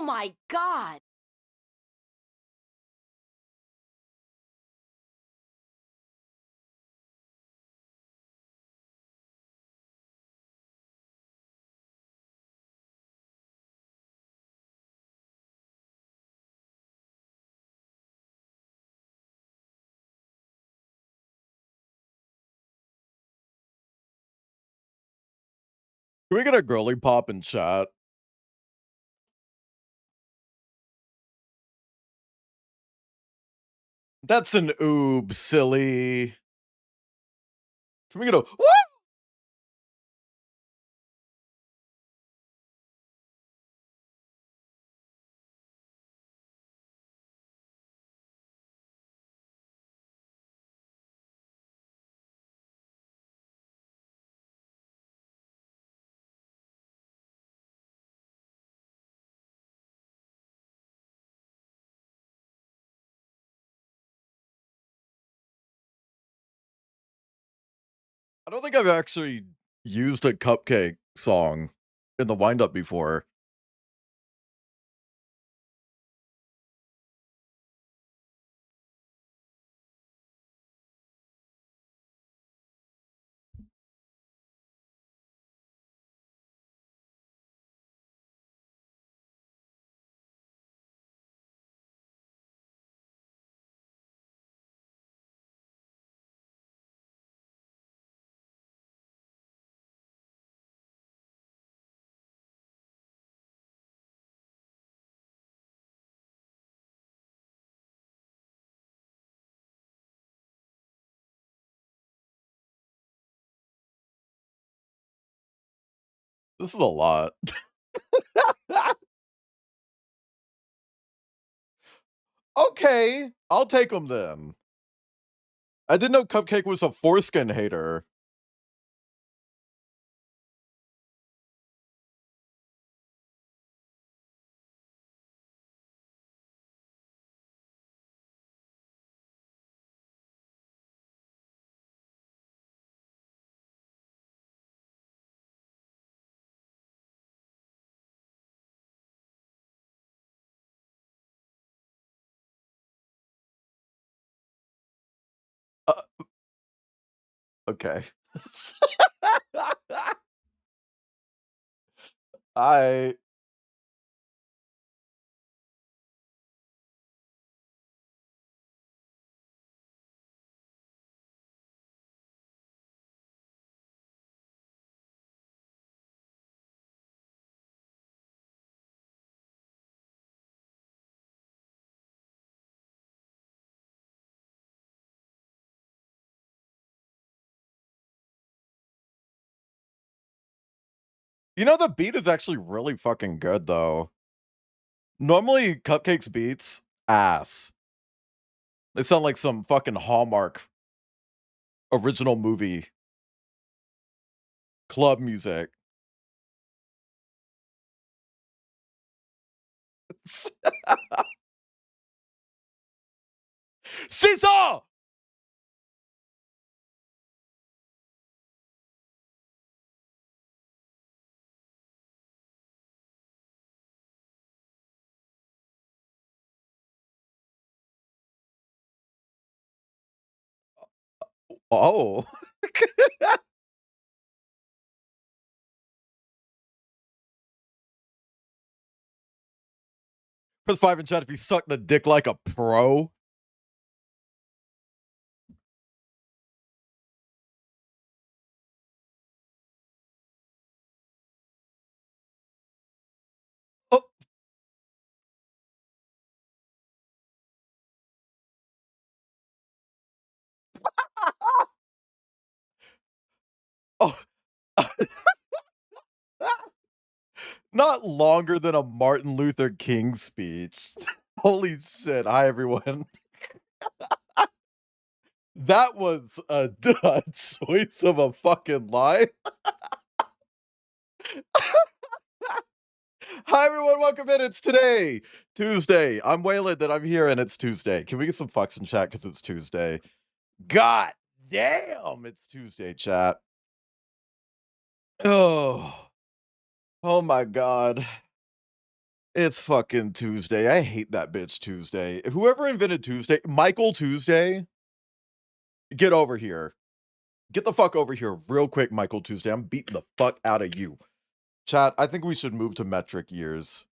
Oh my God! Can we get a girly pop in chat? That's an oob, silly. Can we get a woo? I don't think I've actually used a cupcake song in the wind-up before. This is a lot. Okay, I'll take them then. I didn't know Cupcake was a foreskin hater. Uh, okay. I you know, the beat is actually really fucking good, though. Normally, Cupcake's beats, ass. They sound like some fucking Hallmark original movie club music. Caesar! Oh. Press 5 in chat if you suck the dick like a pro. Oh. Oh. Not longer than a Martin Luther King speech. Holy shit. Hi, everyone. That was a choice of a fucking line. Hi, everyone. Welcome in. It's today, Tuesday. I'm Waylon, and I'm here, and it's Tuesday. Can we get some fucks in chat because it's Tuesday? God damn, it's Tuesday, chat. Oh, oh my God. It's fucking Tuesday. I hate that bitch Tuesday. Whoever invented Tuesday, Michael Tuesday, get over here. Get the fuck over here real quick, Michael Tuesday. I'm beating the fuck out of you. Chat, I think we should move to metric years.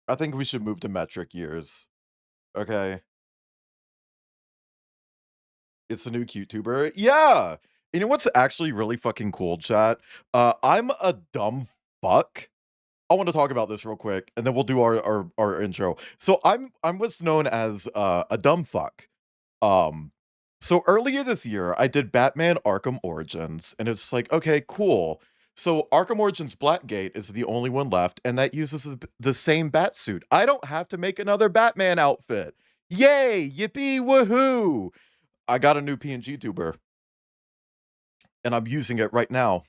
I think we should move to metric years. Okay. It's the new QTuber. Yeah. You know what's actually really fucking cool, chat? I'm a dumb fuck. I want to talk about this real quick, and then we'll do our intro. So I'm what's known as a dumb fuck. Um, so earlier this year, I did Batman Arkham Origins, and it's like, okay, cool. So Arkham Origins Blackgate is the only one left, and that uses the same bat suit. I don't have to make another Batman outfit. Yay! Yippee! Woohoo! I got a new PNG tuber, and I'm using it right now.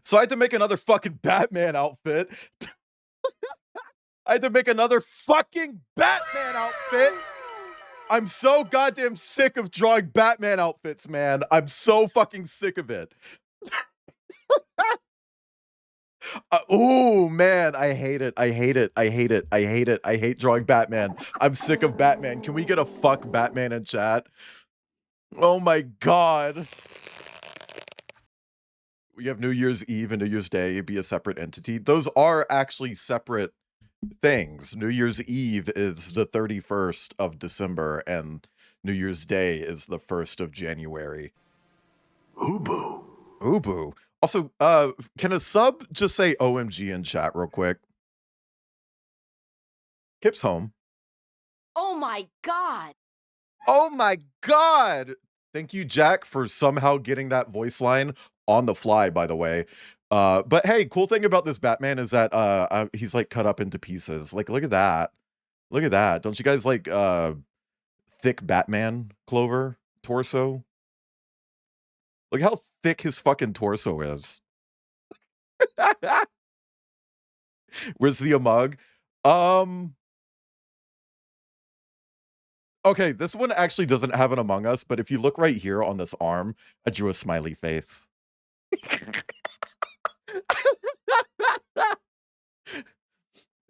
So I had to make another fucking Batman outfit. I had to make another fucking Batman outfit. I'm so goddamn sick of drawing Batman outfits, man. I'm so fucking sick of it. Oh man, I hate it. I hate it. I hate it. I hate it. I hate drawing Batman. I'm sick of Batman. Can we get a fuck Batman in chat? Oh my god. We have New Year's Eve and New Year's Day be a separate entity. Those are actually separate things. New Year's Eve is the 31st of December, and New Year's Day is the 1st of January. Ubu. Ubu. Also, can a sub just say OMG in chat real quick? Kip's home. Oh my god. Oh my god! Thank you, Jack, for somehow getting that voice line on the fly, by the way. But hey, cool thing about this Batman is that he's like cut up into pieces. Like, look at that. Look at that. Don't you guys like thick Batman Clover torso? Look how thick his fucking torso is. Where's the Amug? Okay, this one actually doesn't have an Among Us, but if you look right here on this arm, I drew a smiley face.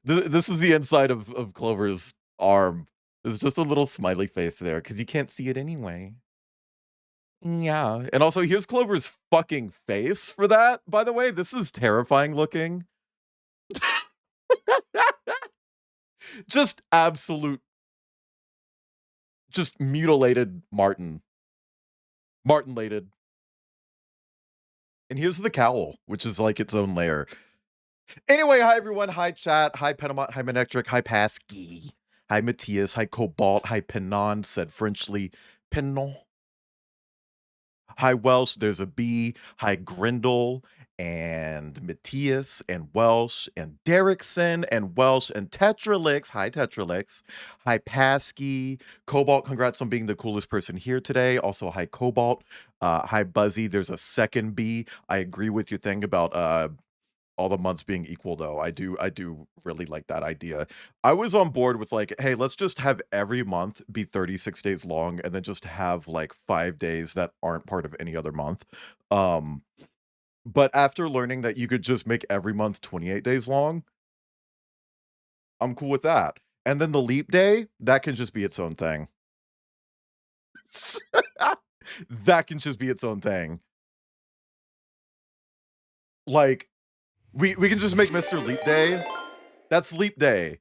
This is the inside of Clover's arm. There's just a little smiley face there, because you can't see it anyway. Yeah, and also here's Clover's fucking face for that, by the way. This is terrifying looking. Just absolute, just mutilated Martin. Martin-lated. And here's the cowl, which is like its own layer. Anyway, hi everyone, hi chat, hi Penamont, hi Manectric, hi Pasky, hi Matthias, hi Cobalt, hi Penon, said Frenchly, Penon. Hi Welsh, there's a B, hi Grindel, and Matthias, and Welsh, and Derrickson, and Welsh, and Tetralix, hi Tetralix, hi Pasky, Cobalt, congrats on being the coolest person here today, also hi Cobalt, hi Buzzy, there's a second B, I agree with your thing about, all the months being equal though. I do really like that idea. I was on board with like, hey, let's just have every month be 36 days long and then just have like 5 days that aren't part of any other month. But after learning that you could just make every month 28 days long, I'm cool with that. And then the leap day, that can just be its own thing. That can just be its own thing. Like, we can just make Mr. Leap Day. That's Leap Day.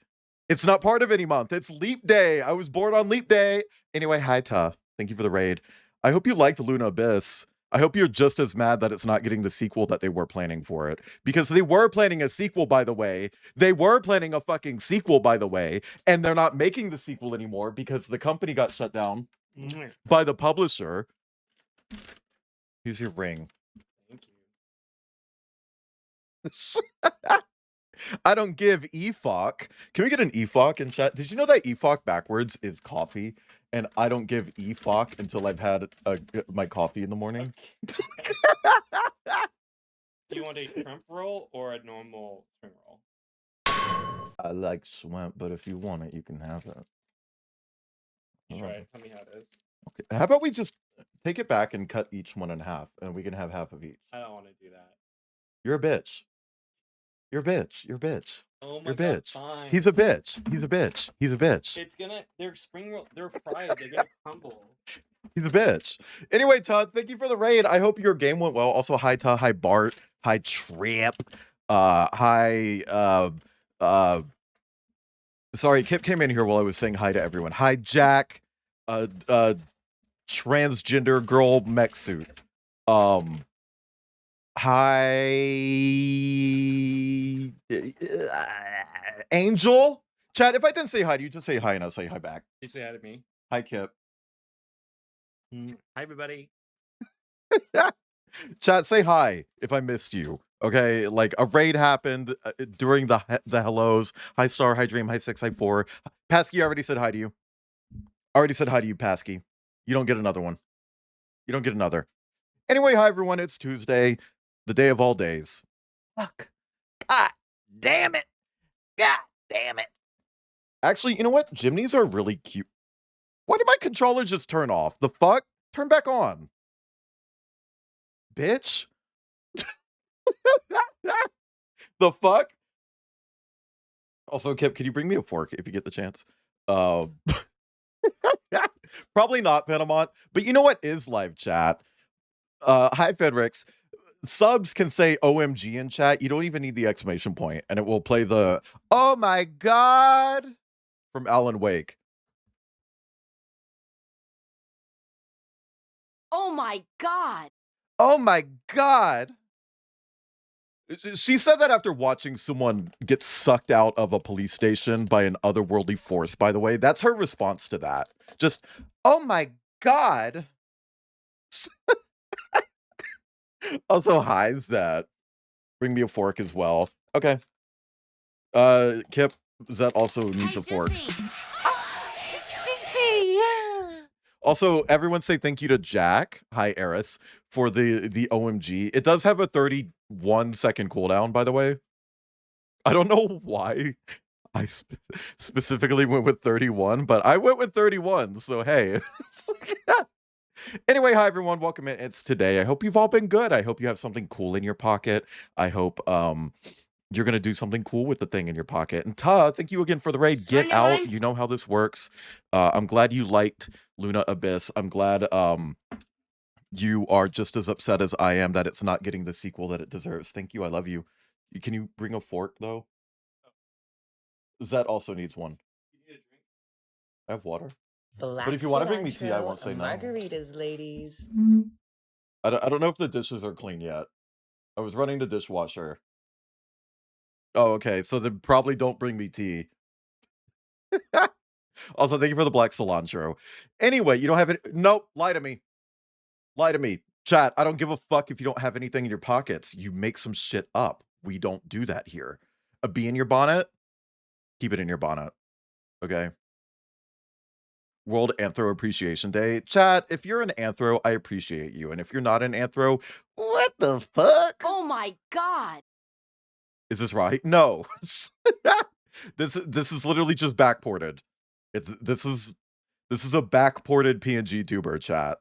It's not part of any month. It's Leap Day. I was born on Leap Day. Anyway, hi, Ta. Thank you for the raid. I hope you liked Luna Abyss. I hope you're just as mad that it's not getting the sequel that they were planning for it. Because they were planning a sequel, by the way. They were planning a fucking sequel, by the way. And they're not making the sequel anymore because the company got shut down by the publisher. Here's your ring. Thank you. I don't give EFOC. Can we get an EFOC in chat? Did you know that EFOC backwards is coffee? And I don't give EFOC until I've had my coffee in the morning. Do you want a shrimp roll or a normal spring roll? I like shrimp, but if you want it, you can have it. You try it. Tell me how it is. Okay. How about we just take it back and cut each one in half, and we can have half of each. I don't want to do that. You're a bitch. You're a bitch. You're a bitch. Oh You're my a god, bitch. fine. He's a bitch. He's a bitch. He's a bitch. It's gonna. They're spring roll. They're fried. They're gonna crumble. He's a bitch. Anyway, Todd, thank you for the raid. I hope your game went well. Also, hi Todd, hi Bart, hi Trip, hi sorry, Kip came in here while I was saying hi to everyone. Hi Jack, transgender girl mech suit. Hi Angel. Chad, if I didn't say hi to you, just say hi and I'll say hi back. You say hi to me. Hi Kip. Hi everybody. Chat, say hi if I missed you. Okay, like a raid happened during the hellos. Hi Star, hi Dream, hi 6, hi 4. Pasky, I already said hi to you. I already said hi to you, Pasky. You don't get another one. You don't get another. Anyway, hi everyone. It's Tuesday, the day of all days. Fuck. God damn it. God damn it. Actually, you know what? Jimneys are really cute. Why did my controller just turn off? The fuck? Turn back on. Bitch. The fuck? Also, Kip, can you bring me a fork if you get the chance? Probably not, Panamont. But you know what is live chat? Hi, Fedrix. Subs can say OMG in chat. You don't even need the exclamation point, and it will play the "Oh my God" from Alan Wake. Oh my god. Oh my God. She said that after watching someone get sucked out of a police station by an otherworldly force, by the way. That's her response to that. Just, oh my God. Also hides that. Bring me a fork as well. Okay. Kip, Zet also needs a fork. Also, everyone say thank you to Jack. Hi, Eris, for the OMG. It does have a 31-second cooldown, by the way. I don't know why I specifically went with 31, but I went with 31, so hey. Anyway, hi everyone, welcome in. It's today. I hope you've all been good. I hope you have something cool in your pocket. I hope you're gonna do something cool with the thing in your pocket. And Ta, thank you again for the raid. Get out. You know how this works. I'm glad you liked Luna Abyss. I'm glad you are just as upset as I am that it's not getting the sequel that it deserves. Thank you. I love you. Can you bring a fork though? Zed also needs one. I have water. Black But if you want to bring me tea, I won't say no. Margaritas, ladies. I don't know if the dishes are clean yet. I was running the dishwasher. Oh, okay. So then probably don't bring me tea. Also, thank you for the black cilantro. Anyway, you don't have it. Nope. Lie to me. Lie to me. Chat, I don't give a fuck if you don't have anything in your pockets. You make some shit up. We don't do that here. A bee in your bonnet? Keep it in your bonnet. Okay? World Anthro Appreciation Day. Chat, if you're an anthro, I appreciate you. And if you're not an anthro, what the fuck? Oh my god. Is this right? No. This is literally just backported. This is a backported PNG tuber, chat.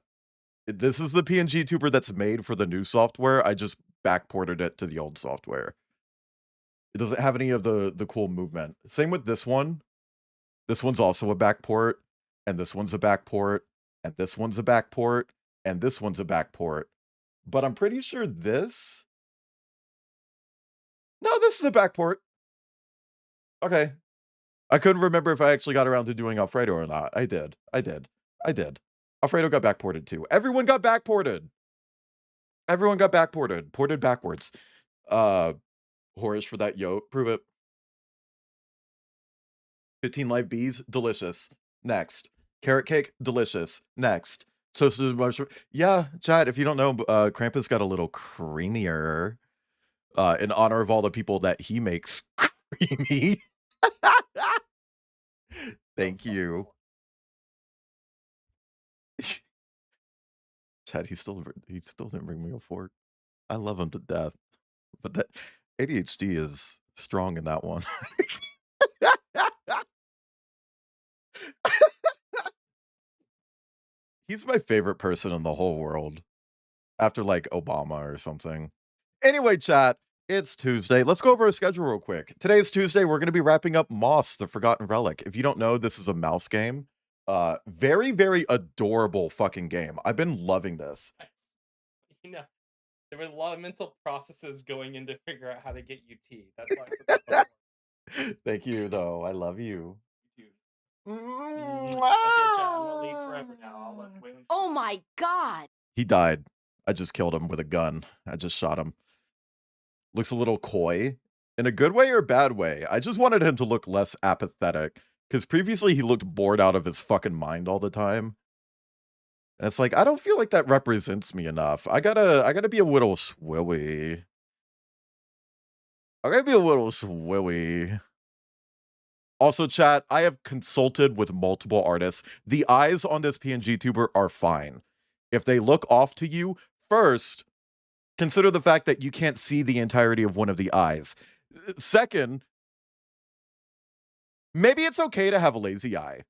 This is the PNG tuber that's made for the new software. I just backported it to the old software. It doesn't have any of the cool movement. Same with this one. This one's also a backport, and this one's a backport, and this one's a backport, and this one's a backport. But I'm pretty sure this. No, this is a backport. Okay. I couldn't remember if I actually got around to doing Alfredo or not. I did. Alfredo got backported too. Everyone got backported. Ported backwards. Horish for that yote. Prove it. 15 live bees, delicious. Next. Carrot cake, delicious. Next. Toasted mushroom. Yeah, Chad, if you don't know, Krampus got a little creamier in honor of all the people that he makes creamy. Thank you. Chad, he still didn't bring me a fork. I love him to death. But that ADHD is strong in that one. He's my favorite person in the whole world. After like Obama or something. Anyway, chat, It's Tuesday. Let's go over our schedule real quick. Today is Tuesday. We're going to be wrapping up Moss, the Forgotten Relic. If you don't know, this is a mouse game. Very, very adorable fucking game. I've been loving this. You know, there were a lot of mental processes going in to figure out how to get you tea. That's why I put the phone Thank you, though. I love you. you. Okay, chat, I'm gonna leave forever now. I'll let Wayland. Oh my god. He died. I just killed him with a gun. I just shot him. Looks a little coy. In a good way or bad way? I just wanted him to look less apathetic. Because previously he looked bored out of his fucking mind all the time. And it's like, I don't feel like that represents me enough. I gotta be a little swilly. I gotta be a little swilly. Also, chat, I have consulted with multiple artists. The eyes on this PNG tuber are fine. If they look off to you, first, consider the fact that you can't see the entirety of one of the eyes. Second, maybe it's okay to have a lazy eye.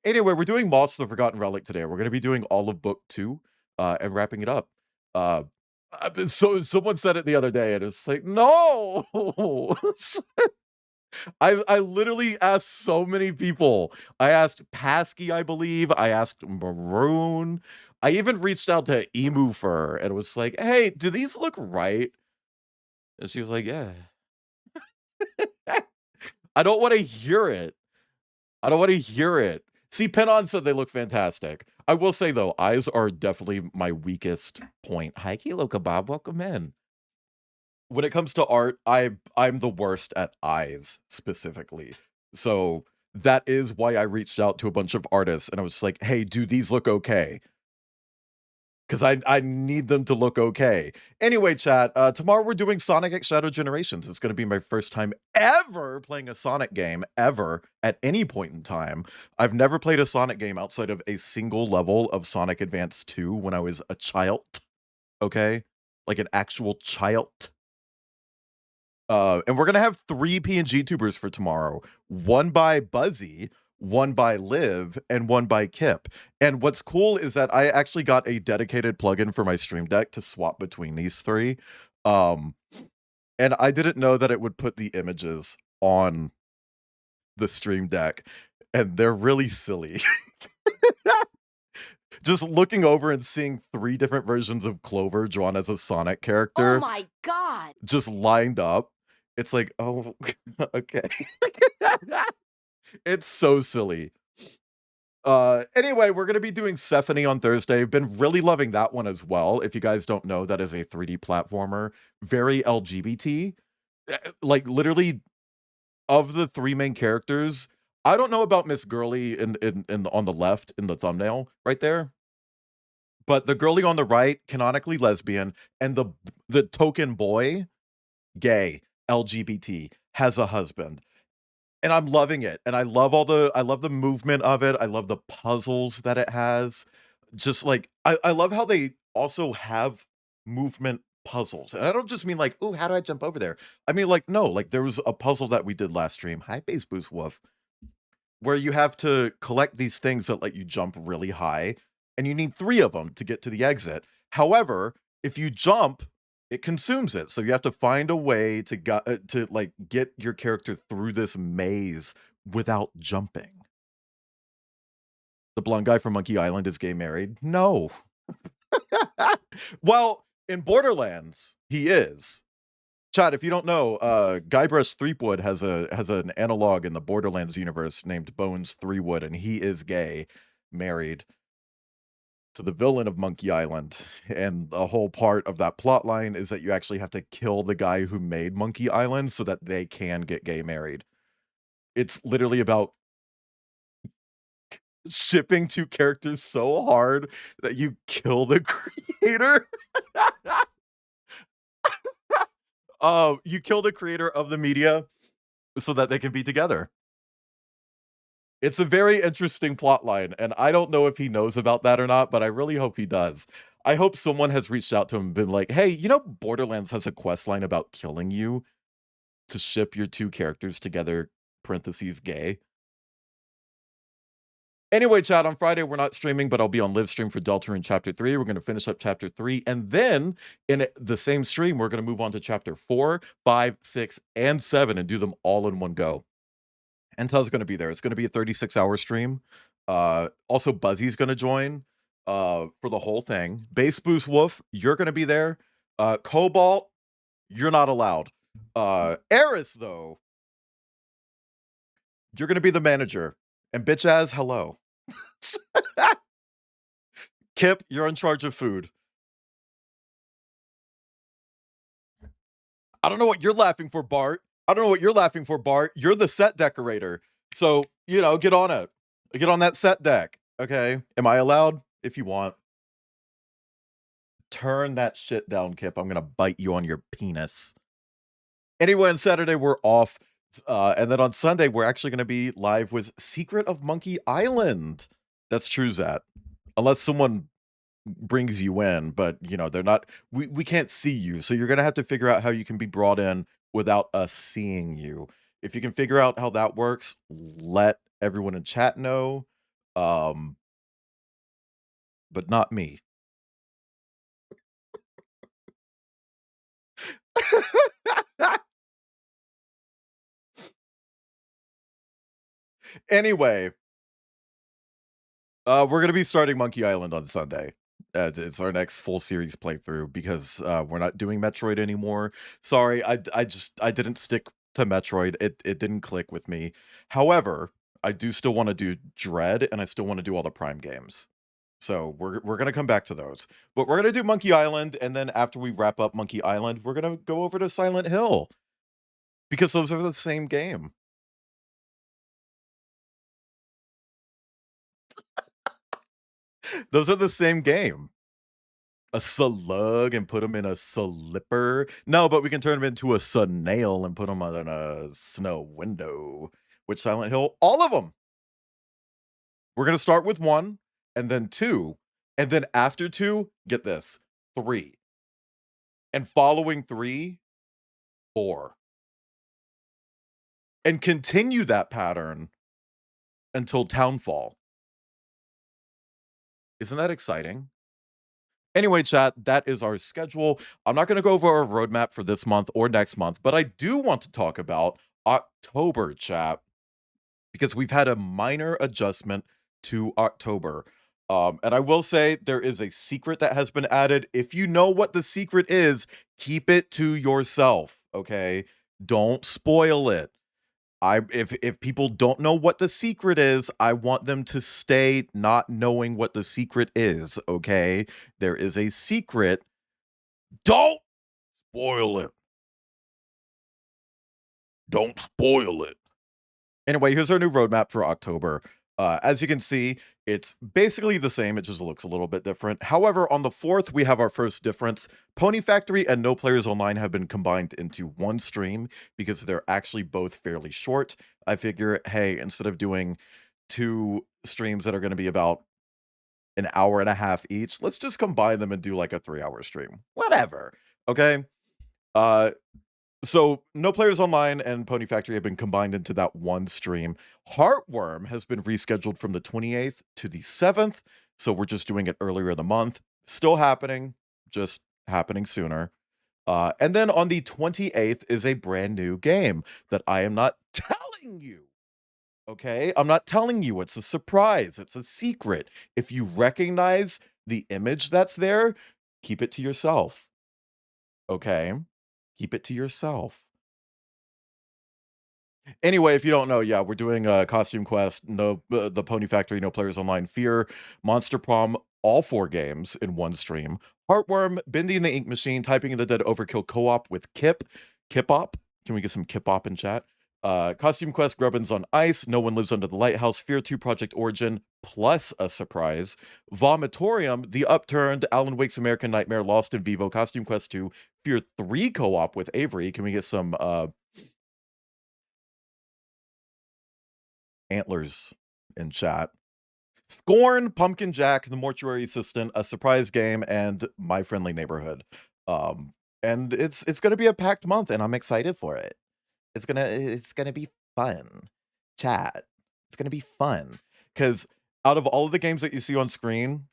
Anyway, we're doing Moss the Forgotten Relic today. We're going to be doing all of book 2 and wrapping it up. So someone said it the other day, and it's like, no. I literally asked so many people. I asked Pasky, I believe. I asked Maroon. I even reached out to Emu Fur and was like, hey, do these look right? And she was like, yeah. I don't want to hear it. I don't want to hear it. See, Penon said they look fantastic. I will say, though, eyes are definitely my weakest point. Hi, Kilo Kebab. Welcome in. When it comes to art, I'm the worst at eyes, specifically. So that is why I reached out to a bunch of artists, and I was like, hey, do these look okay? Because I need them to look okay. Anyway, chat, tomorrow we're doing Sonic X Shadow Generations. It's going to be my first time ever playing a Sonic game, ever, at any point in time. I've never played a Sonic game outside of a single level of Sonic Advance 2 when I was a child, okay? Like an actual child. And we're going to have 3 PNG tubers for tomorrow. One by Buzzy, one by Liv, and one by Kip. And what's cool is that I actually got a dedicated plugin for my Stream Deck to swap between these 3. And I didn't know that it would put the images on the Stream Deck, and they're really silly. Just looking over and seeing 3 different versions of Clover drawn as a Sonic character. Oh my god. Just lined up. It's like, oh, okay. It's so silly. Anyway, we're going to be doing Stephanie on Thursday. I've been really loving that one as well. If you guys don't know, that is a 3D platformer. Very LGBT. Like, literally, of the 3 main characters, I don't know about Miss Girly on the left in the thumbnail right there. But the girly on the right, canonically lesbian, and the token boy, gay, LGBT, has a husband. And I'm loving it. And I love the movement of it. I love the puzzles that it has. Just like I love how they also have movement puzzles. And I don't just mean like, oh, how do I jump over there? I mean, like, no, like there was a puzzle that we did last stream. Hi, Base Boost Wolf. Where you have to collect these things that let you jump really high, and you need 3 of them to get to the exit. However, if you jump, it consumes it. So you have to find a way to get your character through this maze without jumping. The blonde guy from Monkey Island is gay married? No. Well, in Borderlands, he is. Chat, if you don't know, Guybrush Threepwood has an analog in the Borderlands universe named Bones Threewood, and he is gay, married to the villain of Monkey Island. And the whole part of that plot line is that you actually have to kill the guy who made Monkey Island so that they can get gay married. It's literally about shipping 2 characters so hard that you kill the creator. You kill the creator of the media so that they can be together. It's a very interesting plot line, and I don't know if he knows about that or not, but I really hope he does. I hope someone has reached out to him and been like, hey, you know Borderlands has a quest line about killing you to ship your 2 characters together, parentheses, gay. Anyway, chat, on Friday, we're not streaming, but I'll be on live stream for Deltarune Chapter 3. We're going to finish up Chapter 3. And then in the same stream, we're going to move on to Chapter 4, 5, 6, and 7 and do them all in one go. Intel's going to be there. It's going to be a 36-hour stream. Also, Buzzy's going to join for the whole thing. Bass Boost Wolf, you're going to be there. Cobalt, you're not allowed. Eris, though, you're going to be the manager. And bitch ass, hello. Kip, you're in charge of food. I don't know what you're laughing for, Bart. You're the set decorator. So, get on it. Get on that set deck. Okay. Am I allowed? If you want. Turn that shit down, Kip. I'm going to bite you on your penis. Anyway, on Saturday, we're off. And then on Sunday, we're actually going to be live with Secret of Monkey Island. That's true, Zat. Unless someone brings you in, but they're not, we can't see you, so you're gonna have to figure out how you can be brought in without us seeing you. If you can figure out how that works, let everyone in chat know, but not me. Anyway, we're gonna be starting Monkey Island on Sunday. It's our next full series playthrough because we're not doing Metroid anymore. Sorry, I didn't stick to Metroid. It didn't click with me. However, I do still want to do Dread, and I still want to do all the Prime games. So we're gonna come back to those. But we're gonna do Monkey Island, and then after we wrap up Monkey Island, we're gonna go over to Silent Hill because those are the same game. Those are the same game. A slug and put them in a slipper. No, but we can turn them into a snail and put them on a snow window. Which Silent Hill? All of them. We're going to start with 1, and then 2, and then after 2, get this, 3. And following 3, 4. And continue that pattern until Townfall. Isn't that exciting? Anyway, chat, that is our schedule. I'm not going to go over our roadmap for this month or next month, but I do want to talk about October, chat, because we've had a minor adjustment to October. And I will say there is a secret that has been added. If you know what the secret is, keep it to yourself, okay? Don't spoil it. If people don't know what the secret is, I want them to stay not knowing what the secret is, okay? There is a secret. Don't spoil it. Don't spoil it. Anyway, here's our new roadmap for October. As you can see, it's basically the same. It just looks a little bit different. However, on the 4th, we have our first difference. Pony Factory and No Players Online have been combined into one stream because they're actually both fairly short. I figure, hey, instead of doing 2 streams that are going to be about an hour and a half each, let's just combine them and do like a 3-hour stream. Whatever. Okay. So No Players Online and Pony Factory have been combined into that one stream. Heartworm has been rescheduled from the 28th to the 7th. So we're just doing it earlier in the month. Still happening, just happening sooner. And then on the 28th is a brand new game that I am not telling you. Okay? I'm not telling you. It's a surprise. It's a secret. If you recognize the image that's there, keep it to yourself. Okay? Keep it to yourself. Anyway, if you don't know, yeah, we're doing a Costume Quest, the Pony Factory, No Players Online, Fear, Monster Prom, all 4 games in one stream. Heartworm, Bindi and the Ink Machine, Typing in the Dead Overkill co-op with Kip-Op. Can we get some Kip-Op in chat? Costume Quest, Grubbins on Ice, No One Lives Under the Lighthouse, Fear 2 Project Origin, plus a surprise. Vomitorium, The Upturned, Alan Wake's American Nightmare, Lost in Vivo, Costume Quest 2, Fear 3 co-op with Avery. Can we get some antlers in chat? Scorn, Pumpkin Jack, The Mortuary Assistant, a surprise game, and My Friendly Neighborhood. And it's gonna be a packed month, and I'm excited for it. It's gonna be fun. Chat. It's gonna be fun. Because Out of all of the games that you see on screen,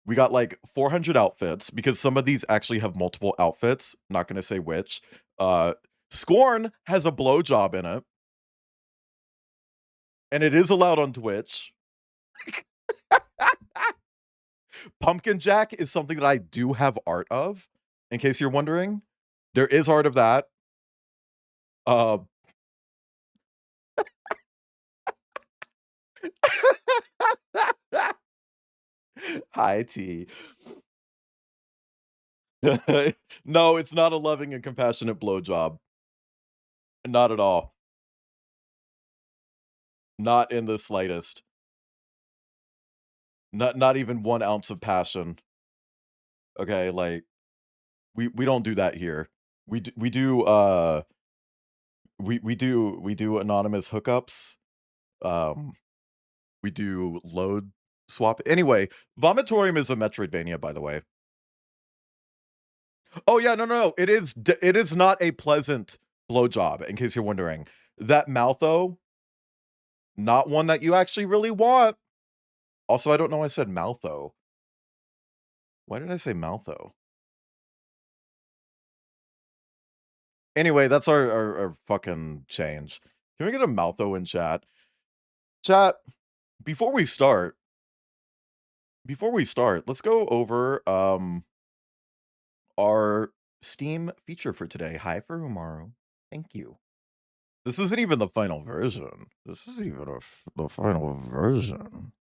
we got like 400 outfits because some of these actually have multiple outfits. Not going to say which. Scorn has a blowjob in it, and it is allowed on Twitch. Pumpkin Jack is something that I do have art of, in case you're wondering. There is art of that. Uh, Hi, T. No, it's not a loving and compassionate blowjob. Not at all. Not in the slightest. Not even 1 ounce of passion. Okay, like we don't do that here. We do anonymous hookups. Um we do load swap. Anyway, Vomitorium is a Metroidvania, by the way. Oh yeah, no. It is not a pleasant blowjob, in case you're wondering. That Maltho, not one that you actually really want. Also, I don't know why I said Maltho. Why did I say Maltho? Anyway, that's our fucking change. Can we get a Maltho in chat? Chat, before we start, let's go over our Steam feature for today. Hi for Umaru. Thank you. This isn't even the final version. This isn't even the final version.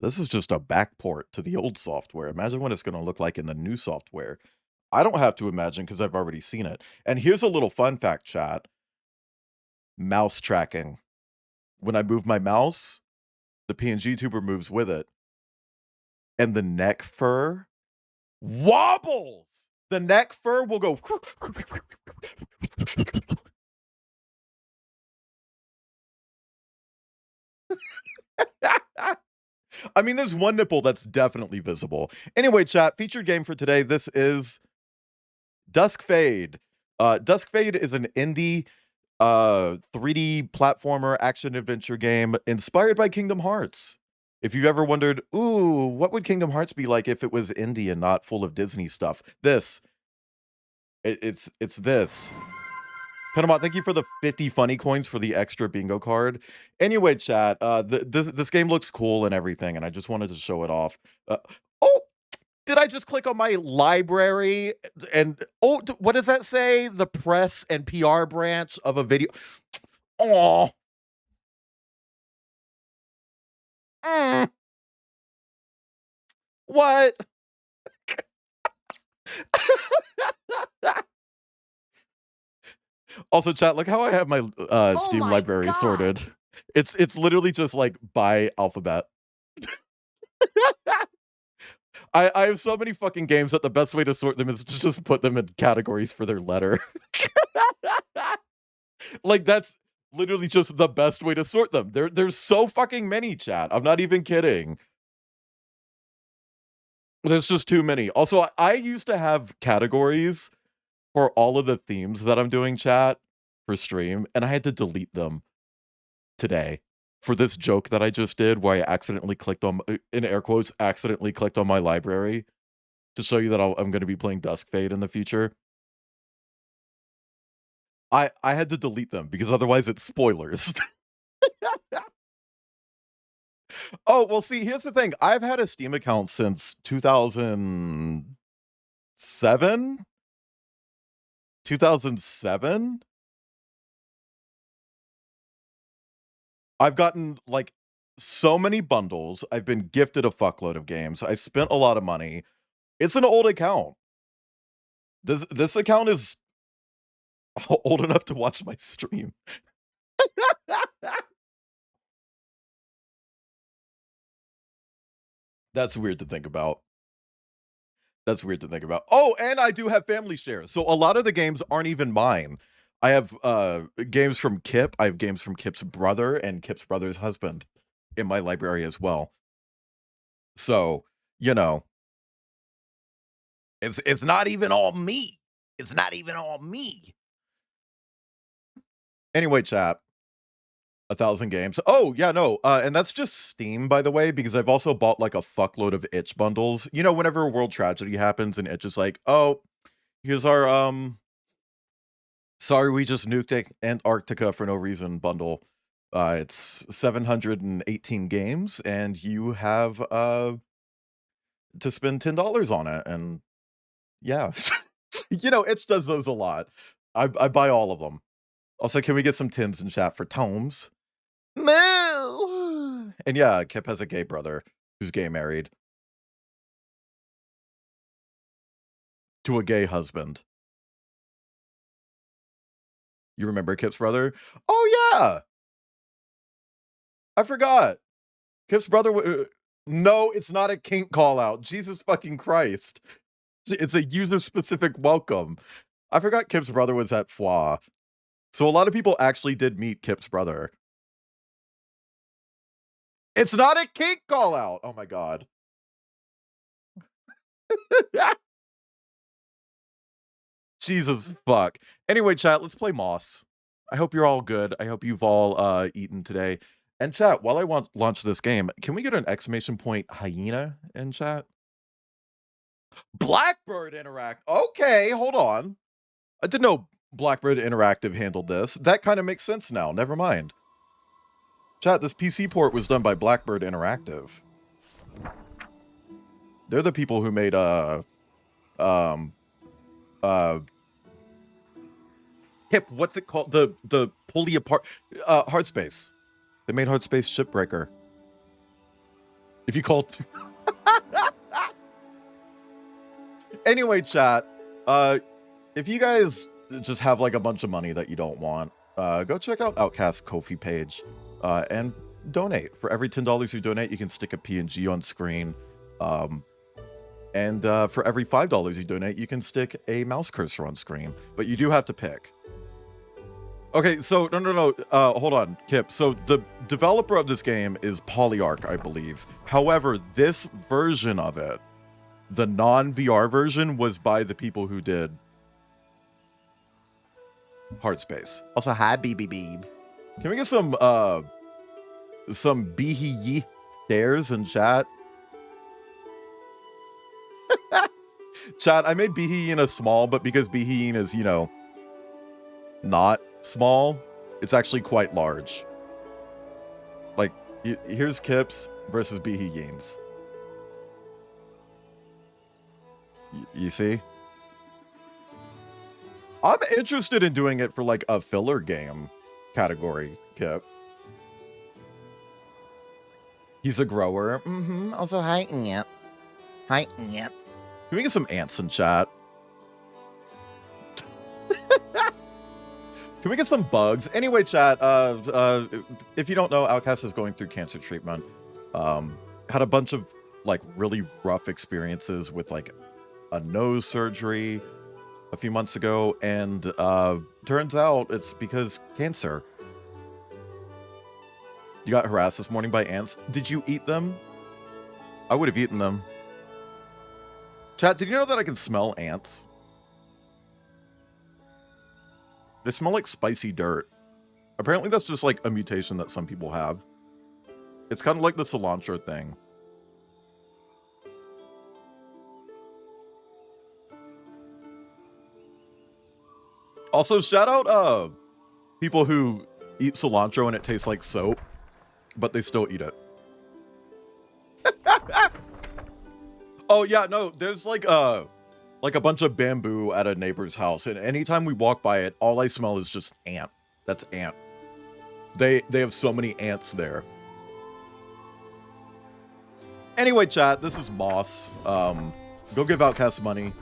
This is just a backport to the old software. Imagine what it's going to look like in the new software. I don't have to imagine because I've already seen it. And here's a little fun fact, chat. Mouse tracking. When I move my mouse, the PNG tuber moves with it. And the neck fur wobbles. The neck fur will go. I mean, there's one nipple that's definitely visible. Anyway, chat, featured game for today. This is Dusk Fade. Dusk Fade is an indie 3D platformer action adventure game inspired by Kingdom Hearts. If you've ever wondered, ooh, what would Kingdom Hearts be like if it was indie and not full of Disney stuff? It's this. Panama, thank you for the 50 funny coins for the extra bingo card. Anyway, chat, this game looks cool and everything, and I just wanted to show it off. Oh, did I just click on my library? And oh, what does that say? The press and PR branch of a video. Oh. What? Also, chat, look how I have my Steam my library God. sorted. It's literally just like by alphabet. I have so many fucking games that the best way to sort them is to just put them in categories for their letter. Like, that's literally just the best way to sort them. There's so fucking many, chat. I'm not even kidding. There's just too many. Also, I used to have categories for all of the themes that I'm doing, chat, for stream, and I had to delete them today for this joke that I just did where I accidentally clicked on, in air quotes, accidentally clicked on my library to show you that I'm going to be playing Dusk Fade in the future. I had to delete them because otherwise it's spoilers. Oh, well, see, here's the thing. I've had a Steam account since 2007? 2007? I've gotten, like, so many bundles. I've been gifted a fuckload of games. I spent a lot of money. It's an old account. This account is old enough to watch my stream. That's weird to think about. That's weird to think about. Oh, and I do have family shares. So a lot of the games aren't even mine. I have games from Kip. I have games from Kip's brother and Kip's brother's husband in my library as well. So, you know, it's not even all me. It's not even all me. Anyway, chat. 1,000 games. Oh, yeah, no. And that's just Steam, by the way, because I've also bought like a fuckload of itch bundles. You know, whenever a world tragedy happens and itch is like, oh, here's our sorry we just nuked Antarctica for no reason bundle. It's 718 games, and you have to spend $10 on it. And yeah. You know, itch does those a lot. I buy all of them. Also, can we get some Tims in chat for Tomes? No. And yeah, Kip has a gay brother who's gay married to a gay husband. You remember Kip's brother? Oh yeah, I forgot. Kip's brother. No, it's not a kink call out. Jesus fucking Christ! It's a user specific welcome. I forgot Kip's brother was at FWA. So a lot of people actually did meet Kip's brother. It's not a kink call out. Oh my god. Jesus fuck. Anyway, chat, let's play Moss. I hope you're all good. I hope you've all eaten today. And chat, while I launch this game, can we get an exclamation point hyena in chat? Blackbird Interact. Okay, hold on. I didn't know Blackbird Interactive handled this. That kind of makes sense now. Never mind. Chat, this PC port was done by Blackbird Interactive. They're the people who made Hip, what's it called? The pulley apart Hardspace. They made Hardspace Shipbreaker. If you call it Anyway, chat, if you guys just have like a bunch of money that you don't want, go check out Outcast's Ko-fi page and donate. For every $10 you donate, you can stick a PNG on screen. And for every $5 you donate, you can stick a mouse cursor on screen. But you do have to pick. Okay, so no, hold on, Kip. So the developer of this game is Polyarch, I believe. However, this version of it, the non-VR version, was by the people who did Hardspace. Also, hi, BB. Can we get some beehee stairs in chat? Chat, I made Beheena small, but because Beheena is, you know, not small, it's actually quite large. Like, here's Kips versus Beheens. You see? I'm interested in doing it for like a filler game category, Kip. He's a grower. Also, hi, Ant. Hi, Ant. Can we get some ants in chat? Can we get some bugs? Anyway, chat, if you don't know, Outcast is going through cancer treatment. Had a bunch of like really rough experiences with like a nose surgery a few months ago, and turns out it's because cancer. You got harassed this morning by ants. Did you eat them? I would have eaten them. Chat, did you know that I can smell ants? They smell like spicy dirt. Apparently that's just like a mutation that some people have. It's kind of like the cilantro thing. Also, shout out people who eat cilantro and it tastes like soap, but they still eat it. Oh yeah, no, there's like a bunch of bamboo at a neighbor's house, and anytime we walk by it, all I smell is just ant. That's ant. They have so many ants there. Anyway, chat, this is Moss. Go give Outcast money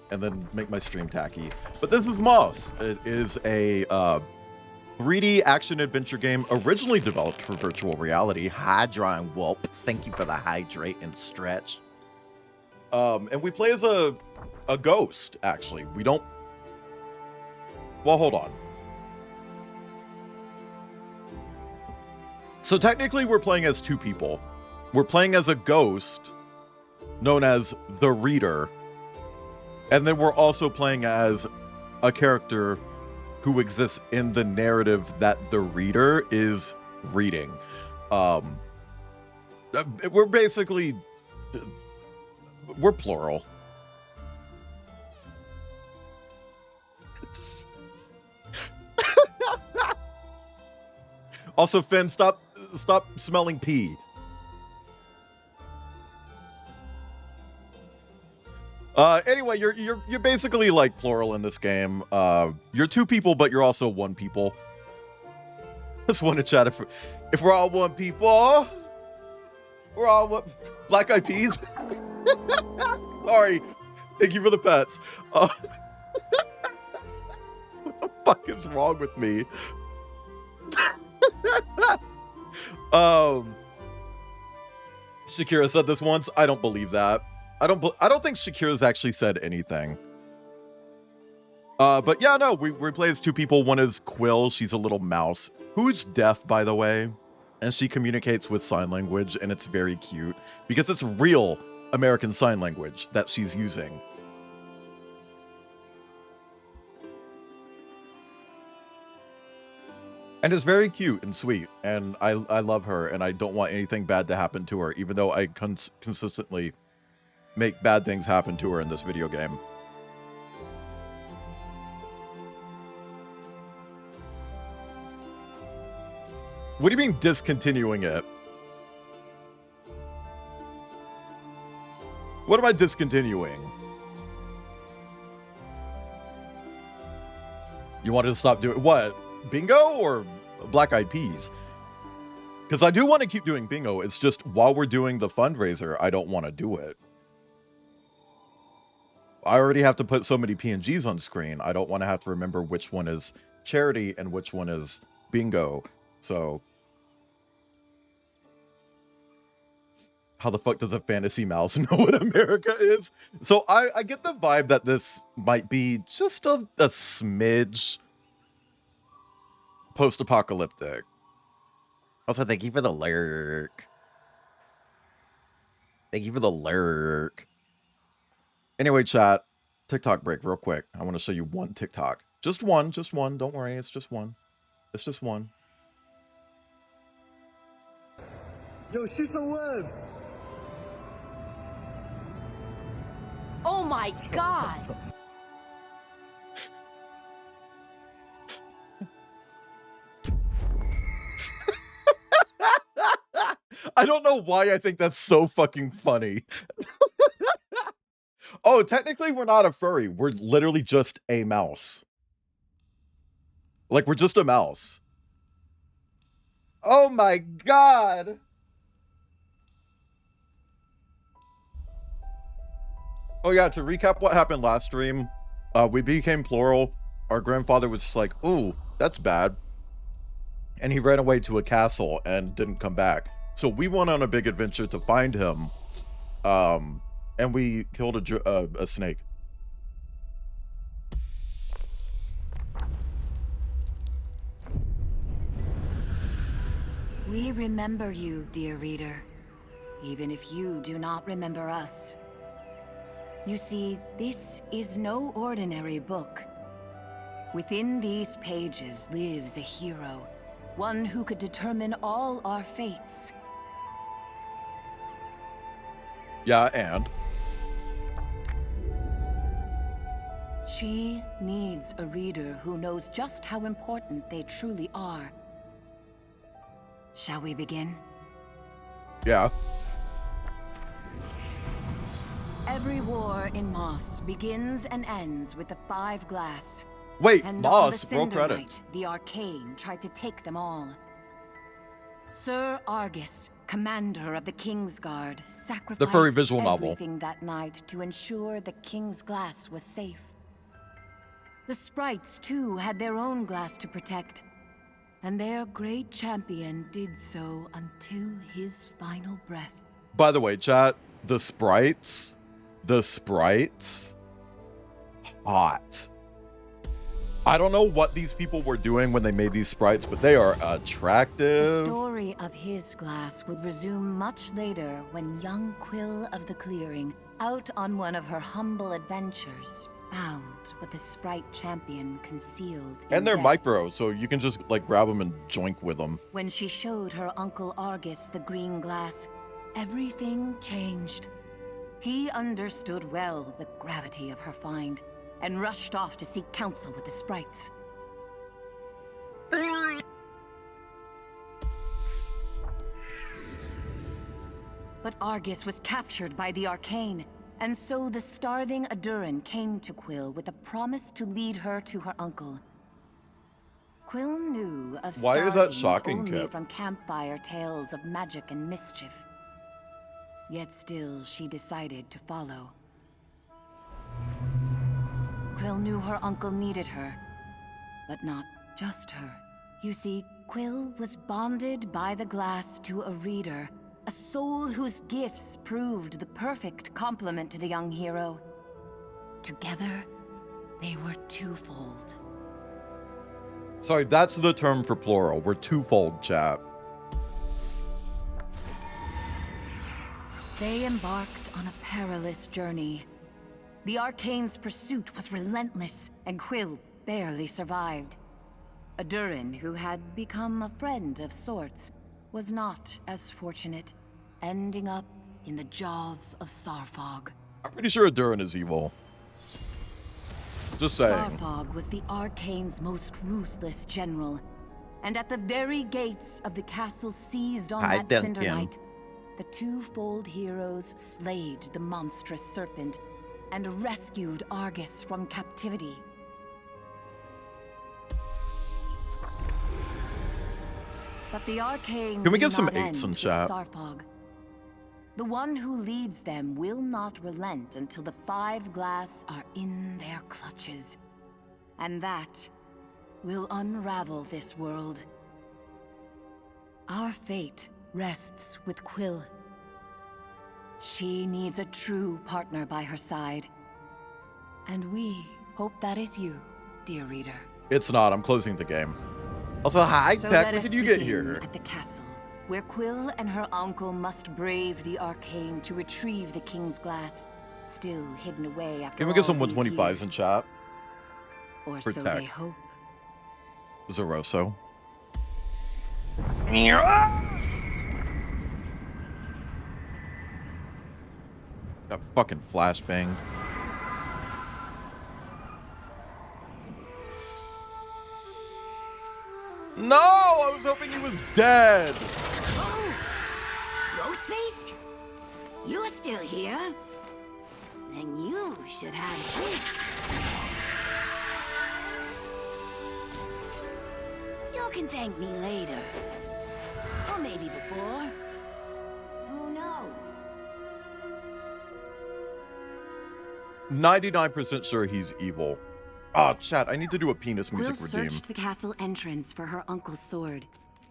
and then make my stream tacky. But this is Moss. It is a 3D action-adventure game originally developed for virtual reality. Hydra and Whoop. Thank you for the hydrate and stretch. And we play as a ghost, actually. We don't... Well, hold on. So technically, we're playing as two people. We're playing as a ghost, known as the Reader. And then we're also playing as a character who exists in the narrative that the Reader is reading. We're basically we're plural. Also, Finn, stop smelling pee. Anyway, you're basically like plural in this game. You're two people, but you're also one people. Just want to chat if we're all one people. We're all one. Black Eyed Peas. Sorry. Thank you for the pets. What the fuck is wrong with me? Shakira said this once. I don't believe that. I don't think Shakira's actually said anything. But yeah, no, we play as two people. One is Quill. She's a little mouse who's deaf, by the way, and she communicates with sign language, and it's very cute because it's real American Sign Language that she's using. And it's very cute and sweet, and I love her, and I don't want anything bad to happen to her, even though I consistently make bad things happen to her in this video game. What do you mean discontinuing it? What am I discontinuing? You wanted to stop doing what? Bingo or Black Eyed Peas? Because I do want to keep doing bingo. It's just while we're doing the fundraiser, I don't want to do it. I already have to put so many PNGs on screen. I don't want to have to remember which one is charity and which one is bingo. So how the fuck does a fantasy mouse know what America is? So I get the vibe that this might be just a smidge post-apocalyptic. Also, thank you for the lurk. Thank you for the lurk. Anyway, chat, TikTok break real quick. I want to show you one TikTok. Just one. Don't worry, it's just one. It's just one. Yo, shoot some words. Oh my god! I don't know why I think that's so fucking funny. Oh, technically we're not a furry. We're literally just a mouse. Like, we're just a mouse. Oh my god! Oh yeah, to recap what happened last stream, we became plural. Our grandfather was just like, ooh, that's bad. And he ran away to a castle and didn't come back. So we went on a big adventure to find him. And we killed a snake. We remember you, dear reader, even if you do not remember us. You see, this is no ordinary book. Within these pages lives a hero, one who could determine all our fates. Yeah, and? She needs a reader who knows just how important they truly are. Shall we begin? Yeah. Every war in Moss begins and ends with the Five Glass. Wait, And Moss, on the roll Cinder credits. Night, the Arcane tried to take them all. Sir Argus, commander of the Kingsguard, sacrificed The furry visual novel. everything that night to ensure the King's Glass was safe. The sprites, too, had their own glass to protect, and their great champion did so until his final breath. By the way, chat, the sprites, hot. I don't know what these people were doing when they made these sprites, but they are The attractive. story of his glass would resume much later when young Quill of the Clearing, out on one of her humble adventures, found what the sprite champion concealed. And they're in death. micro, so you can just like grab them and joink with them. When she showed her uncle Argus the green glass, everything changed. He understood well the gravity of her find, and rushed off to seek counsel with the sprites. But Argus was captured by the Arcane, and so the starving Adurin came to Quill with a promise to lead her to her uncle. Quill knew of Why is that starlings shocking, only Kip? from campfire tales of magic and mischief. Yet still, she decided to follow. Quill knew her uncle needed her, but not just her. You see, Quill was bonded by the glass to a reader, a soul whose gifts proved the perfect complement to the young hero. Together, they were twofold. Sorry, that's the term for plural. We're twofold, chat. They embarked on a perilous journey. The Arcane's pursuit was relentless, and Quill barely survived. Adurin, who had become a friend of sorts, was not as fortunate, ending up in the jaws of Sarfog. I'm pretty sure Adurin is evil. Just saying. Sarfog was the Arcane's most ruthless general, and at the very gates of the castle seized on Hi, that Cinder Duncan. Night, the twofold heroes slayed the monstrous serpent and rescued Argus from captivity. But the Arcane Can we do get some not eights in end with chat? Sarfog. The one who leads them will not relent until the five glass are in their clutches. And that will unravel this world. Our fate rests with Quill. She needs a true partner by her side. And we hope that is you, dear reader. It's not. I'm closing the game. Also, hi, So Tech. let When us did you get begin here? at the castle, where Quill and her uncle must brave the Arcane to retrieve the King's Glass, still hidden away after Can we get all some these 125s in years. chat? Or for so Tech? they hope. Zeroso. Got fucking flashbanged. No! I was hoping he was dead! Oh! Roseface? You're still here? Then you should have this. You can thank me later. Or maybe before. Who knows? 99% sure he's evil. Ah, chat, I need to do a penis Quill music redeem. searched the castle entrance for her uncle's sword.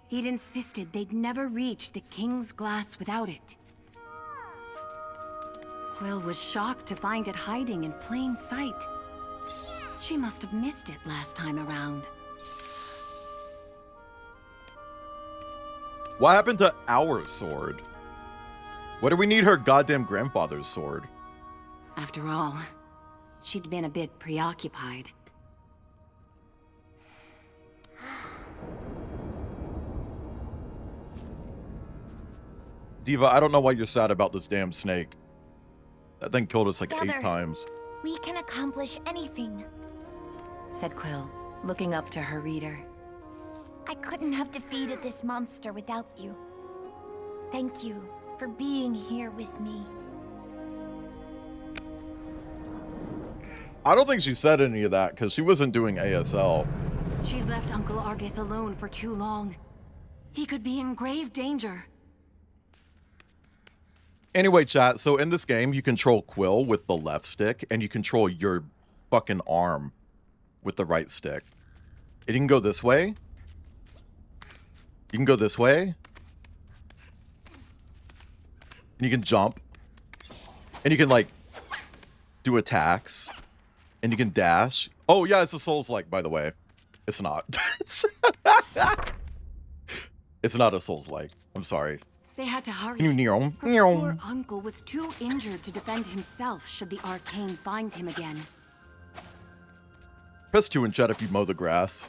He'd insisted they'd never reach the King's Glass without it. Quill was shocked to find it hiding in plain sight. She must have missed it last time around. What happened to our sword? What do we need her goddamn grandfather's sword? After all, she'd been a bit preoccupied. Diva, I don't know why you're sad about this damn snake. That thing killed us like Together. 8 times. We can accomplish anything, said Quill, looking up to her reader. I couldn't have defeated this monster without you. Thank you for being here with me. I don't think she said any of that because she wasn't doing ASL. She'd left Uncle Argus alone for too long. He could be in grave danger. Anyway, chat, so in this game, you control Quill with the left stick, and you control your fucking arm with the right stick. And you can go this way. You can go this way. And you can jump. And you can, like, do attacks. And you can dash. Oh, yeah, it's a Souls-like, by the way. It's not. It's not a Souls-like. I'm sorry. They had to hurry. Her Her poor uncle was too injured to defend himself should the Arcane find him again. Press 2 in chat if you mow the grass.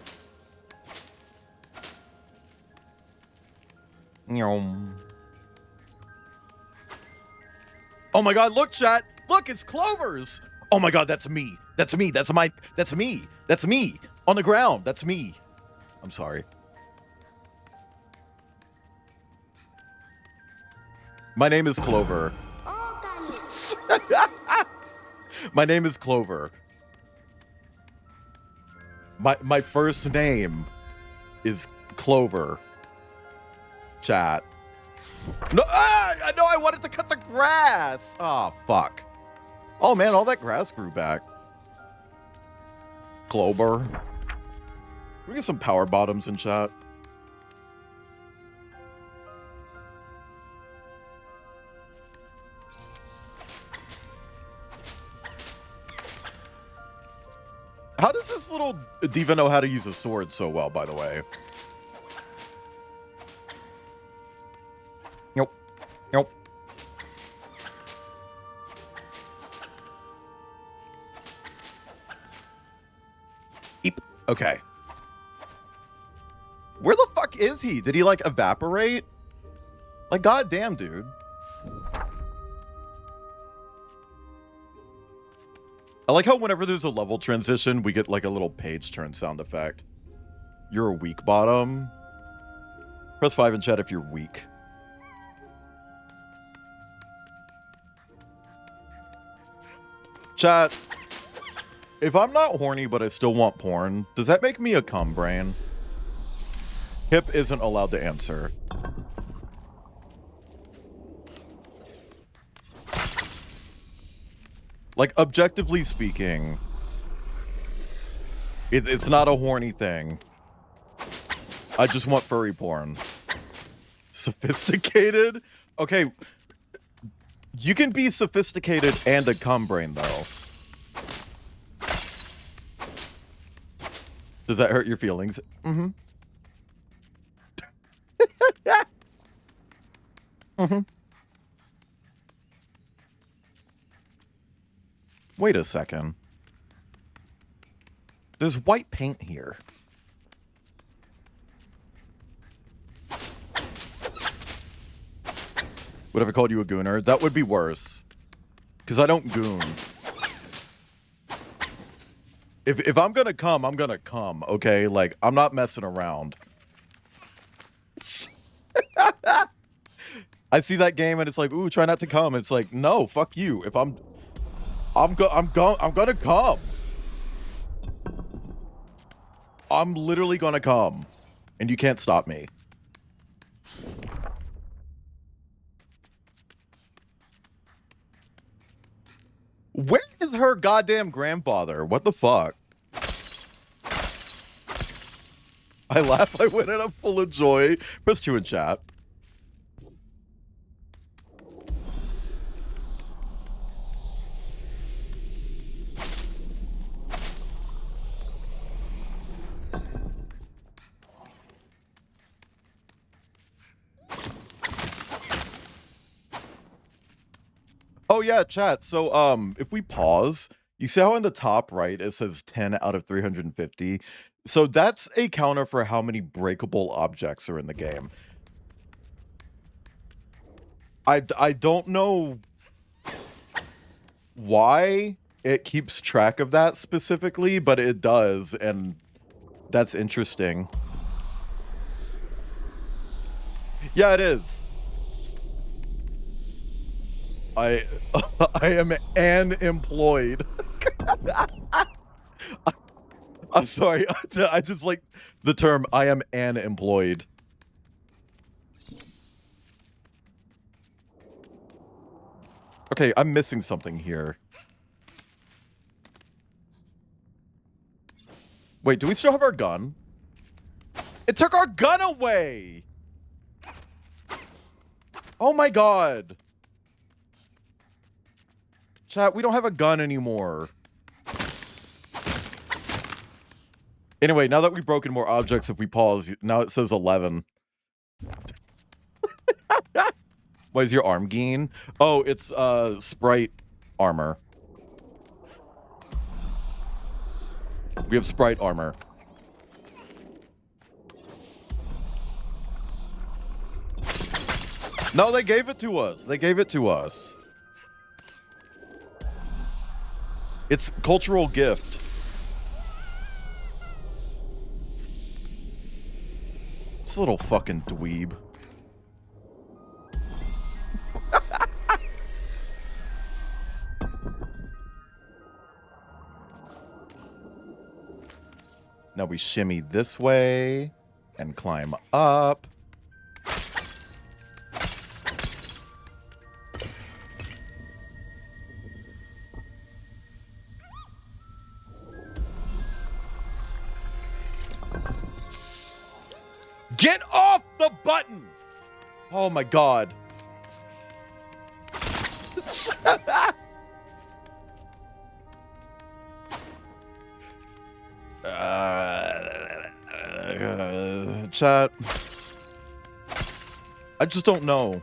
Nyom. Oh my god, look, chat! Look, it's Clover's! Oh my god, that's me. That's me. That's me. That's me. On the ground. That's me. I'm sorry. My name is Clover. My name is Clover. My first name is Clover. Chat. No, I know I wanted to cut the grass. Oh, fuck. Oh, man, all that grass grew back. Clover. Can we get some power bottoms in chat? How does this little diva know how to use a sword so well, by the way? Nope. Nope. Eep. Okay. Where the fuck is he? Did he, like, evaporate? Like, goddamn, dude. I like how whenever there's a level transition, we get, like, a little page turn sound effect. You're a weak bottom. Press 5 in chat if you're weak. Chat, if I'm not horny but I still want porn, does that make me a cum brain? Hip isn't allowed to answer. Like, objectively speaking, it's not a horny thing. I just want furry porn. Sophisticated? Okay. You can be sophisticated and a cum brain, though. Does that hurt your feelings? Mm-hmm. Mm-hmm. Wait a second. There's white paint here. What if I called you a gooner? That would be worse. Because I don't goon. If I'm gonna come, I'm gonna come, okay? Like, I'm not messing around. I see that game and it's like, ooh, try not to come. It's like, no, fuck you. If I'm gonna come. I'm literally gonna come. And you can't stop me. Where is her goddamn grandfather? What the fuck? I laugh, I went and I'm full of joy. Press 2 in chat. Oh yeah, chat. So if we pause, you see how in the top right it says 10 out of 350? So that's a counter for how many breakable objects are in the game. I don't know why it keeps track of that specifically, but it does, and that's interesting. Yeah, it is. I am unemployed. I'm sorry. I just like the term I am unemployed. Okay, I'm missing something here. Wait, do we still have our gun? It took our gun away! Oh my god. Chat, we don't have a gun anymore. Anyway, now that we've broken more objects, if we pause, now it says 11. Why is your arm green? Oh, it's Sprite armor. We have sprite armor. No, they gave it to us. They gave it to us. It's cultural gift. This little fucking dweeb. Now we shimmy this way and climb up. Get off the button! Oh my god. Chat. I just don't know.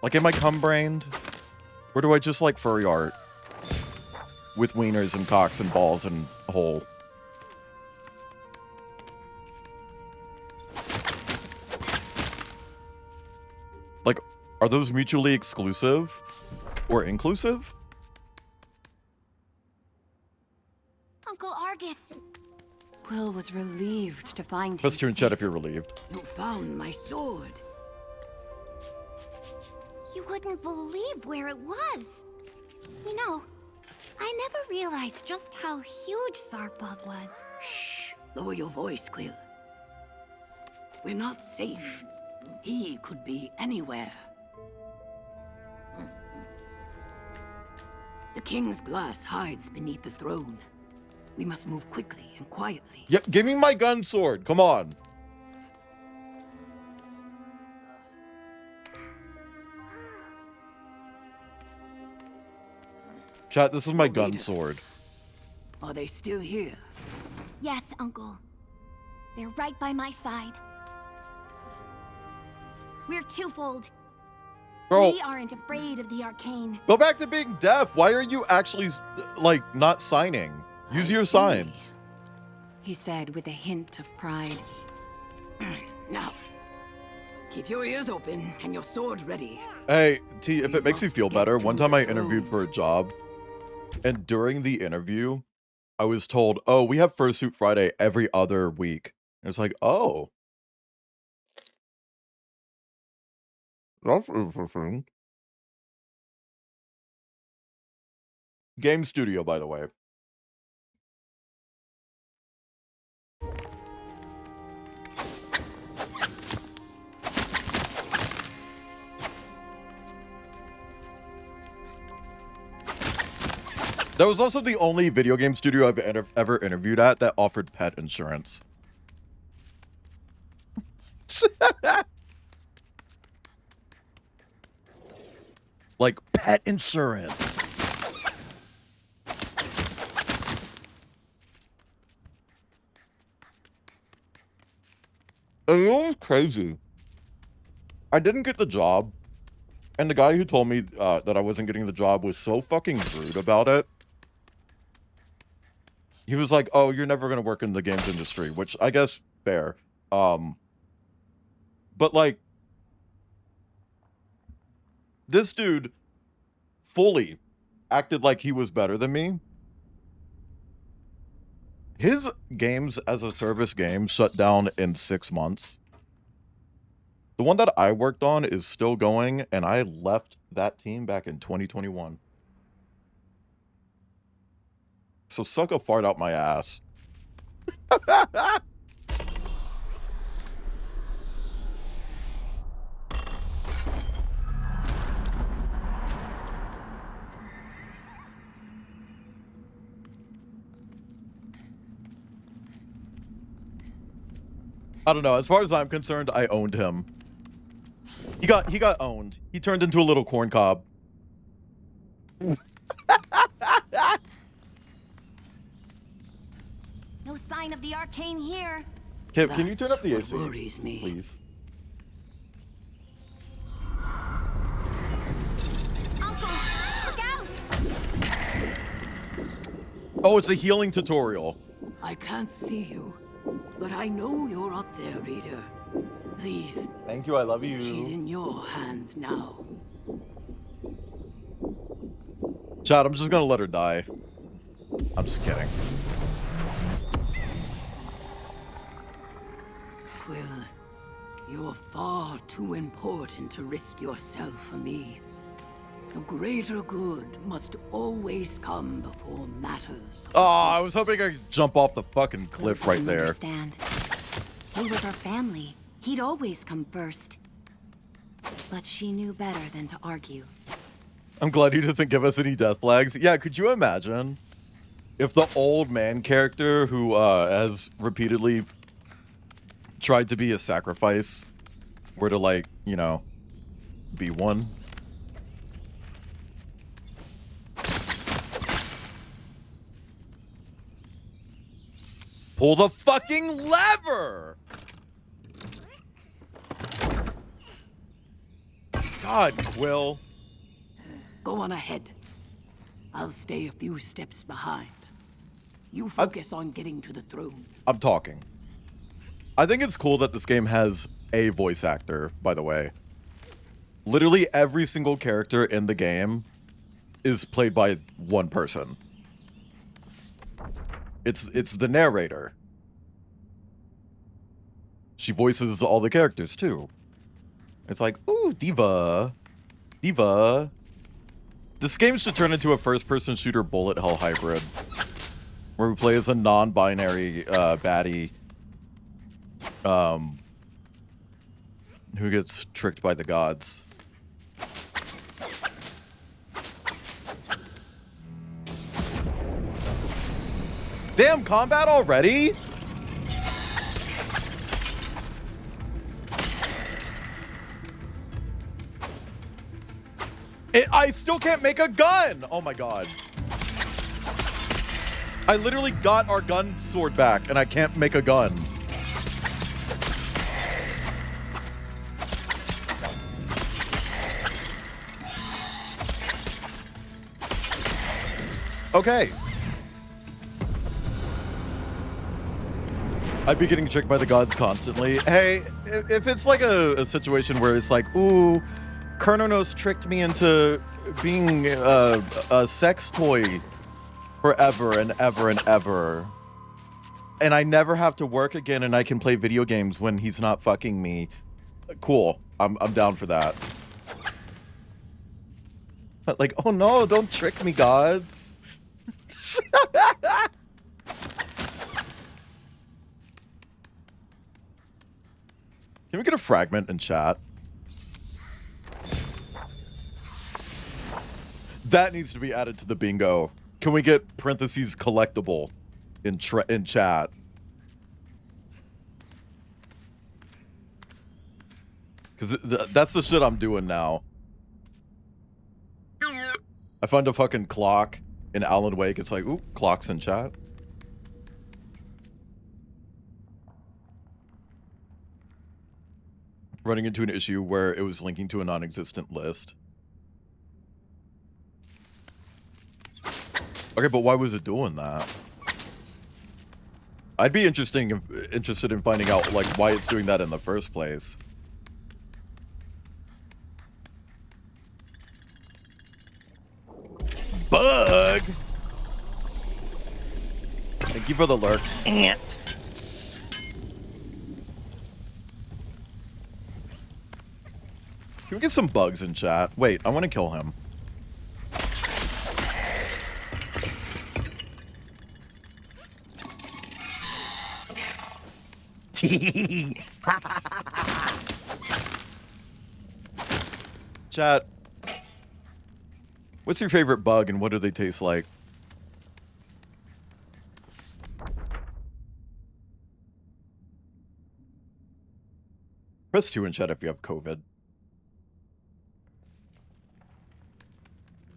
Like, am I cum-brained? Or do I just like furry art? With wieners and cocks and balls and a hole. Like, are those mutually exclusive? Or inclusive? Uncle Argus. Quill was relieved to find Press him turn chat if safe. you're relieved. You found my sword. You wouldn't believe where it was. You know, I never realized just how huge Sarpog was. Shh! Lower your voice, Quill. We're not safe. He could be anywhere. The king's glass hides beneath the throne. We must move quickly and quietly. Yeah, give me my gun sword. Come on. Chat, this is my gun sword. Are they still here? Yes, Uncle. They're right by my side. We're twofold. Girl, We aren't afraid of the arcane. go back to being deaf. Why are you actually, like, not signing? Use I your see. signs. He said with a hint of pride. Now, keep your ears open and your sword ready. Hey, T, if it makes you must feel get better, to one the time I interviewed throne. for a job, and during the interview, I was told, oh, we have Fursuit Friday every other week. And it's like, oh. That's interesting. Game studio, by the way. That was also the only video game studio I've ever interviewed at that offered pet insurance. Like, pet insurance. It was crazy. I didn't get the job, and the guy who told me that I wasn't getting the job was so fucking rude about it. He was like, oh, you're never going to work in the games industry, which I guess fair. But like, this dude fully acted like he was better than me. His games as a service game shut down in 6 months. The one that I worked on is still going, and I left that team back in 2021. So suck a fart out my ass. I don't know. As far as I'm concerned, I owned him. He got owned. He turned into a little corn cob. No sign of the arcane here. Kip, can you turn up the That's AC? what worries me. Please. Uncle, look out! Oh, it's a healing tutorial. I can't see you, but I know you're up there, Reader. Please, Thank you, I love you. she's in your hands now. Chad, I'm just gonna let her die. I'm just kidding. Quill, you're far too important to risk yourself for me. The greater good must always come before matters. Oh, I was hoping I could jump off the fucking cliff Will right didn't there. Understand. He was our family. He'd always come first. But she knew better than to argue. I'm glad he doesn't give us any death flags. Yeah, could you imagine if the old man character who has repeatedly tried to be a sacrifice were to, like, you know, be one? Pull the fucking lever! God, Quill. Go on ahead. I'll stay a few steps behind. You focus on getting to the throne. I'm talking. I think it's cool that this game has a voice actor, by the way. Literally every single character in the game is played by one person. It's the narrator. She voices all the characters too. It's like, ooh, diva. Diva. This game should turn into a first-person shooter bullet hell hybrid. Where we play as a non-binary baddie. Who gets tricked by the gods. Damn, combat already? I still can't make a gun! Oh my god. I literally got our gun sword back and I can't make a gun. Okay. I'd be getting tricked by the gods constantly. Hey, if it's like a situation where it's like, ooh, Kernonos tricked me into being a sex toy forever and ever and ever, and I never have to work again and I can play video games when he's not fucking me, cool. I'm down for that. But like, oh no, don't trick me, gods. Can we get a fragment in chat? That needs to be added to the bingo. Can we get parentheses collectible in chat? Because that's the shit I'm doing now. I find a fucking clock in Alan Wake. It's like, ooh, clocks in chat. Running into an issue where it was linking to a non-existent list. Okay, but why was it doing that? I'd be interested in finding out, like, why it's doing that in the first place. Bug! Thank you for the lurk. Ant! Can we get some bugs in chat? Wait, I want to kill him. Chat. What's your favorite bug and what do they taste like? Press 2 in chat if you have COVID.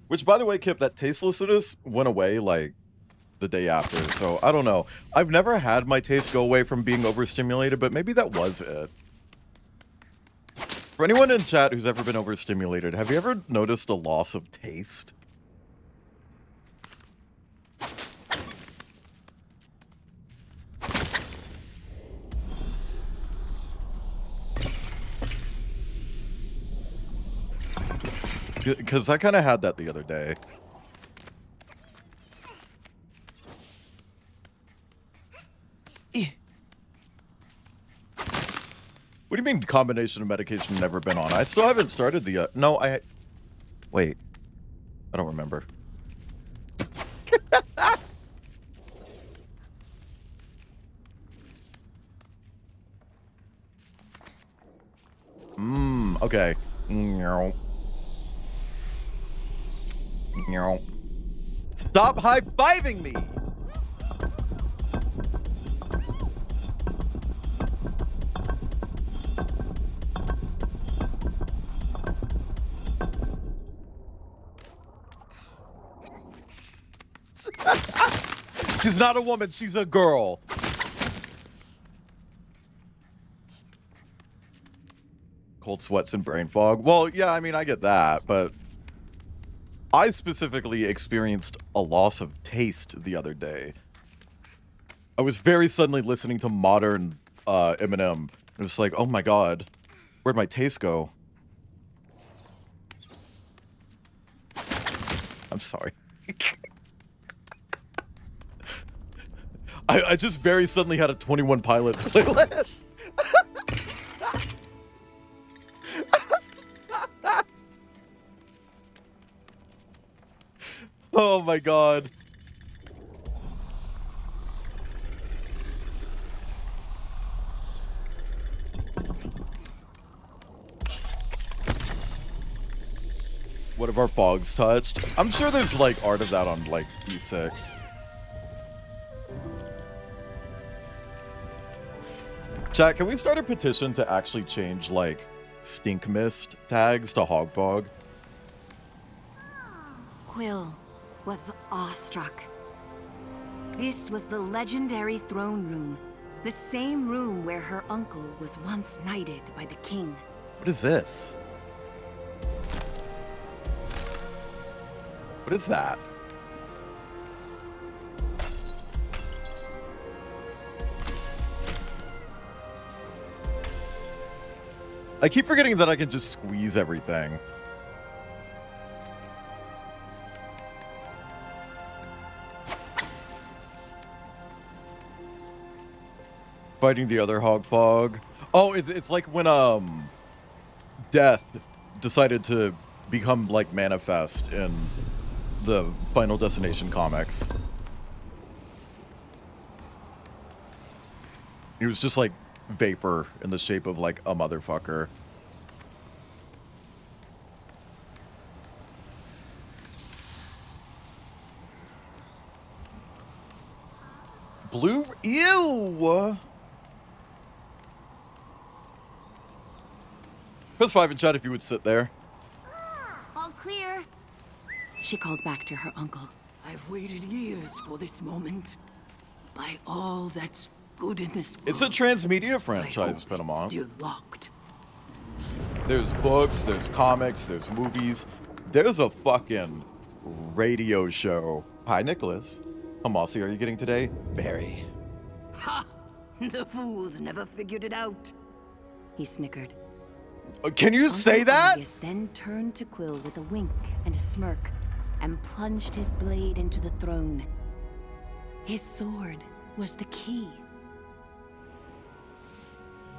Which, by the way, Kip, that tastelessness went away, like, the day after, so I don't know. I've never had my taste go away from being overstimulated, but maybe that was it. For anyone in chat who's ever been overstimulated, have you ever noticed a loss of taste? Because I kind of had that the other day. What do you mean combination of medication never been on? I still haven't started the... no, wait. I don't remember. Okay. Stop high-fiving me! She's not a woman, she's a girl. Cold sweats and brain fog. Well, yeah, I mean, I get that, but I specifically experienced a loss of taste the other day. I was very suddenly listening to modern Eminem. It was like, oh my god, where'd my taste go? I'm sorry. I just very suddenly had a 21 Pilots playlist. Oh my god. What have our fogs touched? I'm sure there's like art of that on like D6. Chat, can we start a petition to actually change like stink mist tags to hog fog? Quill was awestruck. This was the legendary throne room, the same room where her uncle was once knighted by the king. What is this? What is that? I keep forgetting that I can just squeeze everything. Fighting the other hog fog. Oh, it's like when Death decided to become like Manifest in the Final Destination comics. He was just like vapor in the shape of like a motherfucker. Blue? Ew! Press 5 in chat if you would sit there. All clear. She called back to her uncle. I've waited years for this moment. By all that's good in this world. It's a transmedia franchise, Penamon. Still locked. There's books, there's comics, there's movies. There's a fucking radio show. Hi, Nicholas. How mossy are you getting today? Very. Ha! The fools never figured it out. He snickered. Can you say that? Argus then turned to Quill with a wink and a smirk, and plunged his blade into the throne. His sword was the key.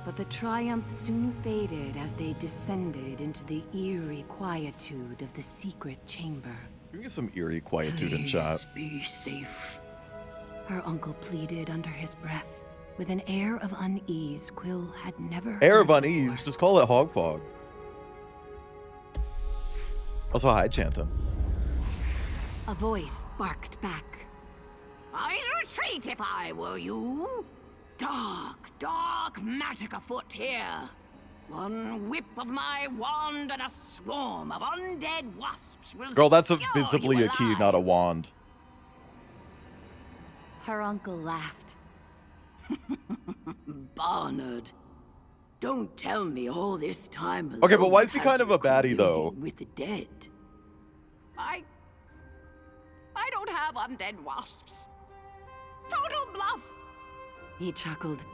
But the triumph soon faded as they descended into the eerie quietude of the secret chamber. Give me some eerie quietude in chat. Be safe. Her uncle pleaded under his breath, with an air of unease Quill had never Air heard of unease, before. just call it hog fog. Also, hi, Chanton. A voice barked back. I'd retreat if I were you. Dark magic afoot here. One whip of my wand and a swarm of undead wasps will Girl, that's skewer visibly you a key, not a alive. wand. Her uncle laughed. Barnard, don't tell me all this time. Okay, but why alone is he has kind of you a baddie, though? communing with the dead. I don't have undead wasps. Total bluff. He chuckled.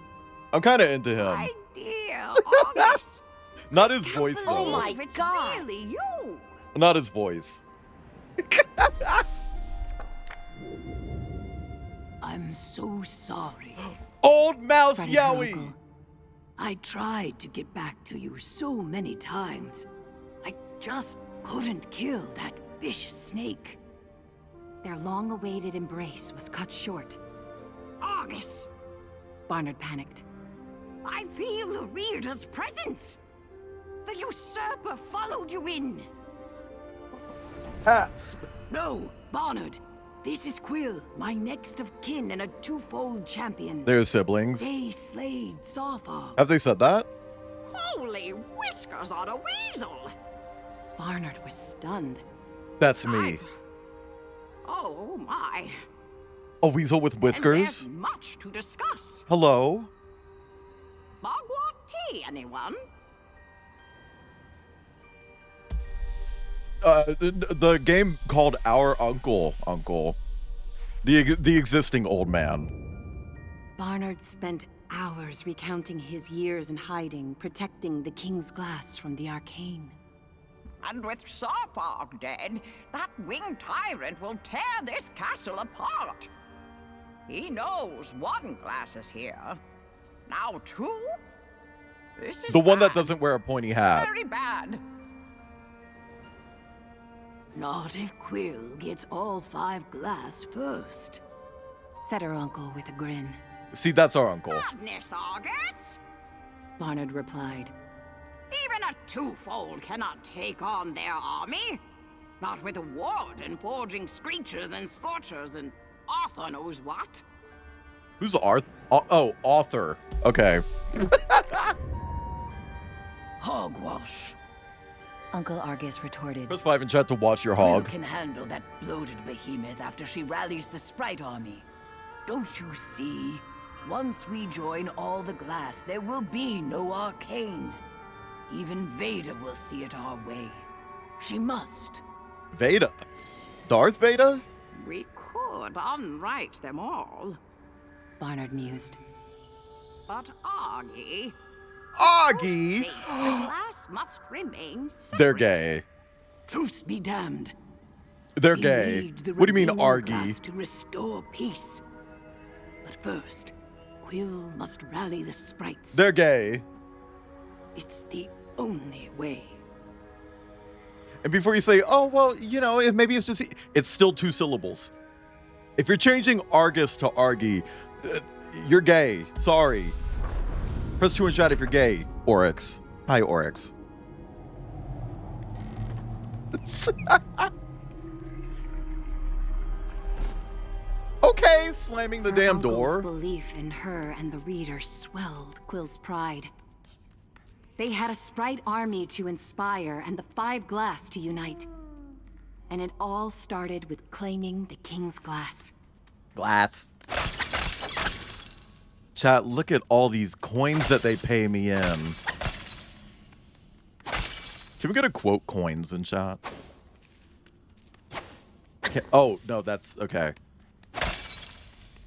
I'm kind of into him. My dear August. Not his voice, though. Oh my God! It's really you. Not his voice. I'm so sorry. Old Mouse fretted her Yowie! uncle. I tried to get back to you so many times. I just couldn't kill that vicious snake. Their long-awaited embrace was cut short. Argus! Barnard panicked. I feel the reader's presence! The usurper followed you in! Hasp. No, Barnard! This is Quill, my next of kin and a twofold champion. They're siblings. They slayed Sawfog. Have they said that? Holy whiskers on a weasel! Barnard was stunned. That's me. Oh my. A weasel with And whiskers? there's much to discuss. Hello? Bogwart tea, anyone? The game called Our Uncle. The existing old man. Barnard spent hours recounting his years in hiding, protecting the King's Glass from the arcane. And with Sawfog dead, that winged tyrant will tear this castle apart. He knows one glass is here. Now two? This is The one that bad. doesn't wear a pointy hat. Very bad. Not if Quill gets all 5 glass first, said her uncle with a grin. See, that's our uncle. Madness, Argus! Barnard replied. Even a twofold cannot take on their army. Not with a warden forging screechers and scorchers and Arthur knows what. Who's Arthur? Oh, Author. Okay. Hogwash. Uncle Argus retorted. Press 5 in chat to watch your Quill hog. can handle that bloated behemoth after she rallies the Sprite army. Don't you see? Once we join all the glass, there will be no arcane. Even Vader will see it our way. She must. Veda. Darth Vader? We could unwrite them all, Barnard mused. But Augie... Augie? states the glass must remain separate. They're gay. Truth be damned. They're We gay. need the What do you mean, remaining glass Argy? to restore peace. But first, Quill must rally the sprites. They're gay. It's the only way. And before you say, oh, well, you know, maybe it's just... It's still 2 syllables. If you're changing Argus to Argy, you're gay. Sorry. Press 2 in chat if you're gay, Oryx. Hi, Oryx. Okay, slamming the Her damn uncle's door. belief in her and the reader swelled Quill's pride. They had a sprite army to inspire and the 5 glass to unite. And it all started with claiming the King's Glass. Glass. Chat, look at all these coins that they pay me in. Can we get a quote coins in chat? Oh, no, that's okay.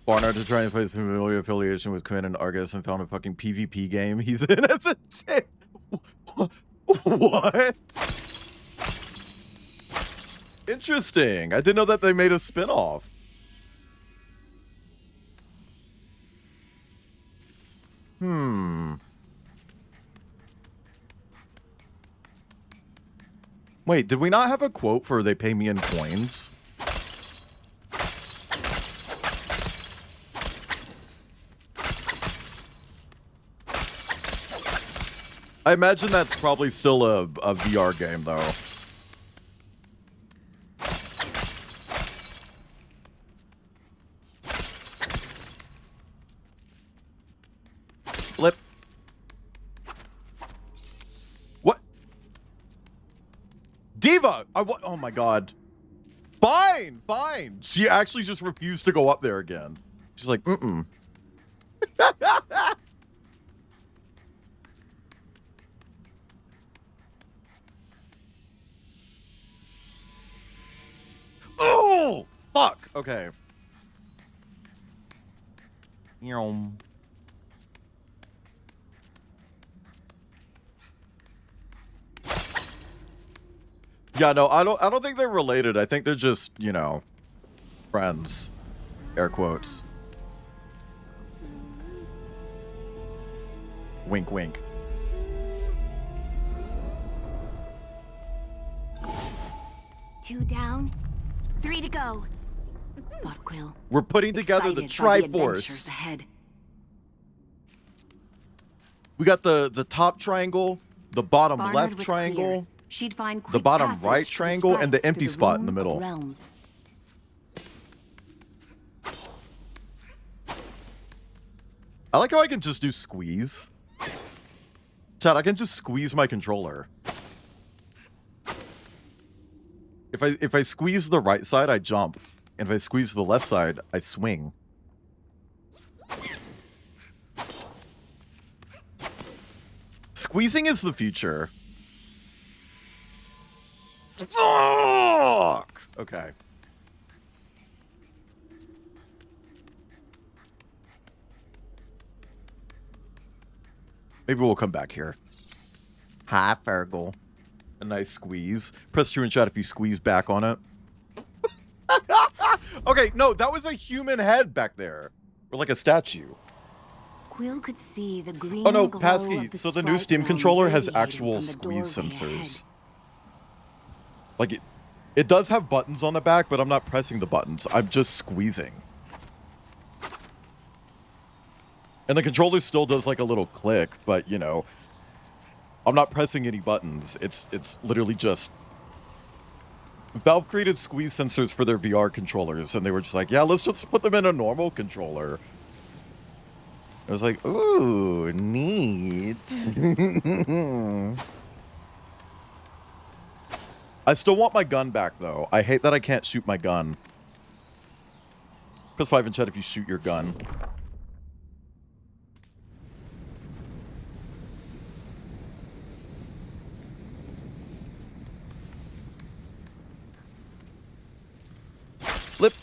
Barnard to try and find familiar affiliation with Quinn and Argus and found a fucking PvP game he's in as a chick. What? Interesting. I didn't know that they made a spinoff. Wait, did we not have a quote for they pay me in coins? I imagine that's probably still a VR game, though. Flip. What? Diva! Oh my god. Fine, fine. She actually just refused to go up there again. She's like, mm-mm. Oh, fuck. Okay. Yum. Yeah, no, I don't think they're related. I think they're just, you know, friends. Air quotes. Wink, wink. Two down, three to go. Thought Quill. We're putting together the Excited by the Triforce. adventures ahead. We got the top triangle, the bottom Barnard left was triangle, clear. She'd find the quick bottom passage right to triangle, and the sprites empty through spot in the Room of middle. Realms. I like how I can just do squeeze. Chad, I can just squeeze my controller. If I squeeze the right side, I jump. And if I squeeze the left side, I swing. Squeezing is the future. Fuck! Okay. Maybe we'll come back here. Hi, Fergal. A nice squeeze. Press 2 and chat if you squeeze back on it. Okay, no, that was a human head back there. Or like a statue. Quill could see the green Oh no, glow Pasky, of the so the new sprite Steam realm controller has radiating actual from the squeeze doorway sensors. ahead. Like, it does have buttons on the back, but I'm not pressing the buttons. I'm just squeezing. And the controller still does like a little click, but you know, I'm not pressing any buttons. It's literally just... Valve created squeeze sensors for their VR controllers, and they were just like, yeah, let's just put them in a normal controller. I was like, ooh, neat. I still want my gun back, though. I hate that I can't shoot my gun. Press 5 in chat if you shoot your gun. Flip.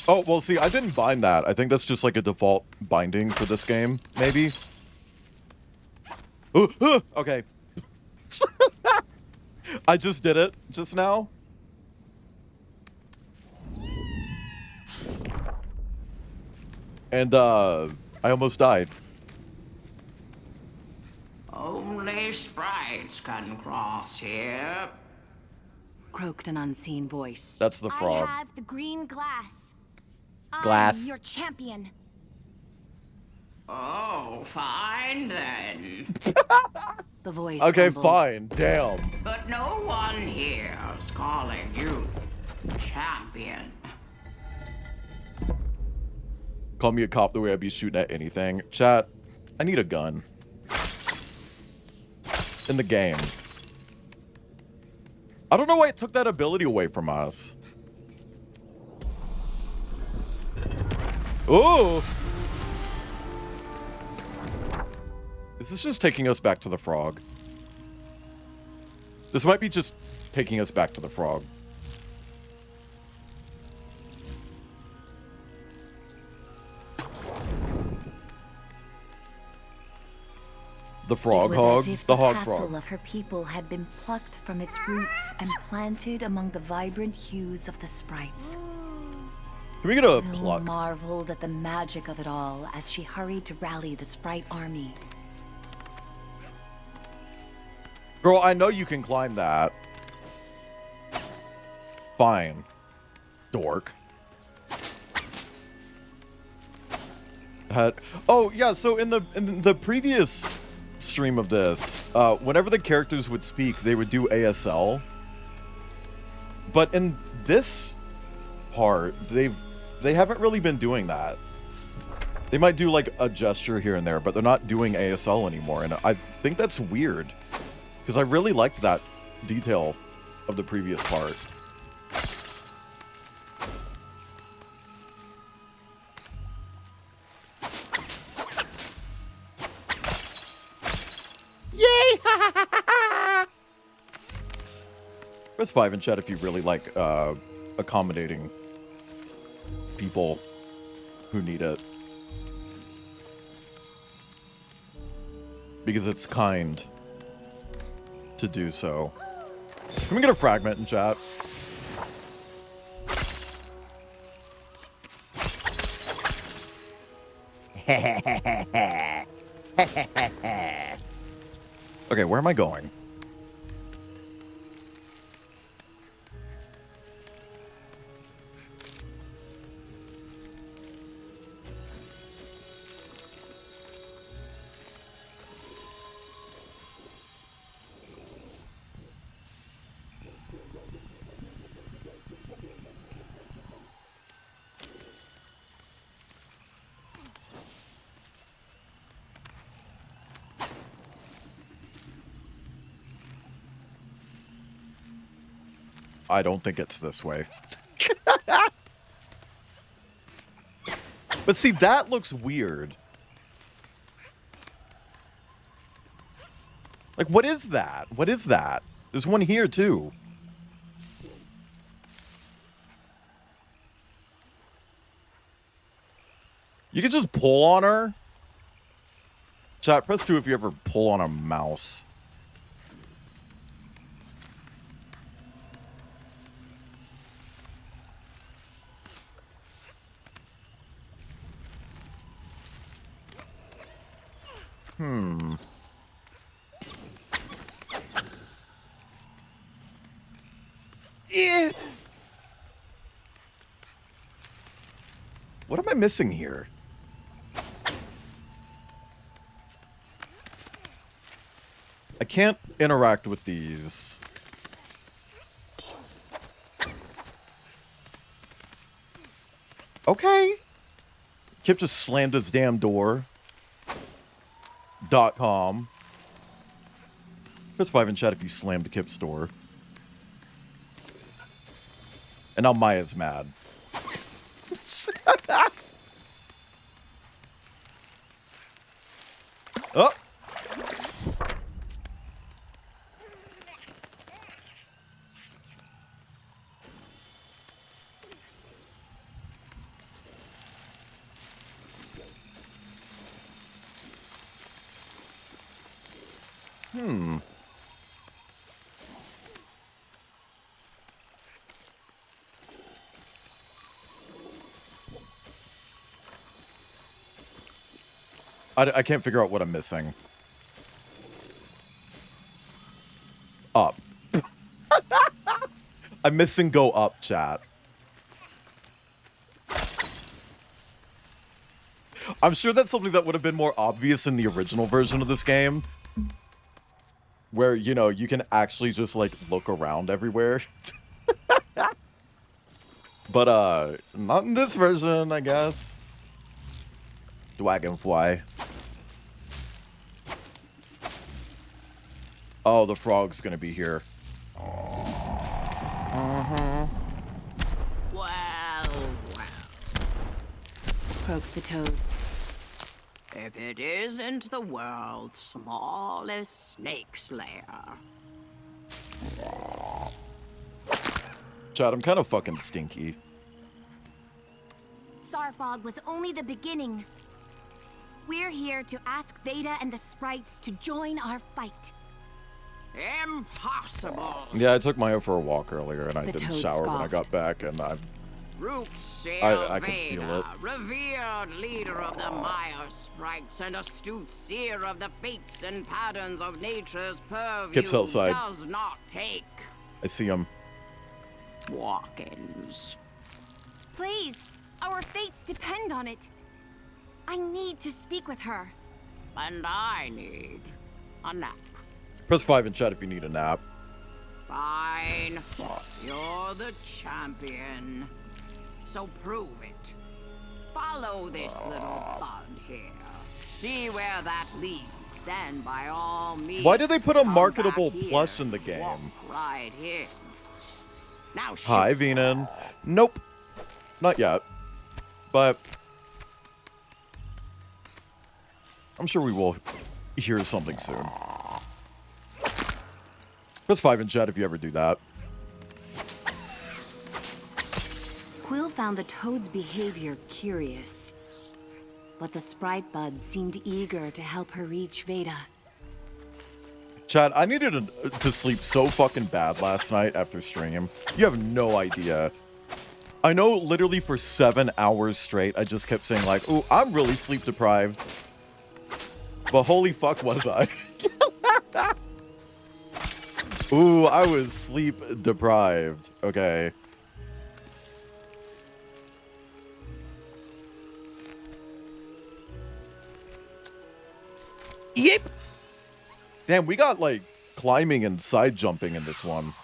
Oh, well, see, I didn't bind that. I think that's just like a default binding for this game, maybe. Okay. I just did it just now. And, I almost died. Only sprites can cross here. Croaked an unseen voice. That's the frog. I have the green glass. Glass. I'm your champion. Oh, fine then. The voice Okay, grumbled. fine. Damn. But no one here is calling you champion. Call me a cop the way I'd be shooting at anything. Chat, I need a gun. In the game. I don't know why it took that ability away from us. Ooh! Is this just taking us back to the frog? This might be just taking us back to the frog. The frog It was hog? as if The the hog castle frog. of her people had been plucked from its roots and planted among the vibrant hues of the sprites. Can we get a Will pluck? marveled at the magic of it all as she hurried to rally the sprite army. Girl, I know you can climb that. Fine. Dork. Oh, yeah, so in the previous stream of this, whenever the characters would speak, they would do ASL. But in this part, they haven't really been doing that. They might do like a gesture here and there, but they're not doing ASL anymore, and I think that's weird. Because I really liked that detail of the previous part. Yay! Press 5 in chat if you really like accommodating people who need it. because it's kind to do so. Can we get a fragment in chat? Okay, where am I going? I don't think it's this way. But see, that looks weird. Like, what is that? What is that? There's one here, too. You can just pull on her. Chat, press 2 if you ever pull on a mouse. Yeah. What am I missing here? I can't interact with these. Okay. Kip just slammed his damn door. .com. Press 5 in chat if you slammed Kip's door. And now Maya's mad. Oh! I can't figure out what I'm missing. Up. I'm missing go up, chat. I'm sure that's something that would have been more obvious in the original version of this game. Where, you know, you can actually just, like, look around everywhere. But, not in this version, I guess. Dragonfly. Oh, the frog's gonna be here. Well, well. Croaked the toad. If it isn't the world's smallest snake slayer. Chad, I'm kind of fucking stinky. Sarfog was only the beginning. We're here to ask Veda and the sprites to join our fight. Impossible! Yeah, I took Maya for a walk earlier, and I The didn't toad shower when I scoffed. got back, and I Root-Seer could feel Veda, it. revered leader of the Maya sprites and astute seer of the fates and patterns of nature's purview, Kip's outside. does not take I see him. walk-ins. Please, our fates depend on it. I need to speak with her. And I need a nap. Press 5 in chat if you need a nap. Fine. You're the champion. So prove it. Follow this little bud here. See where that leads. Then, by all means, Why did they put a come marketable back here plush in the and game? walk right in. Now shoot. Hi, Venan. Nope. Not yet. But I'm sure we will hear something soon. Press 5 in chat if you ever do that. Quill found the toad's behavior curious. But the sprite bud seemed eager to help her reach Veda. Chad, I needed to sleep so fucking bad last night after stream. You have no idea. I know literally for 7 hours straight, I just kept saying like, ooh, I'm really sleep deprived. But holy fuck was I. Ooh, I was sleep deprived. Okay. Yep. Damn, we got like climbing and side jumping in this one.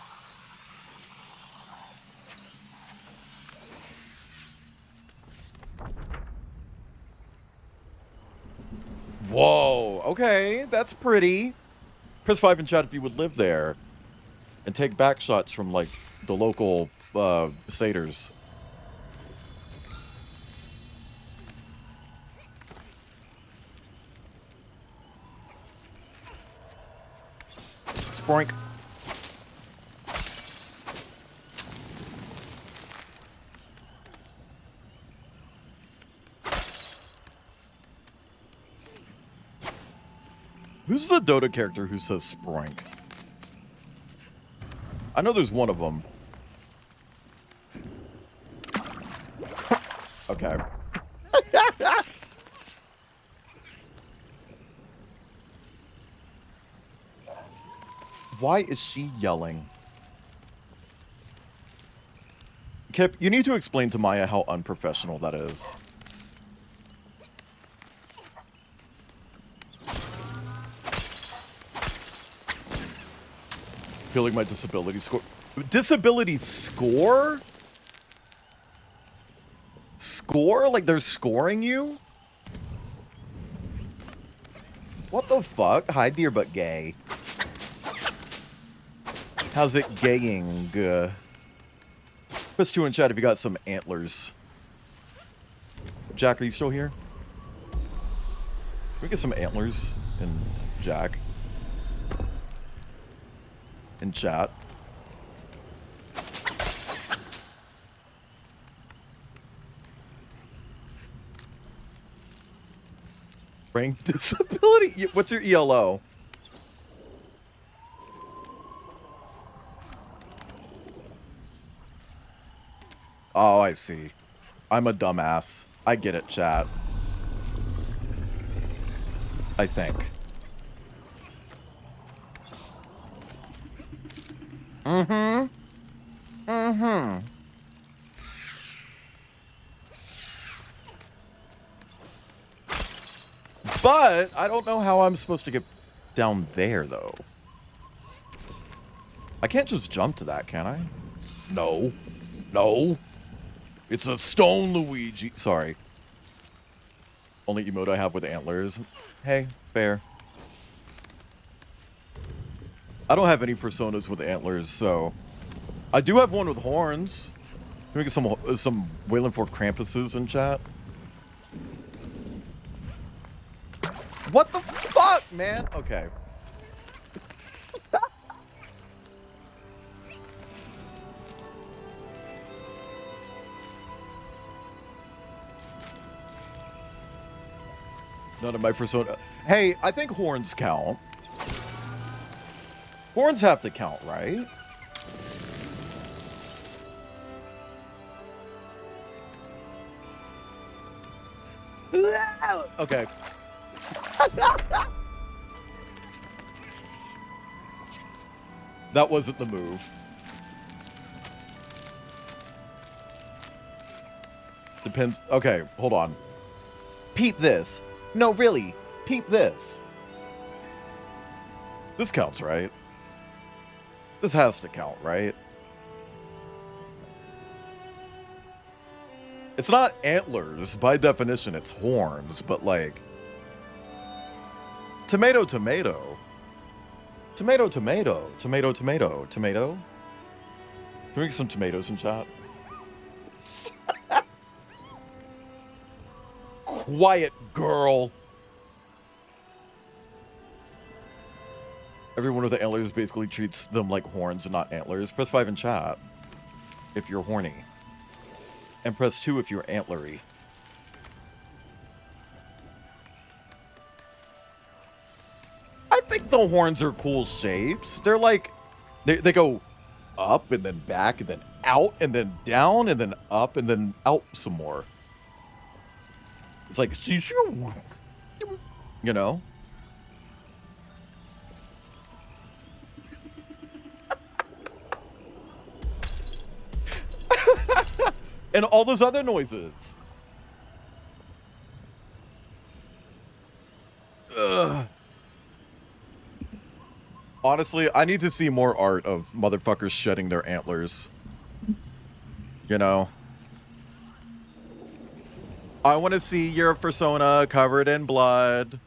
Whoa, okay, that's pretty. Press 5 in chat if you would live there. And take back shots from like the local satyrs. Sproink. Who's the Dota character who says Sproink? I know there's one of them. Okay. Why is she yelling? Kip, you need to explain to Maya how unprofessional that is. Feeling my disability score. Disability score? Score? Like they're scoring you? What the fuck? Hi, dear, but gay. How's it gaying? Press 2 in chat if you got some antlers. Jack, are you still here? Can we get some antlers in Jack? In chat. Brain disability? What's your ELO? Oh, I see. I'm a dumbass. I get it, chat. I think. Mm-hmm. Mm-hmm. But I don't know how I'm supposed to get down there, though. I can't just jump to that, can I? No. No. It's a stone Luigi. Sorry. Only emote I have with antlers. Hey, fair. I don't have any personas with antlers, so... I do have one with horns. Can we get some Wailing for Krampuses in chat? What the fuck, man? Okay. None of my persona. Hey, I think horns count. Horns have to count, right? Okay. That wasn't the move. Depends. Okay, hold on. Peep this. No, really. Peep this. This counts, right? This has to count, right? It's not antlers. By definition, it's horns, but like... Tomato, tomato. Tomato, tomato. Tomato, tomato. Tomato. Can we get some tomatoes in chat? Quiet, girl. Everyone with the antlers basically treats them like horns and not antlers. Press 5 in chat if you're horny. And press 2 if you're antlery. I think the horns are cool shapes. They're like, they go up and then back and then out and then down and then up and then out some more. It's like, you know? And all those other noises. Ugh. Honestly, I need to see more art of motherfuckers shedding their antlers. You know? I want to see your persona covered in blood.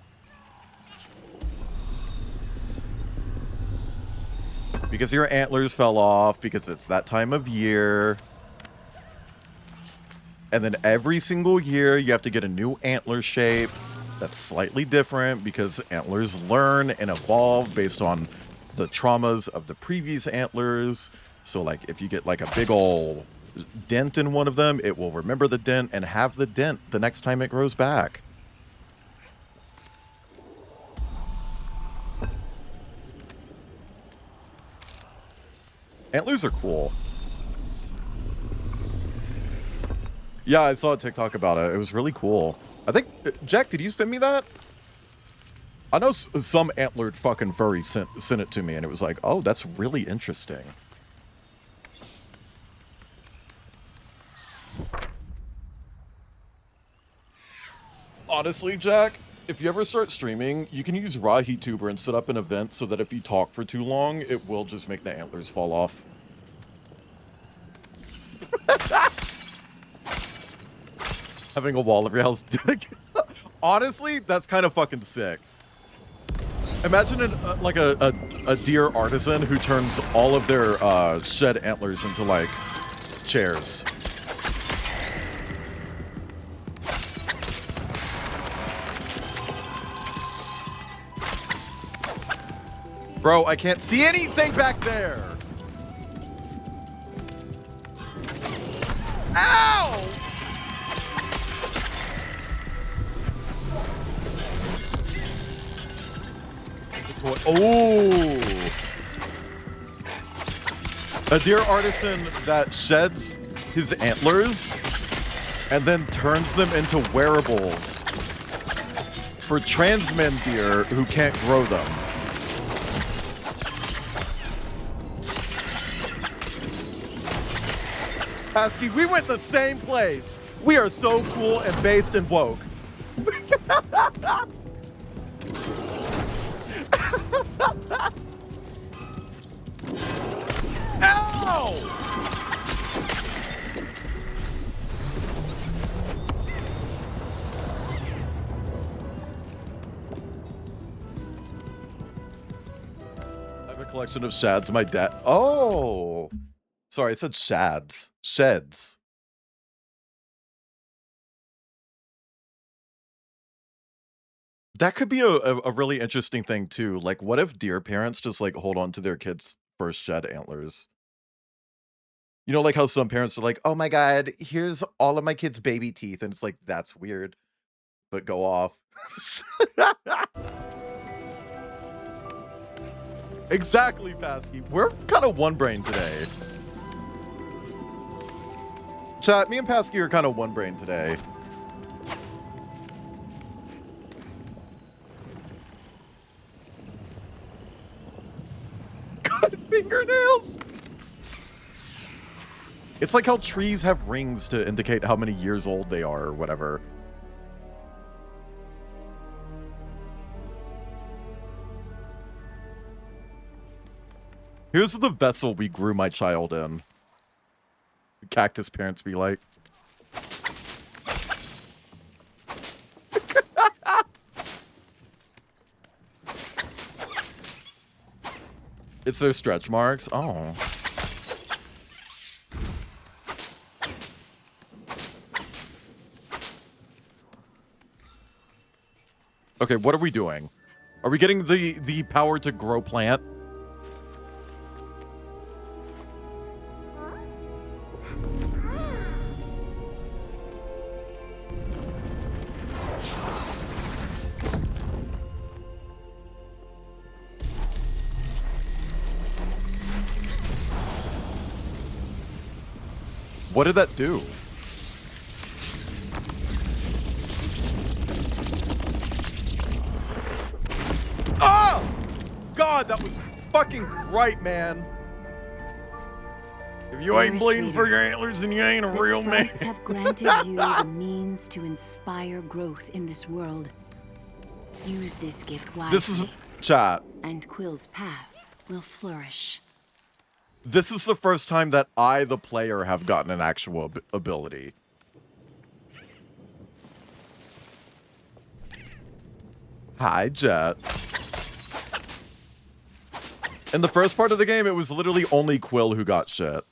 Because your antlers fell off, because it's that time of year. And then every single year, you have to get a new antler shape that's slightly different, because antlers learn and evolve based on the traumas of the previous antlers. So, like, if you get, like, a big ol' dent in one of them, it will remember the dent and have the dent the next time it grows back. Antlers are cool. Yeah, I saw a TikTok about it. It was really cool. I think, Jack, did you send me that? I know some antlered fucking furry sent it to me, and it was like, oh, that's really interesting. Honestly, Jack, if you ever start streaming, you can use RawHeatTuber and set up an event so that if you talk for too long, it will just make the antlers fall off. Having a wall of your house. Honestly, that's kind of fucking sick. Imagine like a deer artisan who turns all of their shed antlers into like chairs. Bro, I can't see anything back there. Ow! Oh! A deer artisan that sheds his antlers and then turns them into wearables for trans men deer who can't grow them. Pasky, we went the same place. We are so cool and based and woke. Ow! I have a collection of shads. My dad. Oh, sorry, I said shads. Sheds. That could be a really interesting thing too. Like, what if deer parents just like hold on to their kids' first shed antlers? You know, like how some parents are like, "Oh my god, here's all of my kids' baby teeth," and it's like, that's weird, but go off. Exactly, Pasky. We're kind of one brain today. Chat, me and Pasky are kind of one brain today. God, fingernails! It's like how trees have rings to indicate how many years old they are or whatever. Here's the vessel we grew my child in. Cactus parents be like. It's their stretch marks. Oh. Okay, what are we doing? Are we getting the power to grow plant? What did that do? Oh! God, that was fucking right, man. If you ain't Dearest bleeding for reader, your antlers, then you ain't a The real man. sprites have granted you the means to inspire growth in this world. Use this gift wisely, This is chat. and Quill's path will flourish. This is the first time that I, the player, have gotten an actual ability. Hi, Jet. In the first part of the game, it was literally only Quill who got shit.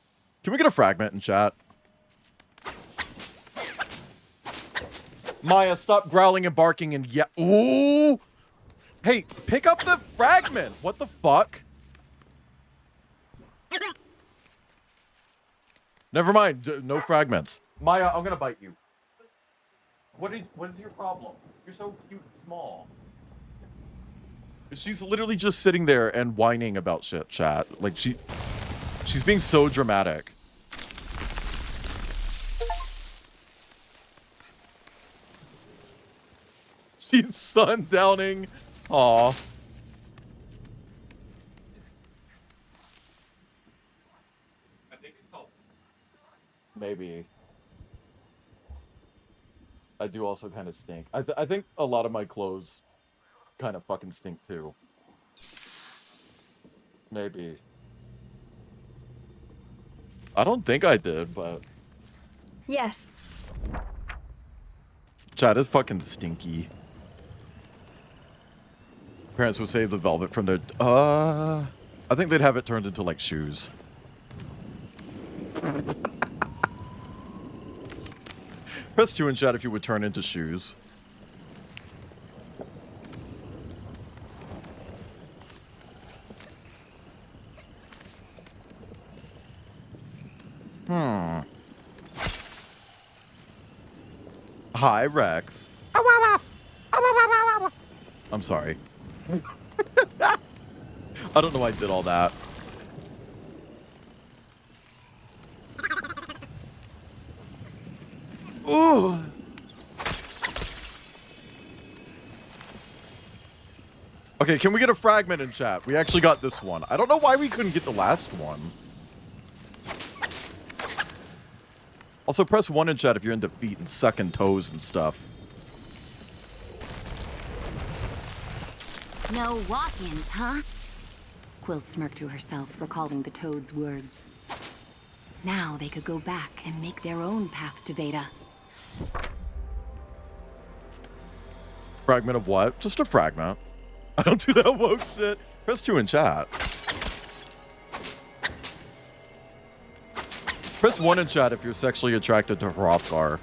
Can we get a fragment in chat? Maya, stop growling and barking and yeah. Ooh! Hey, pick up the fragment! What the fuck? Never mind. No fragments. Maya, I'm gonna bite you. What is your problem? You're so cute and small. She's literally just sitting there and whining about shit, chat. Like, she's being so dramatic. She's sundowning. Aw. I think it's called. Maybe. I do also kind of stink. I think a lot of my clothes kind of fucking stink too. Maybe. I don't think I did, but Yes. chat is fucking stinky. Parents would save the velvet from their I think they'd have it turned into like shoes. Press 2 in chat if you would turn into shoes. Hi, Rex. I'm sorry. I don't know why I did all that. Ooh. Okay, can we get a fragment in chat? We actually got this one. I don't know why we couldn't get the last one. Also, press 1 in chat if you're into feet and sucking toes and stuff. No walk-ins, huh? Quill smirked to herself, recalling the toad's words. Now they could go back and make their own path to Veda. Fragment of what? Just a fragment. I don't do that woke shit. Press 2 in chat. Press 1 in chat if you're sexually attracted to Hrothgar.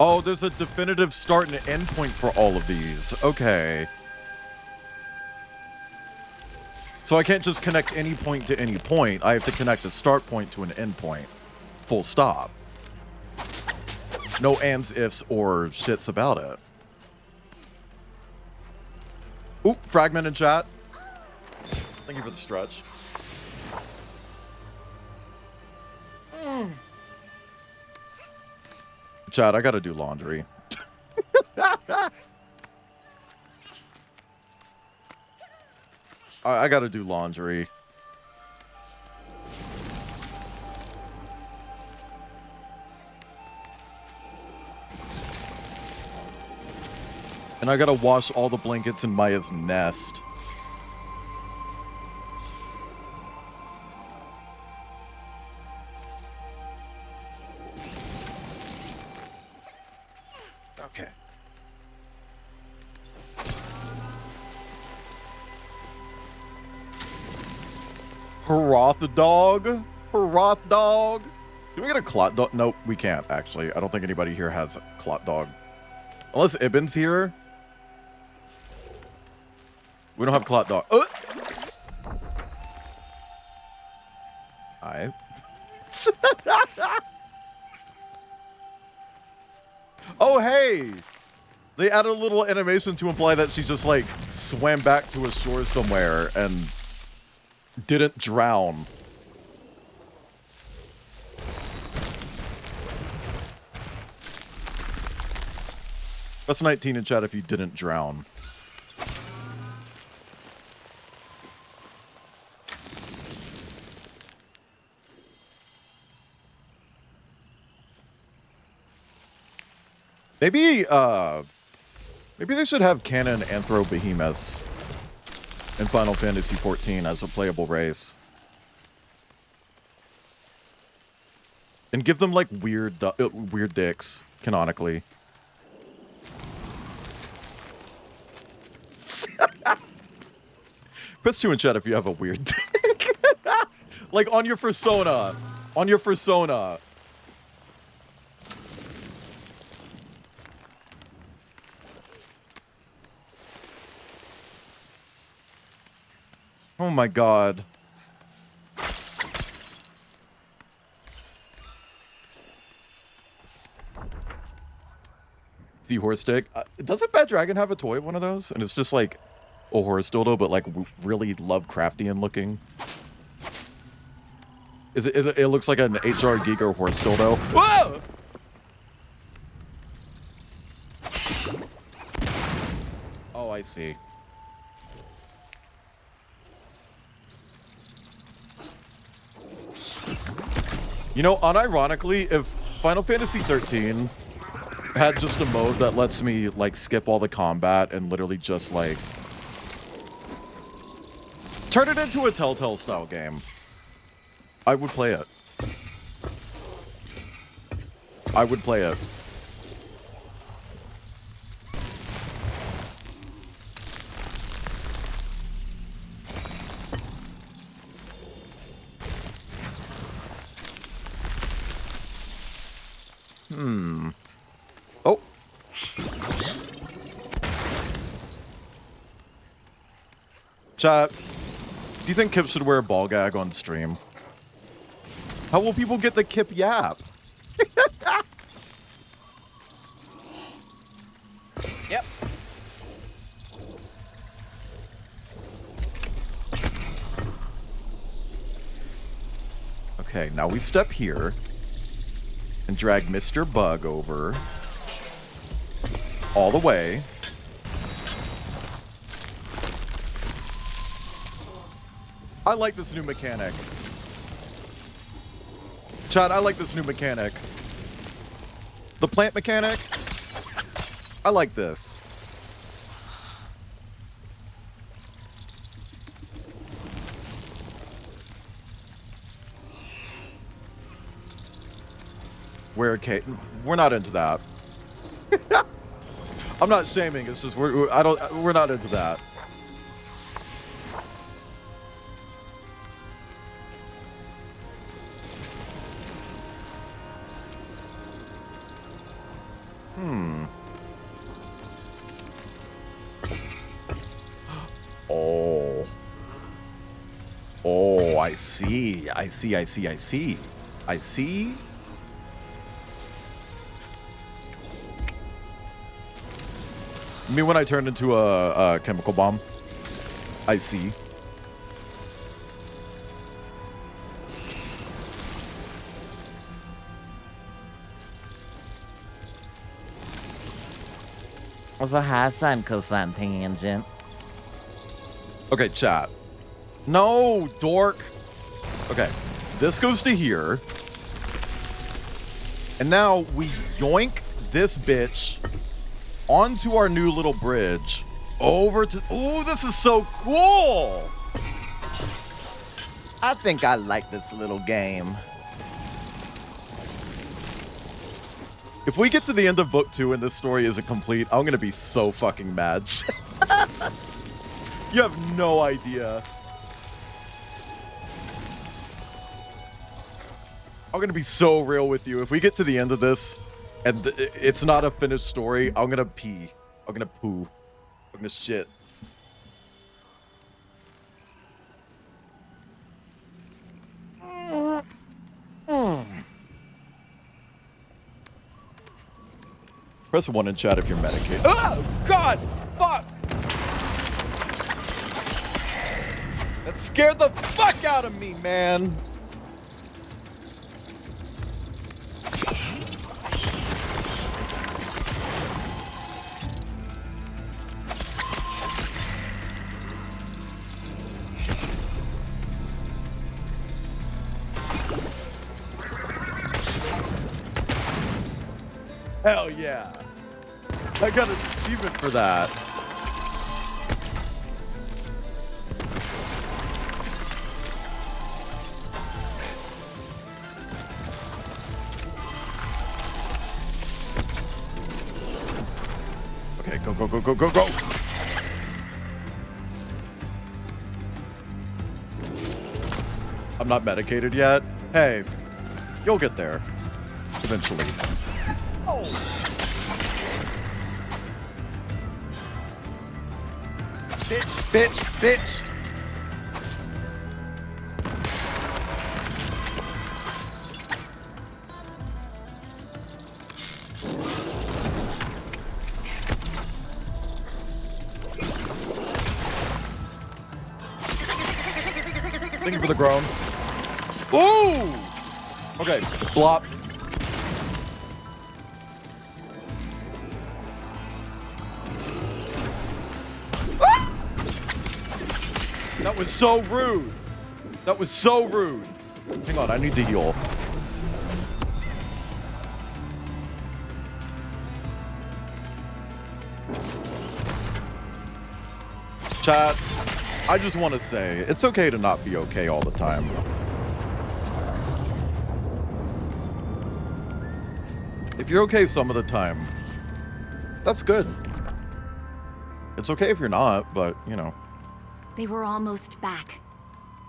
Oh, there's a definitive start and end point for all of these. Okay. So I can't just connect any point to any point. I have to connect a start point to an end point. Full stop. No ands, ifs, or shits about it. Oop, fragment in chat. Thank you for the stretch. Chat, I gotta do laundry. I gotta do laundry. And I gotta wash all the blankets in Maya's nest. Okay. Hroth dog? Hroth dog? Can we get a clot dog? Nope, we can't, actually. I don't think anybody here has a clot dog. Unless Ibn's here. We don't have clot dog. Alright. Oh, hey! They added a little animation to imply that she just, like, swam back to a shore somewhere and didn't drown. That's 19 in chat if you didn't drown. Maybe, maybe they should have canon anthro behemoths in Final Fantasy XIV as a playable race. And give them, like, weird dicks, canonically. Press 2 in chat if you have a weird dick. Like, on your persona. On your persona. Oh my god. Seahorse stick. Doesn't Bad Dragon have a toy, one of those? And it's just like a horse dildo, but like really Lovecraftian looking. It looks like an HR Giger horse dildo. Whoa! Oh, I see. You know, unironically, if Final Fantasy 13 had just a mode that lets me, like, skip all the combat and literally just, like, turn it into a Telltale-style game, I would play it. I would play it. Oh. Chat, do you think Kip should wear a ball gag on stream? How will people get the Kip yap? Yep. Okay, now we step here and drag Mr. Bug over all the way. I like this new mechanic. Chad, I like this new mechanic. The plant mechanic, I like this. We're not into that. I'm not shaming. It's just we're not into that. Oh. Oh, I see. I see. I see. I see. I see. You mean when I turned into a chemical bomb? I see. What's a high sine cosine tangent? Okay, chat. No, dork. Okay, this goes to here. And now we yoink this bitch onto our new little bridge over to... Ooh, this is so cool! I think I like this little game. If we get to the end of book 2 and this story isn't complete, I'm gonna be so fucking mad. You have no idea. I'm gonna be so real with you. If we get to the end of this and it's not a finished story, I'm gonna pee. I'm gonna poo. I'm gonna shit. Press 1 in chat if you're medicated. Oh, God! Fuck! That scared the fuck out of me, man! Hell yeah. I got an achievement for that. Okay, go, go, go, go, go, go. I'm not medicated yet. Hey, you'll get there eventually. Oh. Bitch, bitch, bitch. Thank you for the groan. Ooh! Okay, blop. That was so rude. That was so rude. Hang on, I need to heal. Chat, I just want to say, it's okay to not be okay all the time. If you're okay some of the time, that's good. It's okay if you're not, but, you know. They were almost back.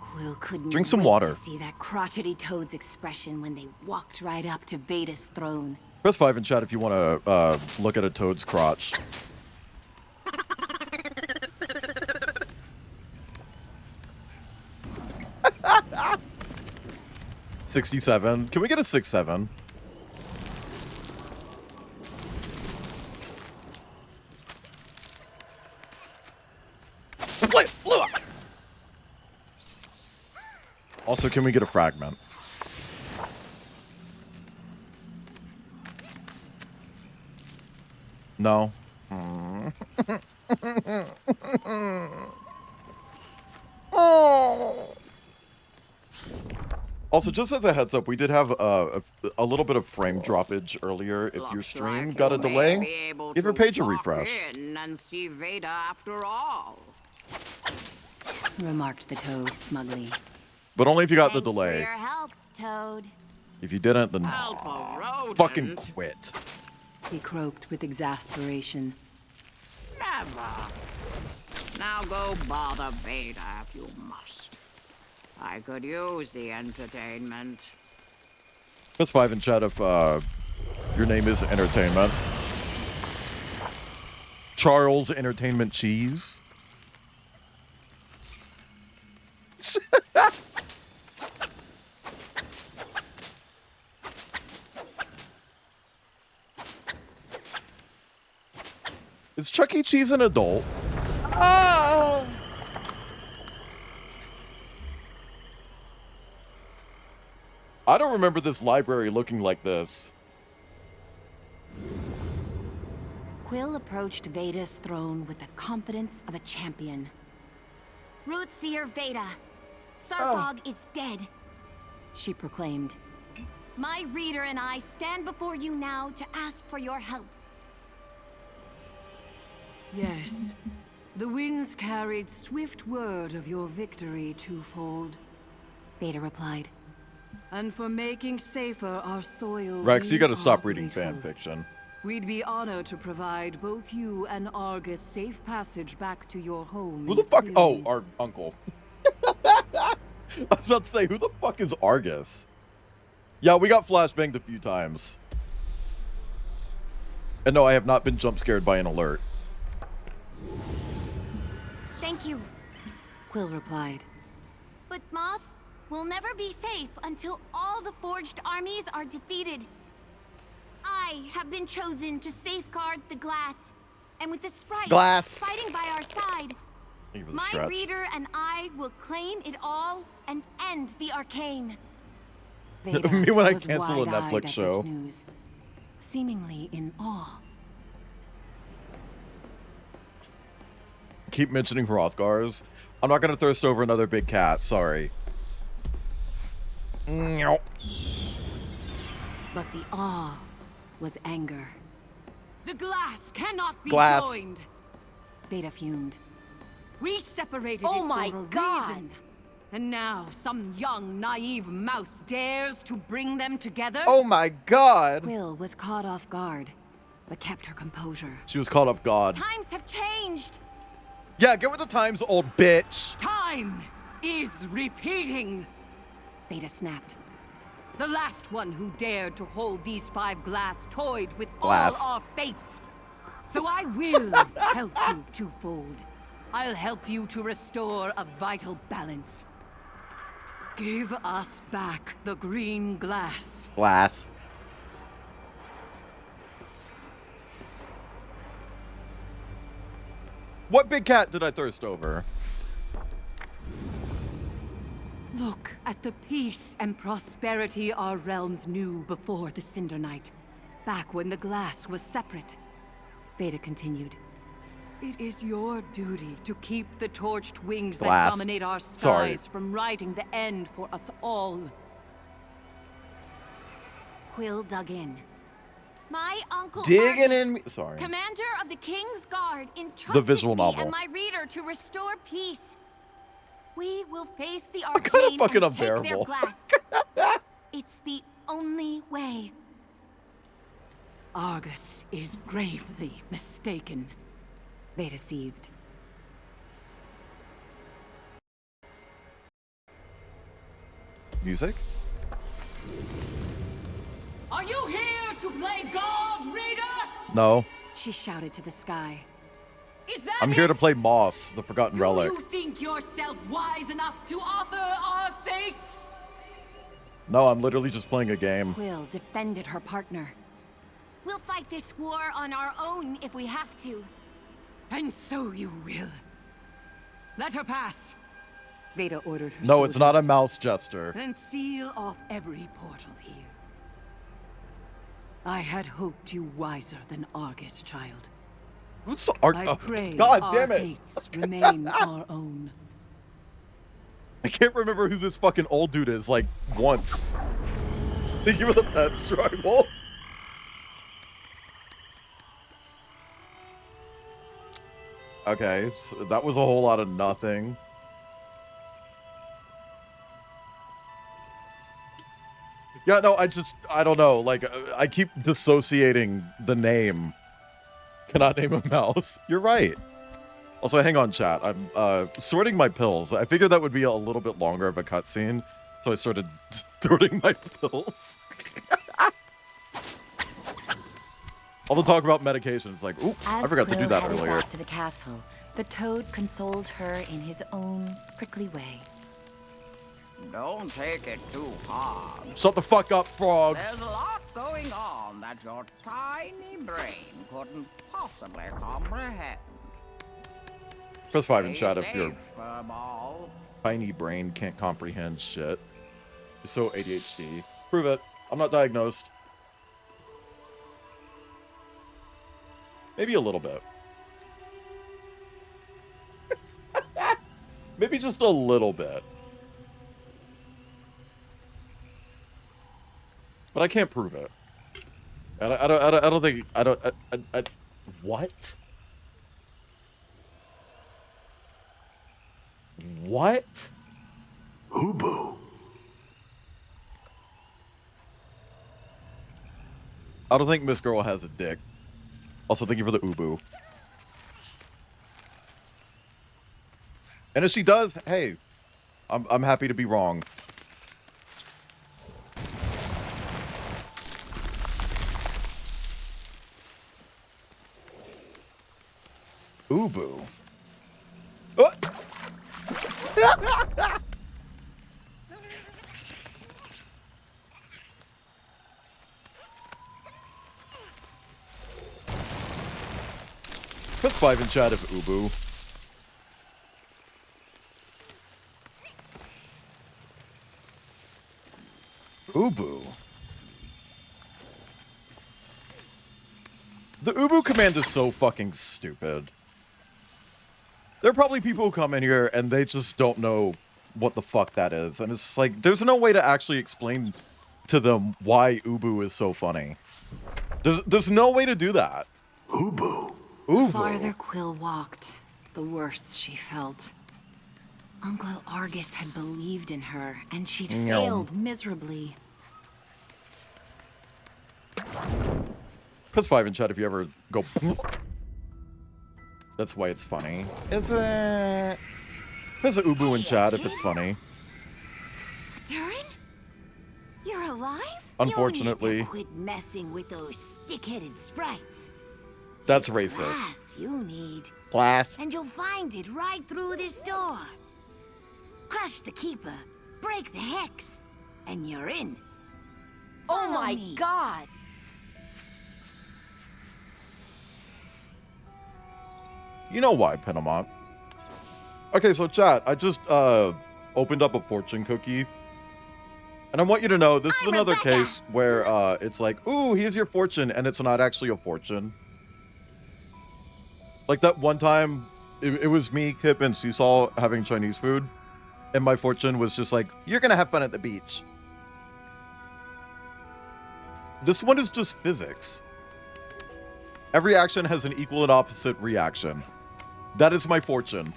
Quill couldn't Drink some wait water. to see that crotchety toad's expression when they walked right up to Veda's throne. Press 5 in chat if you want to look at a toad's crotch. $67. Can we get a 6-7? Split! Ugh. Also, can we get a fragment? No. Oh. Also, just as a heads up, we did have a little bit of frame droppage earlier. If your stream got a delay, give your page a refresh. And see Veda after all. Remarked the toad smugly. But only if you got the Thanks for delay. your help, Toad. If you didn't, then Help a rodent. fucking quit. He croaked with exasperation. Never. Now go bother Veda if you must. I could use the entertainment. That's 5 in chat if your name is Entertainment. Charles Entertainment Cheese. Is Chuck E. Cheese an adult? Oh! I don't remember this library looking like this. Quill approached Veda's throne with the confidence of a champion. Root Seer Veda, Sarfog is dead, she proclaimed. My reader and I stand before you now to ask for your help. Yes. The winds carried swift word of your victory, Twofold. Veda replied. And for making safer our soil. Rex, you gotta stop we are reading grateful. fan fiction. We'd be honored to provide both you and Argus safe passage back to your home. Who in the fuck? Cleary. Oh, our uncle. I was about to say, who the fuck is Argus? Yeah, we got flashbanged a few times. And no, I have not been jump scared by an alert. Thank you, Quill replied. But Moss, we'll never be safe until all the forged armies are defeated. I I have been chosen to safeguard the glass. And with the sprites Glass. fighting by our side, Thank you for the my stretch. reader and I will claim it all and end the arcane. Me Veda when I was cancel a wide-eyed Netflix at show. this news, seemingly in awe. Keep mentioning Hrothgars. I'm not gonna thirst over another big cat. Sorry. Meow. But the awe was anger. The glass cannot be Glass. joined. Veda fumed. We separated Oh it my for a God. reason. And now some young, naive mouse dares to bring them together? Oh my god. Quill was caught off guard, but kept her composure. She was caught off guard. Times have changed! Yeah, get with the times, old bitch. Time is repeating. Veda snapped. The last one who dared to hold these 5 glass toyed with Glass. all our fates. So I will help you twofold. I'll help you to restore a vital balance. Give us back the green glass. Glass. What big cat did I thirst over? Look at the peace and prosperity our realms knew before the Cinder Night, back when the glass was separate. Veda continued. It is your duty to keep the torched wings that Glass. dominate our Sorry. skies from writing the end for us all. Quill dug in. My uncle Digging Argus, in me. Sorry. commander of the King's Guard, entrusted The visual me novel. and my reader to restore peace. We will face the kinda arcane fucking and take their unbearable. glass. It's the only way. Argus is gravely mistaken. Veda seethed. Music? Are you here to play God, reader? No. She shouted to the sky. Is that I'm here to it? play Moss, the Forgotten Do Relic. you think yourself wise enough to author our fates? No, I'm literally just playing a game. Quill defended her partner. We'll fight this war on our own if we have to. And so you will. Let her pass. Veda ordered her No, it's not a soldiers. mouse jester. Then seal off every portal here. I had hoped you wiser than Argus, child. Who's the art? I Oh, pray God our damn it! fates remain our own. I can't remember who this fucking old dude is, like, once. Thank you for the pets, Tribal. Okay, so that was a whole lot of nothing. Yeah, no, I don't know. Like, I keep dissociating the name. Cannot name a mouse. You're right. Also, hang on, chat. I'm sorting my pills. I figured that would be a little bit longer of a cutscene, so I started sorting my pills. All the talk about medications, like, ooh, I As forgot to do Quill that headed earlier. back to the castle, the toad consoled her in his own prickly way. Don't take it too hard. Shut the fuck up, frog. There's a lot going on that your tiny brain couldn't possibly comprehend. Press 5 in Stay chat if safe, your Furball. tiny brain can't comprehend shit. You're so ADHD. Prove it. I'm not diagnosed. Maybe a little bit. Maybe just a little bit. But I can't prove it. And I don't think what? What? Ubu. I don't think Miss Girl has a dick. Also, thank you for the Ubu. And if she does, hey, I'm happy to be wrong. Ubu. Oh! Press 5 in chat if Ubu. Ubu. The Ubu command is so fucking stupid. There are probably people who come in here and they just don't know what the fuck that is. And it's like, there's no way to actually explain to them why Ubu is so funny. There's no way to do that. Ubu. The farther Quill walked, the worse she felt. Uncle Argus had believed in her, and she'd failed miserably. Press 5 in chat if you ever go... That's why it's funny. Is it? Press a Ubu in chat if it's funny. Durin? You're alive? Unfortunately. You need to quit messing with those stick-headed sprites. That's It's racist. glass you need. Glass. And you'll find it right through this door. Crush the Keeper, break the Hex, and you're in. Oh my me. god! You know why, Penamont. Okay, so chat, I just opened up a fortune cookie. And I want you to know, this is another case where it's like, ooh, here's your fortune, and it's not actually a fortune. Like that one time, it was me, Kip, and Seesaw having Chinese food. And my fortune was just like, you're gonna have fun at the beach. This one is just physics. Every action has an equal and opposite reaction. That is my fortune.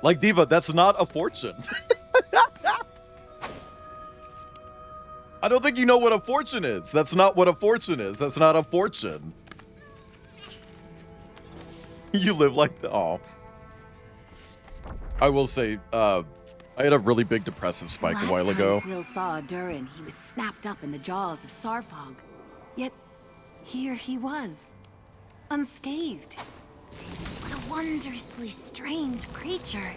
Like, Diva, that's not a fortune. I don't think you know what a fortune is. That's not what a fortune is. That's not a fortune. You live like the... Oh. I will say, I had a really big depressive spike a while ago. Last time Quill saw Durin, he was snapped up in the jaws of Sarfog. Yet, here he was, unscathed. What a wondrously strange creature,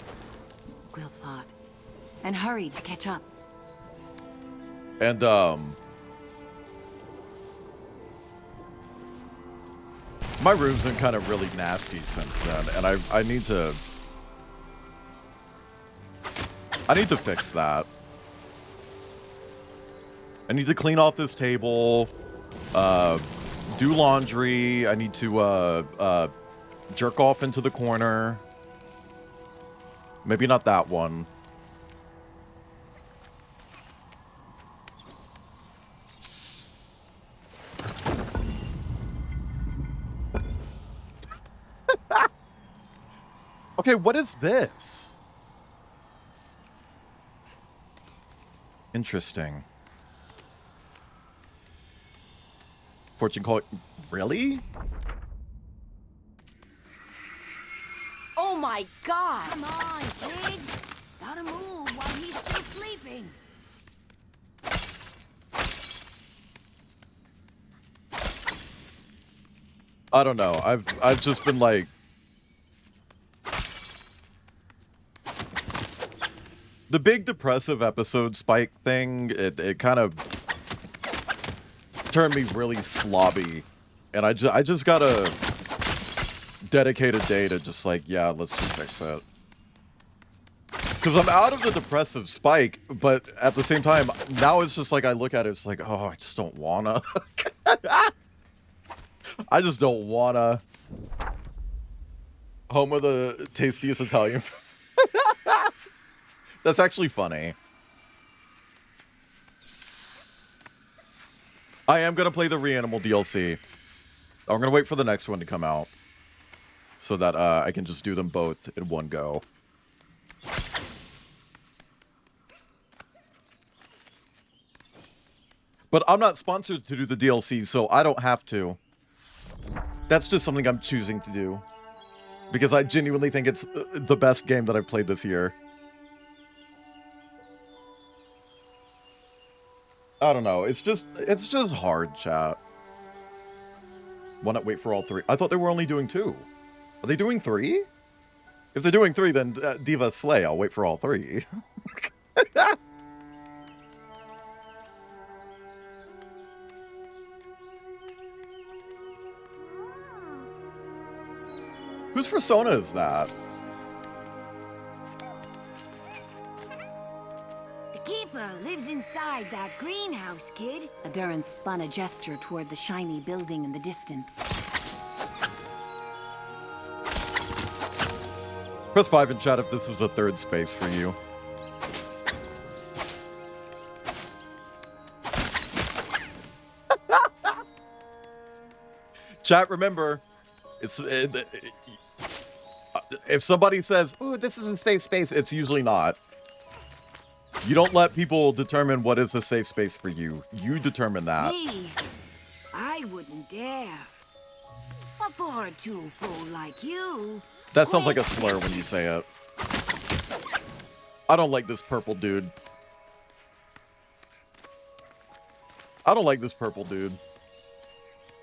Quill thought, and hurried to catch up. And, my room's been kind of really nasty since then, and I need to fix that. I need to clean off this table, do laundry. I need to, jerk off into the corner. Maybe not that one. Okay, what is this? Interesting. Fortune call. Really? Oh my god! Come on, kid! Gotta move while he's still sleeping. I don't know. I've just been like, the big depressive episode spike thing, it kind of turned me really slobby. And I just gotta dedicate a day to just like, yeah, let's just fix it. Because I'm out of the depressive spike, but at the same time, now it's just like I look at it, it's like, oh, I just don't wanna. I just don't wanna. Home of the tastiest Italian food. That's actually funny. I am going to play the Reanimal DLC. I'm going to wait for the next one to come out. So that I can just do them both in one go. But I'm not sponsored to do the DLC, so I don't have to. That's just something I'm choosing to do. Because I genuinely think it's the best game that I've played this year. I don't know. It's just hard, chat. Why not wait for all three? I thought they were only doing 2. Are they doing 3? If they're doing 3, then Diva slay. I'll wait for all 3. persona is that? The Keeper lives inside that greenhouse, kid. Adurin spun a gesture toward the shiny building in the distance. Press 5 in chat if this is a third space for you. Chat, remember, if somebody says, "Ooh, this is a safe space," it's usually not. You don't let people determine what is a safe space for you. You determine that. Me? I wouldn't dare. But for a two-fool like you... That sounds like a slur when you say it. I don't like this purple dude. I don't like this purple dude.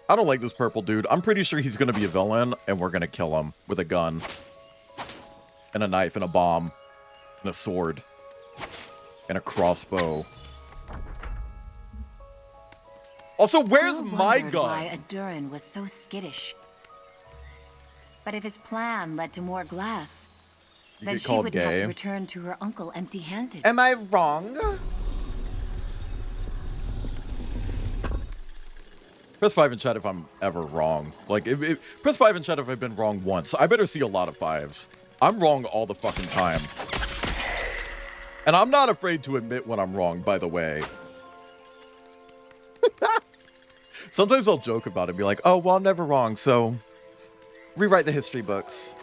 I don't like this purple dude. I'm pretty sure he's going to be a villain, and we're going to kill him with a gun. And a knife, and a bomb. And a sword. And a crossbow. Also, where's Quill my wondered gun? Why Adurin was so skittish. But if his plan led to more glass, You then get she called wouldn't have gay. to return to her uncle empty-handed. Am I wrong? Press 5 in chat if I'm ever wrong. Like, press 5 in chat if I've been wrong once. I better see a lot of 5s. I'm wrong all the fucking time. And I'm not afraid to admit when I'm wrong, by the way. Sometimes I'll joke about it and be like, oh, well, I'm never wrong, so rewrite the history books.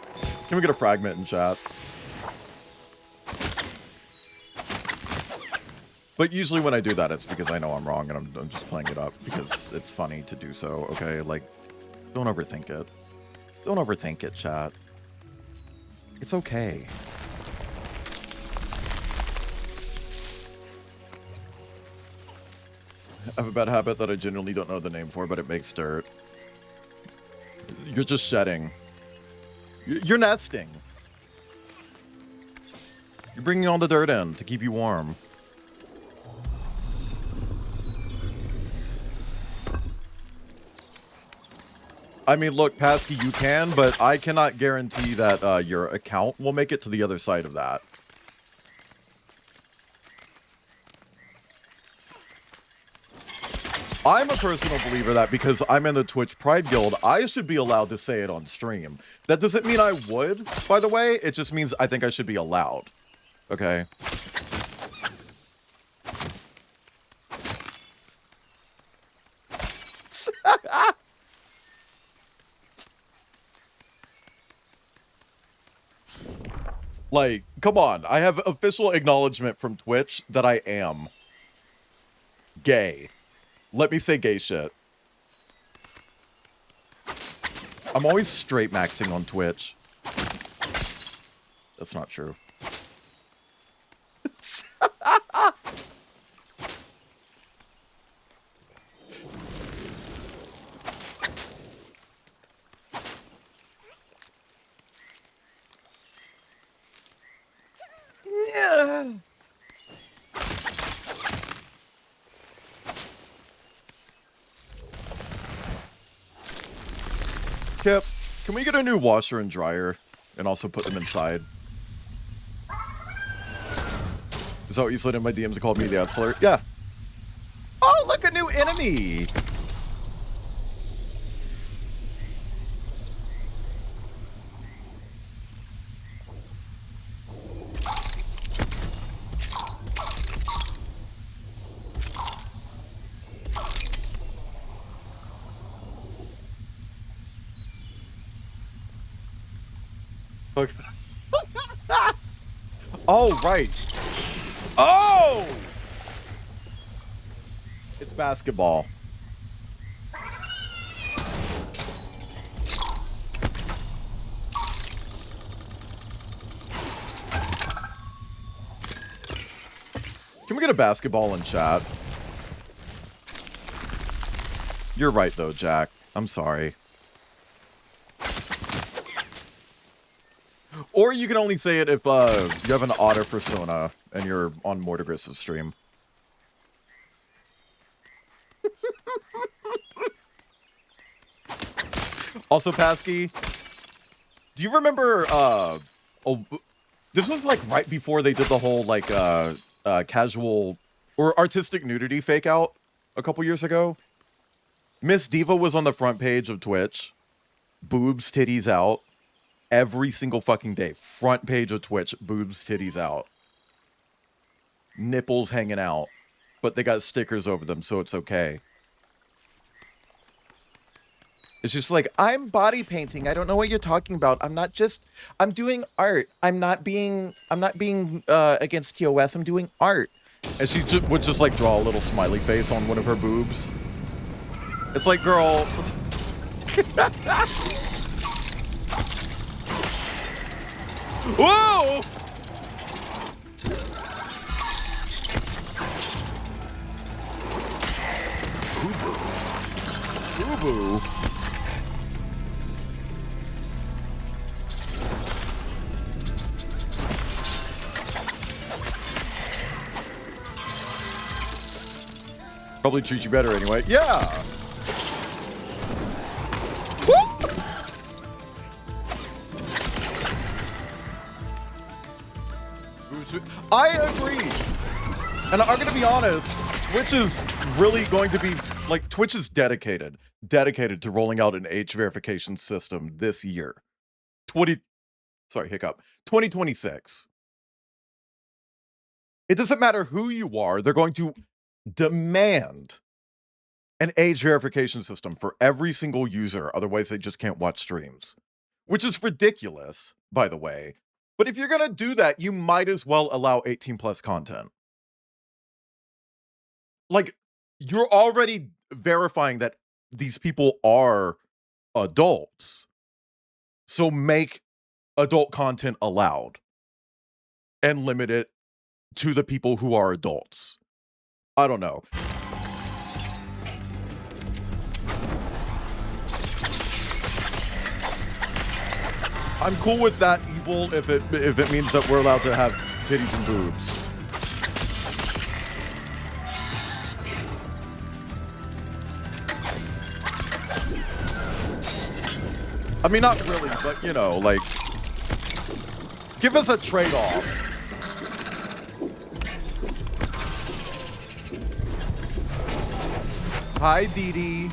Can we get a fragment in chat? But usually when I do that, it's because I know I'm wrong and I'm just playing it up because it's funny to do so, okay? Like, don't overthink it. Don't overthink it, chat. It's okay. I have a bad habit that I genuinely don't know the name for, but it makes dirt. You're just shedding. You're nesting. You're bringing all the dirt in to keep you warm. I mean, look, Pasky, you can, but I cannot guarantee that your account will make it to the other side of that. I'm a personal believer that because I'm in the Twitch Pride Guild, I should be allowed to say it on stream. That doesn't mean I would, by the way. It just means I think I should be allowed. Okay? Like, come on. I have official acknowledgement from Twitch that I am gay. Let me say gay shit. I'm always straight maxing on Twitch. That's not true. Yeah. Kip, can we get a new washer and dryer and also put them inside? Is that what you slid in my DMs and called me the absolute? Yeah. Oh, look, a new enemy. Okay. Oh, right. Oh! It's basketball. Can we get a basketball in chat? You're right, though, Jack. I'm sorry. Or you can only say it if you have an otter persona and you're on Mortigris' stream. Also, Pasky, Do you remember, oh, this was like right before they did the whole like casual or artistic nudity fake out a couple years ago? Miss Diva was on the front page of Twitch. Boobs, titties out. Every single fucking day. Front page of Twitch, boobs, titties out. Nipples hanging out. But they got stickers over them, so it's okay. It's just like, I'm body painting. I don't know what you're talking about. I'm doing art. I'm not being against TOS. I'm doing art. And she would just like draw a little smiley face on one of her boobs. It's like, girl. Whoa! Boo-boo. Probably treat you better anyway. Yeah. I agree. And I'm going to be honest, Twitch is really going to be, like, Twitch is dedicated to rolling out an age verification system this year. 2026. It doesn't matter who you are, they're going to demand an age verification system for every single user, otherwise they just can't watch streams. Which is ridiculous, by the way. But if you're going to do that, you might as well allow 18 plus content. Like, you're already verifying that these people are adults. So make adult content allowed. And limit it to the people who are adults. I don't know. I'm cool with that evil if it means that we're allowed to have titties and boobs. I mean, not really, but you know, like, give us a trade-off. Hi, Dee Dee.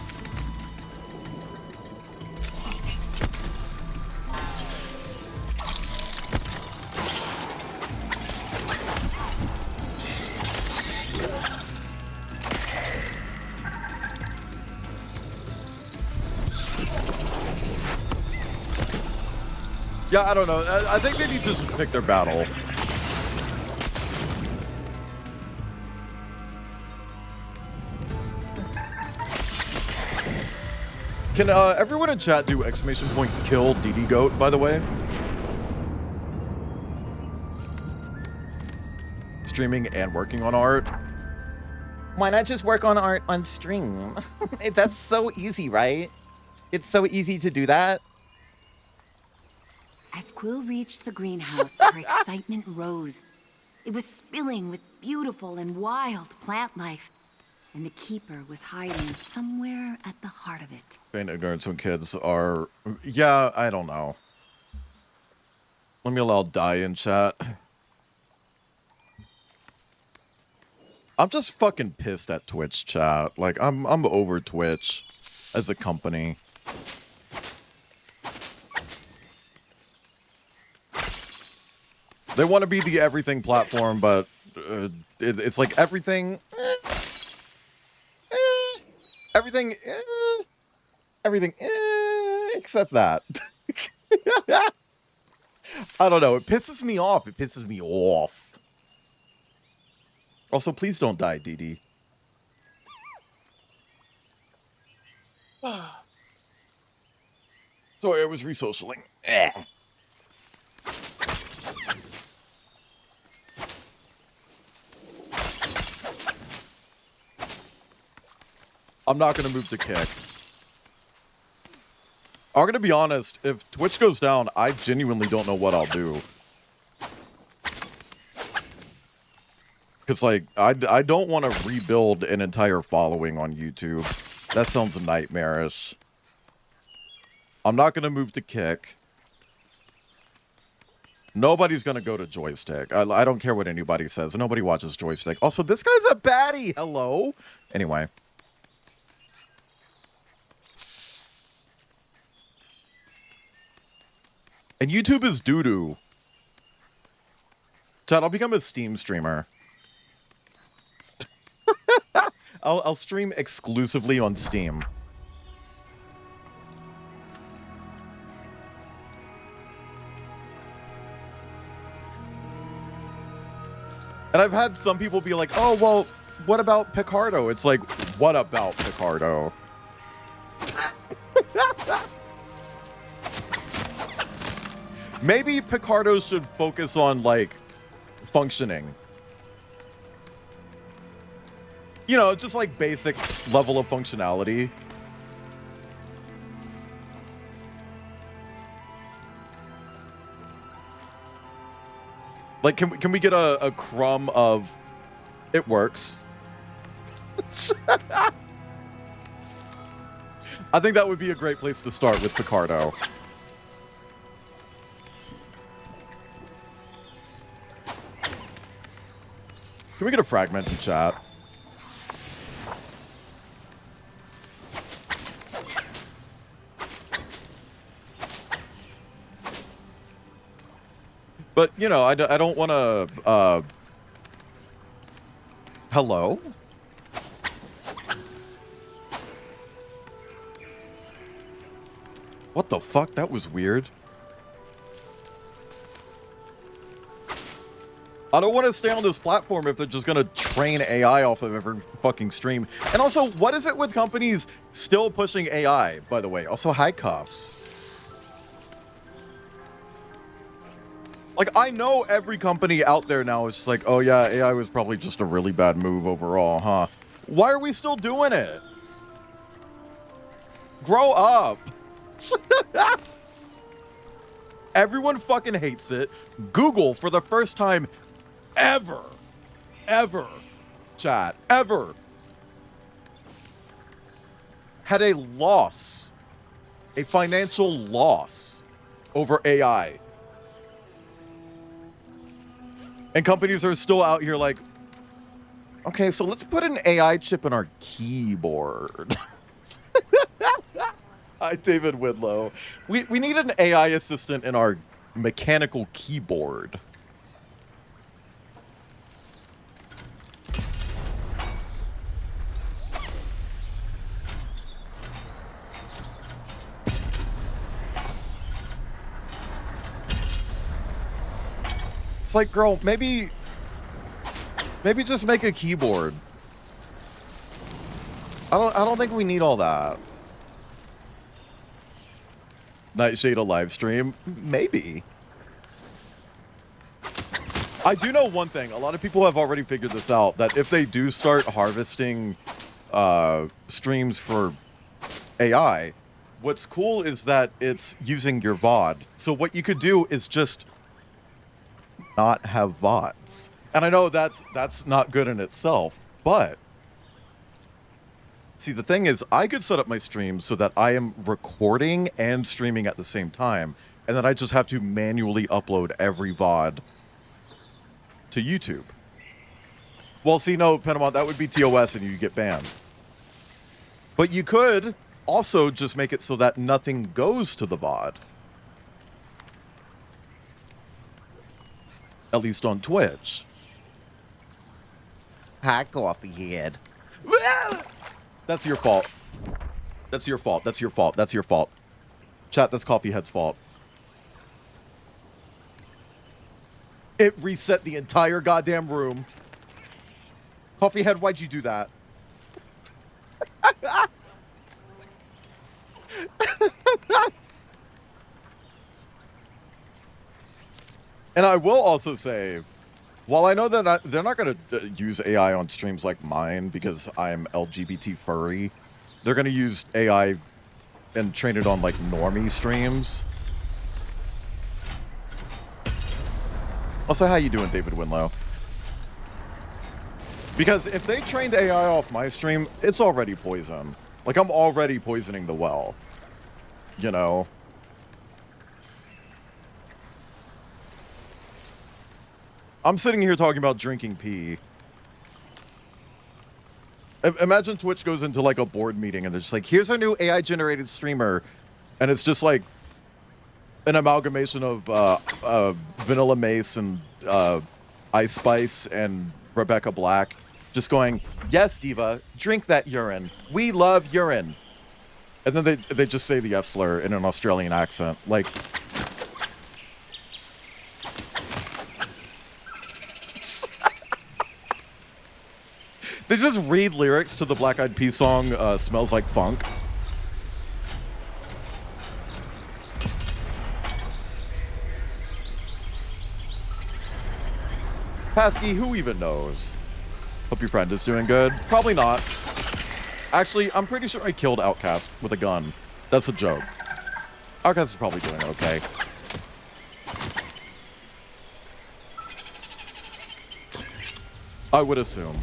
Yeah, I don't know. I think they need to just pick their battle. Can everyone in chat do exclamation point kill DD Goat, by the way? Streaming and working on art. Why not just work on art on stream? That's so easy, right? It's so easy to do that. As Quill reached the greenhouse, her excitement rose. It was spilling with beautiful and wild plant life, and the Keeper was hiding somewhere at the heart of it. Feign ignorance when kids are... Yeah, I don't know. Let me allow die in chat. I'm just fucking pissed at Twitch chat. Like, I'm over Twitch as a company. They want to be the everything platform, but it's like everything... everything except that. I don't know. It pisses me off. It pisses me off. Also, please don't die, Dee Dee. Sorry, I was resocialing. I'm not going to move to kick. I'm going to be honest. If Twitch goes down, I genuinely don't know what I'll do. Because, like, I don't want to rebuild an entire following on YouTube. That sounds nightmarish. I'm not going to move to kick. Nobody's gonna go to Joystick. I don't care what anybody says. Nobody watches Joystick. Also, this guy's a baddie. Hello. Anyway. And YouTube is doo-doo. Chad, I'll become a Steam streamer. I'll stream exclusively on Steam. And I've had some people be like, oh, well, what about Picardo? It's like, what about Picardo? Maybe Picardo should focus on, like, functioning. You know, just like basic level of functionality. Like, can we get a crumb of it works? I think that would be a great place to start with Picardo. Can we get a fragment in chat? But, you know, I don't want to, hello? What the fuck? That was weird. I don't want to stay on this platform if they're just going to train AI off of every fucking stream. And also, what is it with companies still pushing AI, by the way? Also, hi, Cuffs. Like, I know every company out there now is just like, oh yeah, AI was probably just a really bad move overall, huh? Why are we still doing it? Grow up. Everyone fucking hates it. Google, for the first time ever, chat, ever, had a loss, a financial loss over AI. And companies are still out here like, okay, so let's put an AI chip in our keyboard. Hi, David Widlow. We need an AI assistant in our mechanical keyboard. It's like, girl, maybe just make a keyboard. I don't think we need all that. Nightshade a live stream? Maybe. I do know one thing. A lot of people have already figured this out, that if they do start harvesting streams for AI, what's cool is that it's using your VOD. So what you could do is just not have VODs. And I know that's not good in itself, but see, the thing is, I could set up my stream so that I am recording and streaming at the same time, and then I just have to manually upload every VOD to YouTube. Well, see, no, Panama, that would be TOS and you get banned. But you could also just make it so that nothing goes to the VOD. At least on Twitch. Hi, coffee head. That's your fault. That's your fault. That's your fault. That's your fault. Chat, that's Coffee Head's fault. It reset the entire goddamn room. Coffee Head, why'd you do that? And I will also say, while I know that they're not going to use AI on streams like mine because I'm LGBT furry, they're going to use AI and train it on like normie streams. Also, how you doing, David Winlow? Because if they trained AI off my stream, it's already poison. Like, I'm already poisoning the well. You know? I'm sitting here talking about drinking pee. Imagine Twitch goes into like a board meeting and they're just like, here's a new AI generated streamer. And it's just like an amalgamation of Vanilla Mace and Ice Spice and Rebecca Black. Just going, yes, Diva, drink that urine. We love urine. And then they just say the F slur in an Australian accent. Like... They just read lyrics to the Black Eyed Peas song, Smells Like Funk. Pasky, who even knows? Hope your friend is doing good. Probably not. Actually, I'm pretty sure I killed Outcast with a gun. That's a joke. Outcast is probably doing okay. I would assume.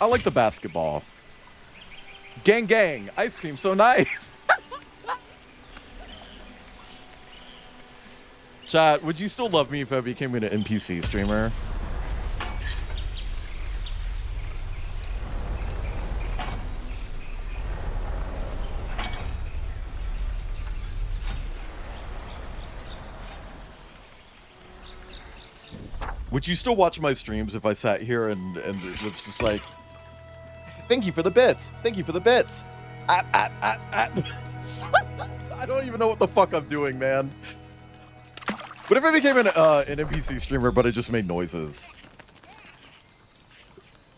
I like the basketball. Gang gang, ice cream so nice. Chat, would you still love me if I became an NPC streamer? Would you still watch my streams if I sat here and it was just like, thank you for the bits. Thank you for the bits. I don't even know what the fuck I'm doing, man. What if I became an NPC streamer, but I just made noises?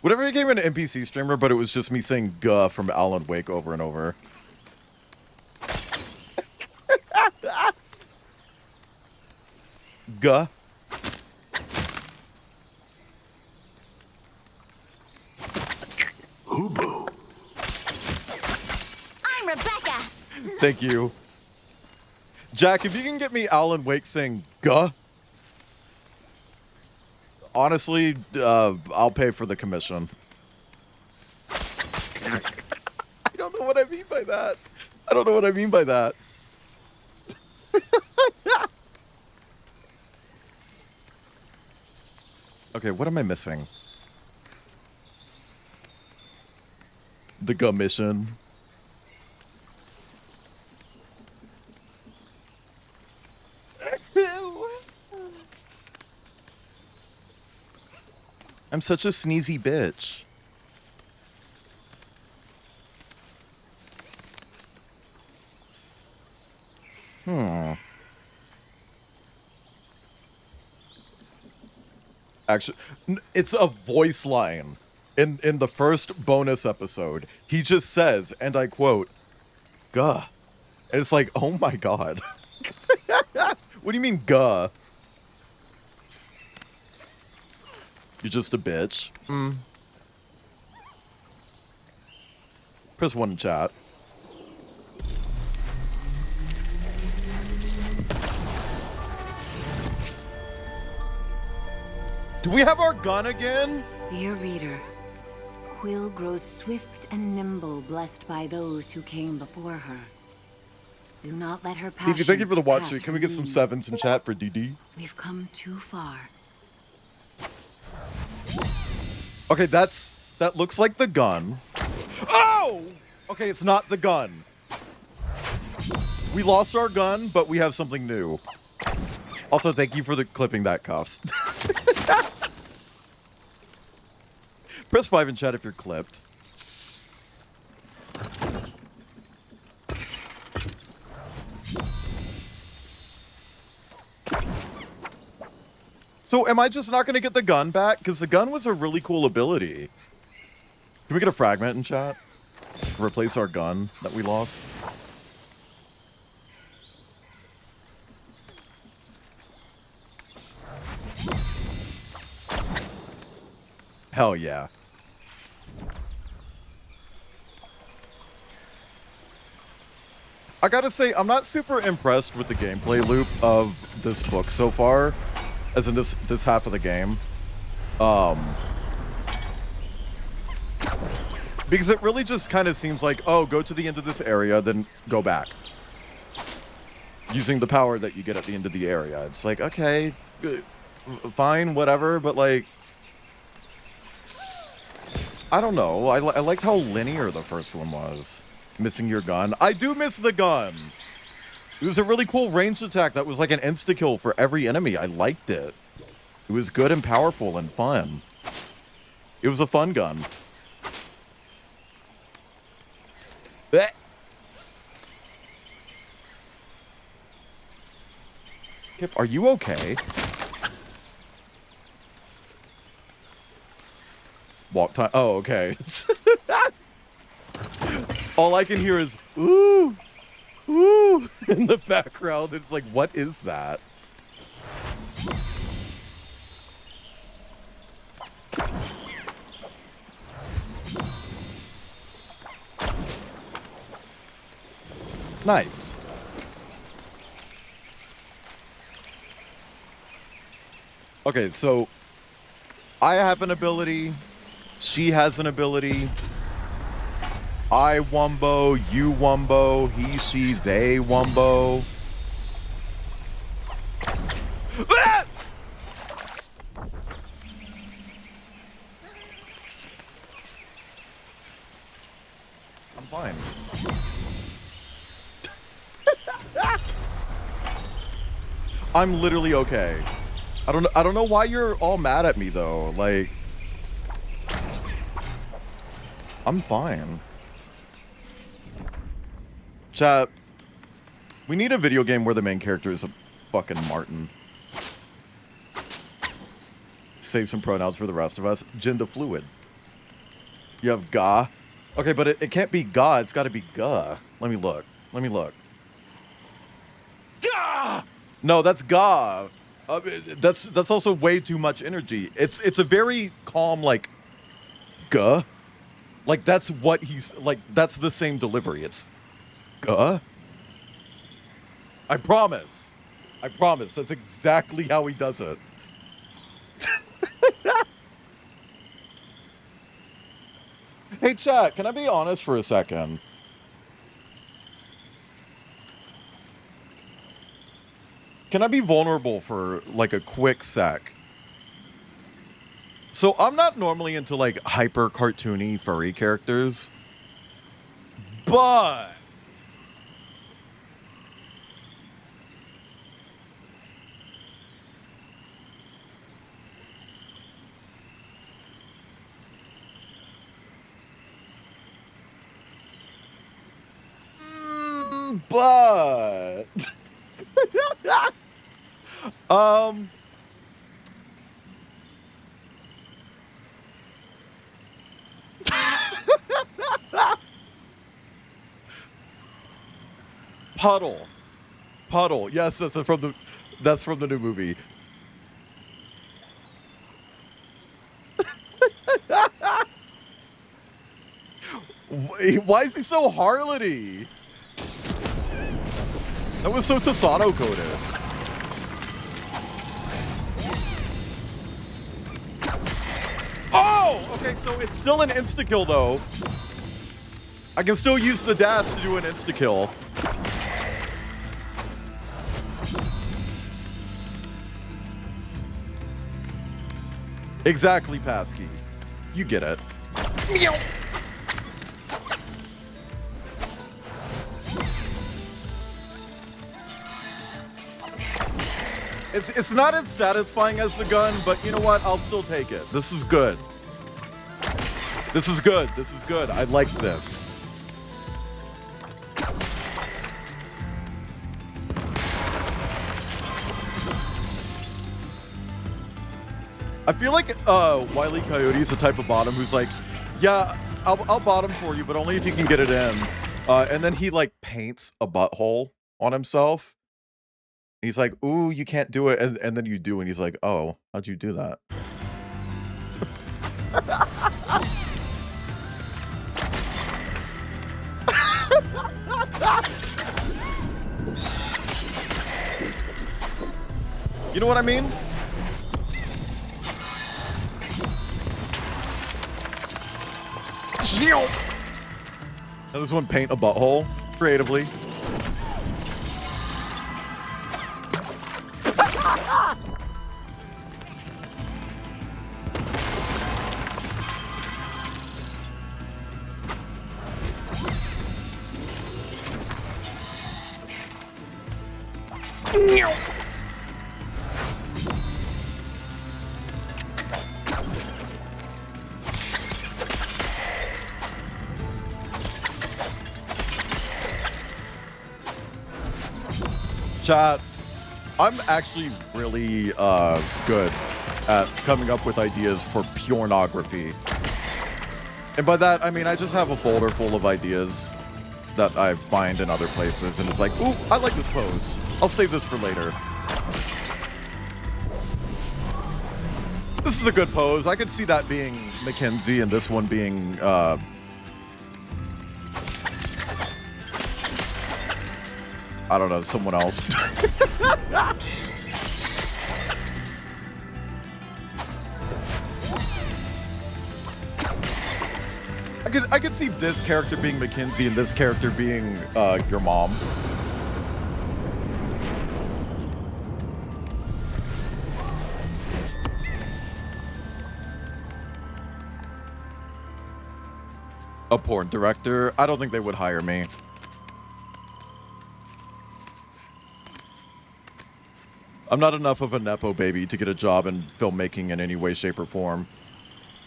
What if I became an NPC streamer, but it was just me saying "guh" from Alan Wake over and over? Guh. Hoo-boo. I'm Rebecca. Thank you. Jack, if you can get me Alan Wake saying "guh," honestly, I'll pay for the commission. I don't know what I mean by that. I don't know what I mean by that. Okay, what am I missing? The "guh" mission. I'm such a sneezy bitch. Actually, it's a voice line. In the first bonus episode, he just says, and I quote, "Guh." And it's like, oh my god. What do you mean, "guh"? You're just a bitch. Press 1 in chat. Do we have our gun again? Dear reader, Quill grows swift and nimble, blessed by those who came before her. Do not let her passions Thank you for the watch. pass Can we get some her 7s in chat for DD? We've come too far. Okay, that looks like the gun. Oh! Okay, it's not the gun. We lost our gun, but we have something new. Also, thank you for the clipping that, Cuffs. Press 5 in chat if you're clipped. So am I just not going to get the gun back? Because the gun was a really cool ability. Can we get a fragment in chat? Replace our gun that we lost? Hell yeah. I gotta say, I'm not super impressed with the gameplay loop of this book so far. As in this half of the game. Because it really just kind of seems like, oh, go to the end of this area, then go back. using the power that you get at the end of the area. It's like, okay, fine, whatever, but like, I don't know. I liked how linear the first one was. Missing your gun. I do miss the gun. It was a really cool ranged attack that was like an insta-kill for every enemy. I liked it. It was good and powerful and fun. It was a fun gun. Blech. Kip, are you okay? Walk time. Oh, okay. All I can hear is, ooh, ooh, in the background. It's like, what is that? Nice. Okay, so I have an ability. She has an ability. I wumbo, you wumbo, he, she, they wumbo. Ah! I'm fine. I'm literally okay. I don't know why you're all mad at me though. Like, I'm fine. Chat, we need a video game where the main character is a fucking Martin. Save some pronouns for the rest of us. Gender fluid. You have ga. Okay, but it can't be ga. It's got to be ga. Let me look. Let me look. Ga! No, that's ga. That's also way too much energy. It's a very calm, like, ga. Like, that's what he's, like, that's the same delivery. It's ga. I promise. I promise. That's exactly how he does it. Hey, chat, can I be honest for a second? Can I be vulnerable for, like, a quick sec? So, I'm not normally into, like, hyper cartoony furry characters. But Puddle. Yes, that's from the new movie. Why is he so harlot-y? That was so Tasano coded. Oh! Okay, so it's still an insta-kill though. I can still use the dash to do an insta-kill. Exactly, Pasky. You get it. Meow. It's not as satisfying as the gun, but you know what? I'll still take it. This is good. This is good. This is good. I like this. I feel like Wile E. Coyote is the type of bottom who's like, yeah, I'll bottom for you, but only if you can get it in. And then he like paints a butthole on himself. He's like, ooh, you can't do it. And then you do. And he's like, oh, how'd you do that? You know what I mean? Now this one paint a butthole creatively. Chat, I'm actually really good at coming up with ideas for pornography. And by that, I mean I just have a folder full of ideas that I find in other places, and it's like, ooh, I like this pose. I'll save this for later. This is a good pose. I could see that being Mackenzie and this one being, I don't know, someone else. I could see this character being Mackenzie and this character being your mom. A porn director? I don't think they would hire me. I'm not enough of a Nepo baby to get a job in filmmaking in any way, shape, or form.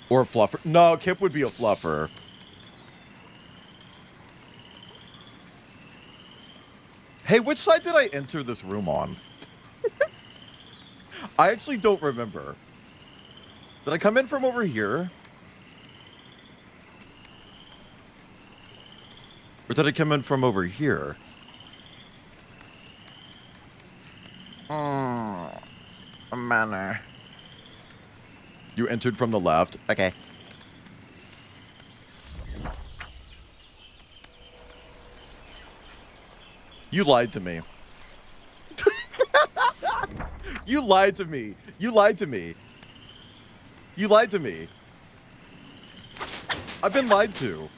Or a fluffer. No, Kip would be a fluffer. Hey, which side did I enter this room on? I actually don't remember. Did I come in from over here? Or did I come in from over here? A manner. You entered from the left. Okay. You lied to me. You lied to me. You lied to me. You lied to me. I've been lied to.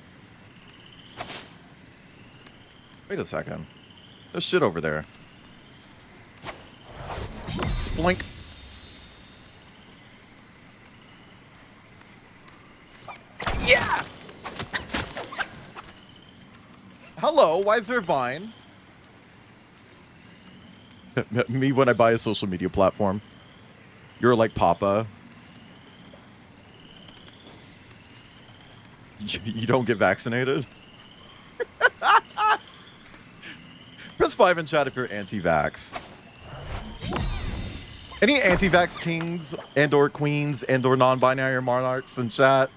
Wait a second. There's shit over there. Splink. Yeah! Hello, why is there a vine? Me when I buy a social media platform. You're like Papa. You don't get vaccinated? Press 5 in chat if you're anti-vax. Any anti-vax kings and or queens and or non-binary monarchs in chat?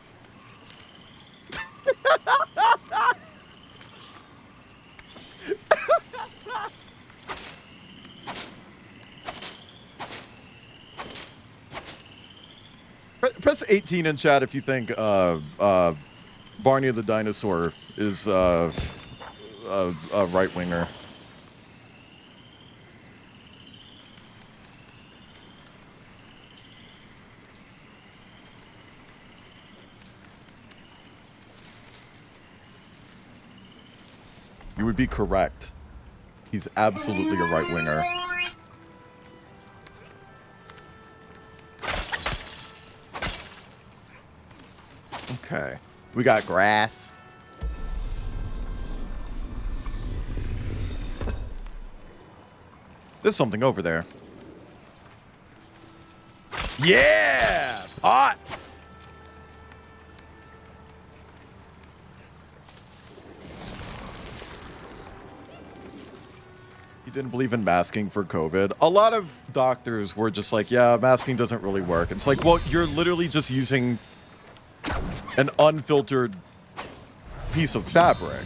Press 18 in chat if you think Barney the dinosaur is a right-winger. You would be correct. He's absolutely a right-winger. Okay. We got grass. There's something over there. Yeah! Pots! He didn't believe in masking for COVID. A lot of doctors were just like, yeah, masking doesn't really work. It's like, well, you're literally just using an unfiltered piece of fabric.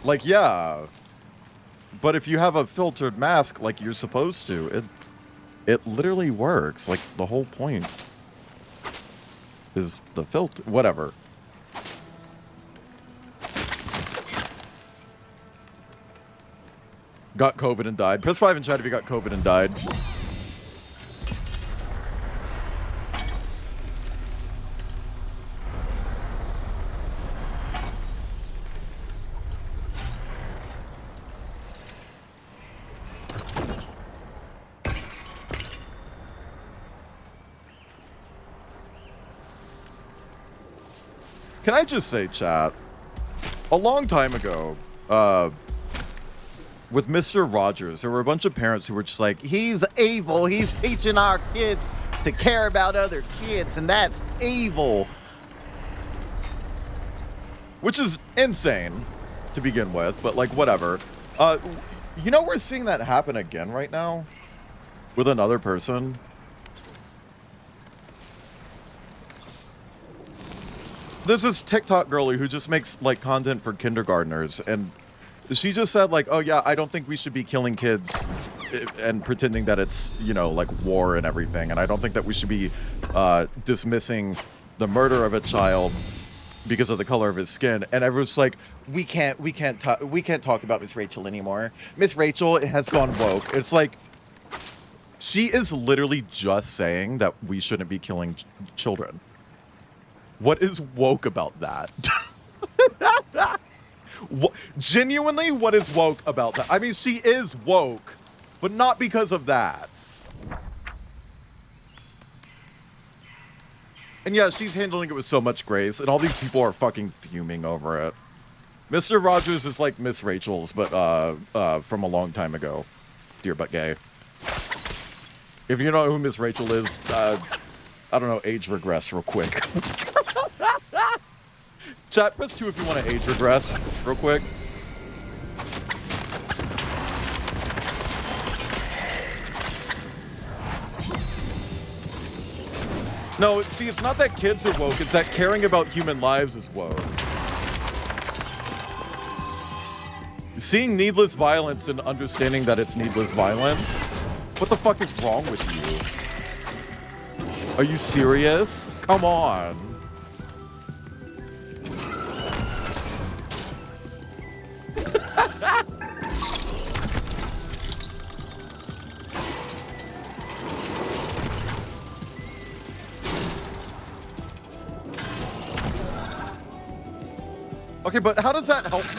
Like, yeah. But if you have a filtered mask like you're supposed to, it literally works. Like, the whole point is the filter. Whatever. Got COVID and died. Press 5 in chat if you got COVID and died. Can I just say, chat, A long time ago, with Mr. Rogers, there were a bunch of parents who were just like, he's evil. He's teaching our kids to care about other kids, and that's evil. Which is insane to begin with, but like, whatever. You know, we're seeing that happen again right now with another person. There's this TikTok girlie who just makes like content for kindergartners, and she just said like, oh yeah, I don't think we should be killing kids and pretending that it's, you know, like war and everything, and I don't think that we should be dismissing the murder of a child because of the color of his skin. And everyone's like, we can't talk about Miss Rachel anymore. Miss Rachel has gone woke. It's like, she is literally just saying that we shouldn't be killing children. What is woke about that? Genuinely, what is woke about that? I mean, she is woke, but not because of that. And yeah, she's handling it with so much grace, and all these people are fucking fuming over it. Mr. Rogers is like Miss Rachel's, but from a long time ago. Dear but gay. If you know who Miss Rachel is, I don't know, age regress real quick. Chat, press 2 if you want to age regress real quick. No, see, it's not that kids are woke, it's that caring about human lives is woke. Seeing needless violence and understanding that it's needless violence? What the fuck is wrong with you? Are you serious? Come on. Okay, but how does that help me?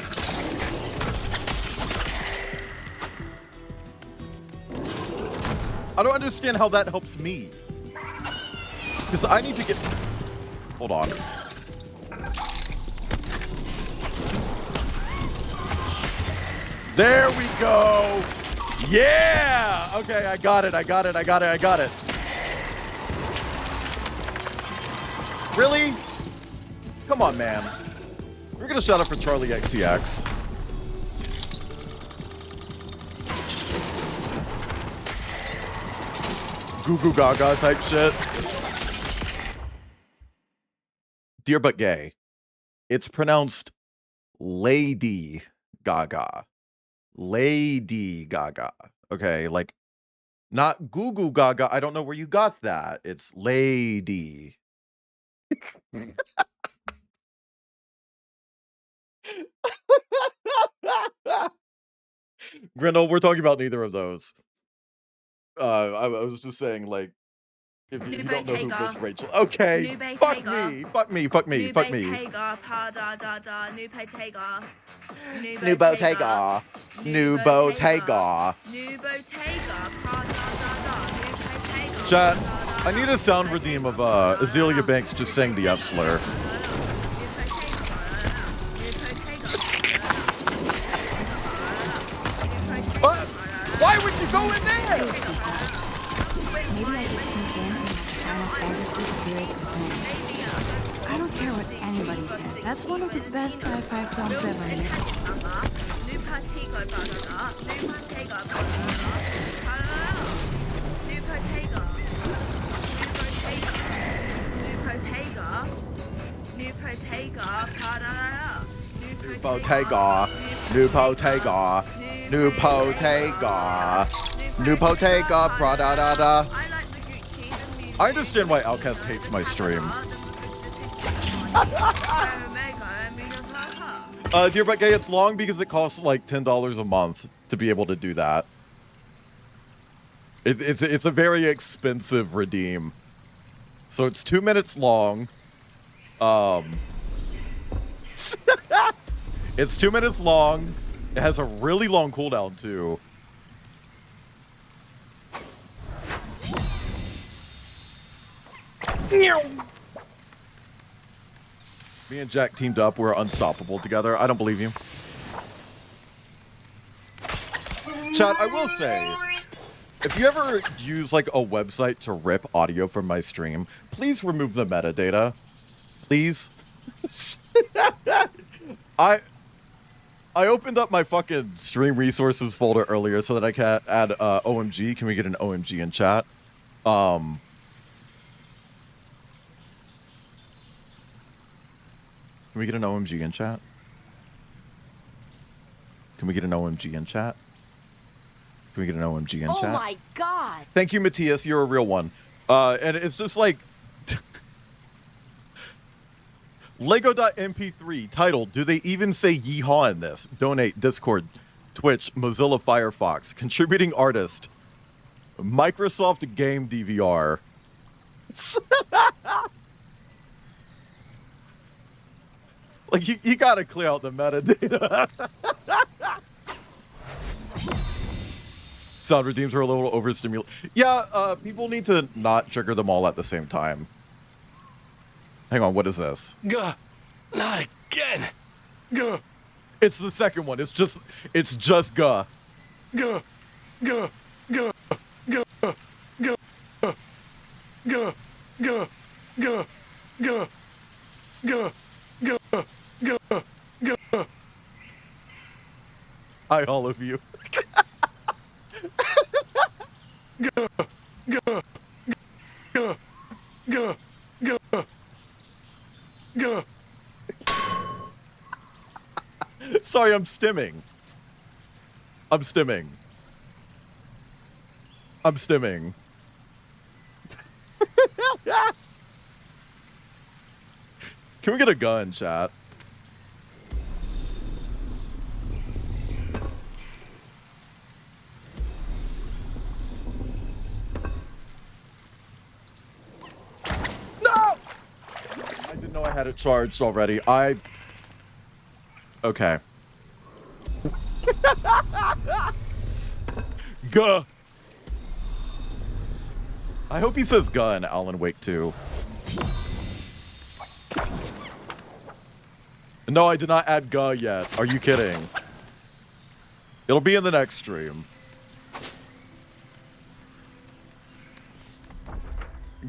I don't understand how that helps me. Because I need to get... Hold on. There we go! Yeah! Okay, I got it. Really? Come on, man. We're gonna shout out for Charlie XCX. Goo goo gaga type shit. Dear but gay. It's pronounced Lady Gaga. Lady Gaga. Okay, like, not goo goo gaga. I don't know where you got that. It's Lady. Grindel, we're talking about neither of those. I was just saying, like, if you don't know who Miss Rachel... Okay, fuck me. Nubo Tega. Chat, I need a sound redeem of Azealia Banks just saying the F slur. Why would you go in there? Maybe I could sneak in and Final Fantasy spirits with me. I don't care what anybody says. That's one of the best sci-fi films ever made. New Potega, bra-da-da-da. I understand why Outcast hates my stream. Dear but gay, it's long because it costs like $10 a month to be able to do that. It's a very expensive redeem. So it's 2 minutes long. It's 2 minutes long. It has a really long cooldown too. Me and Jack teamed up. We're unstoppable together. I don't believe you. Chat, I will say, if you ever use like a website to rip audio from my stream, please remove the metadata. Please. I opened up my fucking stream resources folder earlier so that I can add OMG. Can we get an OMG in chat? Can we get an OMG in chat? Can we get an OMG in chat? Can we get an OMG in chat? Oh my god! Thank you, Matthias. You're a real one. And it's just like... Lego.mp3 title, do they even say yeehaw in this? Donate, Discord, Twitch, Mozilla Firefox, contributing artist, Microsoft Game DVR. Like, you gotta clear out the metadata. Sound redeems are a little overstimulated. Yeah, people need to not trigger them all at the same time. Hang on, what is this? Gah, not again. Gah, It's the second one. It's just gah. gah, gah, gah, gah, gah, gah, gah, gah, gah, gah, gah, gah, gah. Hi, all of you. Gah, gah, gah, gah, gah, gah. Sorry, I'm stimming. I'm stimming. I'm stimming. Can we get a gun, chat? No! I didn't know I had it charged already. Okay. Guh. I hope he says guh in Alan Wake 2. No, I did not add guh yet. Are you kidding? It'll be in the next stream.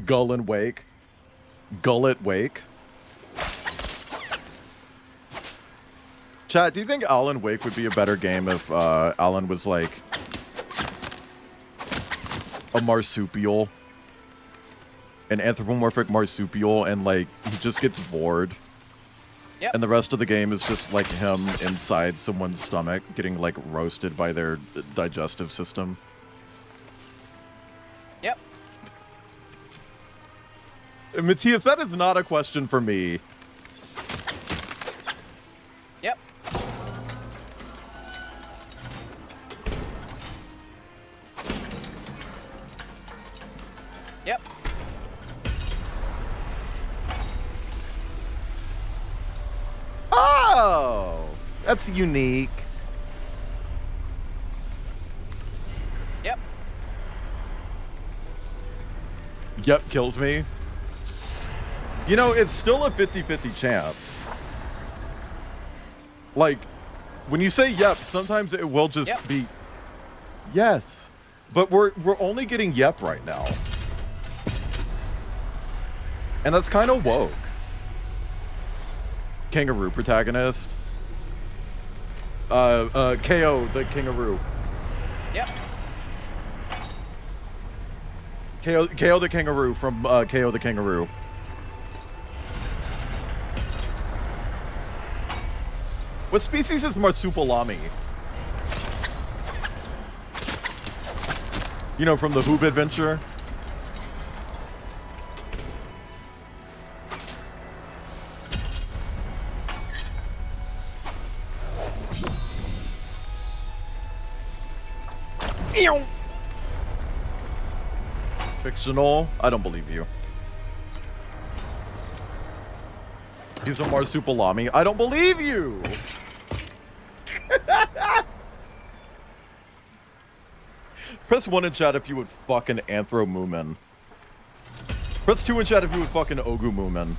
Gullen Wake. Gullet Wake. Chat, do you think Alan Wake would be a better game if Alan was like a marsupial? An anthropomorphic marsupial, and like he just gets bored. Yep. And the rest of the game is just like him inside someone's stomach getting like roasted by their digestive system. Yep. Matthias, that is not a question for me. Yep. Yep. Oh, that's unique. Yep. Yep, kills me. You know, it's still a 50-50 chance. Like, when you say yep, sometimes it will just Yep. be yes. But we're only getting yep right now. And that's kind of woke. Kangaroo protagonist. KO the kangaroo. Yep. KO the kangaroo from KO the kangaroo. What species is Marsupilami? You know, from the Hoob Adventure? Fictional? I don't believe you. He's a Marsupilami. I don't believe you! Press 1 in chat if you would fucking Anthro Moomin. Press 2 in chat if you would fucking Ogu Moomin.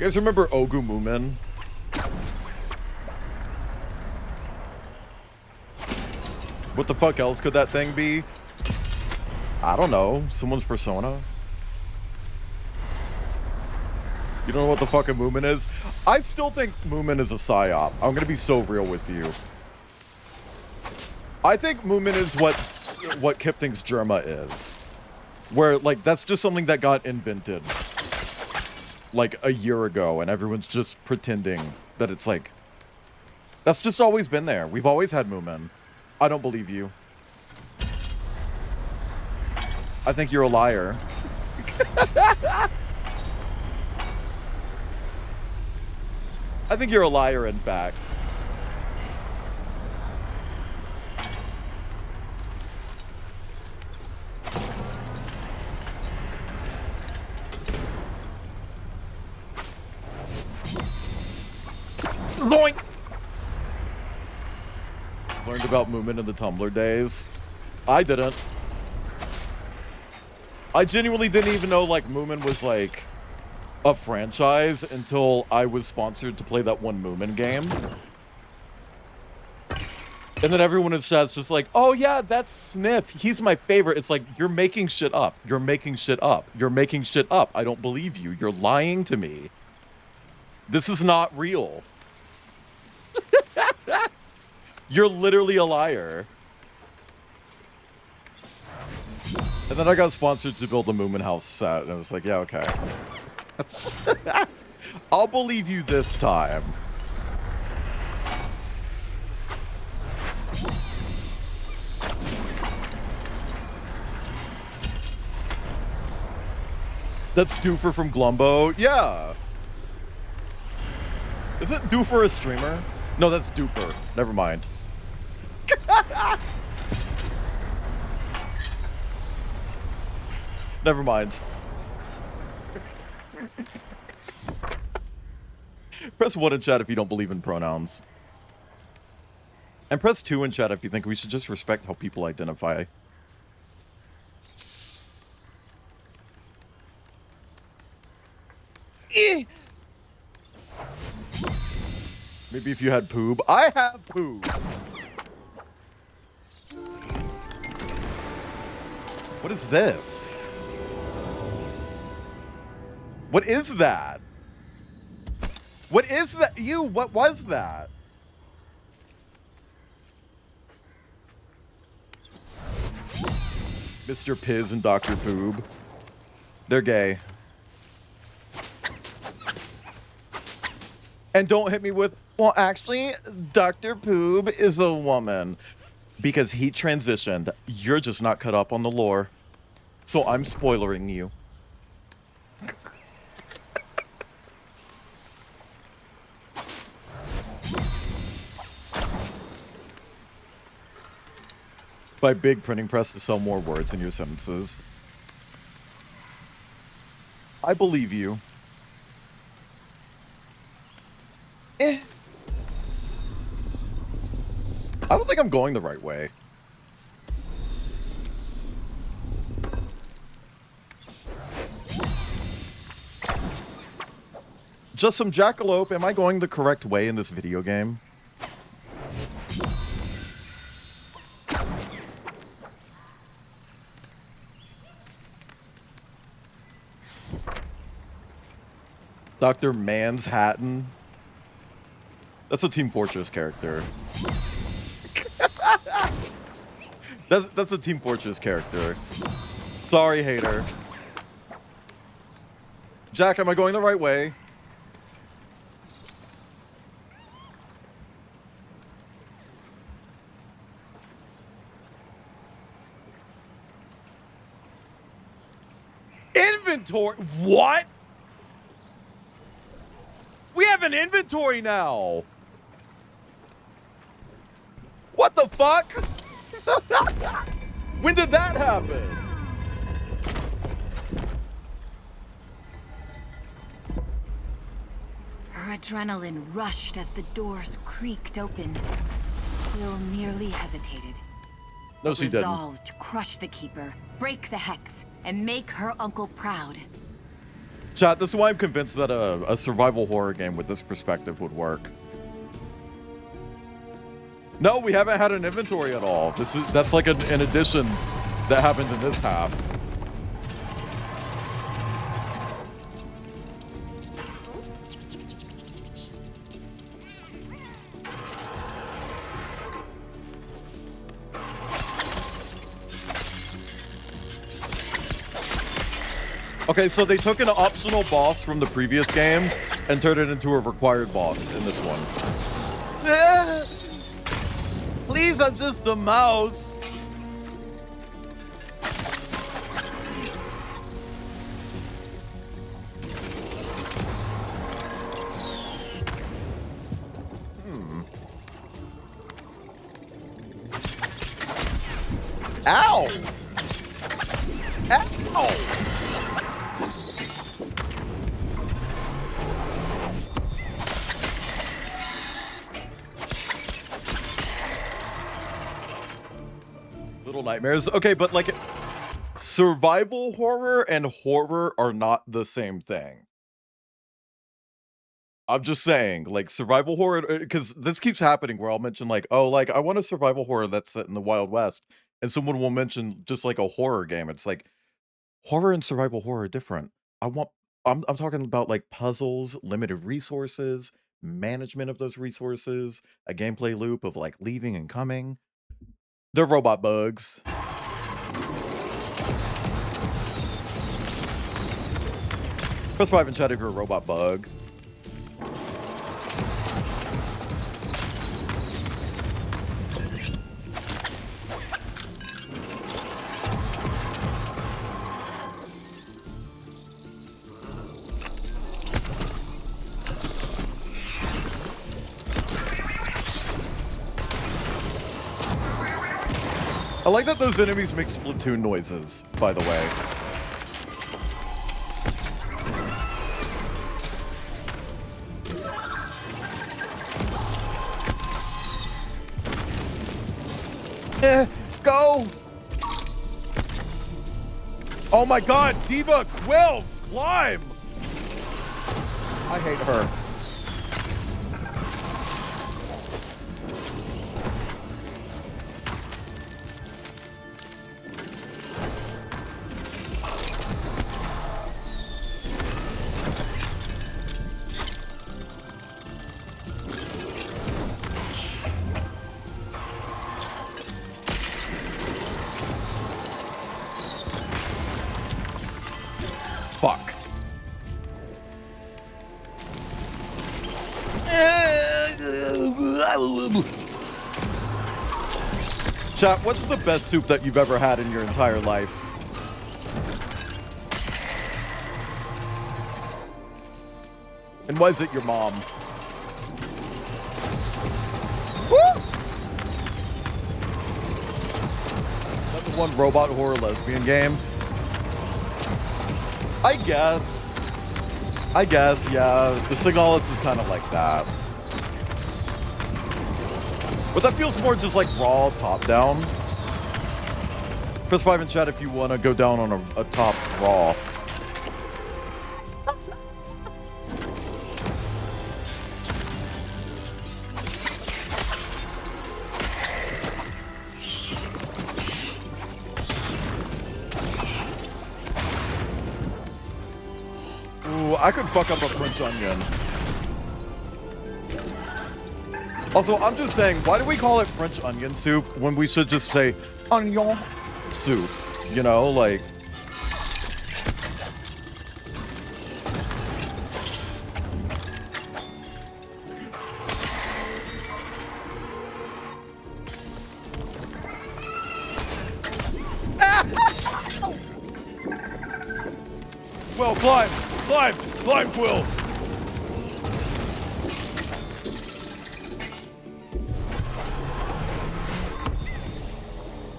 You guys remember Ogu Moomin? What the fuck else could that thing be? I don't know. Someone's persona? You don't know what the fuck a Moomin is? I still think Moomin is a psyop. I'm gonna be so real with you. I think Moomin is what Kip thinks Germa is. Where, like, that's just something that got invented like a year ago, and everyone's just pretending that it's like... That's just always been there. We've always had Moomin. I don't believe you. I think you're a liar. I think you're a liar, in fact. Boink! Learned about Moomin in the Tumblr days. I didn't. I genuinely didn't even know, like, Moomin was, like, a franchise until I was sponsored to play that one Moomin game. And then everyone in chat's just like, oh yeah, that's Sniff. He's my favorite. It's like, you're making shit up. You're making shit up. You're making shit up. I don't believe you. You're lying to me. This is not real. You're literally a liar. And then I got sponsored to build a Moomin House set, and I was like, yeah, okay. I'll believe you this time. That's Doofer from Glumbo? Yeah. Isn't Doofer a streamer? No, that's Dooper. Never mind. Never mind. Press 1 in chat if you don't believe in pronouns. And press 2 in chat if you think we should just respect how people identify. Maybe if you had poob. I have poob. What is this? What is that? What is that? What was that? Mr. Piz and Dr. Poob. They're gay. And don't hit me with, well, actually, Dr. Poob is a woman. Because he transitioned. You're just not cut up on the lore. So I'm spoilering you. By big printing press to sell more words in your sentences. I believe you. I don't think I'm going the right way. Just some jackalope. Am I going the correct way in this video game? Dr. Manhattan. That's a Team Fortress character. That's a Team Fortress character. Sorry, hater. Jack, am I going the right way? Inventory? What? We have an inventory now. What the fuck? When did that happen? Her adrenaline rushed as the doors creaked open. Will nearly hesitated. No, she didn't. Resolved to crush the Keeper, break the Hex, and make her uncle proud. Chat, this is why I'm convinced that a survival horror game with this perspective would work. No, we haven't had an inventory at all. That's like an addition that happened in this half. Okay, so they took an optional boss from the previous game and turned it into a required boss in this one. Please, I'm just a mouse. Ow! Ow! Little nightmares. Okay, but like survival horror and horror are not the same thing. I'm just saying, like survival horror, because this keeps happening where I'll mention like, oh, like I want a survival horror that's set in the Wild West, and someone will mention just like a horror game. It's like horror and survival horror are different. I'm talking about like puzzles, limited resources, management of those resources, a gameplay loop of like leaving and coming. They're robot bugs. Press 5 in chat if you're a robot bug. I like that those enemies make Splatoon noises, by the way. Go! Oh my god, Diva, Quill, climb! I hate her. Fuck. Chat, what's the best soup that you've ever had in your entire life? And why is it your mom? Woo! Is that the one robot horror lesbian game? I guess, yeah. The Signalis is kind of like that. But that feels more just like raw top-down. Press 5 in chat if you want to go down on a top raw. I could fuck up a French onion. Also, I'm just saying, why do we call it French onion soup when we should just say onion soup? You know, like... Well, climb! Climb! Climb, Quill!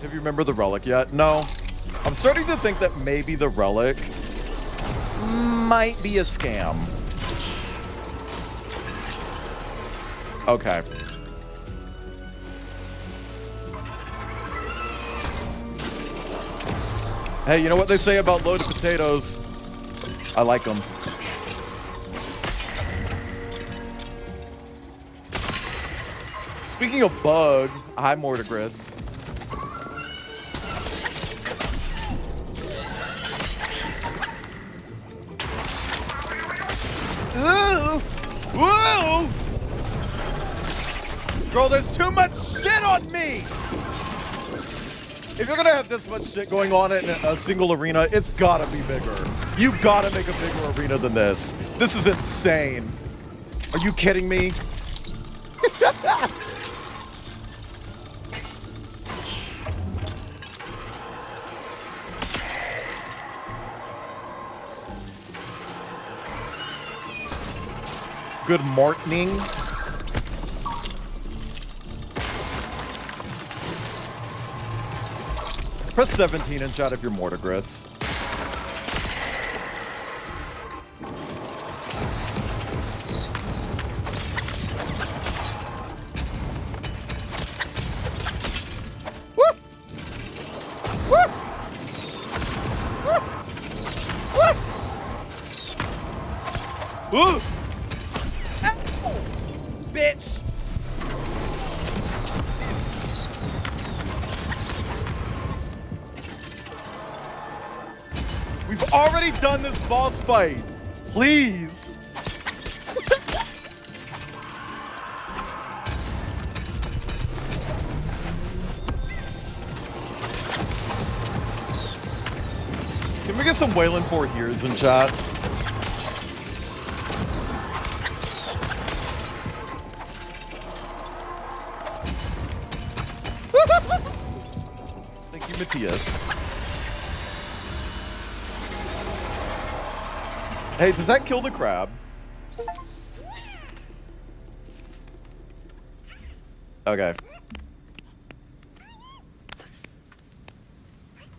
Have you remembered the Relic yet? No. I'm starting to think that maybe the Relic might be a scam. Okay. Hey, you know what they say about loaded potatoes? I like them. Speaking of bugs, hi Mortigris. Ooh! Whoa! Bro, there's too much shit on me! If you're gonna have this much shit going on in a single arena, it's gotta be bigger. You gotta make a bigger arena than this. This is insane. Are you kidding me? Good morning. Press 17 in chat if you're Mortigris. Woo! Woo! Woo! Woo! Ow! Bitch! We've already done this boss fight. Please. Can we get some Wayland 4 here's in chat? Thank you, Matthias. Hey, does that kill the crab? Okay.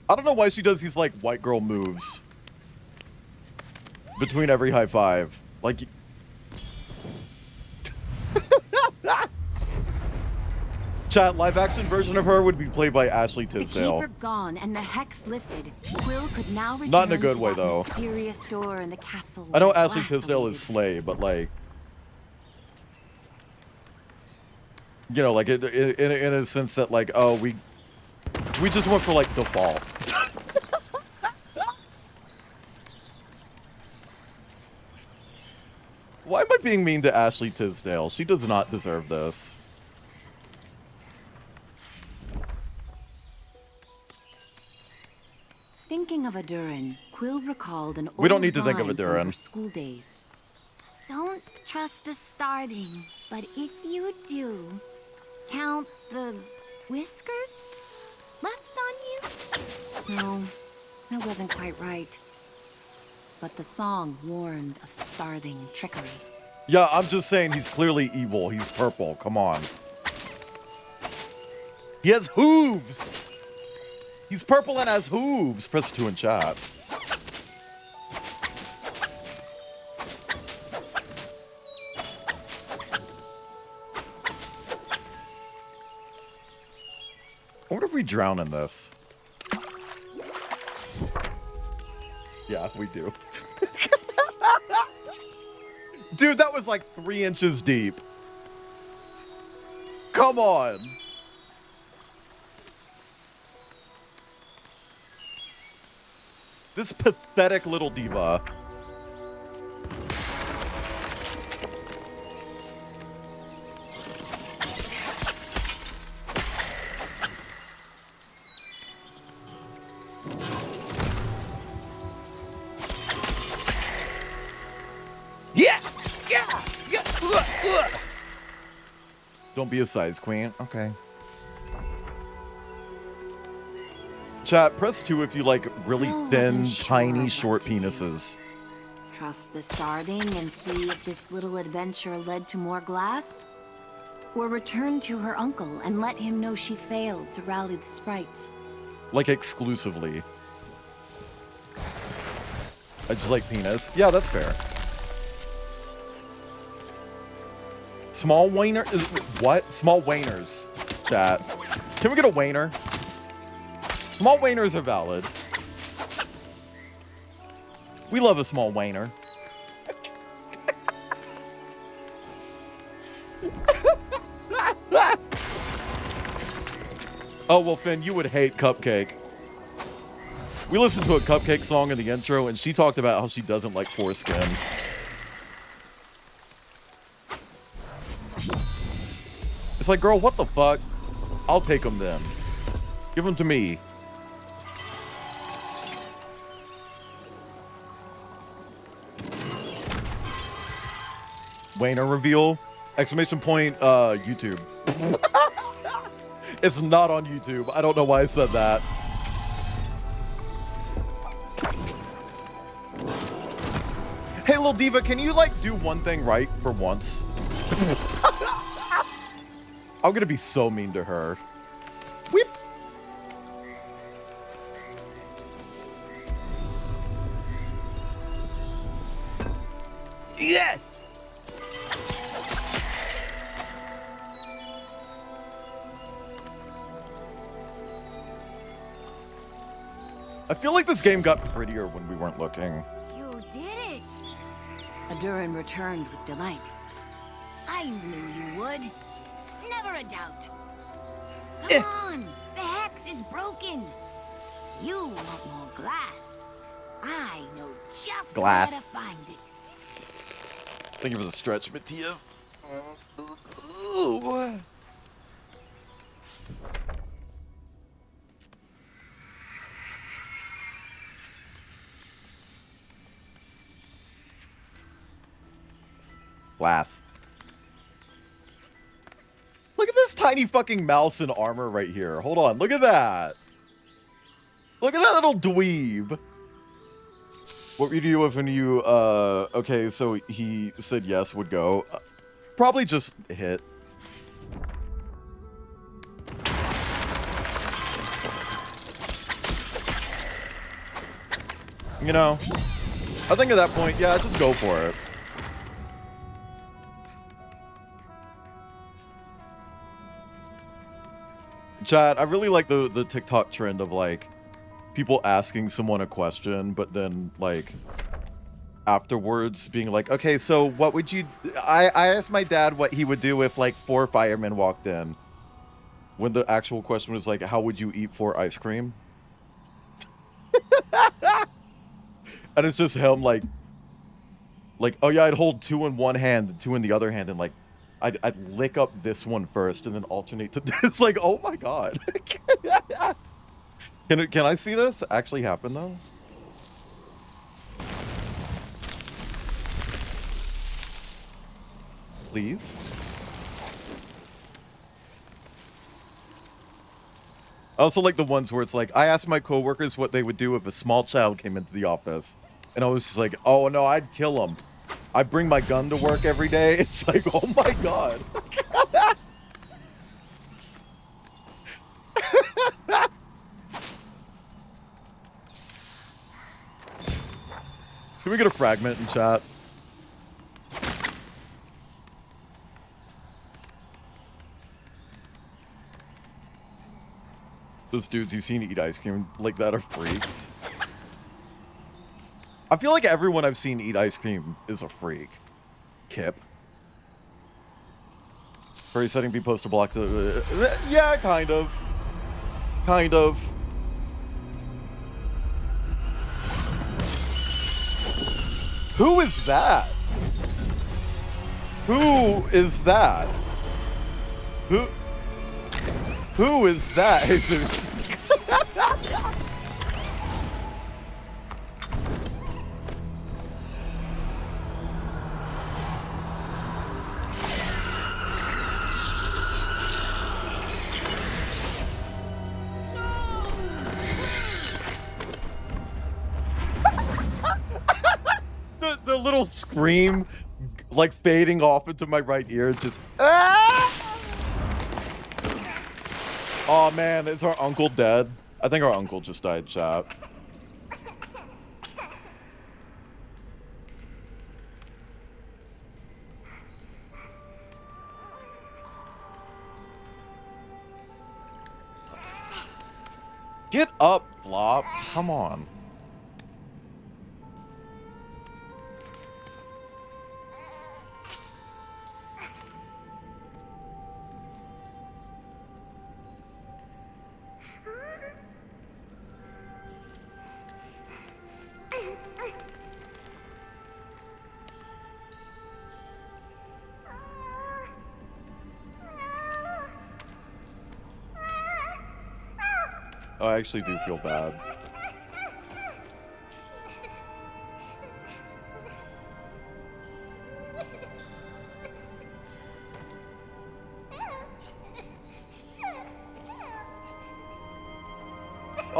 I don't know why she does these, like, white girl moves between every high five. Like... Chat, live-action version of her would be played by Ashley Tisdale. The keeper gone and the hex lifted. Quill could now return Not in a good to way, that though. mysterious door in the castle. I know where Ashley glass Tisdale awaited. is Slay, but, like... You know, like, in a sense that, like, oh, we just went for, like, default. Why am I being mean to Ashley Tisdale? She does not deserve this. Thinking of Adurin, Quill recalled an old We don't need to think of line from Adurin. her school days. Don't trust a starting, but if you do, count the whiskers left on you? No, that wasn't quite right. But the song warned of starving trickery. Yeah, I'm just saying he's clearly evil. He's purple. Come on. He has hooves. He's purple and has hooves. Press 2 in chat. I wonder if we drown in this. Yeah, we do. Dude, that was like 3 inches deep. Come on. This pathetic little diva. Yeah! Yeah! Yeah! Don't be a size queen. Okay. Chat, press 2 if you like really Will thin, wasn't sure tiny, what short to do. penises. Trust the starving and see if this little adventure led to more glass? Or return to her uncle and let him know she failed to rally the sprites? Like, exclusively. I just like penis. Yeah, that's fair. Small wainer? What? Small wainers. Chat. Can we get a wainer? Small wainers are valid. We love a small Wayner. Oh, well, Finn, you would hate Cupcake. We listened to a Cupcake song in the intro, and she talked about how she doesn't like foreskin. It's like, girl, what the fuck? I'll take them then. Give them to me. Wayner reveal! Exclamation point, YouTube. It's not on YouTube. I don't know why I said that. Hey, little diva, can you, like, do one thing right for once? I'm gonna be so mean to her. Whip. Yeah! I feel like this game got prettier when we weren't looking. You did it! Adurin returned with delight. I knew you would. Never a doubt. Come on! The hex is broken! You want more glass. I know just where to find it. Thank you for the stretch, Matthias. Glass. Look at this tiny fucking mouse in armor right here. Hold on, look at that. Look at that little dweeb. What would you do if when you, okay, so he said yes, would go. Probably just hit. You know, I think at that point, yeah, just go for it. Chat, I really like the TikTok trend of, like, people asking someone a question, but then, like, afterwards being like, okay, so what would you... I asked my dad what he would do if, like, 4 firemen walked in. When the actual question was, like, how would you eat 4 ice cream? And it's just him, like, oh yeah, I'd hold 2 in one hand and 2 in the other hand, and, like, I'd lick up this one first and then alternate to this. Like, oh my god. Can I see this actually happen though? Please? I also like the ones where it's like, I asked my coworkers what they would do if a small child came into the office. And I was just like, oh no, I'd kill him. I bring my gun to work every day. It's like, oh my god. Can we get a fragment in chat? Those dudes you've seen eat ice cream like that are freaks. I feel like everyone I've seen eat ice cream is a freak. Kip. Furry setting be poster block to... yeah, kind of. Kind of. Who is that? Who is that? Who is that, Jesus? The little scream, like, fading off into my right ear, just... Oh man, is our uncle dead? I think our uncle just died, chat. Get up, Flop. Come on. Oh, I actually do feel bad.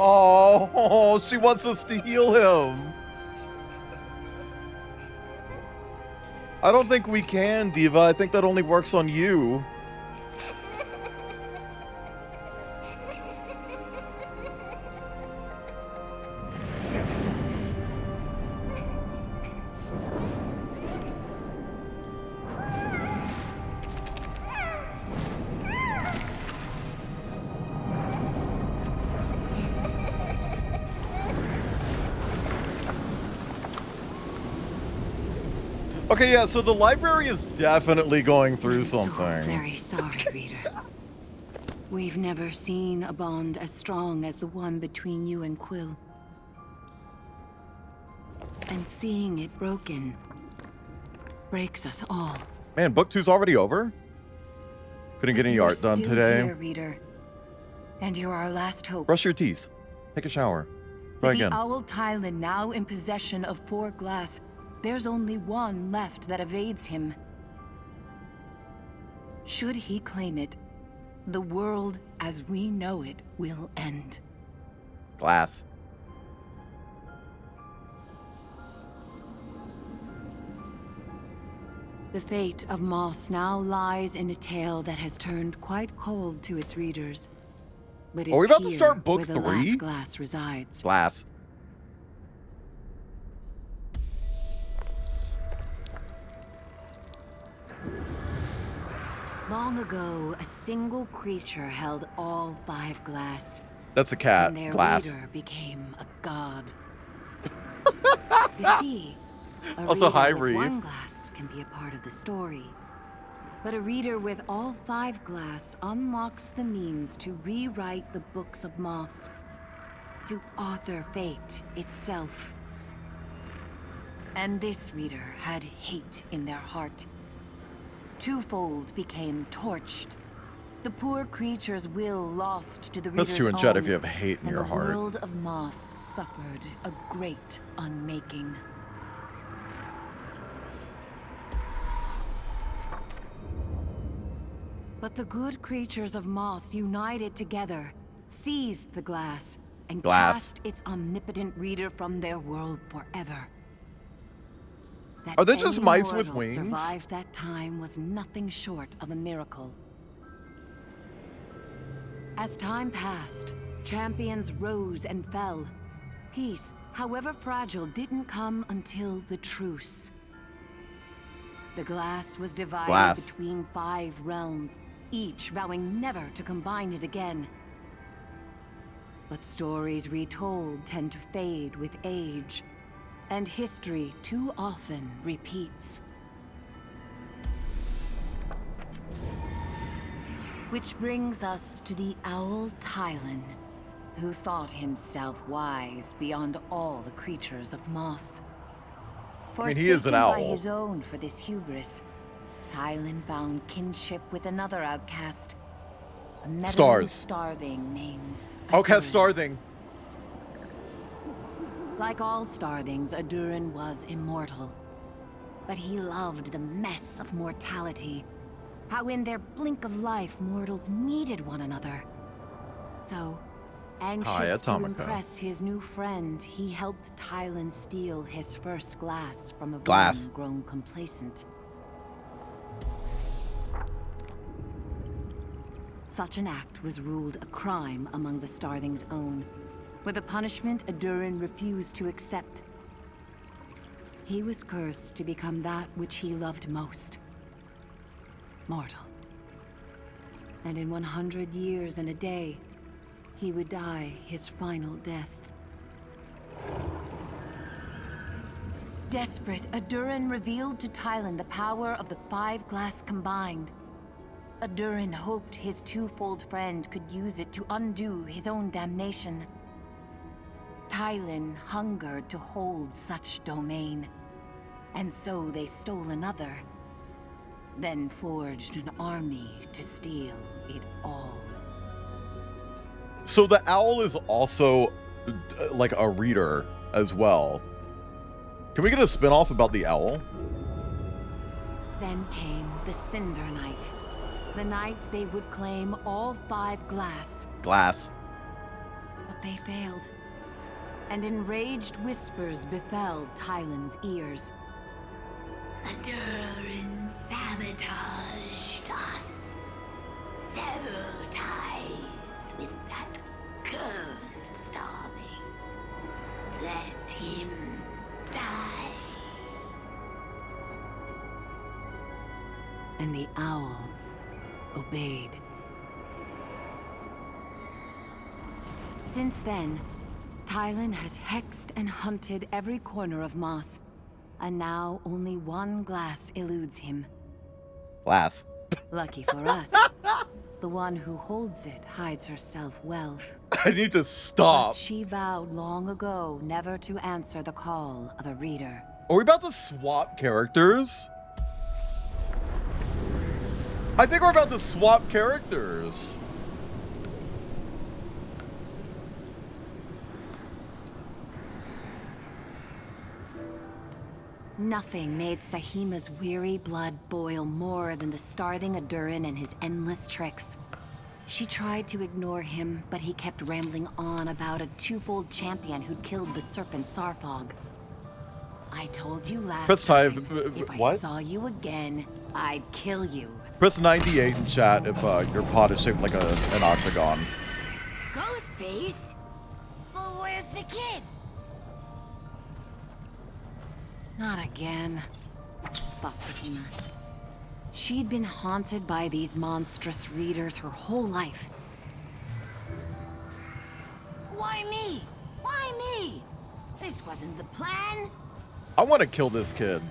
Oh, she wants us to heal him. I don't think we can, Diva. I think that only works on you. Okay, yeah, so the library is definitely going through something. So very sorry, reader. We've never seen a bond as strong as the one between you and Quill. And seeing it broken breaks us all. Man, book 2's already over? Couldn't get any You're art done still today. here, reader. And you're our last hope. Brush your teeth. Take a shower. Try With again. the Owl Tylan now in possession of 4 glass, there's only one left that evades him. Should he claim it, the world as we know it will end. Glass. The fate of Moss now lies in a tale that has turned quite cold to its readers. But it's Are we about to here start book where the 3? last glass resides. Glass. Long ago, a single creature held all 5 glass. That's a cat. And their Glass. leader became a god. You see, a Also, reader hi, with Reeve. 1 glass can be a part of the story. But a reader with all 5 glass unlocks the means to rewrite the books of Moss, to author fate itself. And this reader had hate in their heart. Twofold became torched. The poor creature's will lost to the reader's That's true in chat if own, you have hate in and your the heart. world of Moss suffered a great unmaking. But the good creatures of Moss united together, seized the glass, and cast its omnipotent reader from their world forever. That Are they just any mice with mortal wings? survived that time was nothing short of a miracle. As time passed, champions rose and fell. Peace, however fragile, didn't come until the truce. The glass was divided between 5 realms, each vowing never to combine it again. But stories retold tend to fade with age, and history too often repeats. Which brings us to the Owl Tylan, who thought himself wise beyond all the creatures of Moss. I mean, he is an owl. Forsaken by his own for this hubris, Tylan found kinship with another outcast, a meddling starthing named Outcast Adurin. Starthing. Like all starthings, Adurin was immortal. But he loved the mess of mortality. How in their blink of life, mortals needed one another. So, anxious to impress his new friend, he helped Tylan steal his first glass from a woman grown complacent. Such an act was ruled a crime among the Starthing's own, with a punishment Adurin refused to accept. He was cursed to become that which he loved most. Mortal. And in 100 years and a day, he would die his final death. Desperate, Adurin revealed to Tylan the power of the 5 glass combined. Adurin hoped his twofold friend could use it to undo his own damnation. Tylan hungered to hold such domain, and so they stole another, then forged an army to steal it all. So the owl is also like a reader as well. Can we get a spin-off about the owl? Then came the Cinder Night. The night they would claim all 5 glass. Glass. But they failed. And enraged whispers befell Tylan's ears. Adurin sabotaged us. Severed ties with that cursed starving. Let him die. And the owl obeyed. Since then, Tylan has hexed and hunted every corner of Moss, and now only one glass eludes him. Glass. Lucky for us, the one who holds it hides herself well. I need to stop. But she vowed long ago never to answer the call of a reader. Are we about to swap characters? I think we're about to swap characters. Nothing made Sahima's weary blood boil more than the starving Adurin and his endless tricks. She tried to ignore him, but he kept rambling on about a twofold champion who'd killed the serpent Sarfog. I told you last Press time, type, if I what? saw you again, I'd kill you. Press 98 in chat if your pod is shaped like an octagon. Ghostface? Well, where's the kid? Not again, thought Sahima. She'd been haunted by these monstrous readers her whole life. Why me? Why me? This wasn't the plan. I want to kill this kid.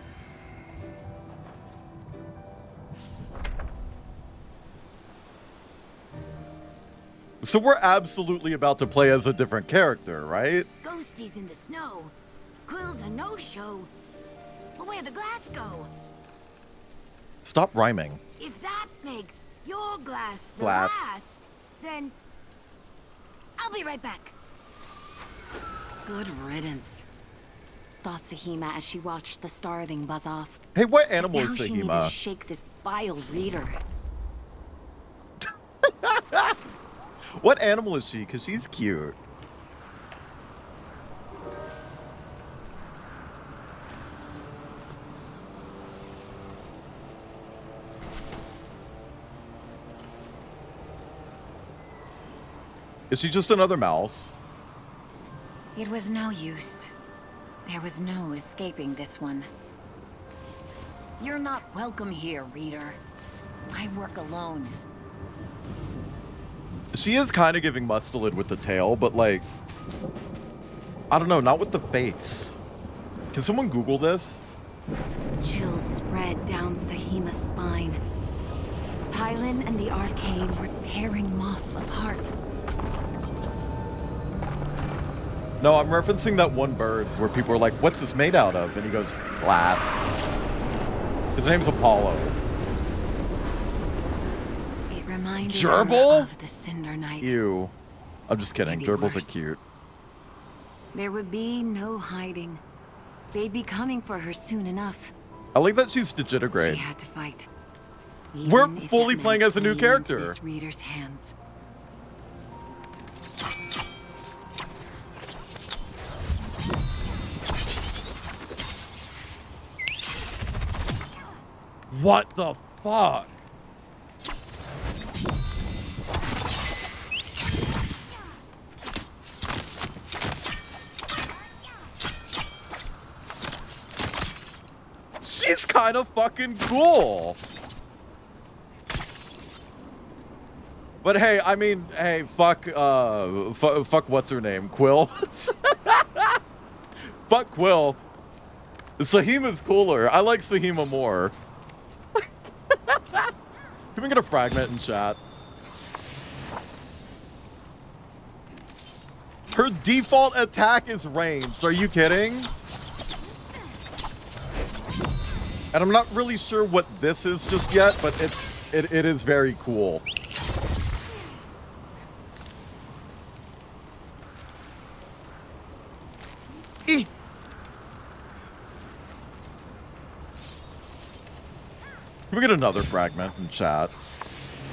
So we're absolutely about to play as a different character, right? Ghosties in the snow. Quill's a no-show. But where'd the glass go? Stop rhyming. If that makes your glass the Glass. last, then I'll be right back. Good riddance, thought Sahima as she watched the starving buzz off. Hey, what animal Now is she needed to Sahima? shake this vile reader. What animal is she? Because she's cute. Is she just another mouse? It was no use. There was no escaping this one. You're not welcome here, reader. I work alone. She is kind of giving Mustelid with the tail, but like, I don't know, not with the face. Can someone Google this? Chills spread down Sahima's spine. Tylan and the Arcane were tearing Moss apart. No, I'm referencing that one bird where people are like, what's this made out of? And he goes, glass. His name's Apollo. It reminded Gerbil? her of the Cinder Night. Ew. I'm just kidding. Maybe Gerbils worse. are cute. There would be no hiding. They'd be coming for her soon enough. I like that she's digitigrade. She had to fight. We're Even if fully that playing meant as a new playing into character. This reader's hands. What the fuck? She's kind of fucking cool. But hey, I mean, hey, fuck what's her name? Quill? Fuck Quill. Sahima's cooler. I like Sahima more. Can we get a fragment in chat? Her default attack is ranged. Are you kidding? And I'm not really sure what this is just yet, but it is very cool. we get another fragment in chat?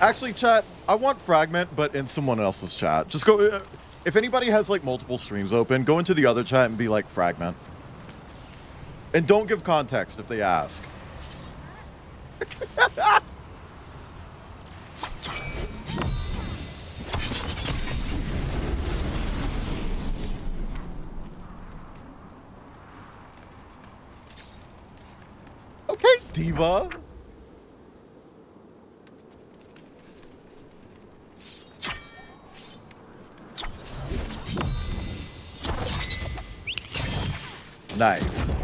Actually, chat, I want fragment, but in someone else's chat. Just go... if anybody has, like, multiple streams open, go into the other chat and be like, fragment. And don't give context if they ask. Okay, Diva. Nice.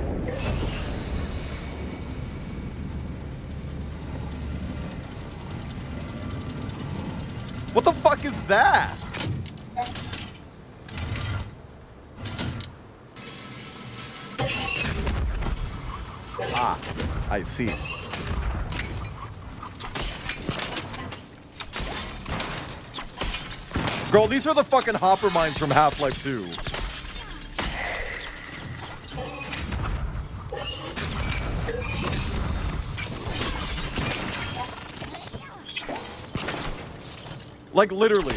What the fuck is that? Ah, I see. Girl, these are the fucking hopper mines from Half-Life 2. Like, literally.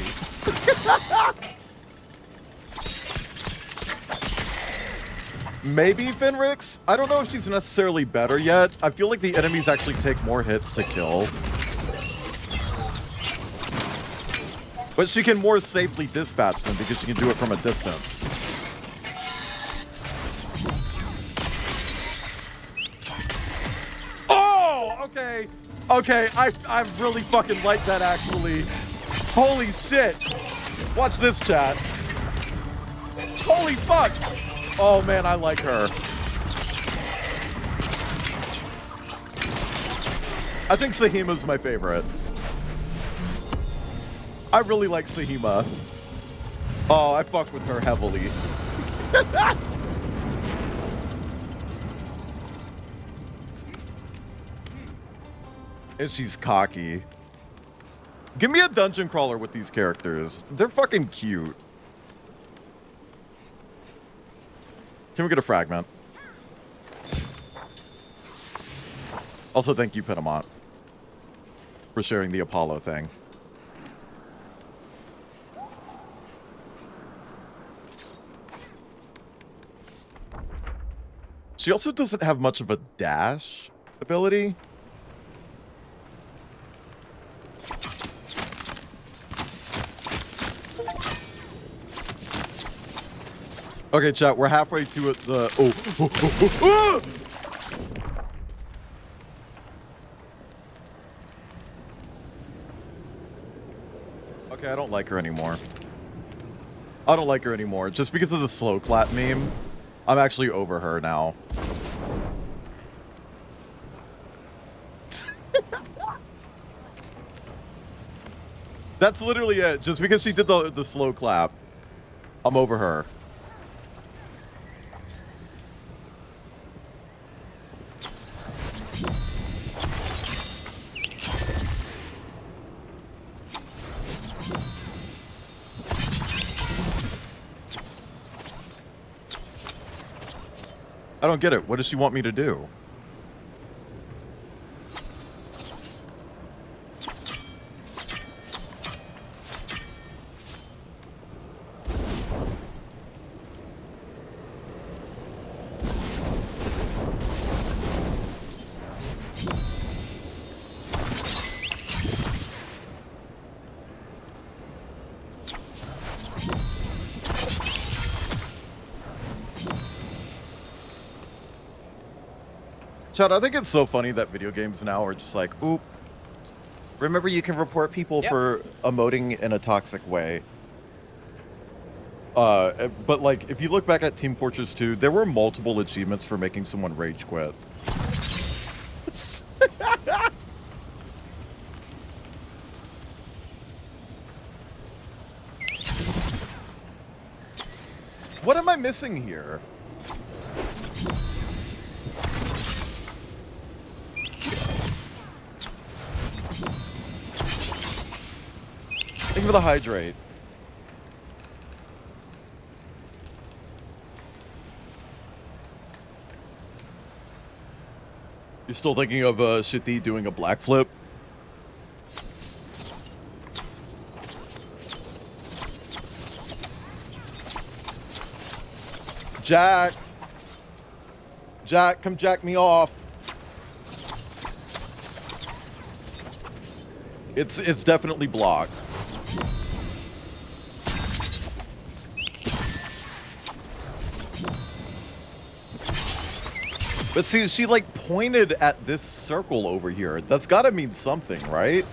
Maybe Fenrix? I don't know if she's necessarily better yet. I feel like the enemies actually take more hits to kill. But she can more safely dispatch them because she can do it from a distance. Oh, okay. Okay, I really fucking like that, actually. Holy shit. Watch this, chat. Holy fuck. Oh, man, I like her. I think Sahima's my favorite. I really like Sahima. Oh, I fuck with her heavily. And she's cocky. Give me a dungeon crawler with these characters. They're fucking cute. Can we get a fragment? Also, thank you, Pitamont, for sharing the Apollo thing. She also doesn't have much of a dash ability. Okay, chat, we're halfway to it. Okay, I don't like her anymore. I don't like her anymore. Just because of the slow clap meme, I'm actually over her now. That's literally it. Just because she did the slow clap, I'm over her. I don't get it. What does she want me to do? Chad, I think it's so funny that video games now are just like, oop. Remember, you can report people for emoting in a toxic way. But, like, if you look back at Team Fortress 2, there were multiple achievements for making someone rage quit. What am I missing here? Thank you for the hydrate. You're still thinking of Shitty doing a black flip? Jack! Jack, come jack me off. It's definitely blocked. But see, she like pointed at this circle over here. That's gotta mean something, right?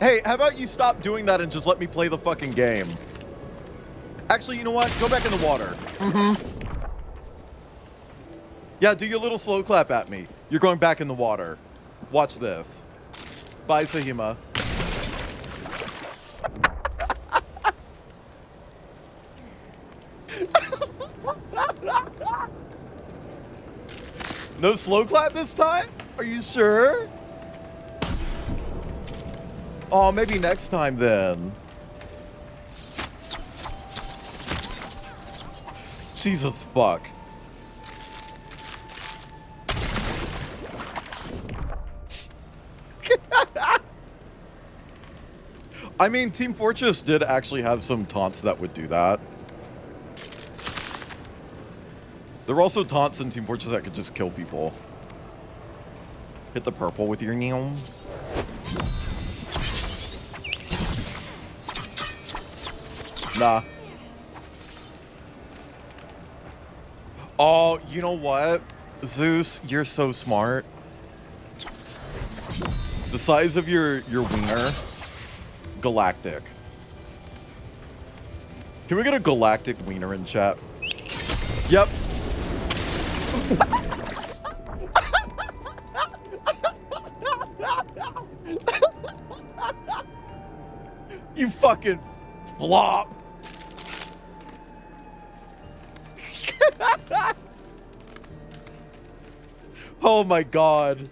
Hey, how about you stop doing that and just let me play the fucking game? Actually, you know what? Go back in the water. Yeah, do your little slow clap at me. You're going back in the water. Watch this. Bye, Sahima. No slow clap this time? Are you sure? Oh, maybe next time then. Jesus fuck. I mean, Team Fortress did actually have some taunts that would do that. There were also taunts in Team Fortress that could just kill people. Hit the purple with your neon. Nah. Oh, you know what? Zeus, you're so smart. The size of your wiener, galactic. Can we get a galactic wiener in chat? Yep. You fucking flop. Oh my god.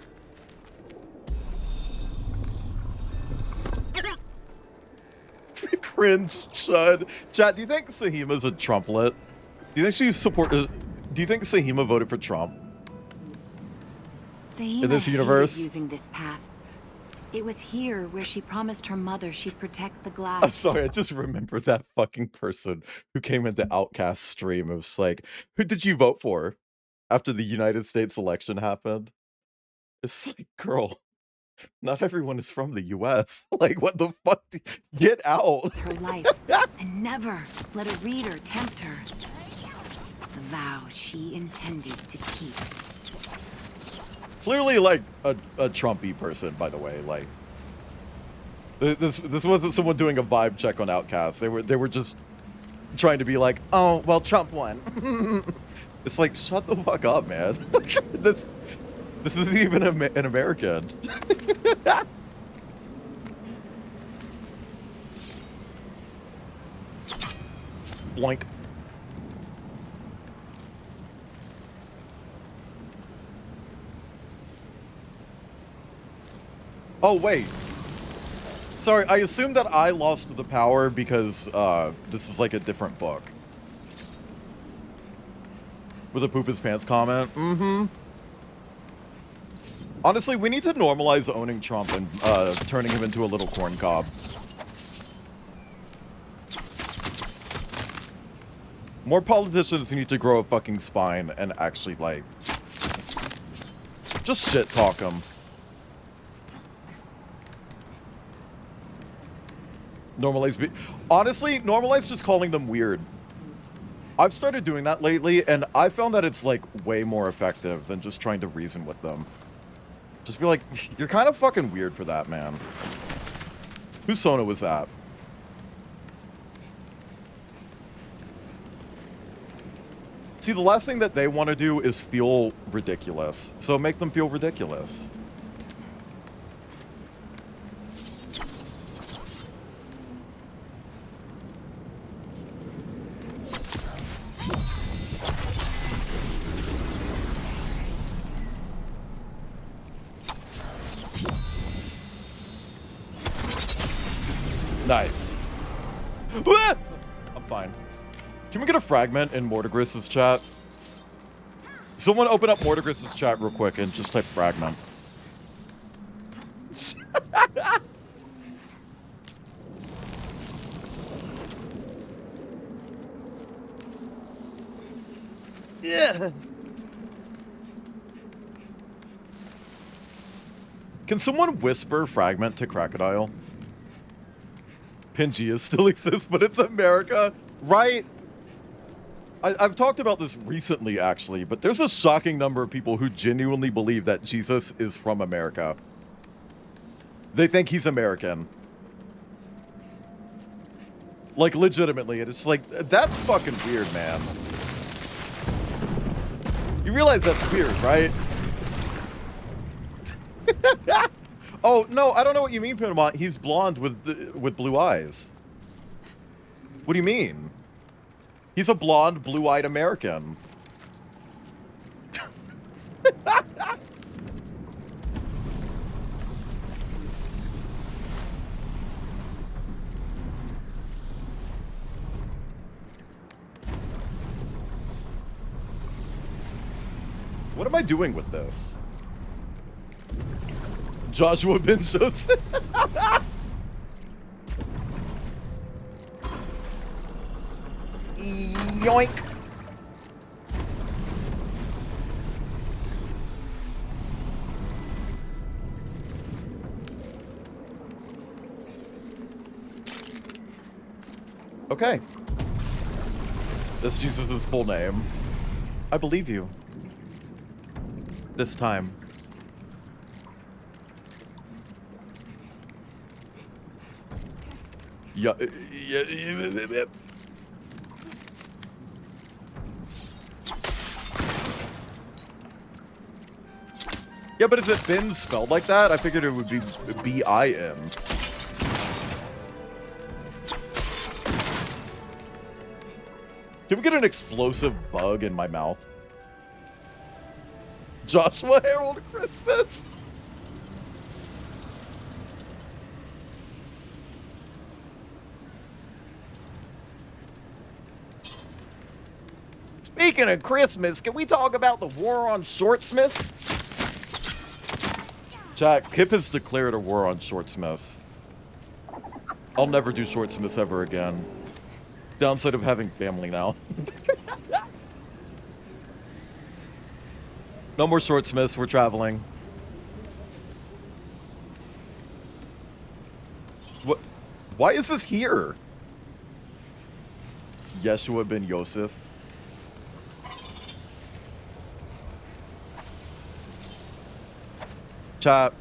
Cringe chud. Chat, do you think Sahima's a Trumplet? Do you think she's do you think Sahima voted for Trump? Sahima in this universe? hated using this path. It was here where she promised her mother she'd protect the I'm glass. sorry, I just remember that fucking person who came into Outcast stream. It was like, who did you vote for after the United States election happened? It's like, girl, not everyone is from the US. Like, what the fuck? Get out. Her life and never let a reader tempt her. A vow she intended to keep. Clearly, like, a Trumpy person, by the way. Like, this wasn't someone doing a vibe check on Outcast. They were just trying to be like, oh, well, Trump won. It's like, shut the fuck up, man. This isn't even an American. Bloink. Oh, wait. Sorry, I assumed that I lost the power because this is like a different book. With a poop his pants comment. Honestly, we need to normalize owning Trump and turning him into a little corn cob. More politicians need to grow a fucking spine and actually, like, just shit talk him. Honestly, normalize just calling them weird. I've started doing that lately, and I found that it's, like, way more effective than just trying to reason with them. Just be like, you're kind of fucking weird for that, man. Whose Sona was that? See, the last thing that they want to do is feel ridiculous. So make them feel ridiculous. Nice. Ah! I'm fine. Can we get a fragment in Mortigris's chat? Someone open up Mortigris's chat real quick and just type fragment. Yeah. Can someone whisper fragment to Crocodile? Pangea still exists, but it's America, right? I've talked about this recently, actually, but there's a shocking number of people who genuinely believe that Jesus is from America. They think he's American. Like, legitimately, and it's like, that's fucking weird, man. You realize that's weird, right? Oh, no, I don't know what you mean, Pinamont. He's blonde with blue eyes. What do you mean? He's a blonde, blue-eyed American. What am I doing with this? Joshua Ben Joseph. Yoink. Okay. That's Jesus' full name. I believe you. This time. Yeah. Yeah, but is it Bin spelled like that? I figured it would be B-I-N. Can we get an explosive bug in my mouth? Joshua Herald Christmas? Speaking of Christmas, can we talk about the war on shortsmiths? Chat, Kip has declared a war on shortsmiths. I'll never do shortsmiths ever again. Downside of having family now. No more shortsmiths, we're traveling. What? Why is this here? Yeshua ben Yosef. Chat.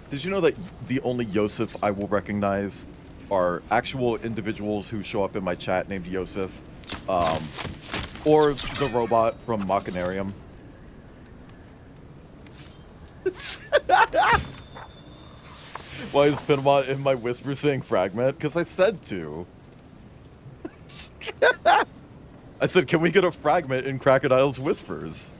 Did you know that the only Yosef I will recognize are actual individuals who show up in my chat named Yosef? Or the robot from Machinarium. Why is Pinamont in my whisper saying fragment? Because I said to. I said, can we get a fragment in Crocodile's whispers?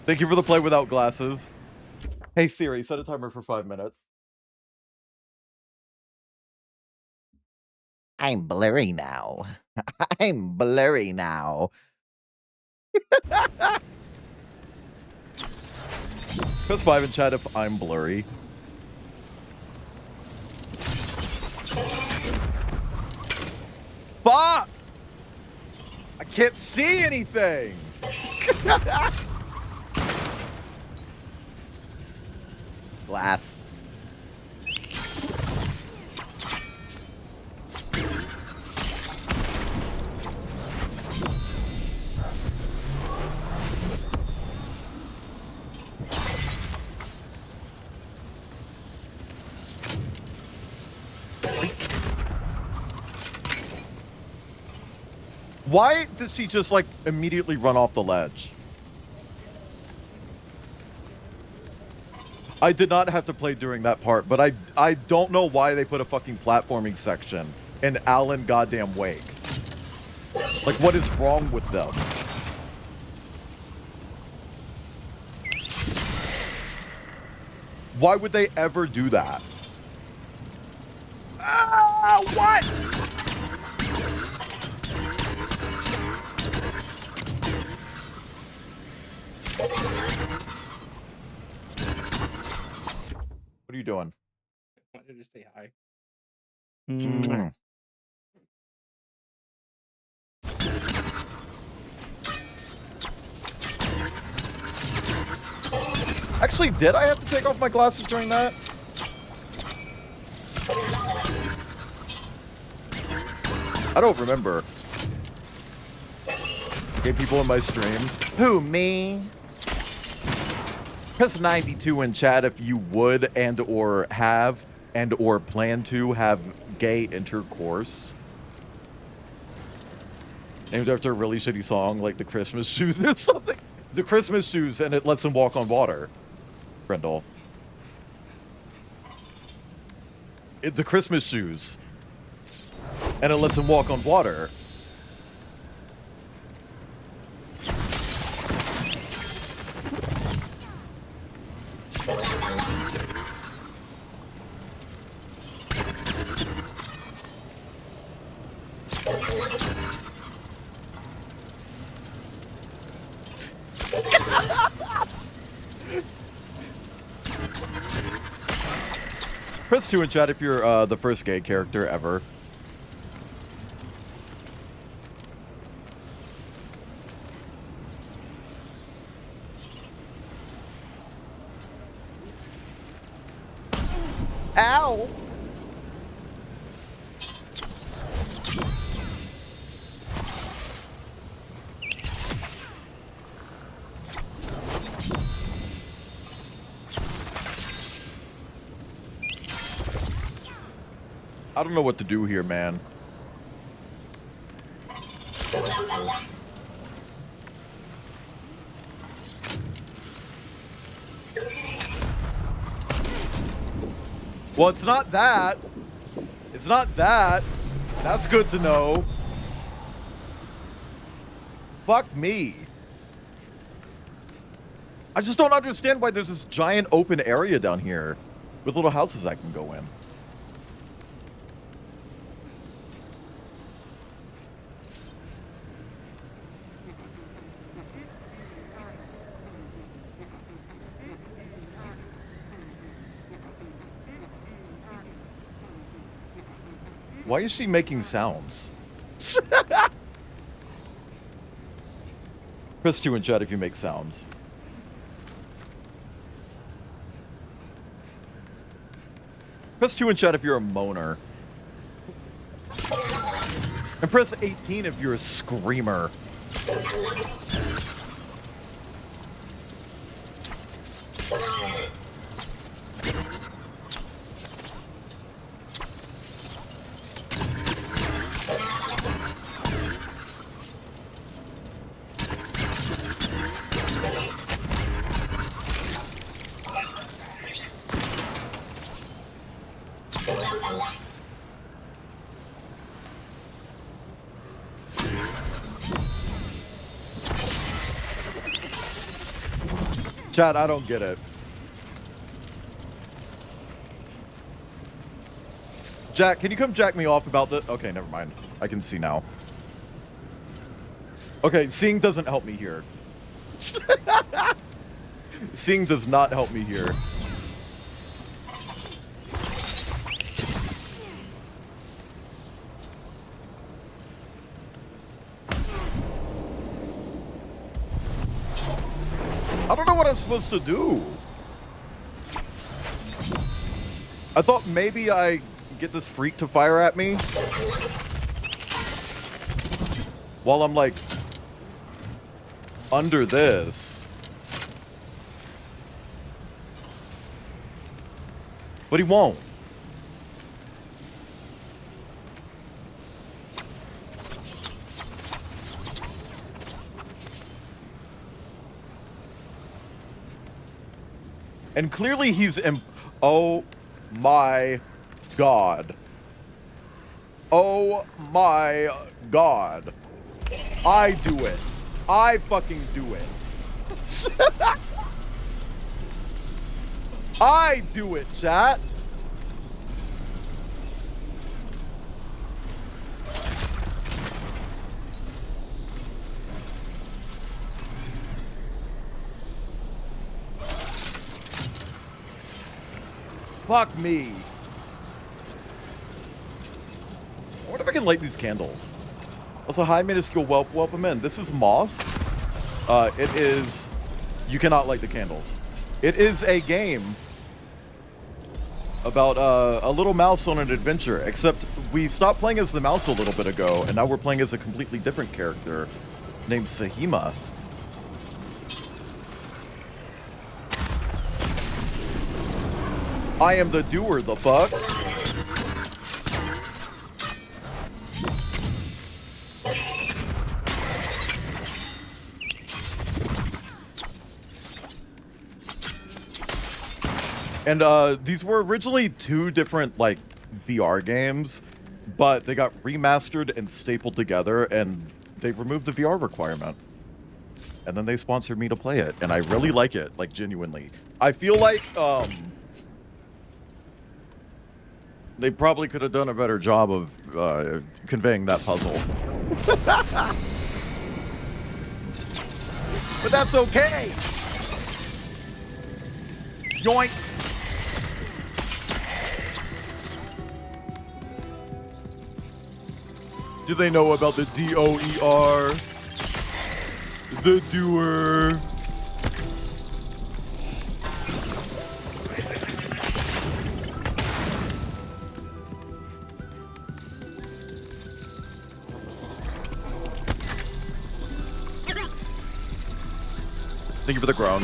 Thank you for the play without glasses. Hey Siri, set a timer for 5 minutes. I'm blurry now. I'm blurry now. Press 5 in chat if I'm blurry. Fuck! I can't see anything! Glass. Why does she just, like, immediately run off the ledge? I did not have to play during that part, but I don't know why they put a fucking platforming section in Alan goddamn Wake. Like, what is wrong with them? Why would they ever do that? Ah, what? What are you doing? I wanted to say hi. Mm. Actually, did I have to take off my glasses during that? I don't remember. Okay, people in my stream. Who, me? Press 92 in chat if you would and or have and or plan to have gay intercourse. Named after a really shitty song like the Christmas Shoes or something. The Christmas Shoes, and it lets them walk on water. Brendel. The Christmas Shoes. And it lets them walk on water. Press 2 in chat if you're the first gay character ever. Ow! I don't know what to do here, man. Well, it's not that. It's not that. That's good to know. Fuck me. I just don't understand why there's this giant open area down here with little houses I can go in. Why is she making sounds? Press 2 in chat if you make sounds. Press 2 in chat if you're a moaner. And press 18 if you're a screamer. Chat, I don't get it. Jack, can you come jack me off about the... Okay, never mind. I can see now. Okay, seeing doesn't help me here. Seeing does not help me here. I don't know what I'm supposed to do. I thought maybe I get this freak to fire at me while I'm like under this. But he won't. And clearly he's oh my god. Oh my god. I do it. I fucking do it. I do it, chat. Fuck me. I wonder if I can light these candles. Also, hi, minuscule welcome in. This is Moss. It is... You cannot light the candles. It is a game about a little mouse on an adventure, except we stopped playing as the mouse a little bit ago, and now we're playing as a completely different character named Sahima. I am the doer, the fuck? And these were originally two different, like, VR games, but they got remastered and stapled together, and they removed the VR requirement. And then they sponsored me to play it, and I really like it, like, genuinely. I feel like, they probably could have done a better job of conveying that puzzle. But that's okay! Yoink! Do they know about the D-O-E-R? The doer. Thank you for the groan.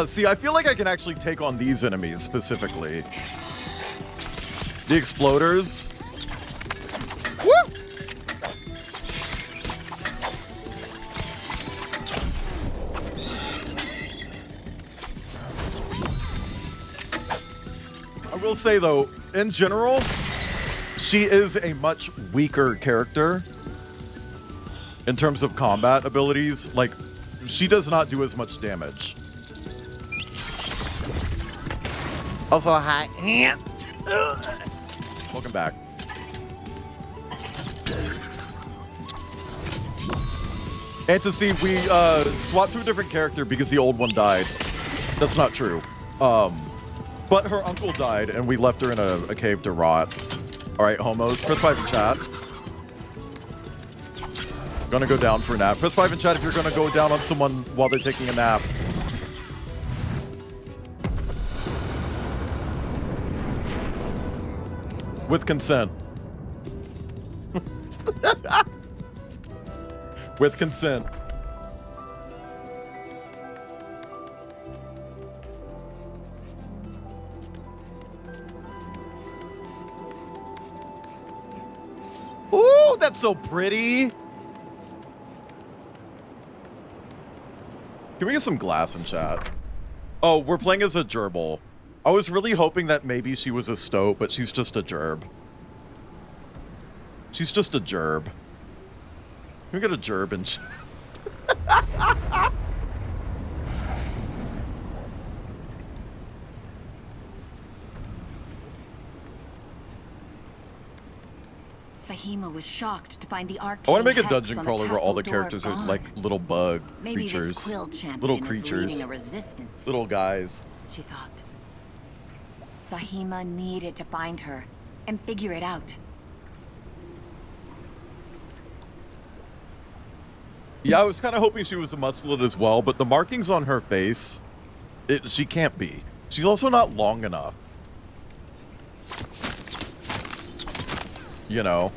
See, I feel like I can actually take on these enemies specifically. The exploders. Woo! I will say though, in general, she is a much weaker character in terms of combat abilities. Like, she does not do as much damage. Also, hi. Welcome back. And to see, we swapped to a different character because the old one died. That's not true. But her uncle died, and we left her in a cave to rot. All right, homos, press 5 in chat. Gonna go down for a nap. Press 5 in chat if you're gonna go down on someone while they're taking a nap. With consent. With consent. Ooh, that's so pretty. Can we get some glass in chat? Oh, we're playing as a gerbil. I was really hoping that maybe she was a stoat, but she's just a gerb. She's just a gerb. Can we get a gerb in chat? Sahima was shocked to find the arcane I want to make a hex dungeon on crawler where all the castle door characters are gone. like little bug Maybe creatures. this quill champion Little is creatures. leading a resistance. Little guys. She thought. Sahima needed to find her and figure it out. Yeah, I was kind of hoping she was a musclet as well, but the markings on her face, she can't be. She's also not long enough. You know.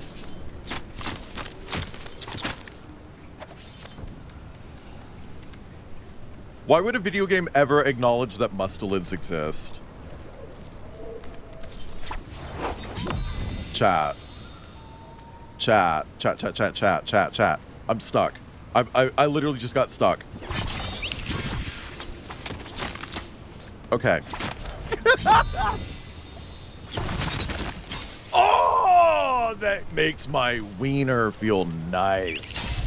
Why would a video game ever acknowledge that mustelids exist? Chat. Chat. Chat, chat, chat, chat, chat, chat. I'm stuck. I literally just got stuck. Okay. Oh, that makes my wiener feel nice.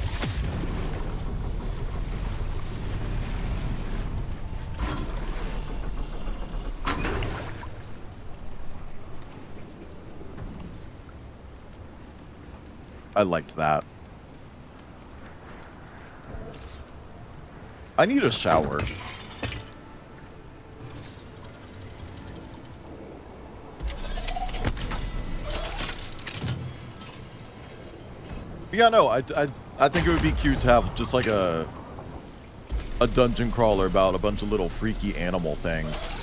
I liked that. I need a shower. Yeah, no, I think it would be cute to have just like a dungeon crawler about a bunch of little freaky animal things.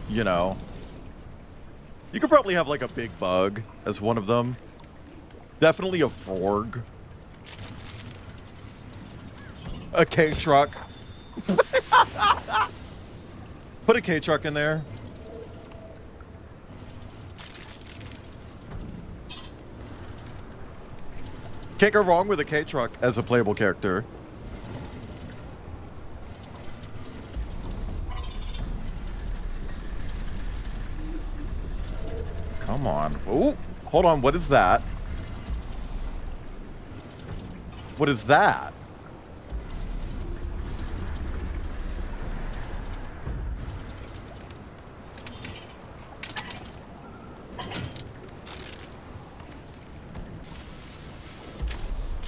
You know. You could probably have like a big bug as one of them. Definitely a frog. A K-truck. Put a K-truck in there. Can't go wrong with a K-truck as a playable character. Come on. Oh, hold on. What is that? What is that?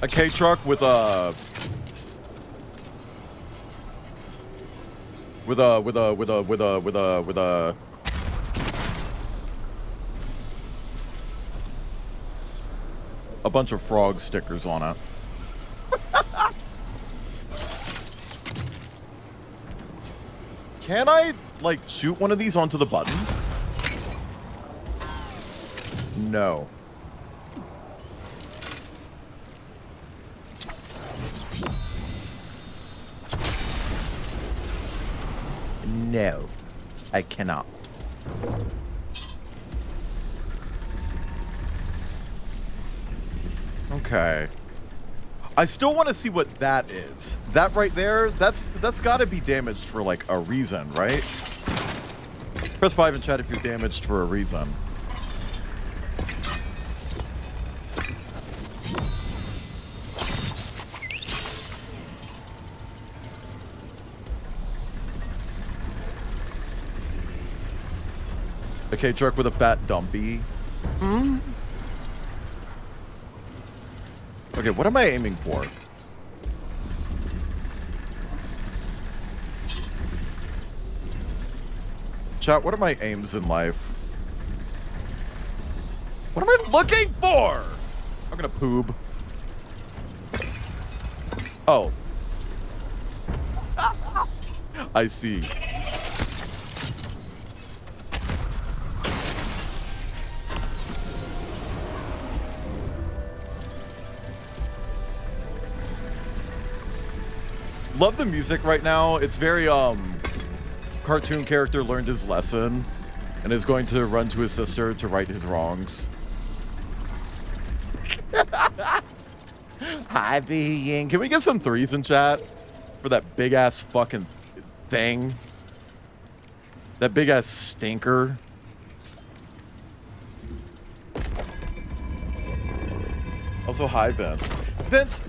A K-truck with a bunch of frog stickers on it. Can I like shoot one of these onto the button? No. No, I cannot. Okay. I still want to see what that is. That right there, that's got to be damaged for like a reason, right? Press 5 in chat if you're damaged for a reason. Okay, truck with a fat dumpy. Hmm? Okay, what am I aiming for? Chat, what are my aims in life? What am I looking for? I'm gonna poop. Oh. I see. Love the music right now. It's very cartoon character learned his lesson and is going to run to his sister to right his wrongs. Hi, being. Can we get some threes in chat for that big ass fucking thing? That big ass stinker. Also, hi, Vince. Vince,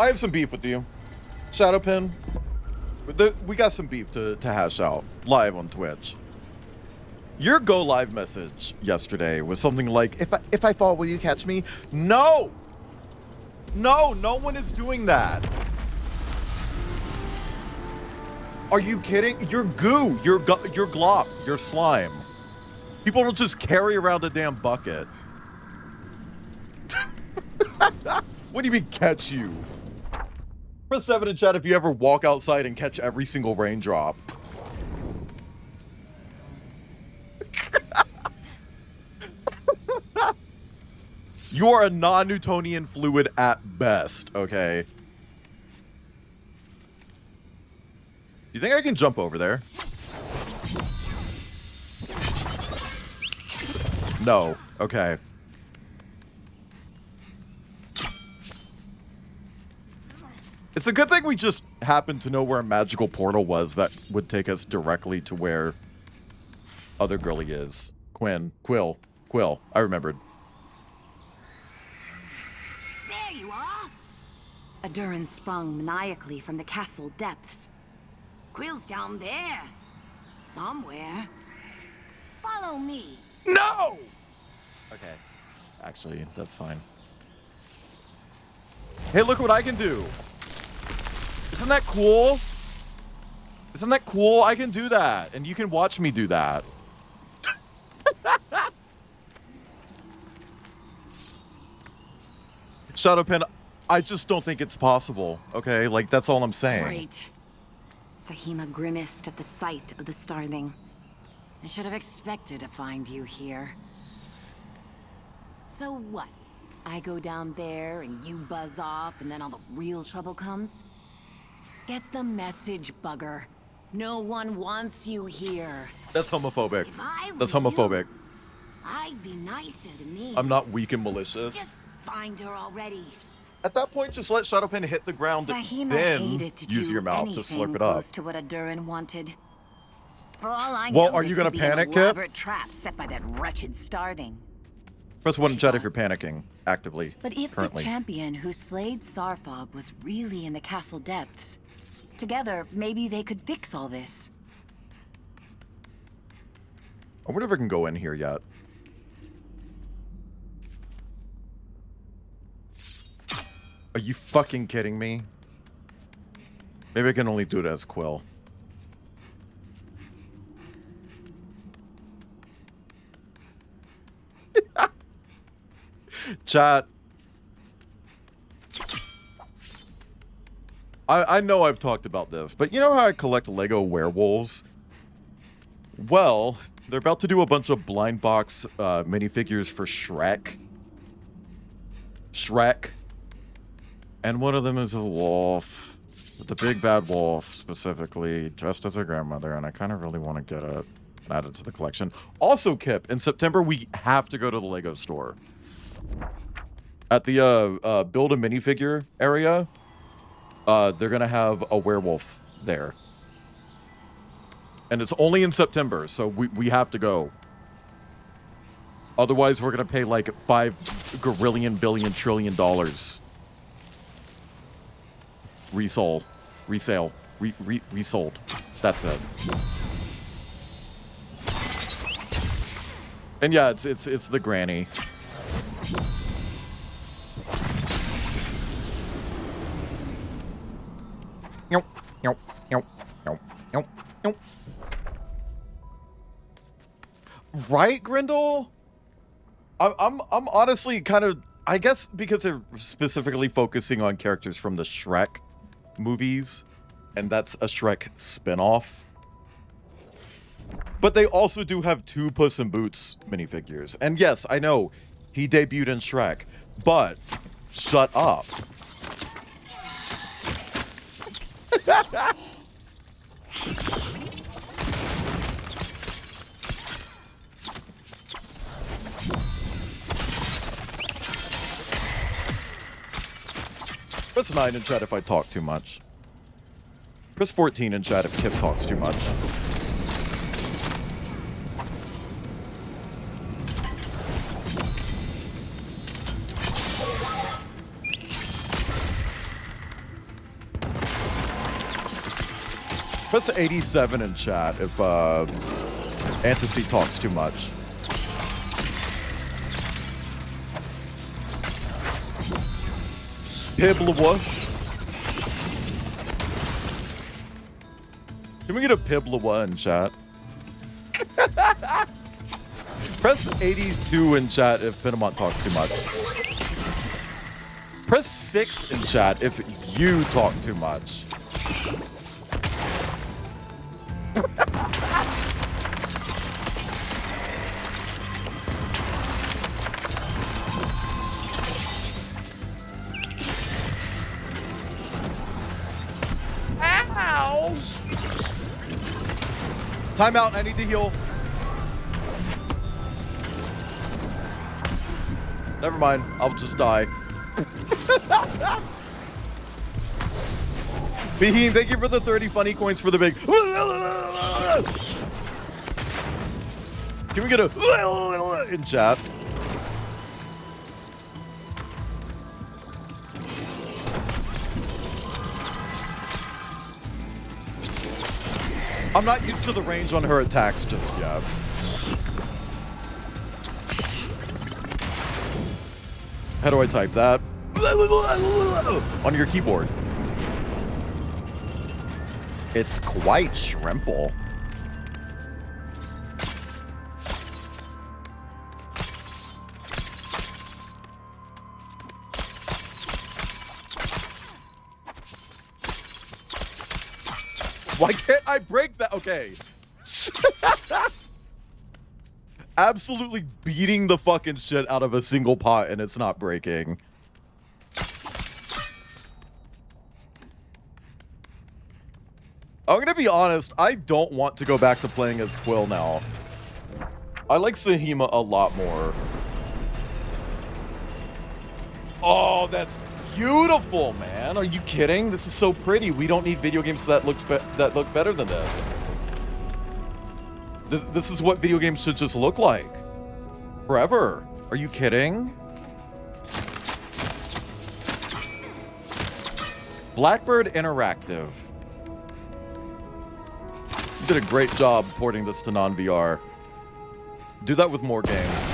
I have some beef with you. Shadowpin, we got some beef to hash out live on Twitch. Your go live message yesterday was something like, if I fall, will you catch me? No! No one is doing that. Are you kidding? You're goo. You're glop. You're slime. People don't just carry around a damn bucket. What do you mean catch you? Press 7 in chat if you ever walk outside and catch every single raindrop. You are a non-Newtonian fluid at best, okay? Do you think I can jump over there? No. Okay. It's a good thing we just happened to know where a magical portal was that would take us directly to where other girlie is. Quill. I remembered. There you are! Adurin sprung maniacally from the castle depths. Quill's down there. Somewhere. Follow me. No! Okay. Actually, that's fine. Hey, look what I can do. Isn't that cool? Isn't that cool? I can do that, and you can watch me do that. Shadowpen, I just don't think it's possible, okay? Like, that's all I'm saying. Great. Sahima grimaced at the sight of the starling. I should have expected to find you here. So what? I go down there and you buzz off and then all the real trouble comes? Get the message, bugger. No one wants you here. That's homophobic. If I That's were homophobic. you, I'd be nicer to me. I'm not weak and malicious. Just find her already. At that point, just let Shadowpen hit the ground, Sahima then hated to use do your mouth to anything slurp it up. close to what Adurin wanted. For all I Well, know, are this you gonna could be an panic, Kip? elaborate trap set by that wretched starling. Press 1 in chat if you're panicking, actively, But if currently. the champion who slayed Sarfog was really in the castle depths, together, maybe they could fix all this. I wonder if I can go in here yet. Are you fucking kidding me? Maybe I can only do it as Quill. Chat. I know I've talked about this, but you know how I collect Lego werewolves? Well, they're about to do a bunch of blind box minifigures for Shrek. And one of them is a wolf. The big bad wolf, specifically, dressed as a grandmother, and I kind of really want to get it and add it to the collection. Also, Kip, in September, we have to go to the Lego store. At the build a minifigure area, they're going to have a werewolf there. And it's only in September, so we have to go. Otherwise, we're going to pay like $5 gazillion, billion, trillion dollars. Resold. That's it. And yeah, it's the granny. Right, Grindel? I'm honestly kind of, I guess because they're specifically focusing on characters from the Shrek movies, and that's a Shrek spin-off. But they also do have 2 Puss in Boots minifigures. And yes, I know he debuted in Shrek, but shut up. Press 9 in chat if I talk too much. Press 14 in chat if Kip talks too much. Press 87 in chat if Fantasy talks too much. Piblawa. Can we get a Piblawa in chat? Press 82 in chat if Pinamont talks too much. Press 6 in chat if you talk too much. Ow! Time out, I need to heal. Never mind, I'll just die. Behin, thank you for the 30 funny coins for the big. Can we get a in chat? I'm not used to the range on her attacks just yet. How do I type that? On your keyboard. It's quite shrimple. Why can't I break that? Okay. Absolutely beating the fucking shit out of a single pot and it's not breaking. I'm gonna be honest, I don't want to go back to playing as Quill now. I like Sahima a lot more. Oh, that's beautiful, man. Are you kidding? This is so pretty. We don't need video games that look better than this. This is what video games should just look like. Forever. Are you kidding? Blackbird Interactive. You did a great job porting this to non-VR. Do that with more games.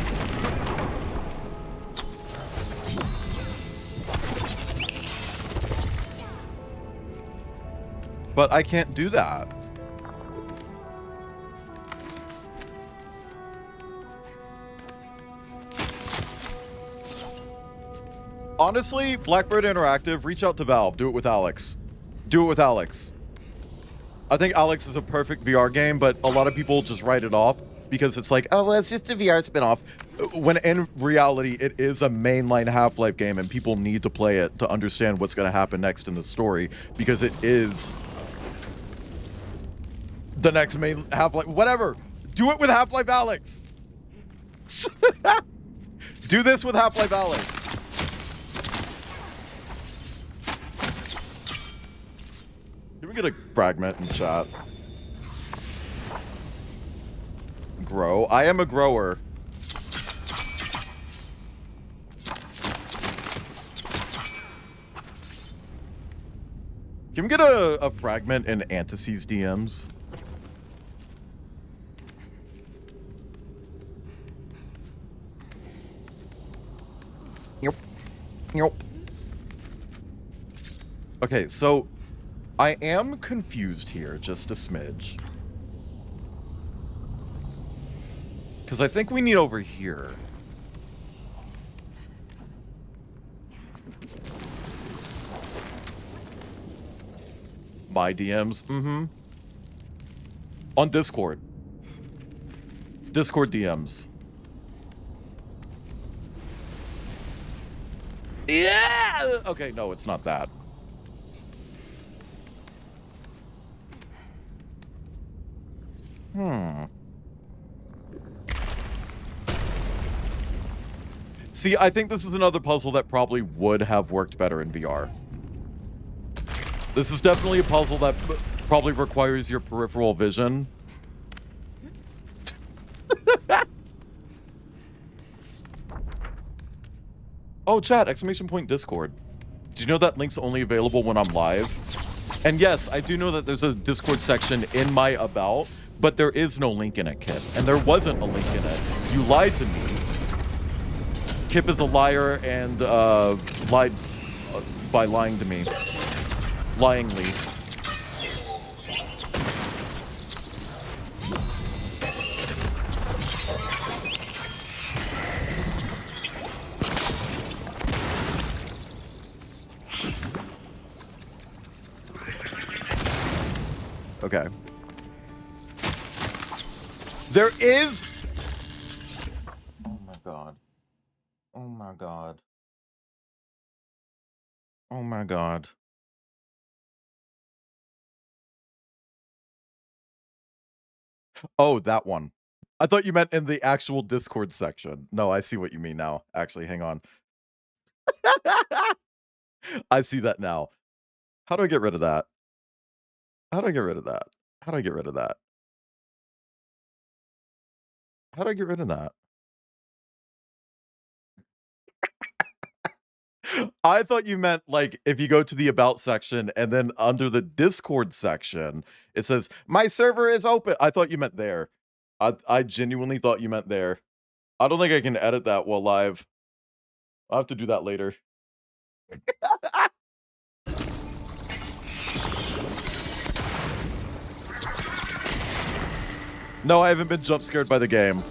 But I can't do that. Honestly, Blackbird Interactive, reach out to Valve. Do it with Alex. Do it with Alex. I think Alex is a perfect VR game, but a lot of people just write it off because it's like, oh, well, it's just a VR spinoff. When in reality, it is a mainline Half-Life game and people need to play it to understand what's going to happen next in the story because it is the next main Half-Life. Whatever. Do it with Half-Life Alex. Do this with Half-Life Alex. Can we get a fragment in chat? Grow. I am a grower. Can we get a fragment in Antices DMs? Yep. Yep. Okay, so I am confused here, just a smidge. Because I think we need over here. My DMs? Mm-hmm. On Discord. Discord DMs. Yeah! Okay, no, it's not that. See, I think this is another puzzle that probably would have worked better in VR. This is definitely a puzzle that probably requires your peripheral vision. Oh, chat, exclamation point Discord. Do you know that link's only available when I'm live? And yes, I do know that there's a Discord section in my About, but there is no link in it, Kip. And there wasn't a link in it. You lied to me. Kip is a liar and lied by lying to me. Lyingly. Okay. There is... Oh my god. Oh my god. Oh my god. Oh, that one. I thought you meant in the actual Discord section. No, I see what you mean now. Actually, hang on. I see that now. How do I get rid of that? How do I get rid of that? How do I get rid of that? How do I get rid of that? I thought you meant, like, if you go to the About section and then under the Discord section, it says, "My server is open." I thought you meant there. I genuinely thought you meant there. I don't think I can edit that while live. I'll have to do that later. No, I haven't been jump scared by the game.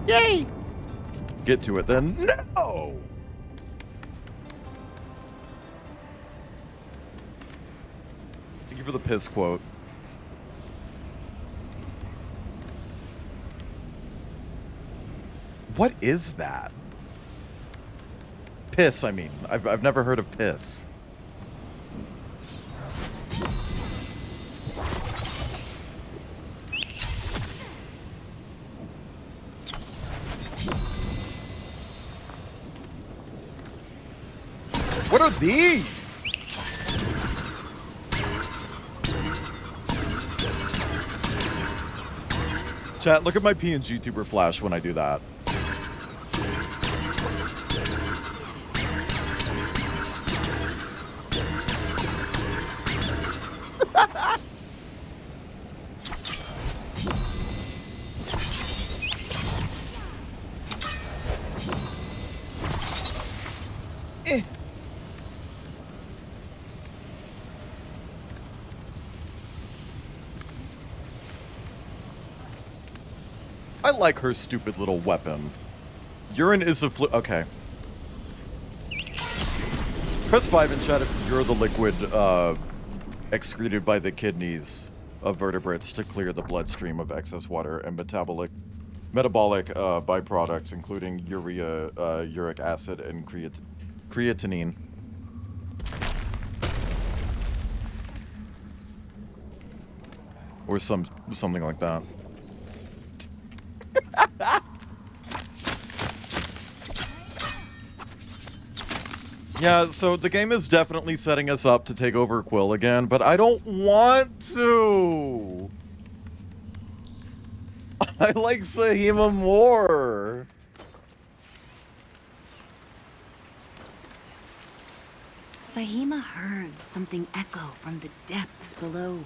Yay! Get to it then. No! Thank you for the piss quote. What is that? Piss, I mean. I've never heard of piss. What are these? Chat, look at my PNG tuber flash when I do that. I like her stupid little weapon. Urine is a okay. Press 5 in chat if you're the liquid excreted by the kidneys of vertebrates to clear the bloodstream of excess water and metabolic byproducts, including urea, uric acid, and creatinine. Or something like that. Yeah, so the game is definitely setting us up to take over Quill again, but I don't want to. I like Sahima more. Sahima heard something echo from the depths below.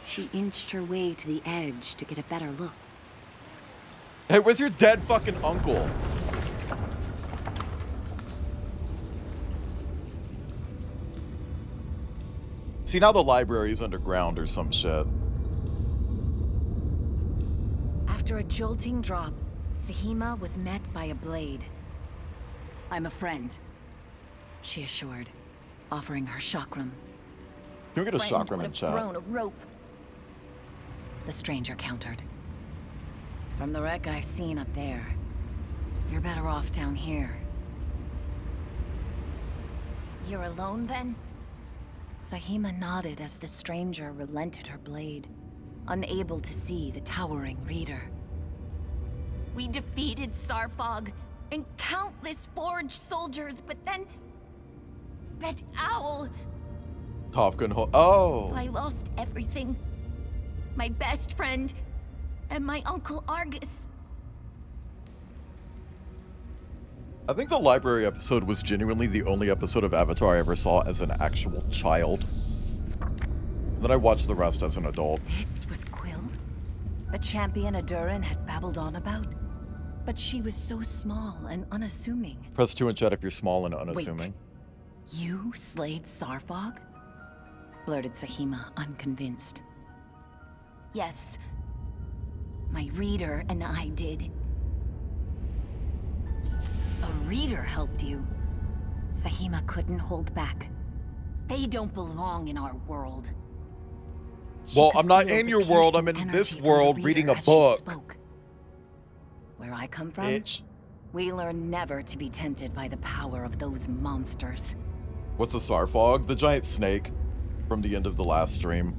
She inched her way to the edge to get a better look. Hey, where's your dead fucking uncle? See, now the library's underground or some shit. After a jolting drop, Sahima was met by a blade. "I'm a friend," she assured, offering her chakram. Can we get a "Friend chakram would in have chat? thrown a rope," the stranger countered. "From the wreck I've seen up there, you're better off down here." "You're alone then?" Sahima nodded as the stranger relented her blade, unable to see the towering reader. "We defeated Sarfog and countless forged soldiers, but then... that owl... Oh! I lost everything. My best friend, and my Uncle Argus." I think the library episode was genuinely the only episode of Avatar I ever saw as an actual child. Then I watched the rest as an adult. This was Quill? The champion Aduran had babbled on about? But she was so small and unassuming. Press 2 in chat if you're small and unassuming. Wait, you slayed Sarfog? Blurted Sahima, unconvinced. "Yes. My reader and I did." "A reader helped you?" Sahima couldn't hold back. "They don't belong in our world." She Well, could I'm not feel in the your world, I'm piercing in this energy from the world reader reading a as she book. spoke. Where I come from, Bitch. we learn never to be tempted by the power of those monsters. What's the Sarfog? The giant snake from the end of the last stream.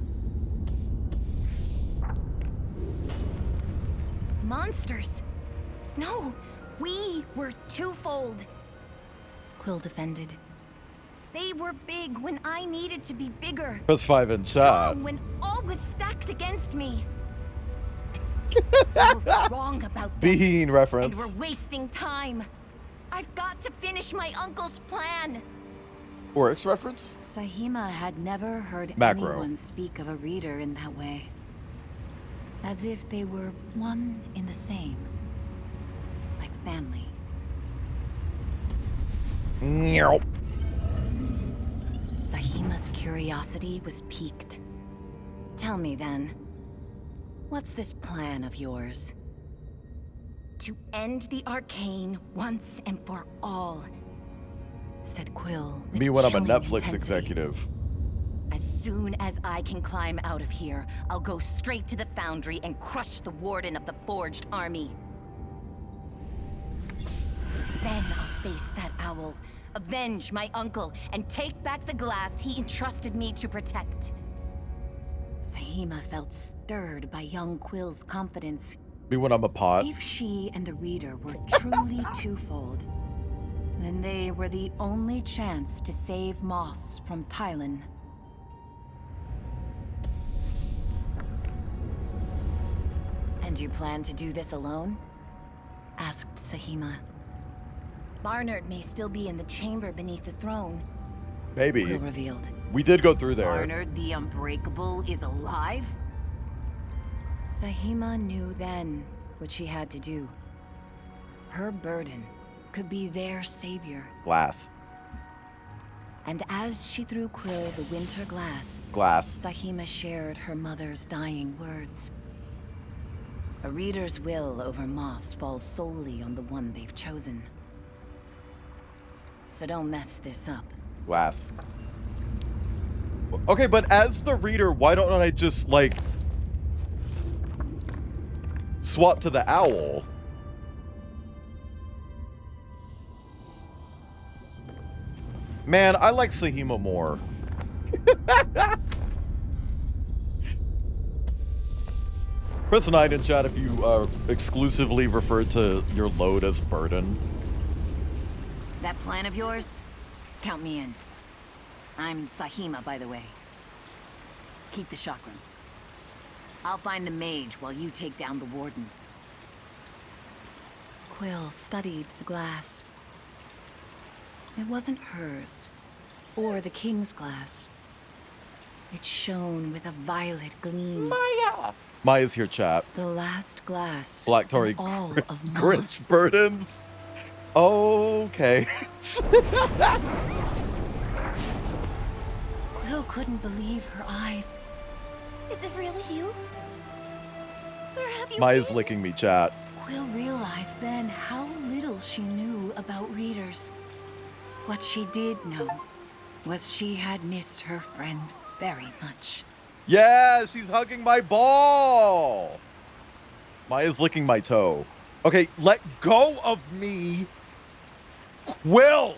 monsters. No, we were twofold. Quill defended. They were big when I needed to be bigger. Plus 5 in chat. Strong when all was stacked against me. You were wrong about that. Bean reference. And we're wasting time. I've got to finish my uncle's plan. Oryx reference? Sahima had never heard Macro. anyone speak of a reader in that way. As if they were one in the same. Like family. Meow. Sahima's curiosity was piqued. Tell me then, what's this plan of yours? To end the arcane once and for all, Said Quill with Me when I'm a chilling Netflix intensity. executive. As soon as I can climb out of here, I'll go straight to the foundry and crush the warden of the Forged Army. Then I'll face that owl, avenge my uncle, and take back the glass he entrusted me to protect. Sahima felt stirred by young Quill's confidence. Me when I'm a pot. If she and the reader were truly twofold, then they were the only chance to save Moss from Tylan. And you plan to do this alone? Asked Sahima. Barnard may still be in the chamber beneath the throne. Maybe. Quill revealed. We did go through there. Barnard the Unbreakable is alive? Sahima knew then what she had to do. Her burden could be their savior. Glass. And as she threw Quill the winter glass, Glass. Sahima shared her mother's dying words. A reader's will over Moss falls solely on the one they've chosen. So don't mess this up. Glass. Okay, but as the reader, why don't I just, like, swap to the owl? Man, I like Sahima more. Press 9 in chat if you exclusively refer to your load as burden. That plan of yours? Count me in. I'm Sahima, by the way. Keep the chakram. I'll find the mage while you take down the warden. Quill studied the glass. It wasn't hers, or the king's glass. It shone with a violet gleam. Maya's here, chat. The last glass. Black Tory in all of Grinch Moss. burdens. Okay. Quill couldn't believe her eyes. Is it really you? Where have you Maya's been? licking me, chat. Quill realized then how little she knew about readers. What she did know was she had missed her friend very much. Yeah, she's hugging my ball. Maya's licking my toe. Okay, let go of me. Quill.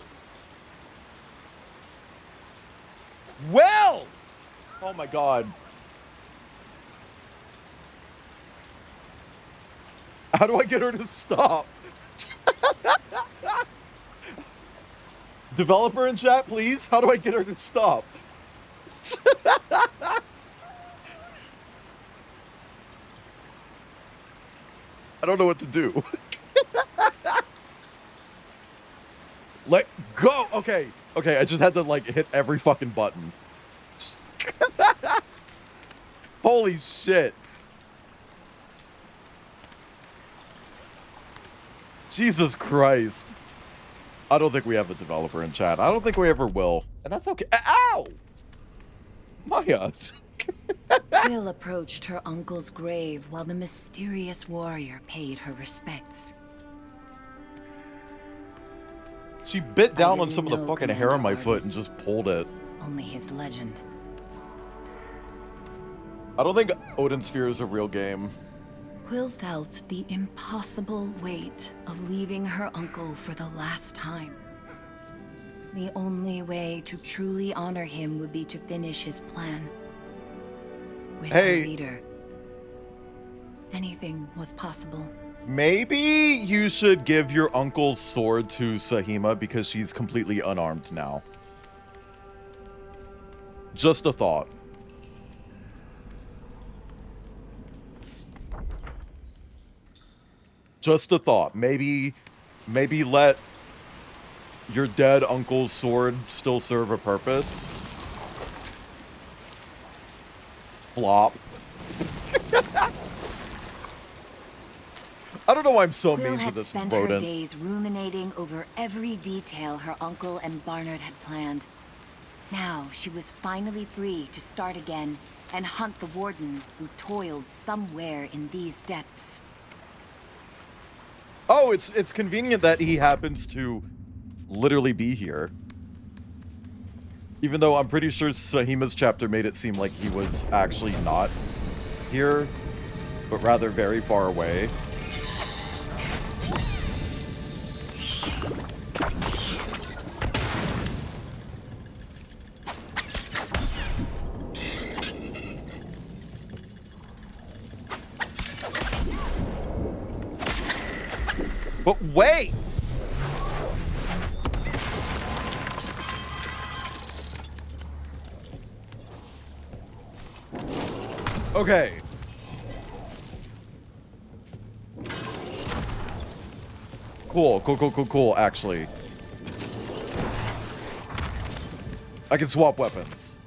Will. Oh my god. How do I get her to stop? Developer in chat, please. How do I get her to stop? I don't know what to do. Let go. Okay. Okay, I just had to like hit every fucking button. Holy shit. Jesus Christ. I don't think we have a developer in chat. I don't think we ever will. And that's okay. Ow! Maya. Quill approached her uncle's grave while the mysterious warrior paid her respects. She bit down on didn't some of the know fucking hair on my Commander foot and Argus. just pulled it. Only his legend. I don't think Odin Sphere is a real game. Quill felt the impossible weight of leaving her uncle for the last time. The only way to truly honor him would be to finish his plan. With Hey. her leader. anything was possible. Maybe you should give your uncle's sword to Sahima because she's completely unarmed now. Just a thought. Just a thought. Maybe let your dead uncle's sword still serve a purpose. Flop. I don't know why I'm so Quill mean to had this spent her rodent. days ruminating over every detail her uncle and Barnard had planned. Now she was finally free to start again and hunt the warden who toiled somewhere in these depths. Oh, it's convenient that he happens to literally be here. Even though I'm pretty sure Sahima's chapter made it seem like he was actually not here, but rather very far away. But wait! Okay. Cool, actually. I can swap weapons.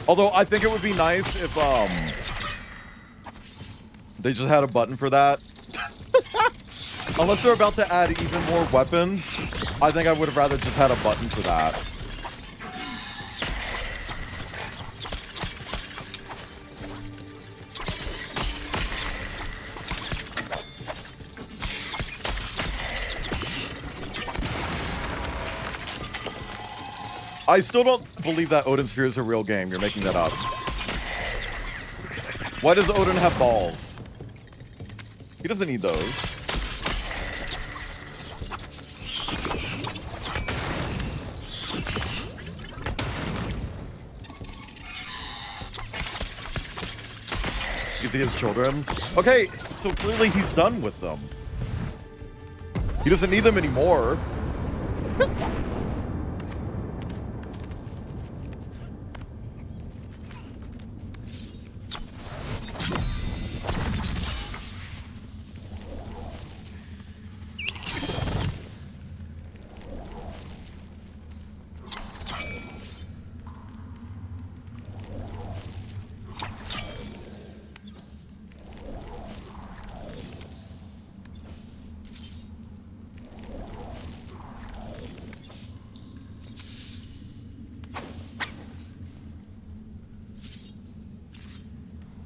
Although, I think it would be nice if, they just had a button for that. Unless they're about to add even more weapons, I think I would have rather just had a button for that. I still don't believe that Odin Sphere is a real game. You're making that up. Why does Odin have balls? He doesn't need those. Give to his children. Okay, so clearly he's done with them. He doesn't need them anymore.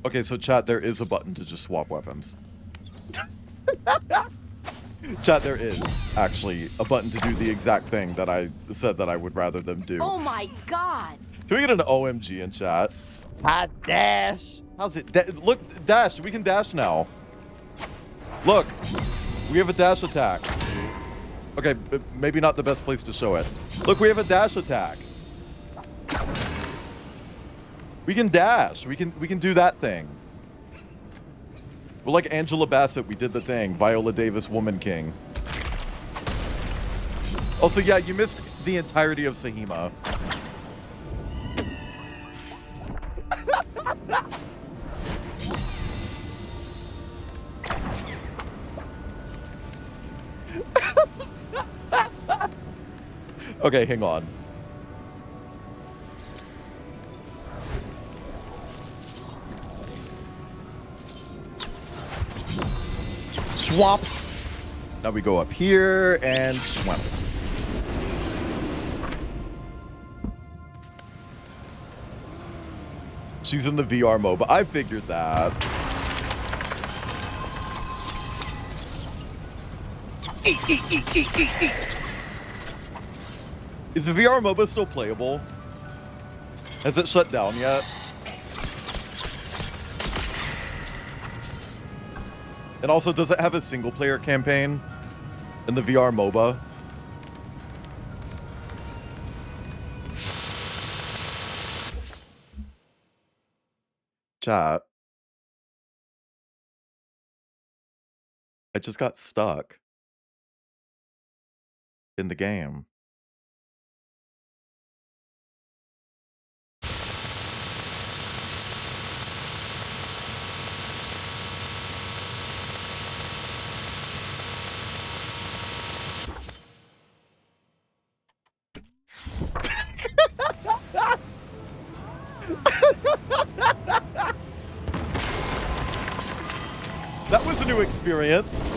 Okay, so chat, there is a button to just swap weapons. Chat, there is actually a button to do the exact thing that I said that I would rather them do. Oh my god! Can we get an OMG in chat? Hi, Dash. How's it? Look, Dash, we can dash now. Look, we have a dash attack. Okay, maybe not the best place to show it. Look, we have a dash attack. We can dash. We can do that thing. We're like Angela Bassett. We did the thing. Viola Davis, Woman King. Also, yeah, you missed the entirety of Sahima. Okay, hang on. Swap. Now we go up here and swim. She's in the VR mode, but I figured that. Is the VR MOBA still playable? Has it shut down yet? And also, does it have a single player campaign in the VR MOBA? Chat. I just got stuck in the game. That was a new experience.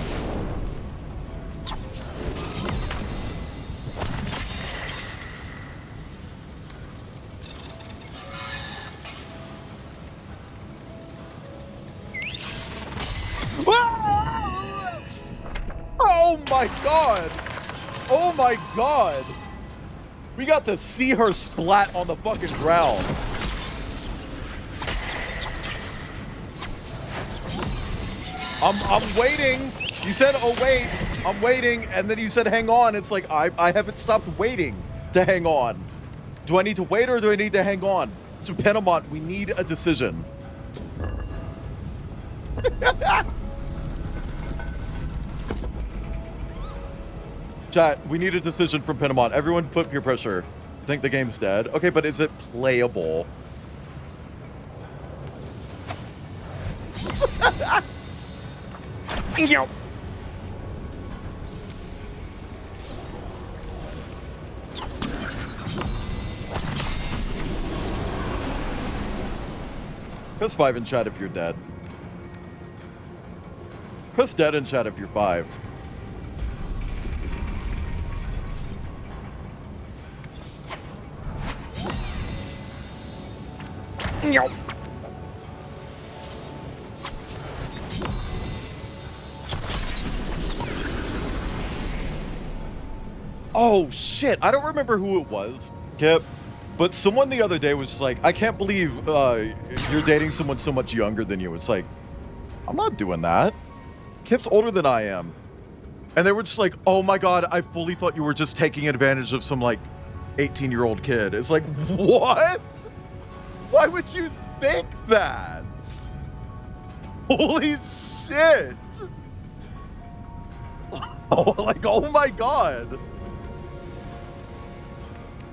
Ah! Oh my god! Oh my god! We got to see her splat on the fucking ground. I'm waiting. You said, oh wait, I'm waiting, and then you said hang on. It's like I haven't stopped waiting to hang on. Do I need to wait or do I need to hang on? So Penamont, we need a decision. Chat, we need a decision from Penamont. Everyone put peer pressure. I think the game's dead. Okay, but is it playable? Yo. Press 5 in chat if you're dead. Press dead in chat if you're 5. Yo. Oh shit, I don't remember who it was, Kip, but someone the other day was just like, I can't believe you're dating someone so much younger than you. It's like, I'm not doing that. Kip's older than I am. And they were just like, oh my god, I fully thought you were just taking advantage of some like 18-year-old kid. It's like, what? Why would you think that? Holy shit. Oh, like, oh my god.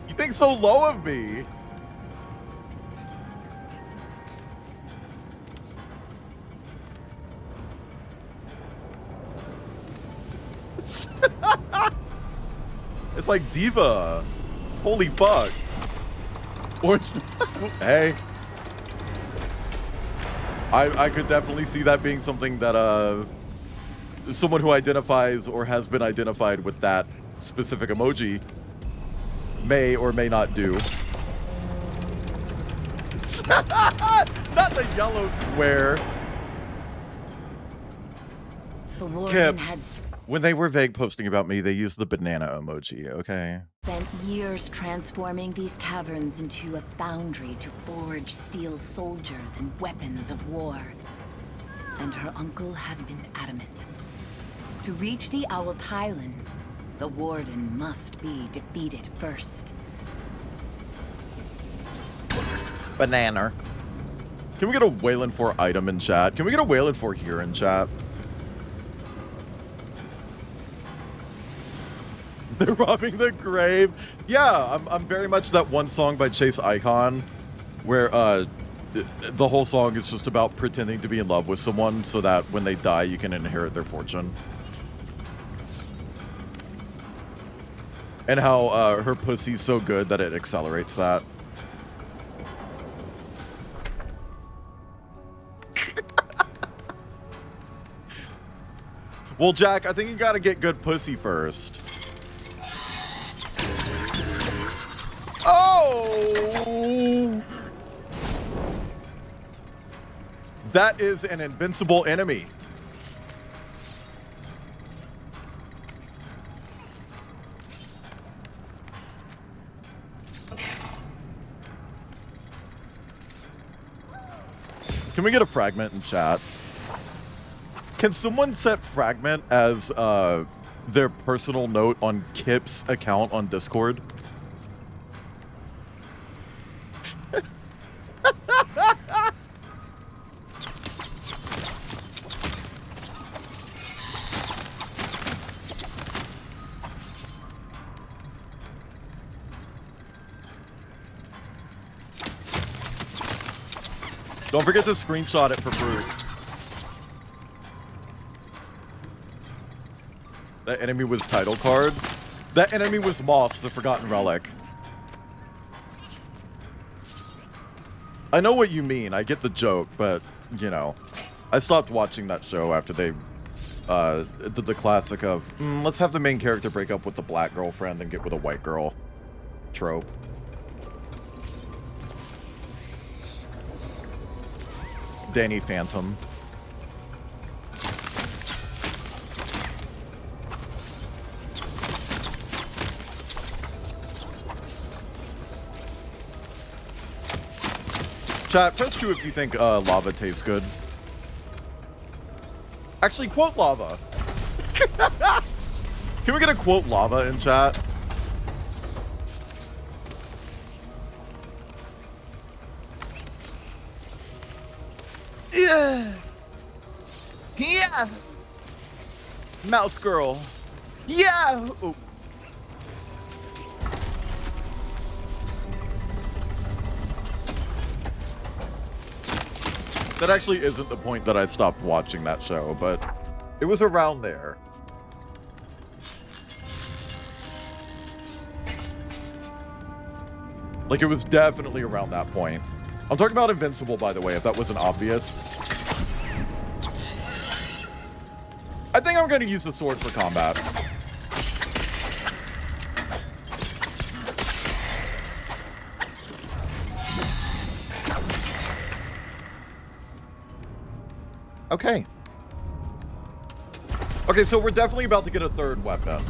You think so low of me? It's like Diva. Holy fuck. Orange. Hey. I could definitely see that being something that someone who identifies or has been identified with that specific emoji may or may not do. Not the yellow square. The warden Kip, had when they were vague posting about me, they used the banana emoji, okay? spent years transforming these caverns into a foundry to forge steel soldiers and weapons of war. And her uncle had been adamant. To reach the Owl Tylan, the warden must be defeated first. Banana. Can we get a Wayland 4 item in chat? Can we get a Wayland 4 here in chat? They're robbing the grave. Yeah, I'm very much that one song by Chase Icon where the whole song is just about pretending to be in love with someone so that when they die you can inherit their fortune. And how her pussy's so good that it accelerates that. Well, Jack, I think you gotta get good pussy first. Oh! That is an invincible enemy. Can we get a fragment in chat? Can someone set fragment as their personal note on Kip's account on Discord? Don't forget to screenshot it for proof. That enemy was title card. That enemy was Moss, the Forgotten Relic. I know what you mean. I get the joke, but, you know, I stopped watching that show after they did the classic of, let's have the main character break up with the black girlfriend and get with a white girl trope. Danny Phantom. Chat, press 2 if you think lava tastes good. Actually, quote lava. Can we get a quote lava in chat? Yeah. Yeah. Mouse girl. Yeah. Ooh. That actually isn't the point that I stopped watching that show, but it was around there. Like, it was definitely around that point. I'm talking about Invincible, by the way, if that wasn't obvious. I think I'm going to use the sword for combat. Okay. Okay, so we're definitely about to get a third weapon.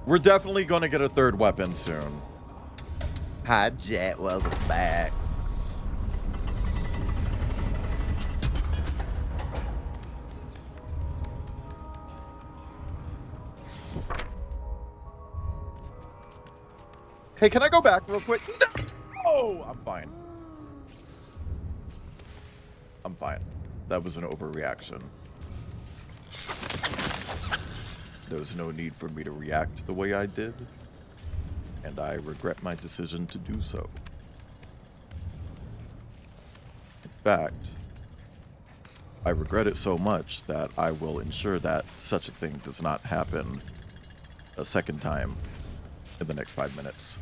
We're definitely going to get a third weapon soon. Hi, Jet. Welcome back. Hey, can I go back real quick? No! I'm fine. I'm fine. That was an overreaction. There was no need for me to react the way I did, and I regret my decision to do so. In fact, I regret it so much that I will ensure that such a thing does not happen a second time in the next 5 minutes.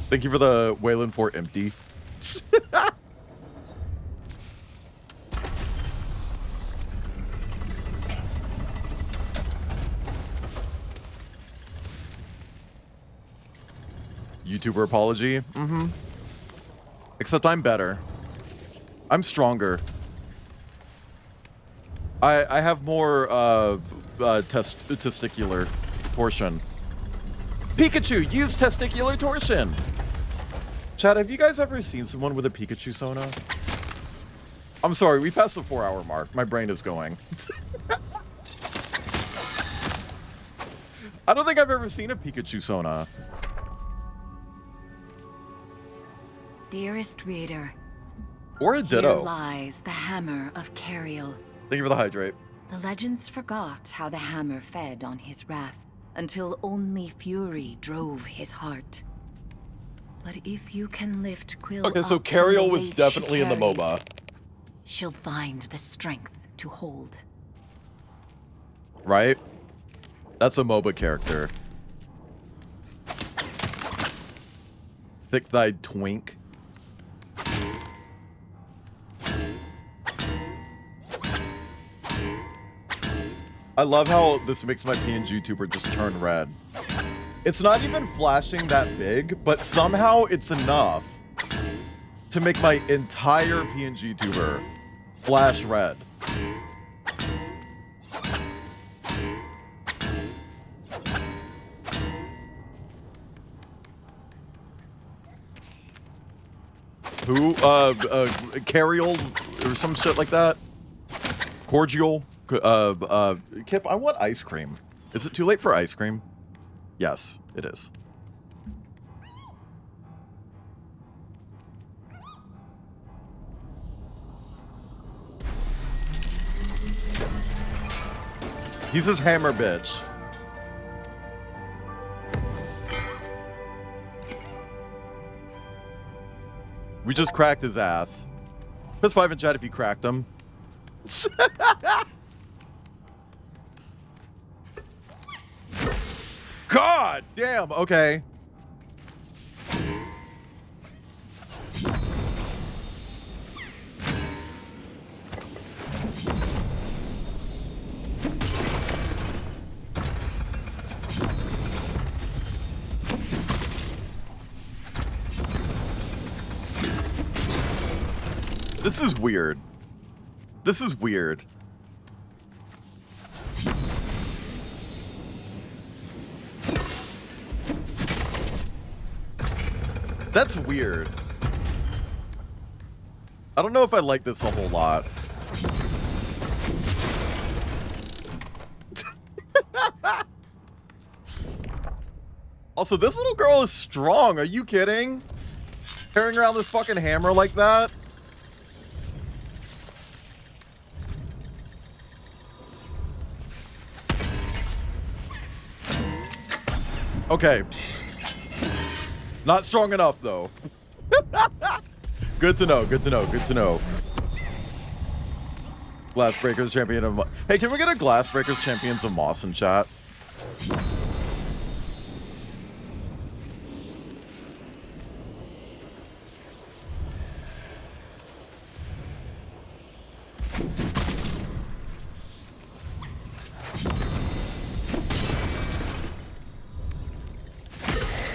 Thank you for the Wayland Fort empty. YouTuber apology? Mm-hmm. Except I'm better. I'm stronger. I have more testicular torsion. Pikachu, use testicular torsion! Chad, have you guys ever seen someone with a Pikachu Sona? I'm sorry, we passed the 4-hour mark. My brain is going. I don't think I've ever seen a Pikachu Sona. Dearest reader, Or a here Ditto. lies the hammer of Cariel. Thank you for the hydrate. The legends forgot how the hammer fed on his wrath, until only fury drove his heart. But if you can lift Quill Okay, so up from Cariel the was weight definitely she in the carries, MOBA. she'll find the strength to hold. Right? That's a MOBA character. Thick-thighed twink. I love how this makes my PNG tuber just turn red. It's not even flashing that big, but somehow it's enough to make my entire PNG tuber flash red. Who? Cariel or some shit like that? Cordial? Kip, I want ice cream. Is it too late for ice cream? Yes, it is. He's his hammer bitch. We just cracked his ass. Press 5 in chat if you cracked him. God damn, okay. This is weird. This is weird. That's weird. I don't know if I like this a whole lot. Also, this little girl is strong. Are you kidding? Carrying around this fucking hammer like that? Okay. Not strong enough, though. Good to know, good to know, good to know. Glassbreakers champion of... Hey, can we get a Glassbreakers champions of Moss in chat?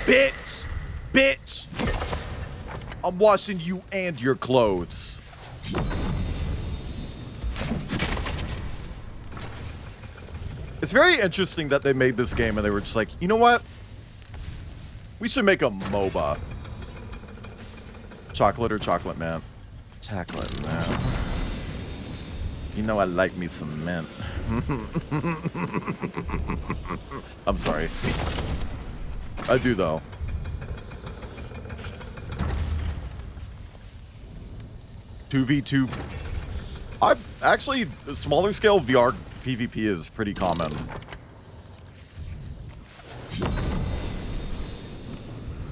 Bitch! Bitch! I'm washing you and your clothes. It's very interesting that they made this game and they were just like, you know what? We should make a MOBA. Chocolate or chocolate mint? Chocolate mint. You know I like me some mint. I'm sorry. I do, though. (2v2). I've actually, smaller scale VR PvP is pretty common.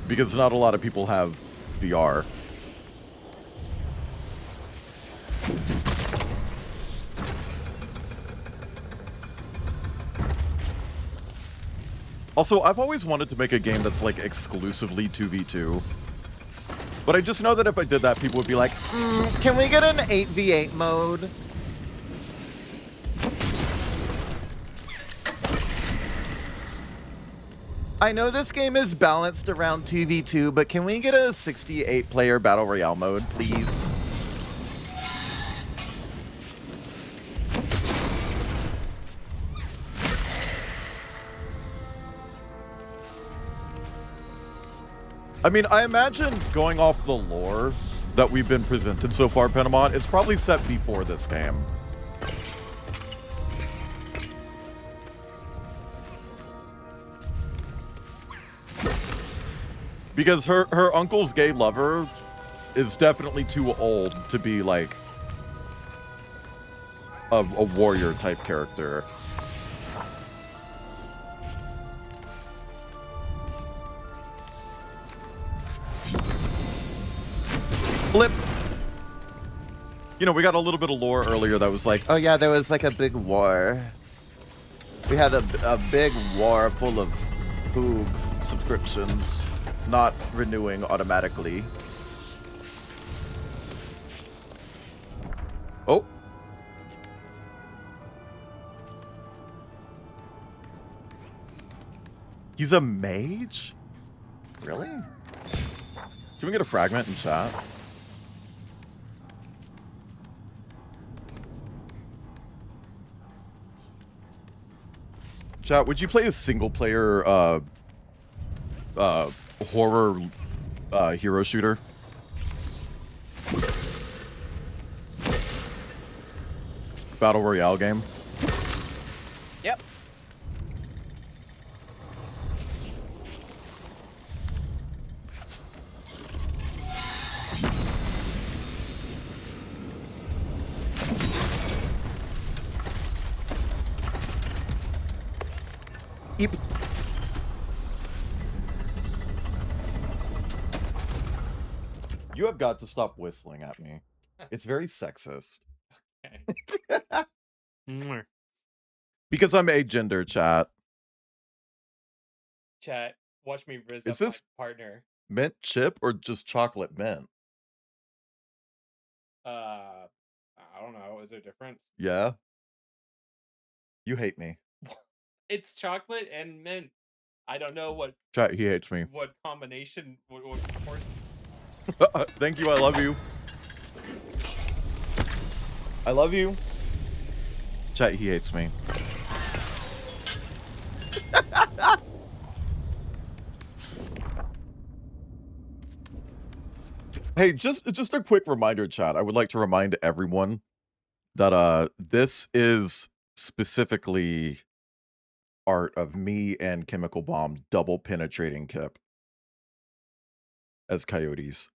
Because not a lot of people have VR. Also, I've always wanted to make a game that's like exclusively 2v2. But I just know that if I did that, people would be like, Can we get an 8v8 mode? I know this game is balanced around 2v2, but can we get a 68-player Battle Royale mode, please? I mean, I imagine going off the lore that we've been presented so far, Penamon, it's probably set before this game. Because her uncle's gay lover is definitely too old to be like a warrior type character. Flip. You know, we got a little bit of lore earlier that was like, Oh yeah, there was like a big war. We had a big war full of boob subscriptions not renewing automatically. Oh. He's a mage? Really? Can we get a fragment in chat? Chat, would you play a single player horror hero shooter? Battle Royale game? Yep. Eep. You have got to stop whistling at me. It's very sexist. Okay. Because I'm agender, chat. Chat, watch me rizz Is up this my partner. mint chip or just chocolate mint? I don't know. Is there a difference? Yeah. You hate me. It's chocolate and mint. I don't know what Chat, he hates me. what combination would support. Thank you, I love you. I love you. Chat, he hates me. Hey, just a quick reminder, chat. I would like to remind everyone that this is specifically art of me and Chemical Bomb double penetrating Kip as coyotes.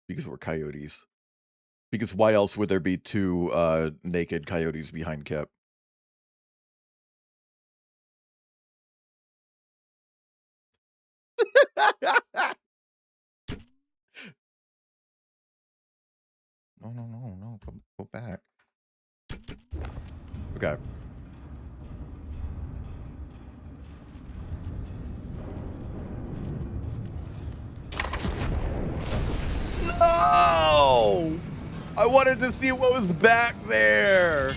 Because we're coyotes. Because why else would there be two naked coyotes behind Kip? No. Go back. Okay. No! I wanted to see what was back there.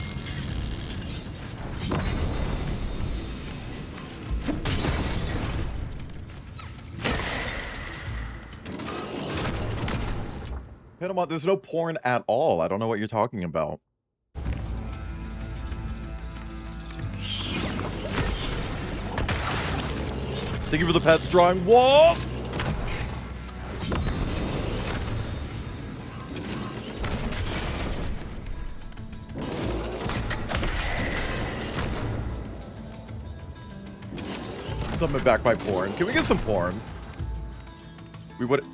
Pinamont, there's no porn at all. I don't know what you're talking about. Thank you for the pets drawing. Whoa! Summoned back by porn. Can we get some porn? We would...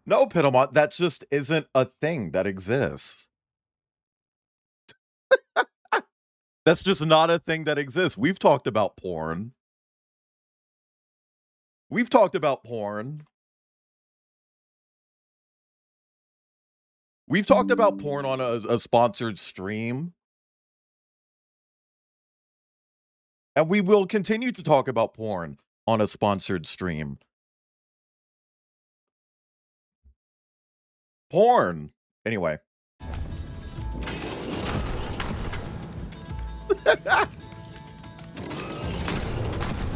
No, Pinamont, that just isn't a thing that exists. That's just not a thing that exists. We've talked about porn. We've talked about porn. We've talked about porn on a sponsored stream. And we will continue to talk about porn on a sponsored stream. Porn. Anyway.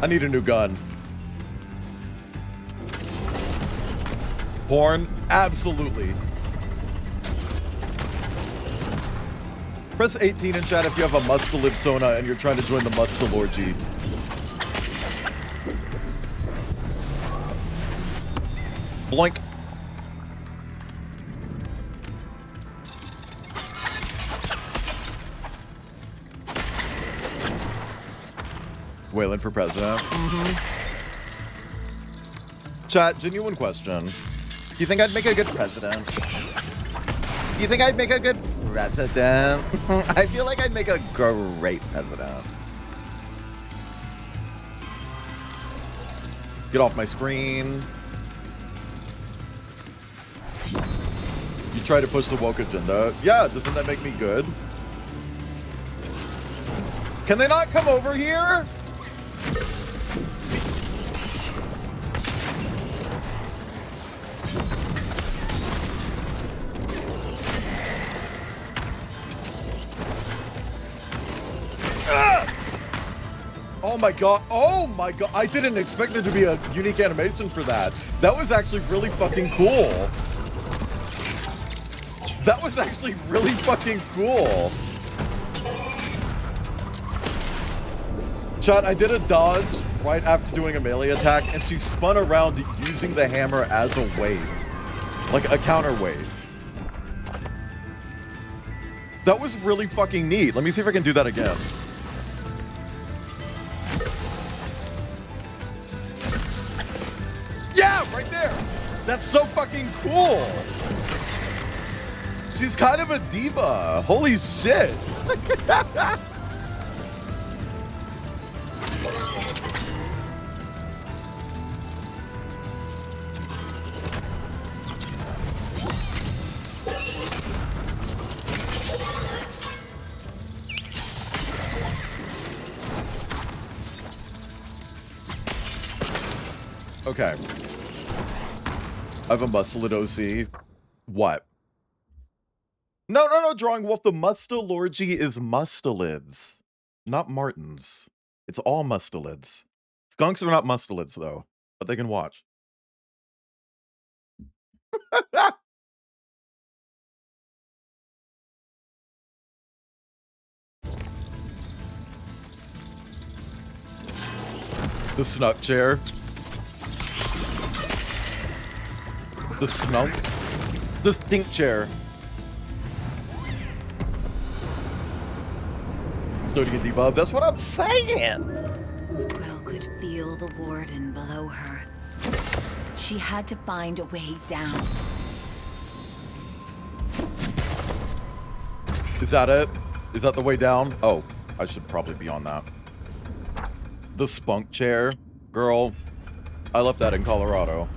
I need a new gun. Porn? Absolutely. Press 18 in chat if you have a must-to-live Sona and you're trying to join the must-to-lorgy. Bloink. Waylon for president. Chat, genuine question. Do you think I'd make a good president? Do you think I'd make a good president? I feel like I'd make a great president. Get off my screen. You try to push the woke agenda. Yeah, doesn't that make me good? Can they not come over here? Oh my god. Oh my god. I didn't expect there to be a unique animation for that. That was actually really fucking cool. That was actually really fucking cool. Chat, I did a dodge right after doing a melee attack, and she spun around using the hammer as a weight. Like a counterweight. That was really fucking neat. Let me see if I can do that again. Yeah, right there. That's so fucking cool. She's kind of a diva. Holy shit. Okay. I have a mustelid OC. What? No, Drawing Wolf. The mustelorgy is mustelids, not martins. It's all mustelids. Skunks are not mustelids, though, but they can watch. The snuck chair. The snunk. The stink chair. Starting a debuff. That's what I'm saying. Quill could feel the warden below her. She had to find a way down. Is that it? Is that the way down? Oh, I should probably be on that. The spunk chair. Girl, I left that in Colorado.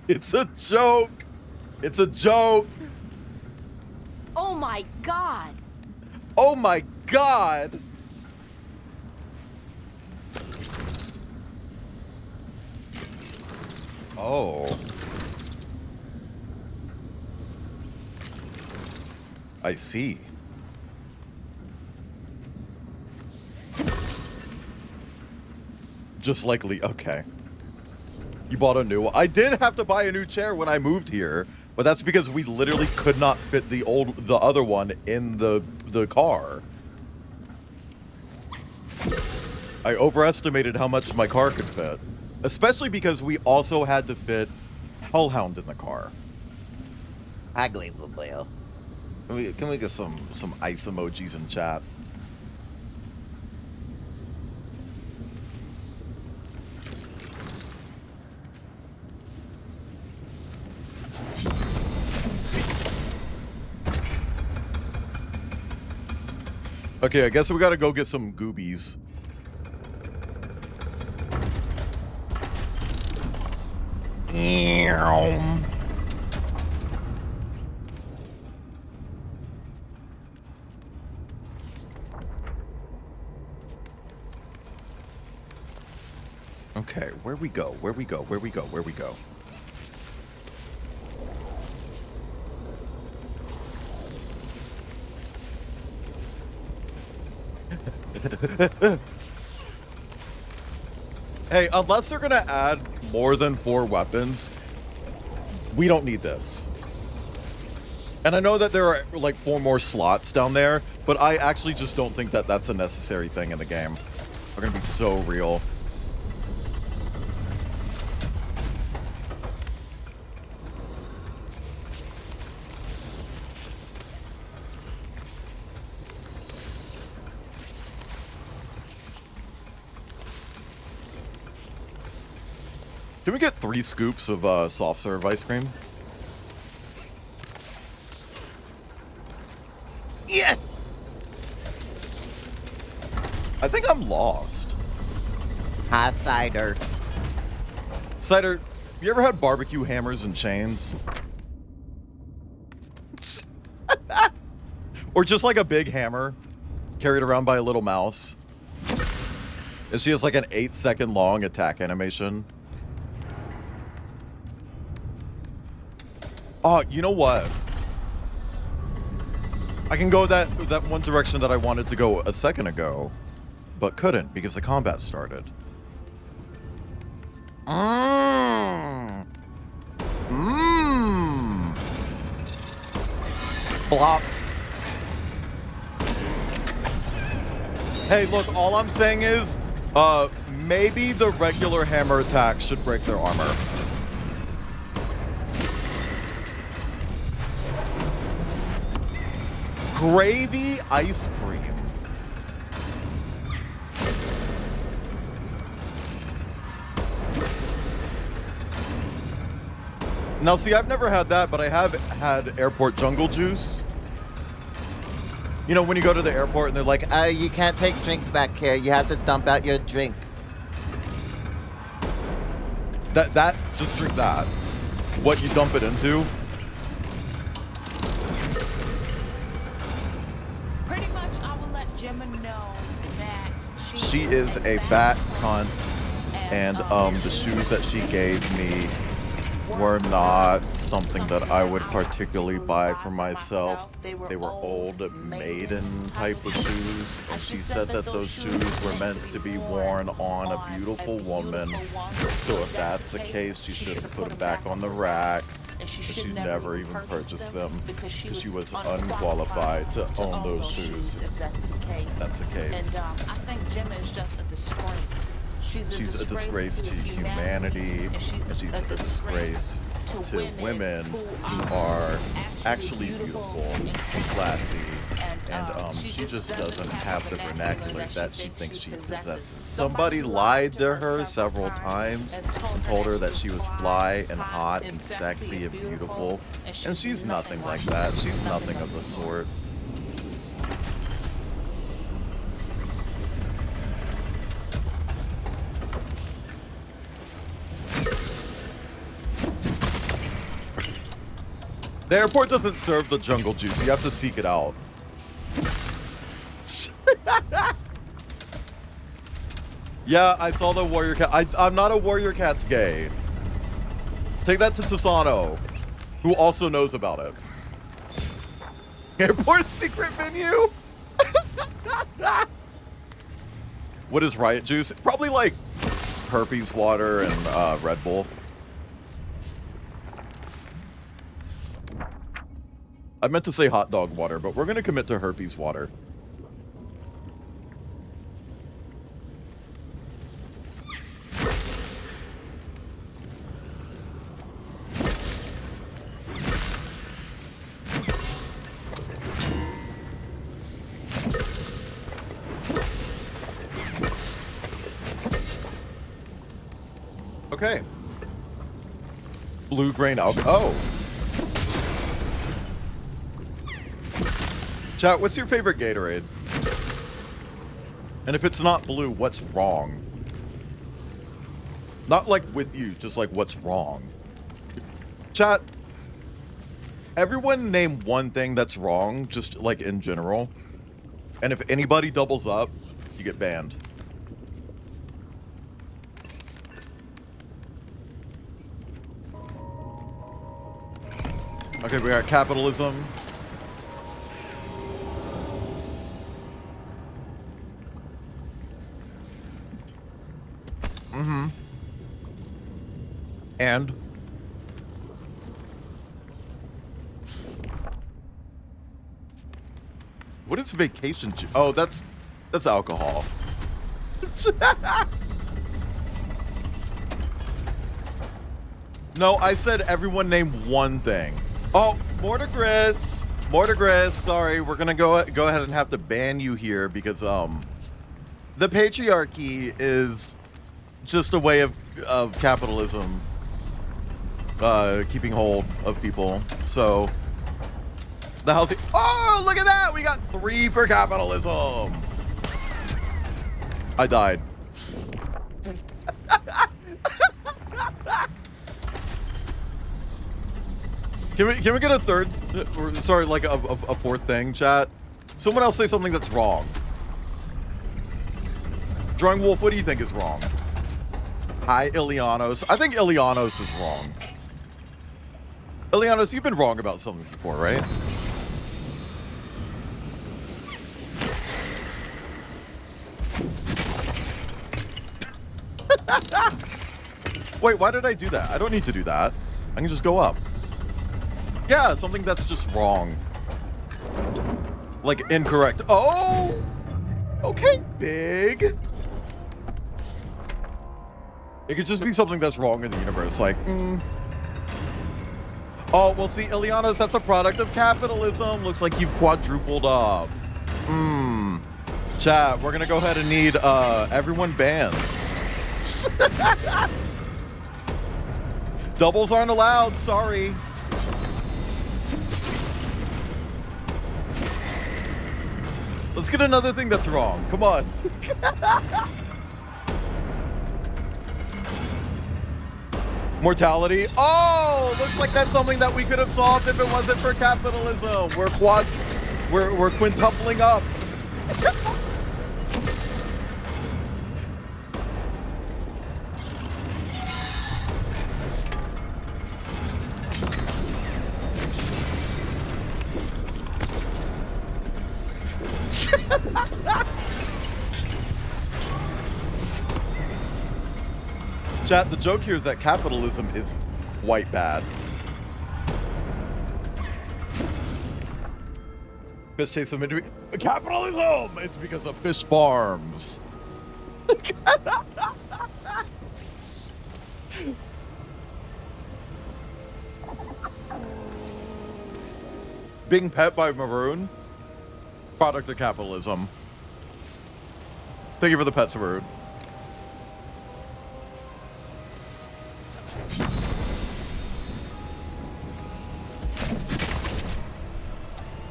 It's a joke. It's a joke. Oh my god! Oh my god. Oh. I see. Just like Lee. Okay. You bought a new one. I did have to buy a new chair when I moved here, but that's because we literally could not fit the other one in the car. I overestimated how much my car could fit. Especially because we also had to fit Hellhound in the car. Unbelievable. Can we get some ice emojis in chat? Okay, I guess we gotta go get some goobies. Okay, where we go? Where we go? Where we go? Where we go? Hey, unless they're gonna add more than 4 weapons, we don't need this. And I know that there are like 4 more slots down there, but I actually just don't think that that's a necessary thing in the game. We're gonna be so real. Can we get 3 scoops of soft serve ice cream? Yeah! I think I'm lost. Hot cider. Cider, you ever had barbecue hammers and chains? Or just like a big hammer carried around by a little mouse? And she has like an 8-second long attack animation. Oh, you know what? I can go that one direction that I wanted to go a second ago, but couldn't because the combat started. Blop. Hey, look, all I'm saying is, maybe the regular hammer attack should break their armor. Gravy ice cream. Now, see, I've never had that, but I have had airport jungle juice. You know, when you go to the airport and they're like, You can't take drinks back here. You have to dump out your drink. just drink that. What you dump it into? Pretty much, I will let Gemma know that She is a fat cunt, and the shoes that she gave me were not something that I would particularly buy for myself. They were old maiden type of shoes, and she said that those shoes were meant to be worn on a beautiful woman. So if that's the case, she should have put them back on the rack. And she never even purchased them because she was unqualified to own those shoes. That's the case. And I think Gemma is just a disgrace. She's a disgrace to humanity, and she's a disgrace to women who are actually beautiful and classy, and she just doesn't have the vernacular that she thinks she possesses. Somebody lied to her several times and told her that she was fly and hot and sexy and beautiful, and she's nothing like that. She's nothing of the sort. The airport doesn't serve the jungle juice. You have to seek it out. Yeah, I saw the warrior cat. I'm not a warrior cat's gay. Take that to Tisano, who also knows about it. Airport secret menu? What is riot juice? Probably like herpes water and Red Bull. I meant to say hot dog water, but we're going to commit to herpes water. Okay. Blue grain alcohol. Oh. Chat, what's your favorite Gatorade? And if it's not blue, what's wrong? Not like with you, just like what's wrong. Chat, everyone name one thing that's wrong, just like in general. And if anybody doubles up, you get banned. Okay, we got capitalism. Mm-hmm. And what is vacation? Oh, that's alcohol. No, I said everyone name one thing. Oh, Mortigris. Sorry, we're gonna go ahead and have to ban you here because the patriarchy is just a way of capitalism keeping hold of people. So the house. Oh, look at that! We got 3 for capitalism. I died. Can we get a third? Sorry, like a 4th thing, chat. Someone else say something that's wrong. Drawing Wolf, what do you think is wrong? Hi, Ilianos. I think Ilianos is wrong. Ilianos, you've been wrong about something before, right? Wait, why did I do that? I don't need to do that. I can just go up. Yeah, something that's just wrong. Like, incorrect. Oh! Okay, big. It could just be something that's wrong in the universe, like, Oh, well, see, Ilianos, that's a product of capitalism. Looks like you've quadrupled up. Chat, we're gonna go ahead and need, everyone banned. Doubles aren't allowed, sorry. Let's get another thing that's wrong. Come on. Mortality. Oh, looks like that's something that we could have solved if it wasn't for capitalism. We're quintupling up. Chat, the joke here is that capitalism is quite bad. Fish chase them into capitalism! It's because of fish farms. Being pet by Maroon, product of capitalism. Thank you for the pets, Maroon.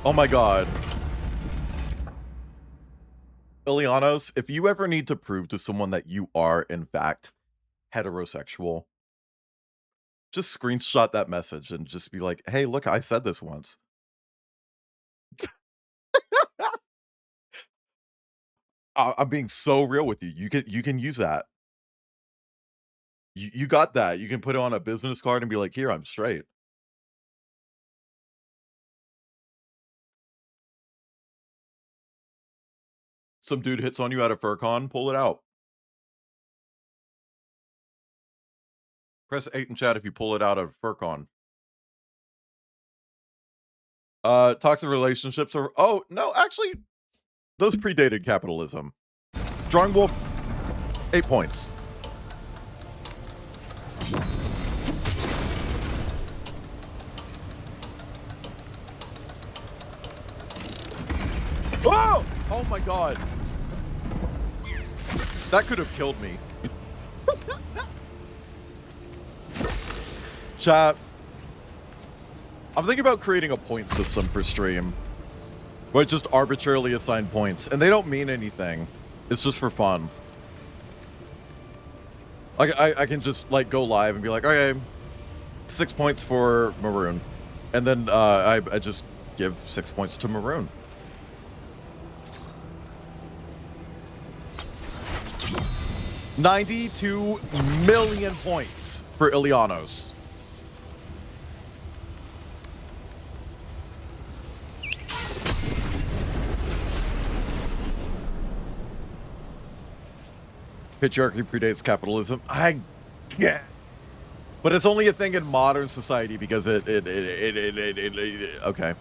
Oh my god. Ilianos, if you ever need to prove to someone that you are, in fact, heterosexual, just screenshot that message and just be like, hey, look, I said this once. I'm being so real with you. You can use that. You got that. You can put it on a business card and be like, here, I'm straight. Some dude hits on you at a FurCon, pull it out. Press 8 in chat if you pull it out of FurCon. Toxic relationships are... Oh, no, actually, those predated capitalism. Drawing Wolf, 8 points. Oh! Oh my god. That could have killed me. Chat. I'm thinking about creating a point system for stream. Where it just arbitrarily assign points. And they don't mean anything. It's just for fun. I can just like go live and be like, okay, 6 points for Maroon. And then I just give 6 points to Maroon. $92 million points for Ilianos. Patriarchy predates capitalism. Yeah. But it's only a thing in modern society because it okay.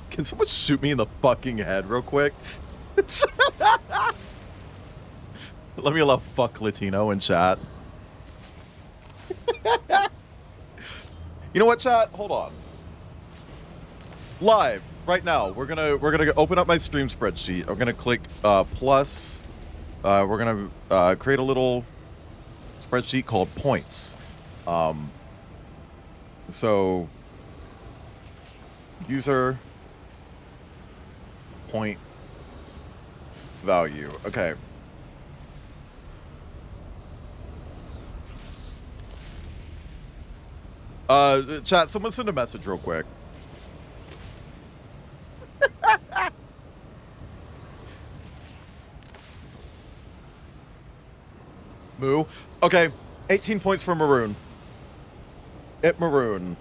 Can someone shoot me in the fucking head real quick? Let me allow fuck Latino in chat. You know what, chat? Hold on. Live right now. We're gonna open up my stream spreadsheet. We're gonna click plus. We're gonna create a little spreadsheet called points. So user point value. Okay. Chat, someone send a message real quick. Moo. Okay, 18 points for Maroon. It Maroon.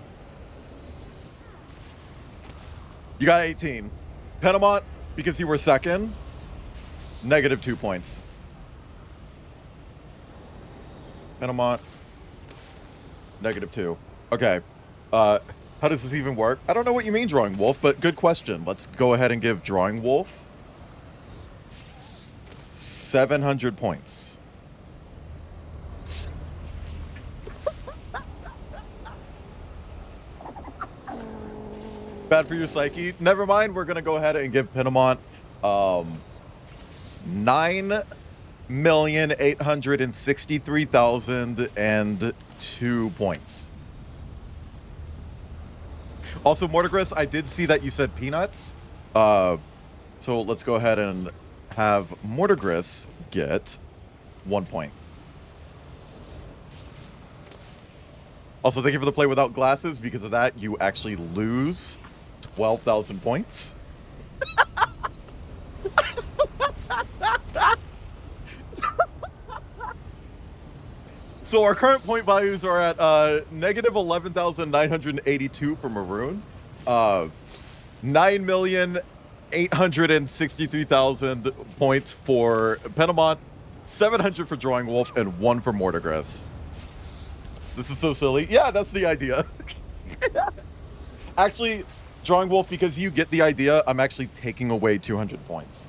You got 18. Penamont, because you were second, -2 points. Penamont, -2. Okay. How does this even work? I don't know what you mean, Drawing Wolf, but good question. Let's go ahead and give Drawing Wolf 700 points. Bad for your psyche. Never mind. We're gonna go ahead and give Penamont 9,863,002 points. Also, Mortigris, I did see that you said peanuts. So let's go ahead and have Mortigris get 1 point. Also, thank you for the play without glasses. Because of that, you actually lose 12,000 points. So our current point values are at negative 11,982 for Maroon, 9,863,000 points for Penamont, 700 for Drawing Wolf, and 1 for Mortigress. This is so silly. Yeah, that's the idea. Actually, Drawing Wolf, because you get the idea, I'm actually taking away 200 points.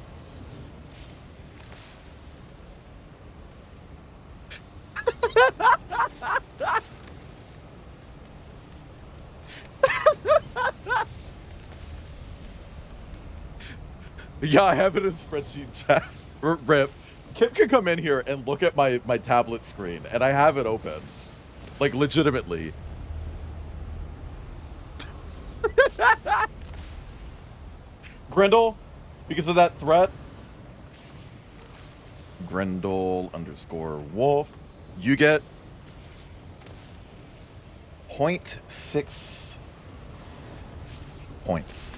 Yeah, I have it in spreadsheet chat. Rip. Kip can come in here and look at my tablet screen, and I have it open. Like, legitimately. Grendel, because of that threat. Grendel _ Wolf. You get 0.6 points.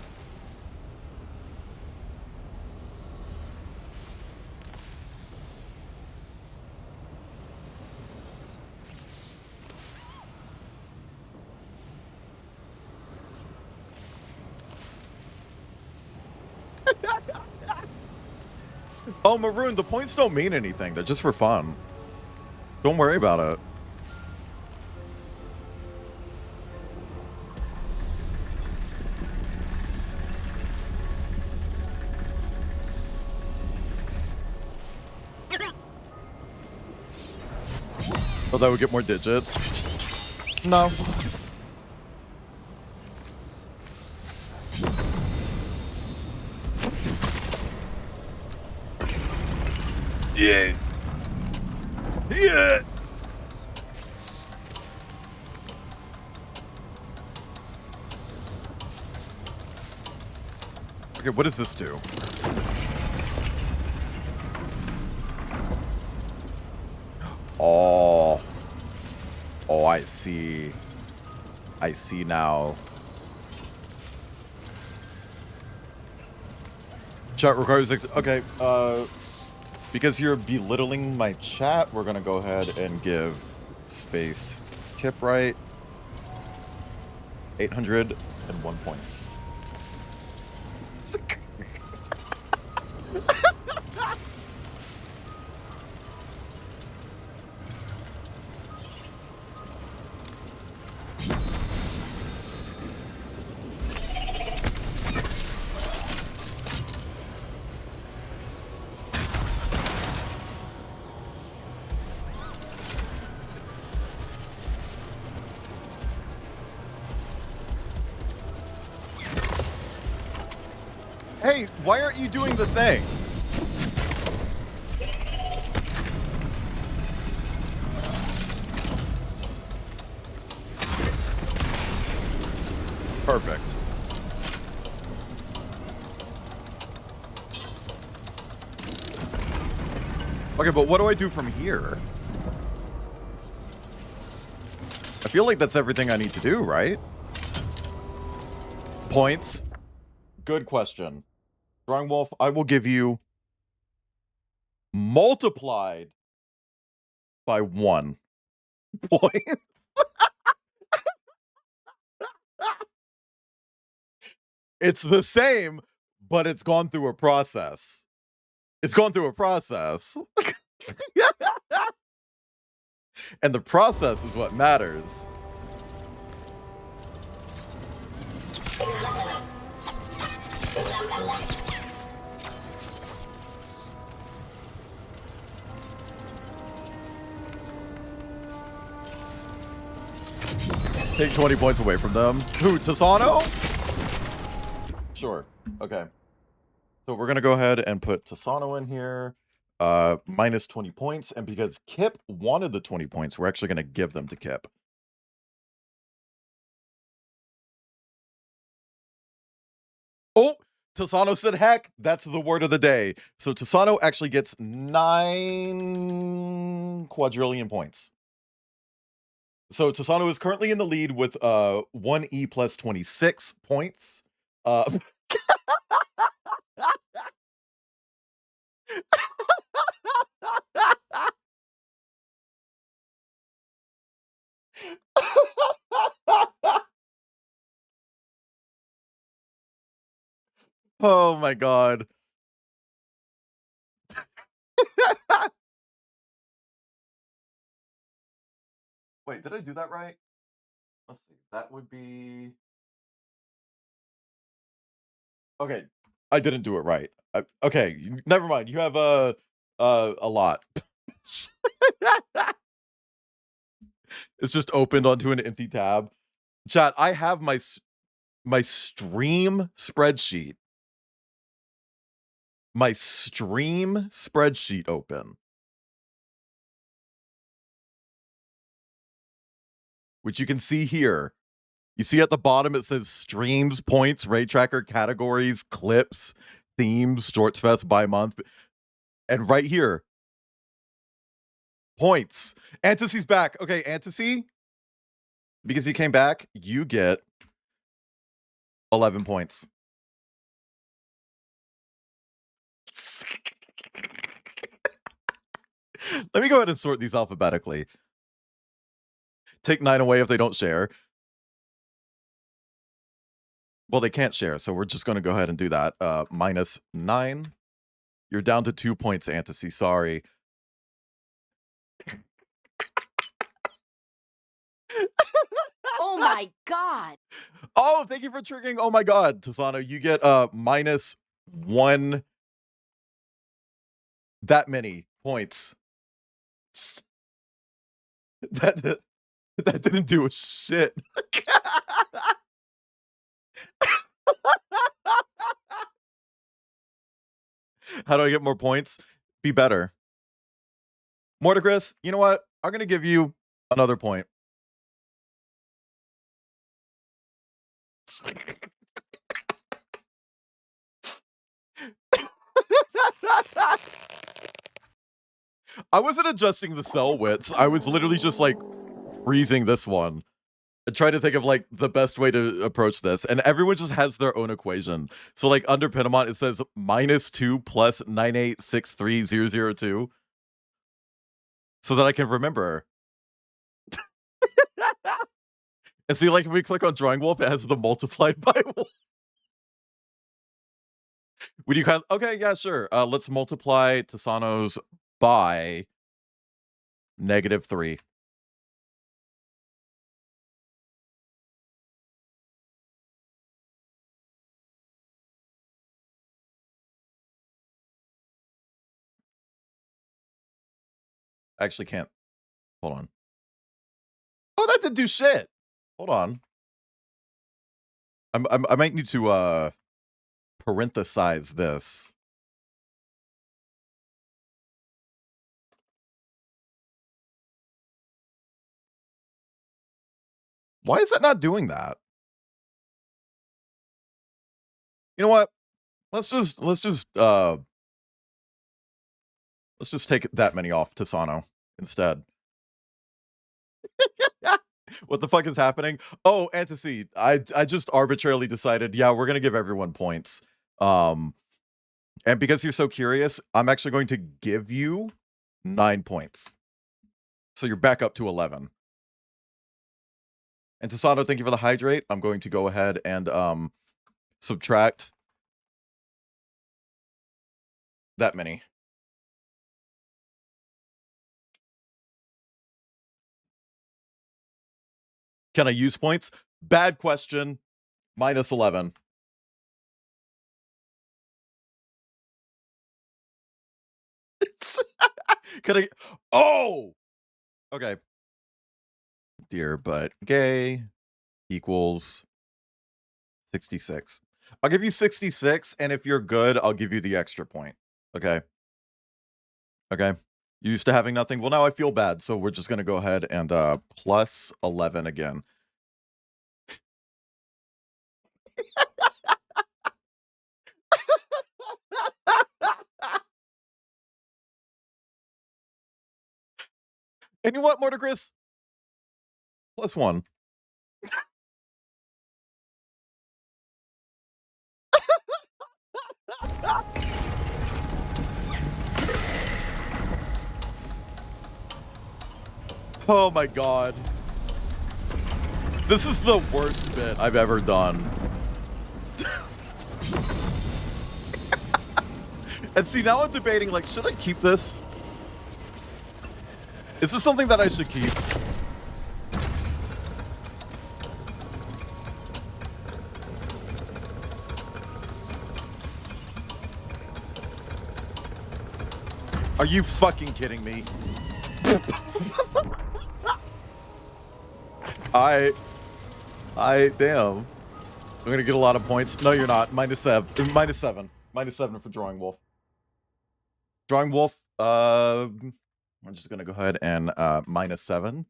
Oh, Maroon, the points don't mean anything. They're just for fun. Don't worry about it. Oh, that would get more digits. No. Yeah. Yeah. Okay, what does this do? Oh. Oh, I see. I see now. Chat requires okay, because you're belittling my chat, we're gonna go ahead and give space Kipright 801 points. Hey, why aren't you doing the thing? Perfect. Okay, but what do I do from here? I feel like that's everything I need to do, right? Points. Good question. Drawing Wolf, I will give you multiplied by 1 point. It's the same, but it's gone through a process. It's gone through a process. And the process is what matters. Take 20 points away from them. Who, Tasano? Sure. Okay. So we're going to go ahead and put Tasano in here. Minus 20 points. And because Kip wanted the 20 points, we're actually going to give them to Kip. Oh, Tasano said heck. That's the word of the day. So Tasano actually gets 9 quadrillion points. So Tasano is currently in the lead with 1E plus 26 points. Oh my god. Wait, did I do that right? Let's see. That would be okay. I didn't do it right. Okay, never mind. You have a lot. It's just opened onto an empty tab. Chat, I have my stream spreadsheet. My stream spreadsheet open. Which you can see here. You see at the bottom it says streams, points, raid tracker, categories, clips, themes, Shorts Fest by month. And right here, points. Anticy's back. Okay, Anticy, because you came back, you get 11 points. Let me go ahead and sort these alphabetically. Take 9 away if they don't share. Well, they can't share, so we're just going to go ahead and do that. Minus 9. You're down to 2 points, Anticy. Sorry. Oh my god! Oh, thank you for triggering. Oh my god, Tasano, you get minus 1. That many points. That didn't do a shit. How do I get more points? Be better. Mortigris, you know what? I'm going to give you another point. I wasn't adjusting the cell widths. I was literally just like freezing this one. I try to think of like the best way to approach this, and everyone just has their own equation. So like under Pinamont, it says -2 plus 9863002, so that I can remember. And see, like if we click on Drawing Wolf, it has the multiplied by 1. Would you kind of, okay, yeah, sure. Let's multiply Tasano's by -3. I actually can't. Hold on. Oh, that didn't do shit. Hold on. I might need to parenthesize this. Why is that not doing that? You know what? Let's just take that many off Tasano instead. What the fuck is happening? Oh, Anticy, I just arbitrarily decided, yeah, we're gonna give everyone points. And because you're so curious, I'm actually going to give you 9 points. So you're back up to 11. And Tasano, thank you for the hydrate. I'm going to go ahead and subtract that many. Can I use points? Bad question. -11. Can I? Oh! Okay. Dear but gay equals 66. I'll give you 66, and if you're good, I'll give you the extra point. Okay. Okay. You used to having nothing? Well, now I feel bad, so we're just gonna go ahead and plus 11 again. And you know what, Mortigris? +1. Oh my god. This is the worst bit I've ever done. And see, now I'm debating, like, should I keep this? Is this something that I should keep? Are you fucking kidding me? Damn. I'm gonna get a lot of points. No, you're not. -7. -7 for Drawing Wolf. Drawing Wolf, I'm just gonna go ahead and -7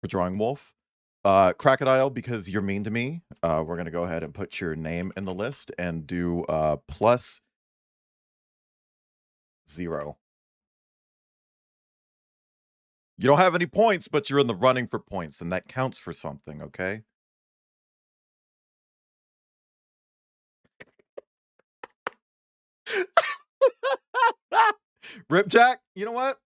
for Drawing Wolf. Crocodile, because you're mean to me, we're gonna go ahead and put your name in the list and do +0. You don't have any points, but you're in the running for points, and that counts for something, okay? Ripjack, you know what?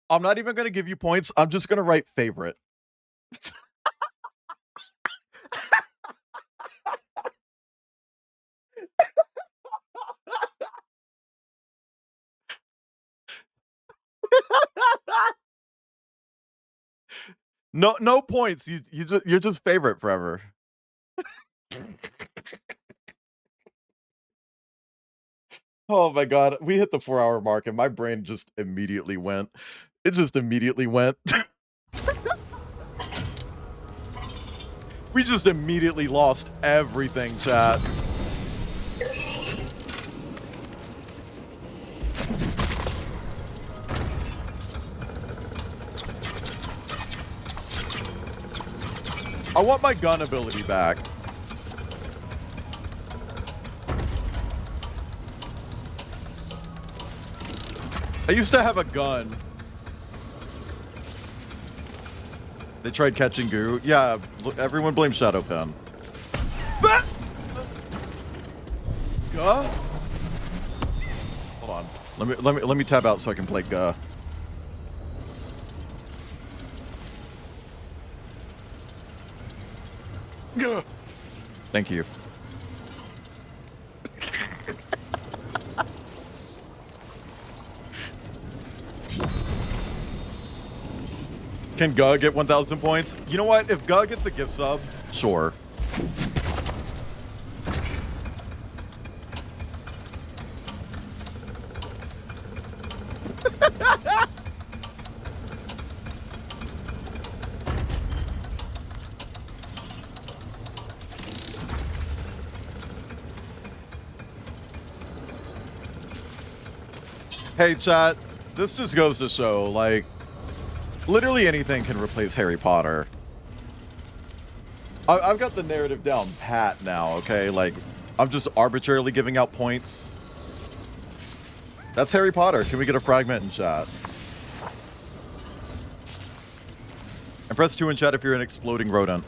I'm not even gonna give you points. I'm just gonna write favorite. No points. You're just favorite forever. Oh my god, we hit the 4-hour mark and my brain just immediately went. It just immediately went. We just immediately lost everything, chat. I want my gun ability back. I used to have a gun. They tried catching goo. Yeah, look, everyone blames Shadowpen. Guh? Hold on. Let me tab out so I can play Guh. Gah. Thank you. Can Guh get 1,000 points? You know what? If Guh gets a gift sub, sure. Hey, chat. This just goes to show, like, literally anything can replace Harry Potter. I've got the narrative down pat now, okay? Like, I'm just arbitrarily giving out points. That's Harry Potter. Can we get a fragment in chat? And press 2 in chat if you're an exploding rodent.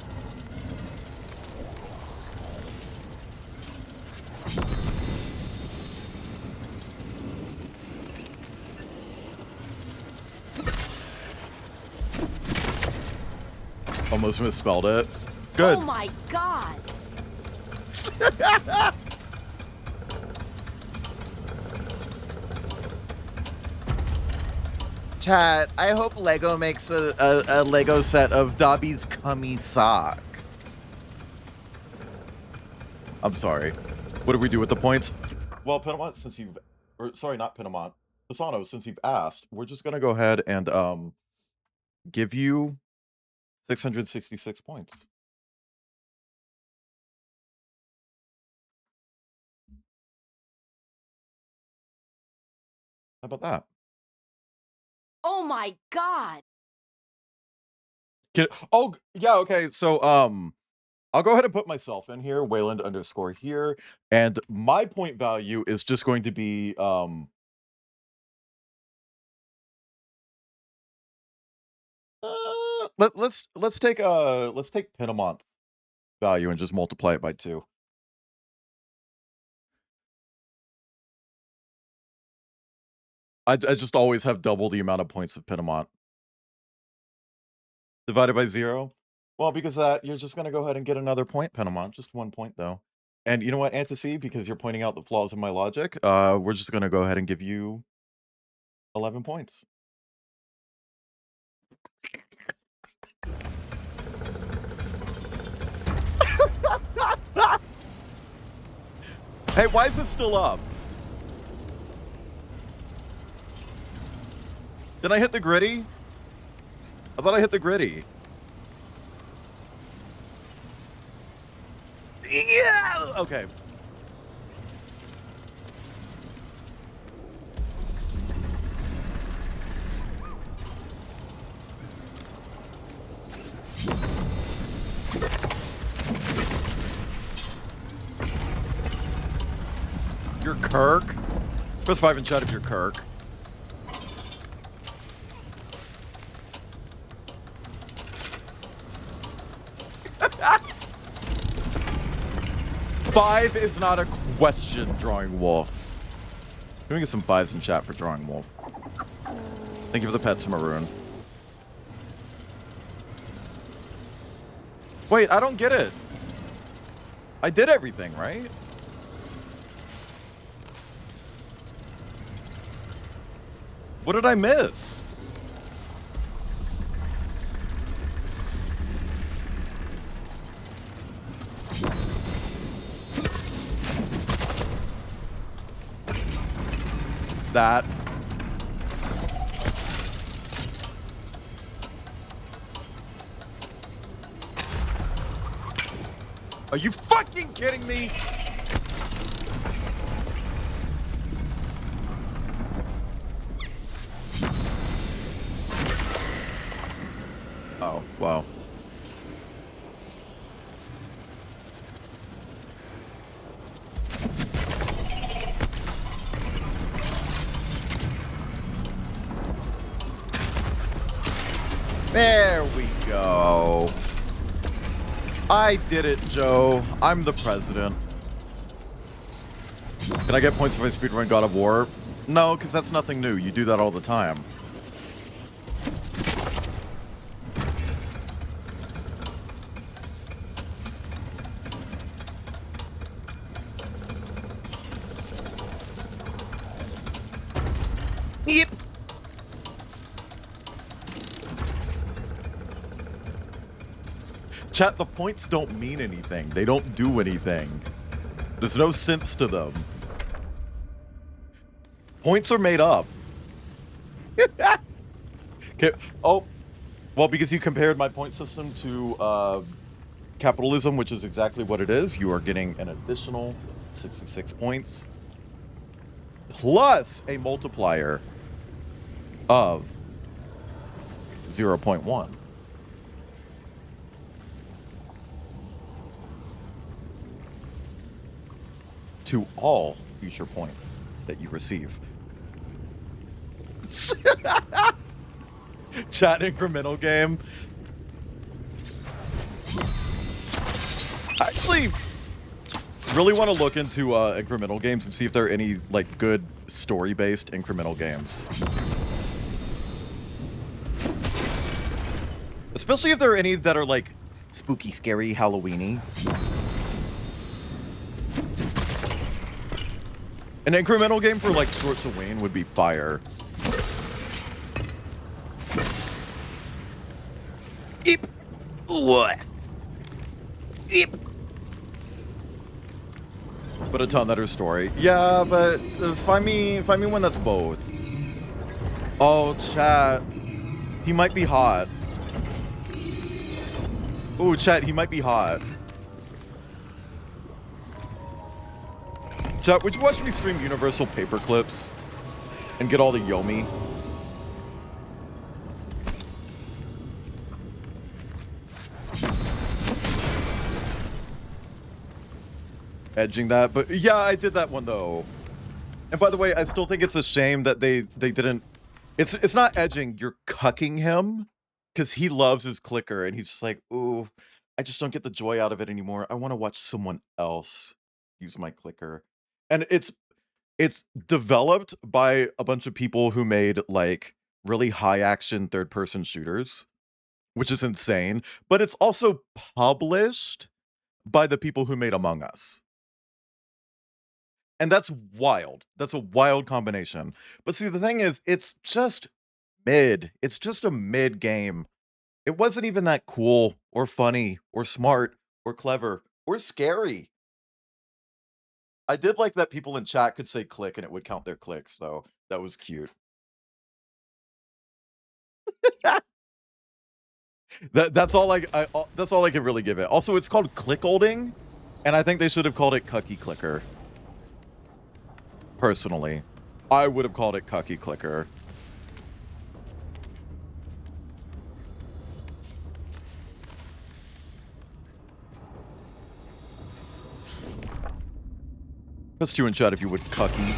Almost misspelled it. Good. Oh my god! Chat, I hope Lego makes a Lego set of Dobby's cummy sock. I'm sorry. What do we do with the points? Well, Pinamont, since you've... Or, sorry, not Pinamont. Pisano, since you've asked, we're just going to go ahead and give you 666 points. How about that? Oh my god! Oh, yeah, okay. So, I'll go ahead and put myself in here, Wayland _ here, and my point value is just going to be, let's take Pinamont's value and just multiply it by 2. I just always have double the amount of points of Pinamont. Divided by 0? Well, because that you're just gonna go ahead and get another point, Pinamont. Just 1 point though. And you know what, Antici, because you're pointing out the flaws in my logic, we're just gonna go ahead and give you 11 points. Hey, why is it still up? Did I hit the gritty? I thought I hit the gritty. Yeah! Okay. You're Kirk? Press 5 in chat if you're Kirk. Five is not a question, Drawing Wolf. Can we get some 5s in chat for Drawing Wolf? Thank you for the pets, Maroon. Wait, I don't get it. I did everything, right? What did I miss? That. Are you fucking kidding me? Oh, wow. There we go. I did it, Joe. I'm the president. Can I get points if I speedrun God of War? No, because that's nothing new. You do that all the time. Yep. Chat, the points don't mean anything. They don't do anything. There's no sense to them. Points are made up. Okay. Oh, well, because you compared my point system to capitalism, which is exactly what it is, you are getting an additional 66 points plus a multiplier of 0.1. To all future points that you receive. Chat incremental game. I actually really want to look into incremental games and see if there are any like good story-based incremental games. Especially if there are any that are like spooky, scary, Halloween-y. An incremental game for like Shorts of Wayne would be fire. Eep. What? Eep. But a ton that are story. Yeah, but find me one that's both. Oh, chat. He might be hot. Oh, chat, he might be hot. Chat, would you watch me stream Universal Paperclips and get all the Yomi? Edging that, but yeah, I did that one though. And by the way, I still think it's a shame that they didn't. It's not edging. You're cucking him because he loves his clicker, and he's just like, ooh, I just don't get the joy out of it anymore. I want to watch someone else use my clicker. And it's developed by a bunch of people who made like really high action third person shooters, which is insane, but it's also published by the people who made Among Us. And that's wild. That's a wild combination. But see, the thing is, it's just mid. It's just a mid game. It wasn't even that cool or funny or smart or clever or scary. I did like that people in chat could say click and it would count their clicks, though. That was cute. That's all that's all I can really give it. Also, it's called click-holding, and I think they should have called it Cucky Clicker. Personally, I would have called it Cucky Clicker. Press 2 in chat if you would, Cucky.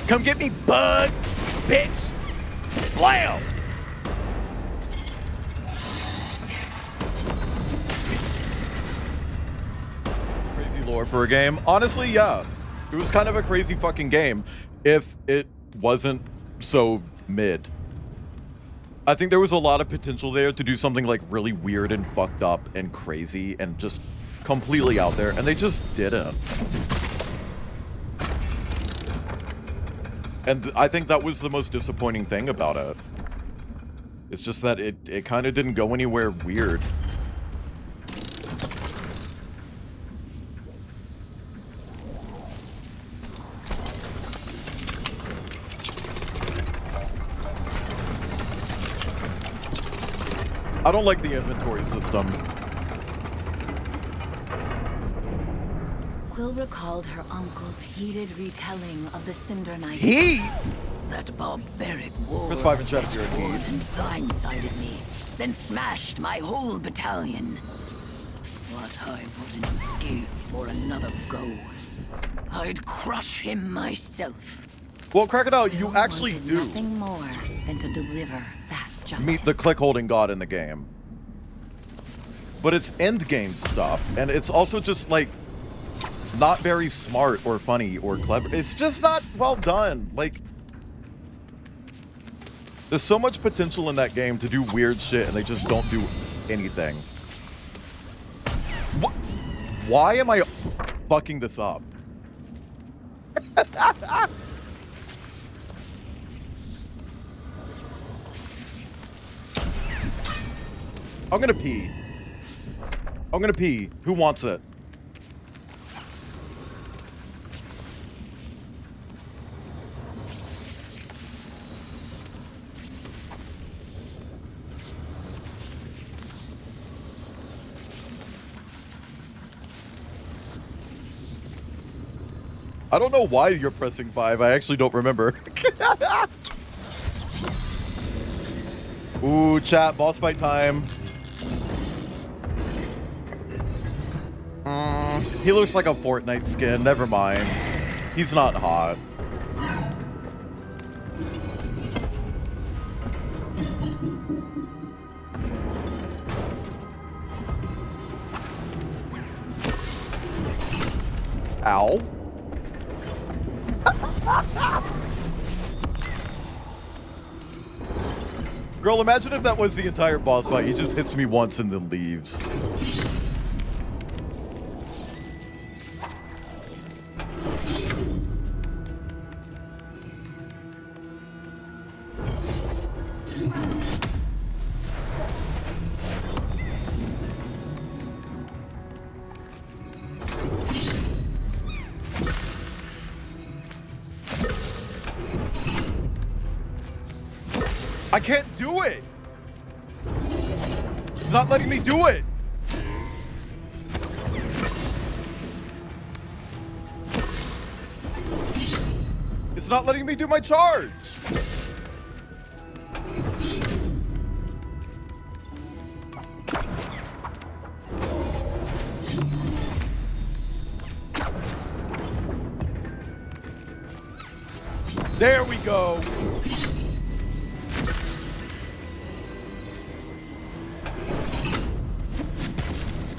Come get me, bud, bitch. Blam! Crazy lore for a game. Honestly, yeah. It was kind of a crazy fucking game if it wasn't so mid. I think there was a lot of potential there to do something like really weird and fucked up and crazy and just completely out there, and they just didn't. And I think that was the most disappointing thing about it. It's just that it kind of didn't go anywhere weird. I don't like the inventory system. Quill recalled her uncle's heated retelling of the Cinder Night. Heat? That barbaric war Press 5 in chat if you're in heat. and blindsided me, then smashed my whole battalion. What I wouldn't give for another go. I'd crush him myself. Well, Crocodile, you I actually wanted do nothing more than to deliver that justice. meet the click-holding god in the game. But it's endgame stuff, and it's also just, like, not very smart or funny or clever. It's just not well done. Like, there's so much potential in that game to do weird shit, and they just don't do anything. Why am I fucking this up? I'm gonna pee. I'm gonna pee. Who wants it? I don't know why you're pressing 5. I actually don't remember. Ooh, chat, boss fight time. He looks like a Fortnite skin. Never mind. He's not hot. Ow. Girl, imagine if that was the entire boss fight. He just hits me once and then leaves. I can't do it. It's not letting me do it. It's not letting me do my charge. There we go.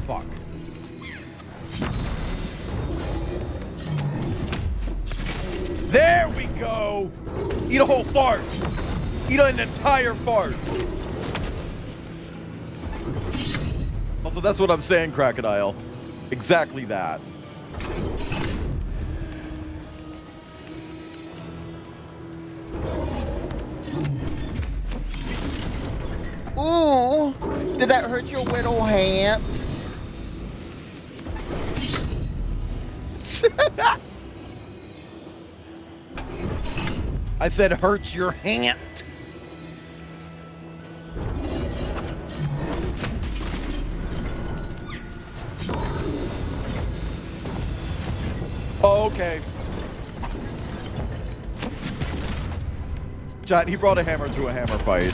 Fuck. There we go. Eat a whole fart. Eat an entire fart. Also, that's what I'm saying, Crocodile. Exactly that. Ooh, did that hurt your little hand? I said hurt your hand. Oh, okay. Chat, he brought a hammer to a hammer fight.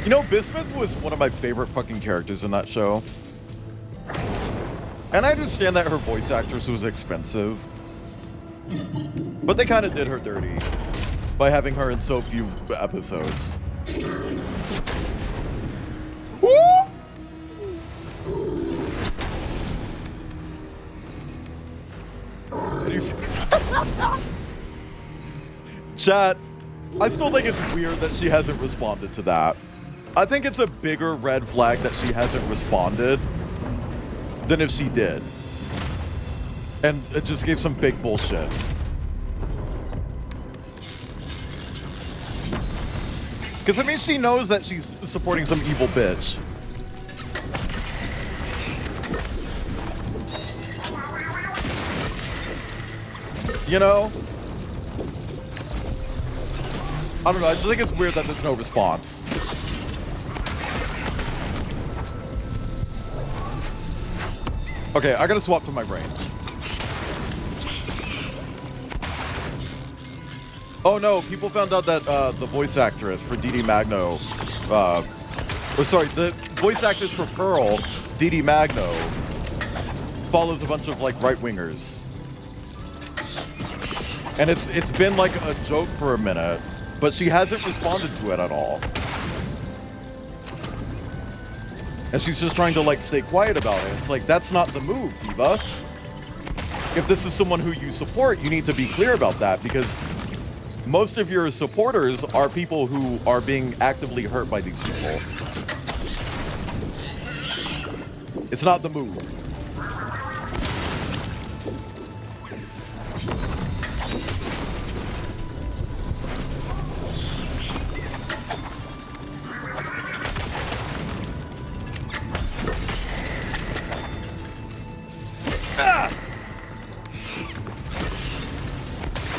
You know, Bismuth was one of my favorite fucking characters in that show. And I understand that her voice actress was expensive. But they kind of did her dirty by having her in so few episodes. Woo! Chat, I still think it's weird that she hasn't responded to that. I think it's a bigger red flag that she hasn't responded than if she did. And it just gave some fake bullshit. Because, I mean, she knows that she's supporting some evil bitch. You know? I don't know, I just think it's weird that there's no response. Okay, I gotta swap to my range. Oh no, people found out that the voice actress for DD Magno, the voice actress for Pearl, DD Magno, follows a bunch of like right-wingers. And it's been like a joke for a minute, but she hasn't responded to it at all. And she's just trying to like stay quiet about it. It's like, that's not the move, Diva. If this is someone who you support, you need to be clear about that, because most of your supporters are people who are being actively hurt by these people. It's not the move.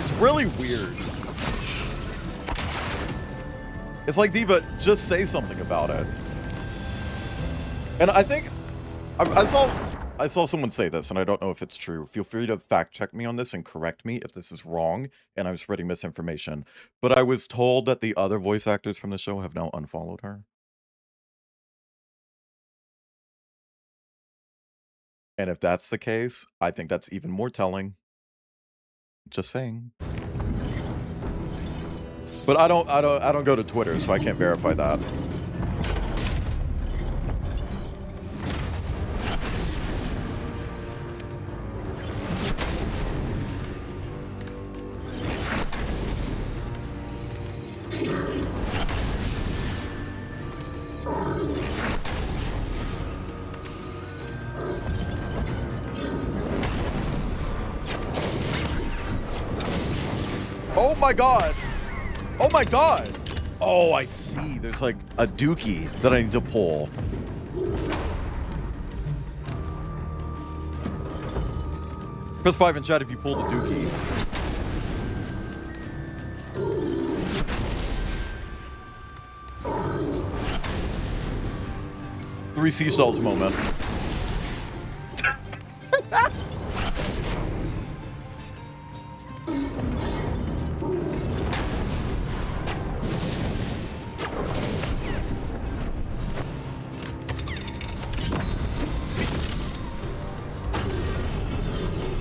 It's really weird. It's like, Diva, just say something about it. And I think I saw someone say this, and I don't know if it's true. Feel free to fact check me on this and correct me if this is wrong and I'm spreading misinformation. But I was told that the other voice actors from the show have now unfollowed her. And if that's the case, I think that's even more telling. Just saying. But I don't go to Twitter, so I can't verify that. Oh my god! Oh my god! Oh, I see. There's like a dookie that I need to pull. Press 5 in chat if you pull the dookie. 3 seashells moment.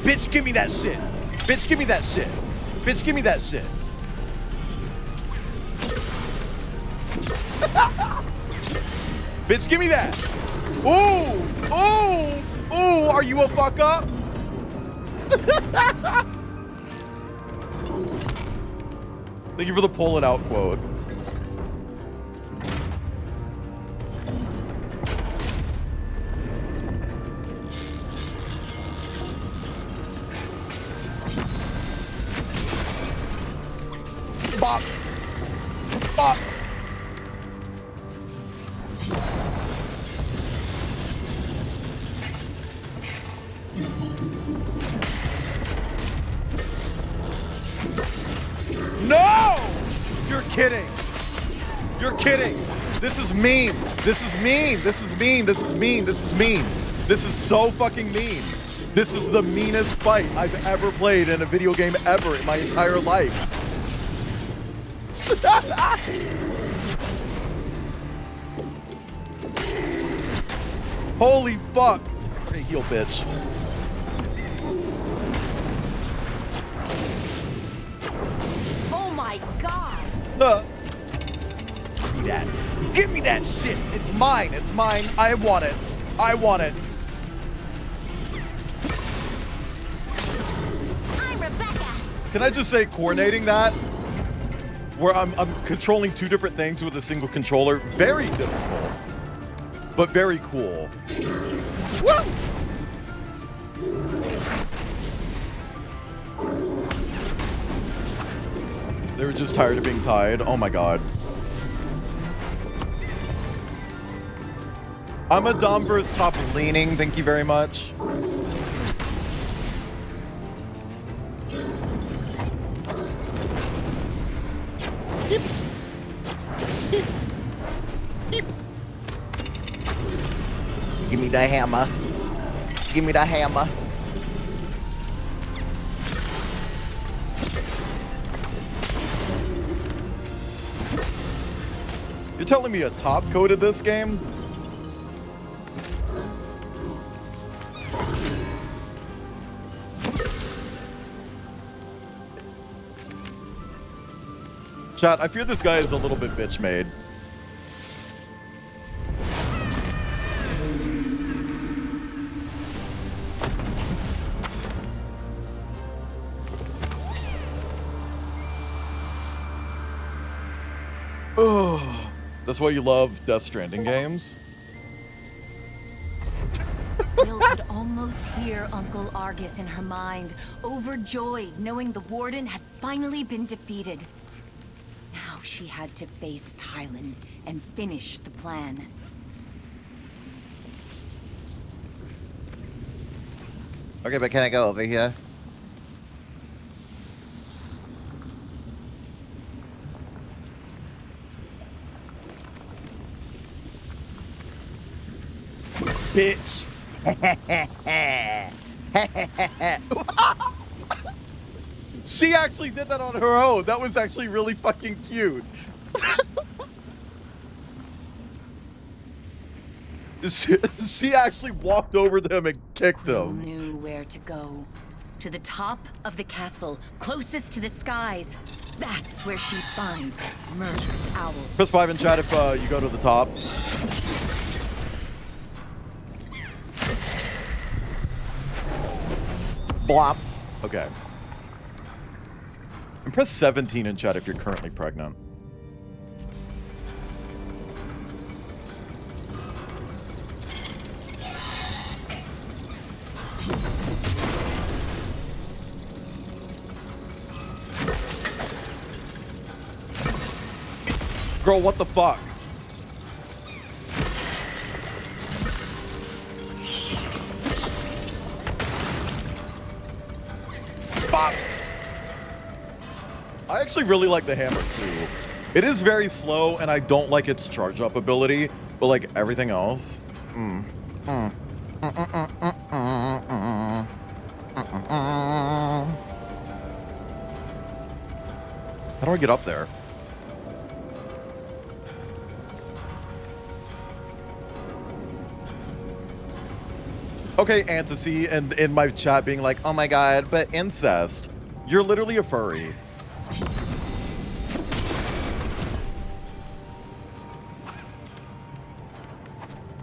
Bitch, give me that shit. Bitch, give me that shit. Bitch, give me that shit. Bitch, give me that. Ooh, ooh, ooh, are you a fuck up? Thank you for the pull it out quote. Bop. Bop. No! You're kidding. You're kidding. This is mean. This is mean. This is mean. This is mean. This is mean. This is so fucking mean. This is the meanest fight I've ever played in a video game ever in my entire life. Holy fuck. Hey, heal, bitch. Oh my god! Give me that. Give me that shit. It's mine. It's mine. I want it. I want it. I'm Rebecca! Can I just say, coordinating that, where I'm controlling 2 different things with a single controller, very difficult, but very cool. Woo! They were just tired of being tied. Oh my god. I'm a Dom versus top leaning. Thank you very much. Beep. Beep. Beep. Give me the hammer. Give me the hammer. You're telling me a top coded this game? Chat, I fear this guy is a little bit bitch made. Oh, that's why you love Death Stranding games? Will could almost hear Uncle Argus in her mind, overjoyed knowing the Warden had finally been defeated. Now she had to face Tylan and finish the plan. Okay, but can I go over here? Bitch. She actually did that on her own. That was actually really fucking cute. She actually walked over to him and kicked Quill him. knew where to go. To the top of the castle, closest to the skies. That's where she'd find that murderous owl. Press 5 in chat if you go to the top. Blop. Okay. And press 17 in chat if you're currently pregnant. Girl, what the fuck? Bop. I actually really like the hammer too. It is very slow and I don't like its charge up ability, but like everything else. How do I get up there? Okay, Antasy, and in my chat being like, oh my god, but incest. You're literally a furry.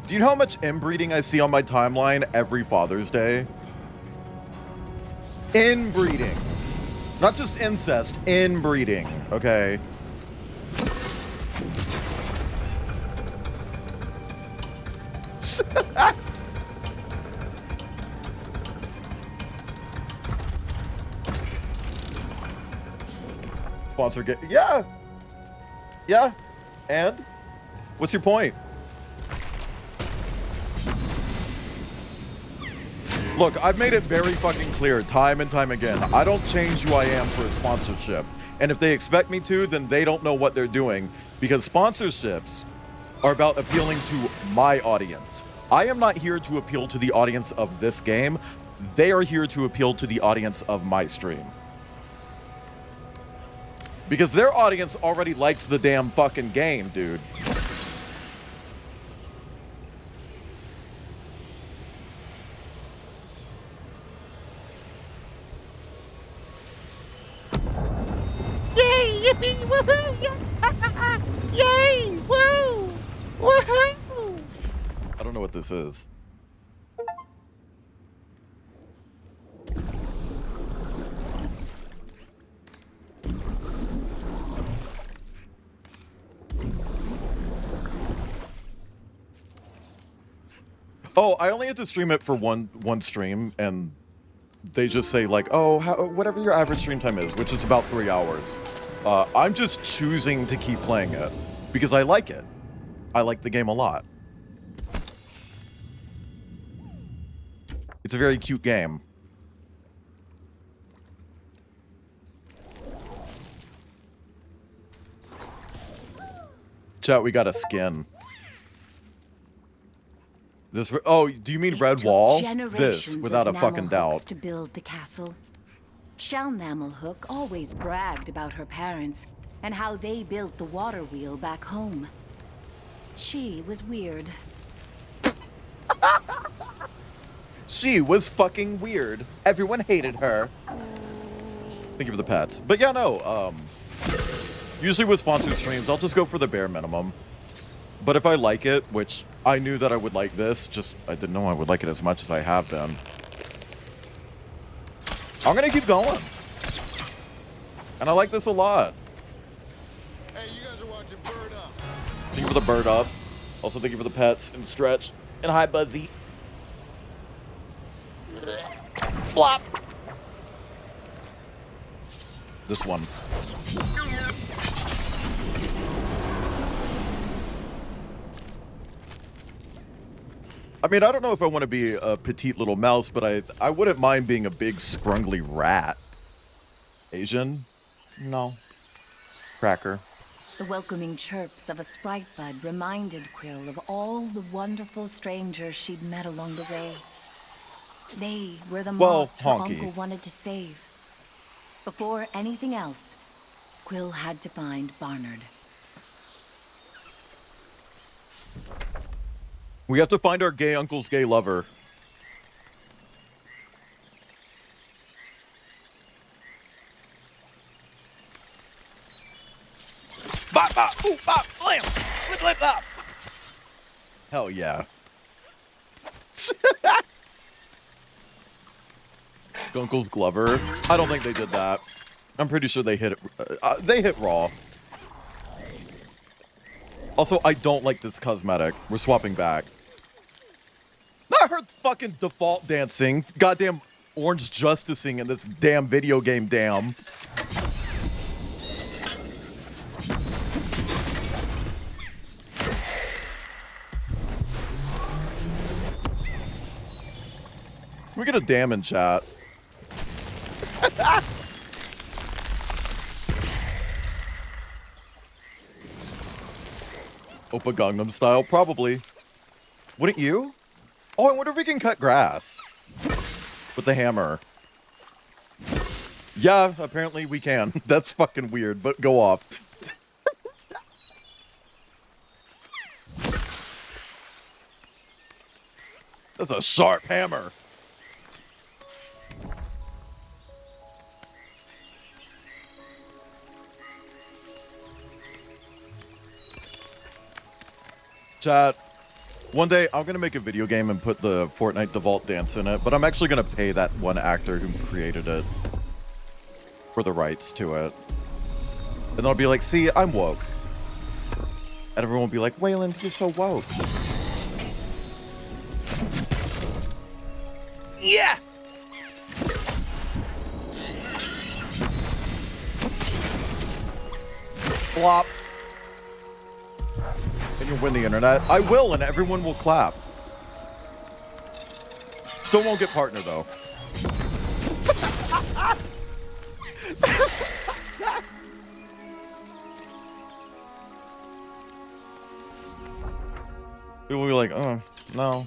Do you know how much inbreeding I see on my timeline every Father's Day? Inbreeding. Not just incest, inbreeding, okay? Sponsor get, yeah. Yeah. And? What's your point? Look, I've made it very fucking clear time and time again. I don't change who I am for a sponsorship. And if they expect me to, then they don't know what they're doing. Because sponsorships are about appealing to my audience. I am not here to appeal to the audience of this game. They are here to appeal to the audience of my stream. Because their audience already likes the damn fucking game, dude. Yay! Yippee! Woohoo! Yeah. Yay! Woo! Woohoo! I don't know what this is. Oh, I only had to stream it for one stream, and they just say like, oh, whatever your average stream time is, which is about 3 hours. I'm just choosing to keep playing it because I like it. I like the game a lot. It's a very cute game. Chat, we got a skin. This, oh, do you mean Red Wall? This, without a fucking doubt. To build the castle. Shell Namelhook always bragged about her parents and how they built the water wheel back home. She was weird. She was fucking weird. Everyone hated her. Thank you for the pets. But yeah, no, usually with sponsored streams, I'll just go for the bare minimum. But if I like it, which I knew that I would like this, just I didn't know I would like it as much as I have been. I'm gonna keep going. And I like this a lot. Hey, you guys are watching Bird Up. Thank you for the bird up. Also thank you for the pets and stretch. And hi, Buzzy. Flop. This one. I mean, I don't know if I want to be a petite little mouse, but I wouldn't mind being a big, scrungly rat. Asian? No. Cracker. The welcoming chirps of a sprite bud reminded Quill of all the wonderful strangers she'd met along the way. They were the moths her uncle wanted to save. Before anything else, Quill had to find Barnard. We have to find our gay uncle's gay lover. Bop, bop, ooh, bop, blam, flip, flip, bop. Hell yeah. Uncle's Glover. I don't think they did that. I'm pretty sure they hit it. They hit raw. Also, I don't like this cosmetic. We're swapping back. Not her fucking default dancing. Goddamn orange justicing in this damn video game, damn. Can we get a damn in chat? Oppa Gangnam Style? Probably. Wouldn't you? Oh, I wonder if we can cut grass with the hammer. Yeah, apparently we can. That's fucking weird, but go off. That's a sharp hammer. Chat. One day, I'm going to make a video game and put the Fortnite default dance in it, but I'm actually going to pay that one actor who created it for the rights to it. And then I'll be like, see, I'm woke. And everyone will be like, Wayland, you're so woke. Yeah! Flop. And you'll win the internet. I will, and everyone will clap. Still won't get partner, though. People will be like, oh, no.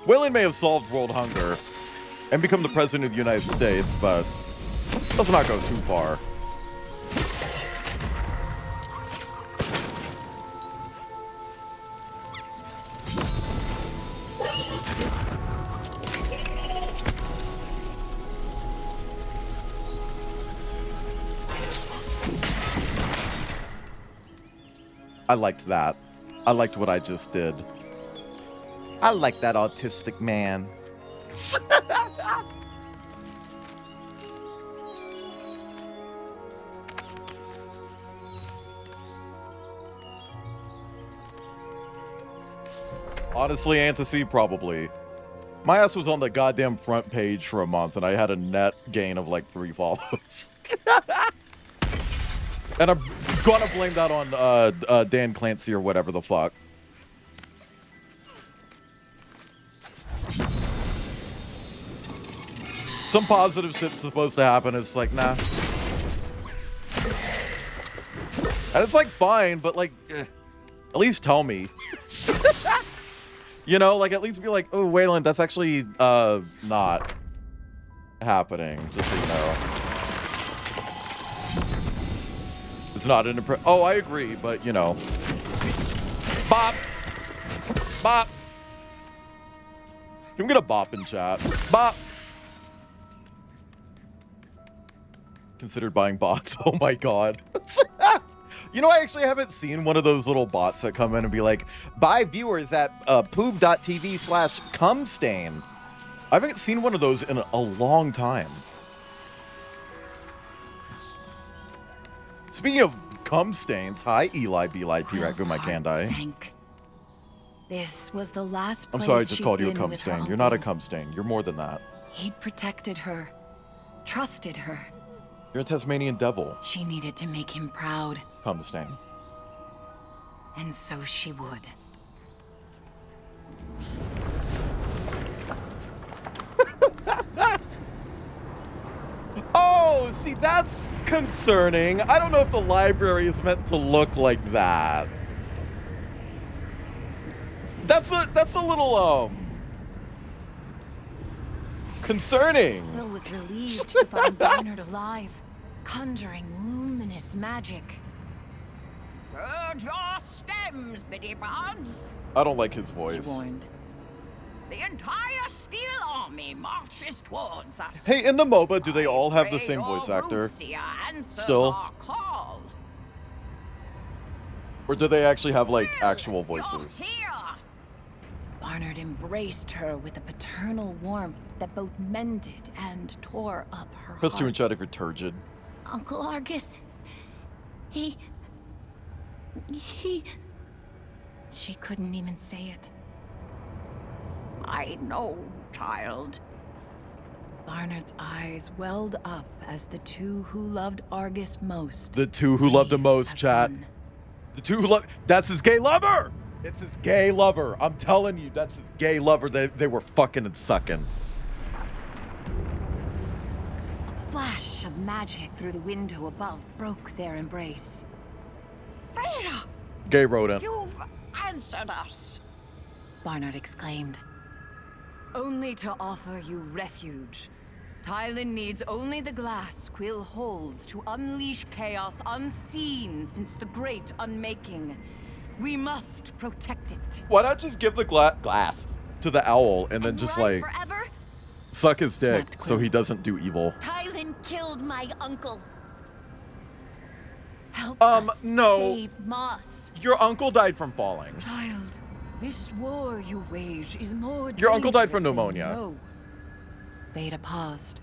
Wayland may have solved world hunger and become the president of the United States, but let's not go too far. I liked that. I liked what I just did. I like that autistic man. Honestly, Antasy, probably. My ass was on the goddamn front page for a month, and I had a net gain of like 3 follows. And I'm gonna blame that on Dan Clancy or whatever the fuck. Some positive shit's supposed to happen. It's like, nah. And it's like, fine, but like, at least tell me. You know, like, at least be like, oh, Wayland, that's actually, not happening. Just so you know. It's not an oh, I agree, but, you know. Bop! Bop! Can we get a bop in chat? Bop! Considered buying bots. Oh my god. You know, I actually haven't seen one of those little bots that come in and be like, buy viewers at poob.tv/cumstain. I haven't seen one of those in a long time. Speaking of cum stains, hi Eli, Beli, P-Ragu, my Kandai. This was the last I'm place sorry I just she'd called you a been cum with her stain. You're not a uncle. cum stain. You're more than that. He'd protected her, trusted her. You're a Tasmanian devil. She needed to make him proud, Cum stain. and so she would. Oh, see, that's concerning. I don't know if the library is meant to look like that. That's a little concerning. Will was relieved to find Barnard alive, conjuring luminous magic. Gird your stems, biddy buds. I don't like his He voice. warned. The entire Steel Army marches towards us. Hey, in the MOBA, do they all have the Pray same your voice actor? Rucia answers Still? our call. Or do they actually have, like, actual You're voices? here. Barnard embraced her with a paternal warmth that both mended and tore up her Press 2 in heart. chat if you're turgid. Uncle Argus, he... She couldn't even say it. I know, child. Barnard's eyes welled up as the two who loved Argus most. The two who loved him most, as chat. one. The two who love... That's his gay lover! It's his gay lover. I'm telling you, that's his gay lover. They were fucking and sucking. A flash of magic through the window above broke their embrace. Vader, Gay rodent. you've answered us. Barnard exclaimed. Only to offer you refuge. Tylen needs only the glass Quill holds to unleash chaos unseen since the great unmaking. We must protect it. Why not just give the glass to the owl and then just run like forever? suck his dick Snapped so Quill. he doesn't do evil? Tylen killed my uncle. Help us no. save Moss. Your uncle died from falling. Child, this war you wage is more Your uncle died from dangerous than you pneumonia. know. Veda paused.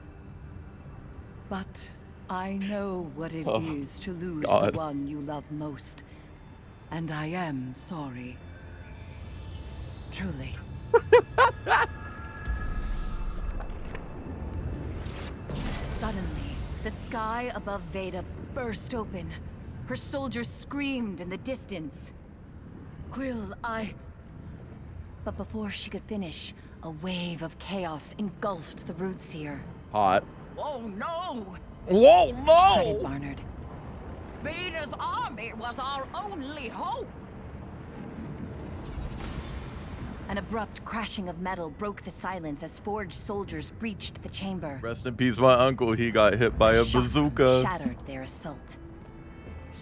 But I know what it is to lose God. the one you love most. And I am sorry. Truly. Suddenly, the sky above Veda burst open. Her soldiers screamed in the distance. Quill, But before she could finish, a wave of chaos engulfed the Root Seer. Hot. Oh no! Whoa, Fretted no! Barnard. Vader's army was our only hope. An abrupt crashing of metal broke the silence as forged soldiers breached the chamber. Rest in peace, my uncle. He got hit by a Shock bazooka. shattered their assault.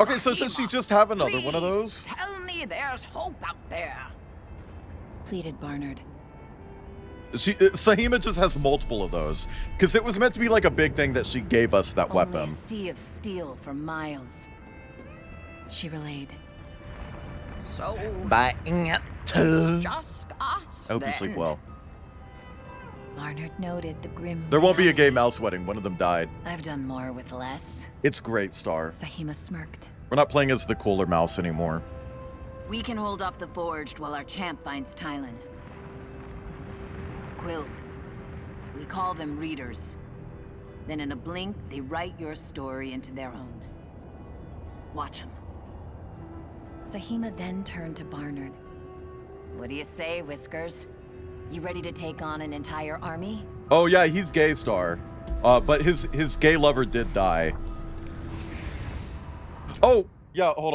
Okay, so does she just have another one of Please, those? Tell me there's hope out there. Pleaded Barnard. Sahima just has multiple of those. Because it was meant to be like a big thing that she gave us that Only weapon. a sea of steel for miles. She relayed. So Buying it it's too. just us. I hope you then. sleep well. Barnard noted the grim There won't be a gay reality. mouse wedding. One of them died. I've done more with less. It's great, Star. Sahima smirked. We're not playing as the cooler mouse anymore. We can hold off the Forged while our champ finds Tylen. Quill. We call them readers. Then in a blink, they write your story into their own. Watch them. Sahima then turned to Barnard. What do you say, Whiskers? You ready to take on an entire army? Oh yeah, he's gay, Star. But his gay lover did die. Oh, yeah, hold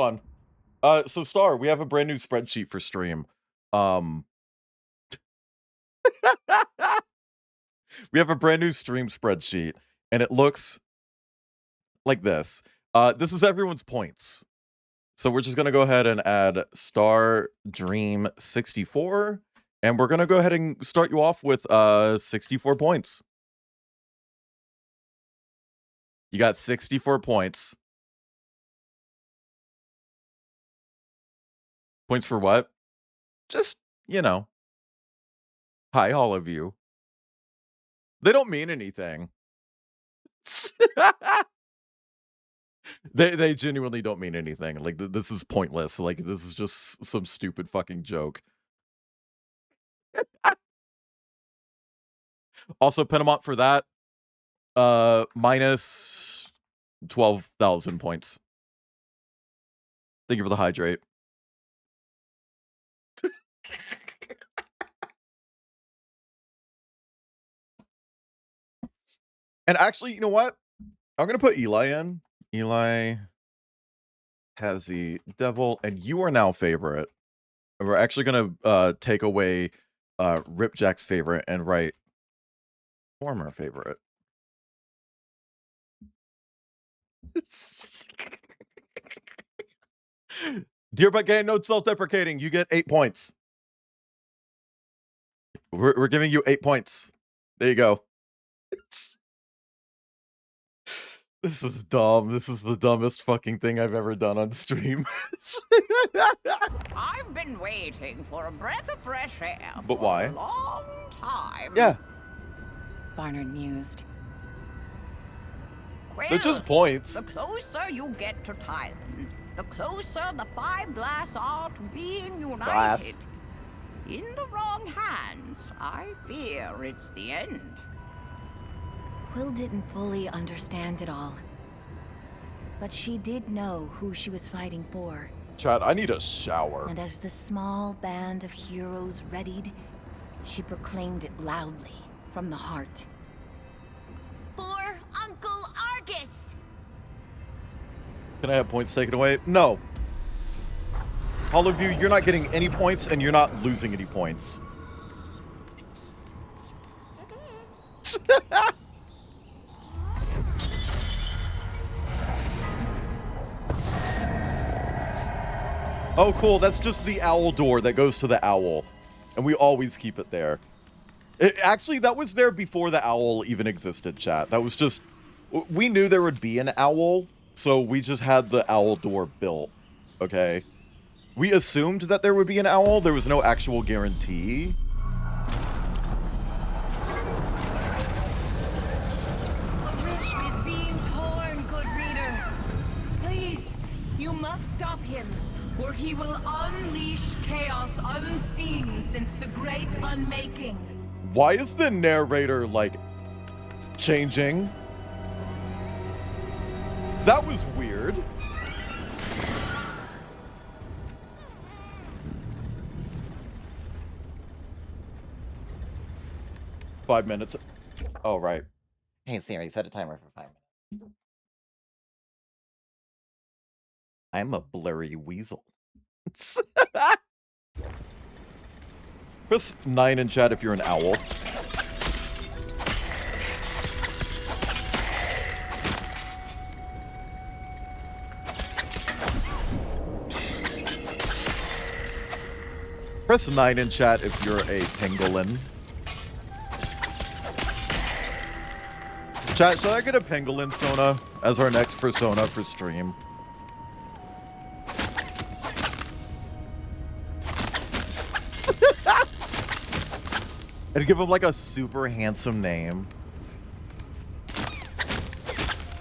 on. So Star, we have a brand new spreadsheet for stream. We have a brand new stream spreadsheet, and it looks like this. This is everyone's points. So we're just gonna go ahead and add Star Dream 64, and we're gonna go ahead and start you off with 64 points. You got 64 points. Points for what? Just, you know. Hi, all of you. They don't mean anything. They genuinely don't mean anything. Like, this is pointless. Like, this is just some stupid fucking joke. Also, Penamont for that, minus 12,000 points. Thank you for the hydrate. And actually, you know what? I'm going to put Eli in. Eli has the devil, and you are now favorite. And we're actually going to take away Ripjack's favorite and write former favorite. Dear but gay, no self-deprecating. You get 8 points. We're giving you 8 points. There you go. This is dumb. This is the dumbest fucking thing I've ever done on stream. I've been waiting for a breath of fresh air But for why? a long time. Yeah, Barnard mused. Well, they're just points. the closer you get to Tylen, the closer the five glass are to being united. Glass. In the wrong hands, I fear it's the end. Quill didn't fully understand it all. But she did know who she was fighting for. Chad, I need a shower. And as the small band of heroes readied, she proclaimed it loudly from the heart. For Uncle Argus! Can I have points taken away? No. Hollow View, you're not getting any points, and you're not losing any points. Oh, cool. That's just the owl door that goes to the owl. And we always keep it there. Actually, that was there before the owl even existed, chat. That was just... We knew there would be an owl, so we just had the owl door built. Okay? We assumed that there would be an owl. There was no actual guarantee. A rift is being torn, good reader. Please, you must stop him, or he will unleash chaos unseen since the great unmaking. Why is the narrator, like, changing? That was weird. Five minutes. Oh, right. Hey Siri, set a timer for 5 minutes. I'm a blurry weasel. Press 9 in chat if you're an owl. Press 9 in chat if you're a pangolin. Chat, should I get a pangolin Sona as our next persona for stream? And give him like a super handsome name.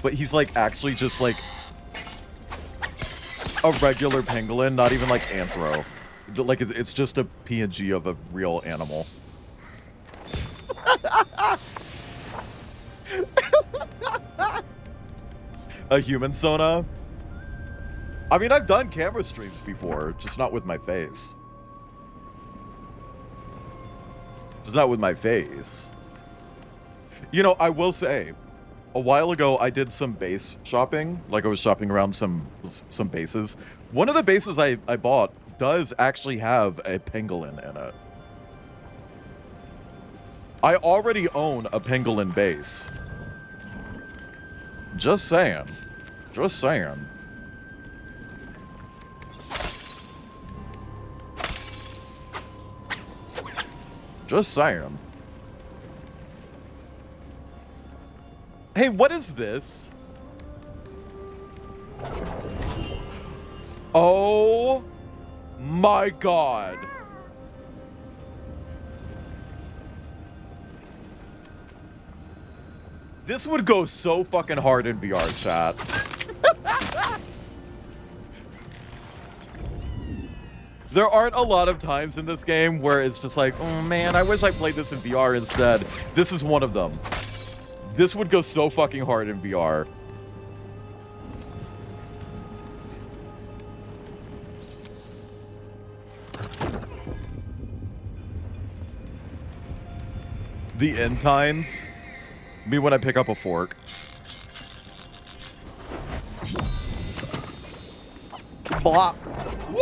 But he's like actually just like a regular pangolin, not even like anthro. Like it's just a PNG of a real animal. A human Sona? I mean, I've done camera streams before, just not with my face. Just not with my face. You know, I will say, a while ago, I did some base shopping. Like, I was shopping around some bases. One of the bases I bought does actually have a pangolin in it. I already own a pangolin base. Just saying. Just saying. Just saying. Hey, what is this? Oh my god. This would go so fucking hard in VR, chat. There aren't a lot of times in this game where it's just like, oh man, I wish I played this in VR instead. This is one of them. This would go so fucking hard in VR. The end times. Me when I pick up a fork. Blah. Woo!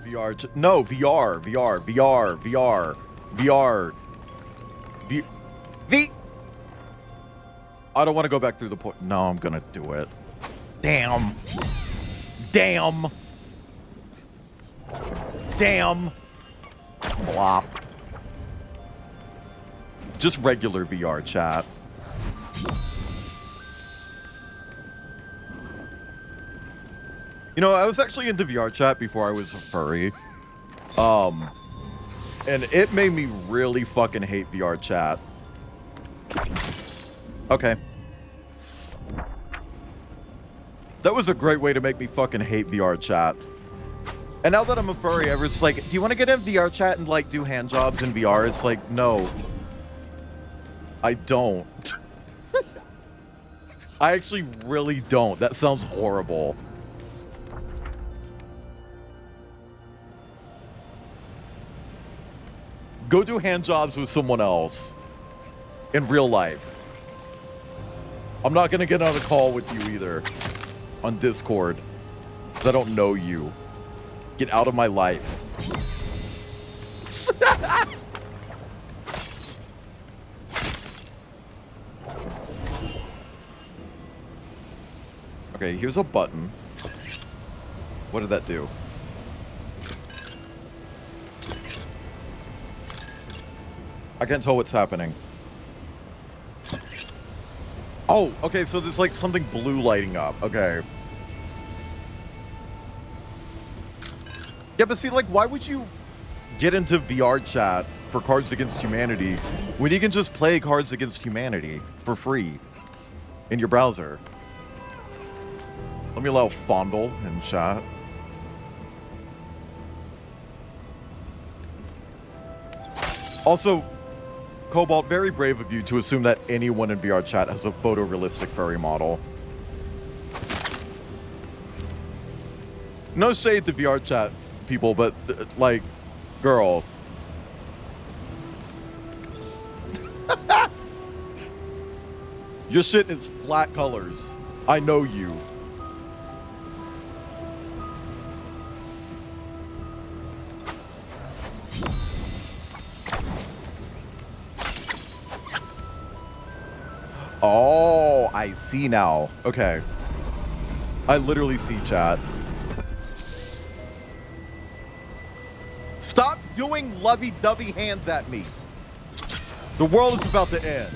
VR. No, VR. I don't want to go back through the point. No, I'm gonna do it. Damn. Damn. Damn. Blop. Just regular VR, chat. You know, I was actually into VR chat before I was a furry. And it made me really fucking hate VR chat. Okay. That was a great way to make me fucking hate VR chat. And now that I'm a furry, it's like, do you want to get in VR chat and like do hand jobs in VR? It's like, no. I don't. I actually really don't. That sounds horrible. Go do hand jobs with someone else. in real life. I'm not gonna get on a call with you either on Discord because I don't know you. Get out of my life. Okay, here's a button. What did that do? I can't tell what's happening. Oh, okay, so there's like something blue lighting up. Okay. Yeah, but see, like, why would you get into VR chat for Cards Against Humanity when you can just play Cards Against Humanity for free in your browser? Let me allow Fondle in chat. Also, Cobalt, very brave of you to assume that anyone in VR chat has a photorealistic furry model. No shade to VR chat people, but, like, girl. Your shit is flat colors. I know you. Oh, I see now. Okay. I literally see, chat. Stop doing lovey-dovey hands at me. The world is about to end.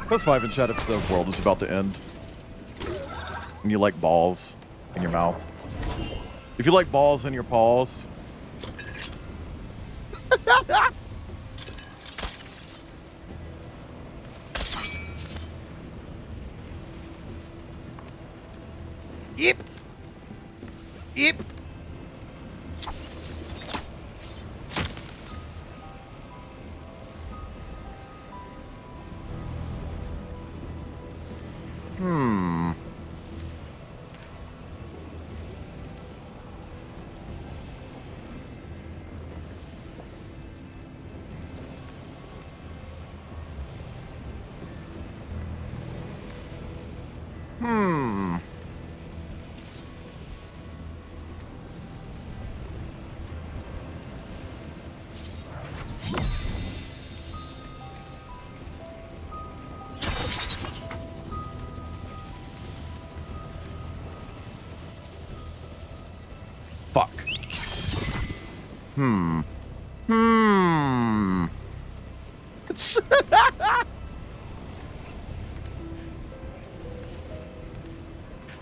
Press 5 in chat if the world is about to end. And you like balls in your mouth. If you like balls in your paws. Yep. Yep. Hmm. Hmm. Fuck. Hmm. Hmm.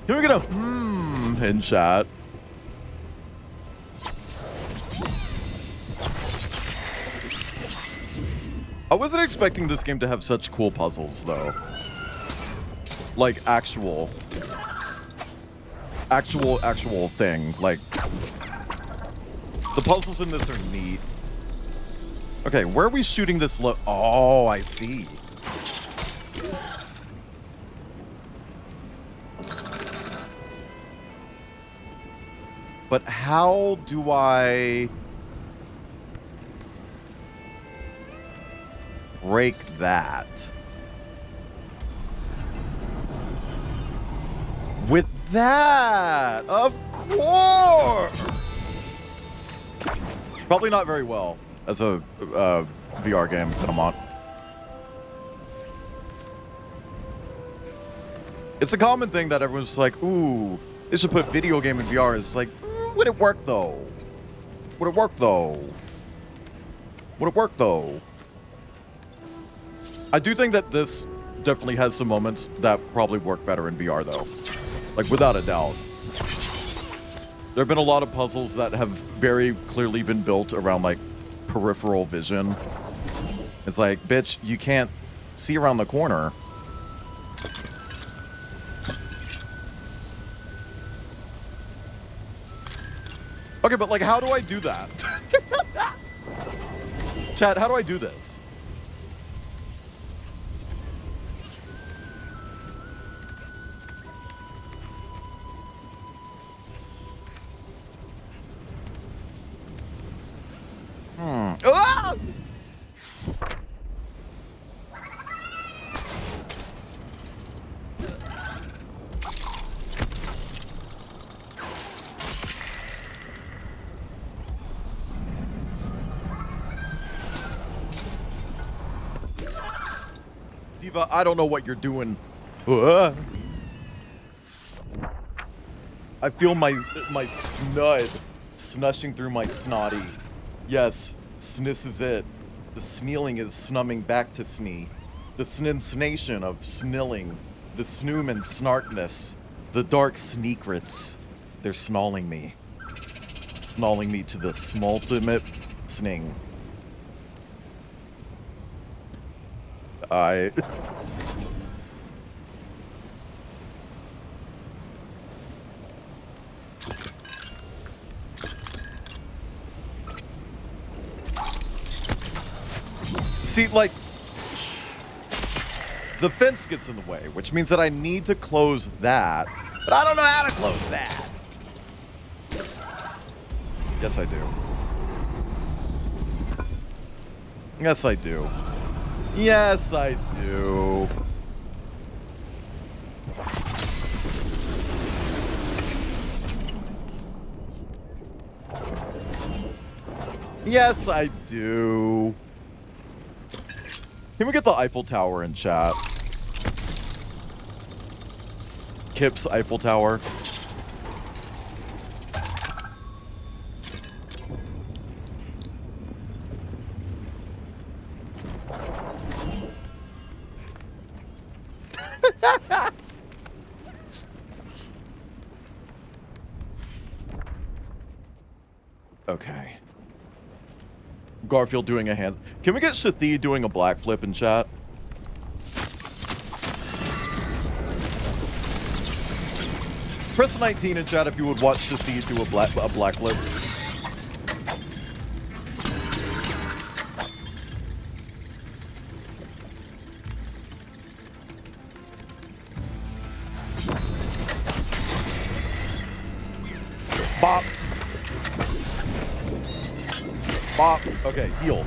Can we get a in chat? I wasn't expecting this game to have such cool puzzles, though. Like, actual thing. Like, the puzzles in this are neat. Okay, where are we shooting this Oh, I see. But how do I break that? With that, of course. Probably not very well as a VR game that I'm on. It's a common thing that everyone's just like, ooh, they should put video game in VR. It's like, would it work though? Would it work though? Would it work though? I do think that this definitely has some moments that probably work better in VR though. Like, without a doubt. There have been a lot of puzzles that have very clearly been built around, like, peripheral vision. It's like, bitch, you can't see around the corner. Okay, but, like, how do I do that? Chat, how do I do this? Eva, I don't know what you're doing. I feel my snud snushing through my snotty. Yes, sniss is it. The snealing is snumming back to snee. The sninsnation of snilling. The snoom and snarkness. The dark sneakrets. They're snalling me. Snalling me to the smultimate sning. See, like, the fence gets in the way, which means that I need to close that, but I don't know how to close that. Yes, I do. Yes, I do. Yes, I do. Yes, I do. Can we get the Eiffel Tower in chat? Kip's Eiffel Tower. Okay. Garfield doing a hand. Can we get Shathi doing a black flip in chat? Press 19 in chat if you would watch Shathi do a black flip. Bop. Bop. Okay, heal.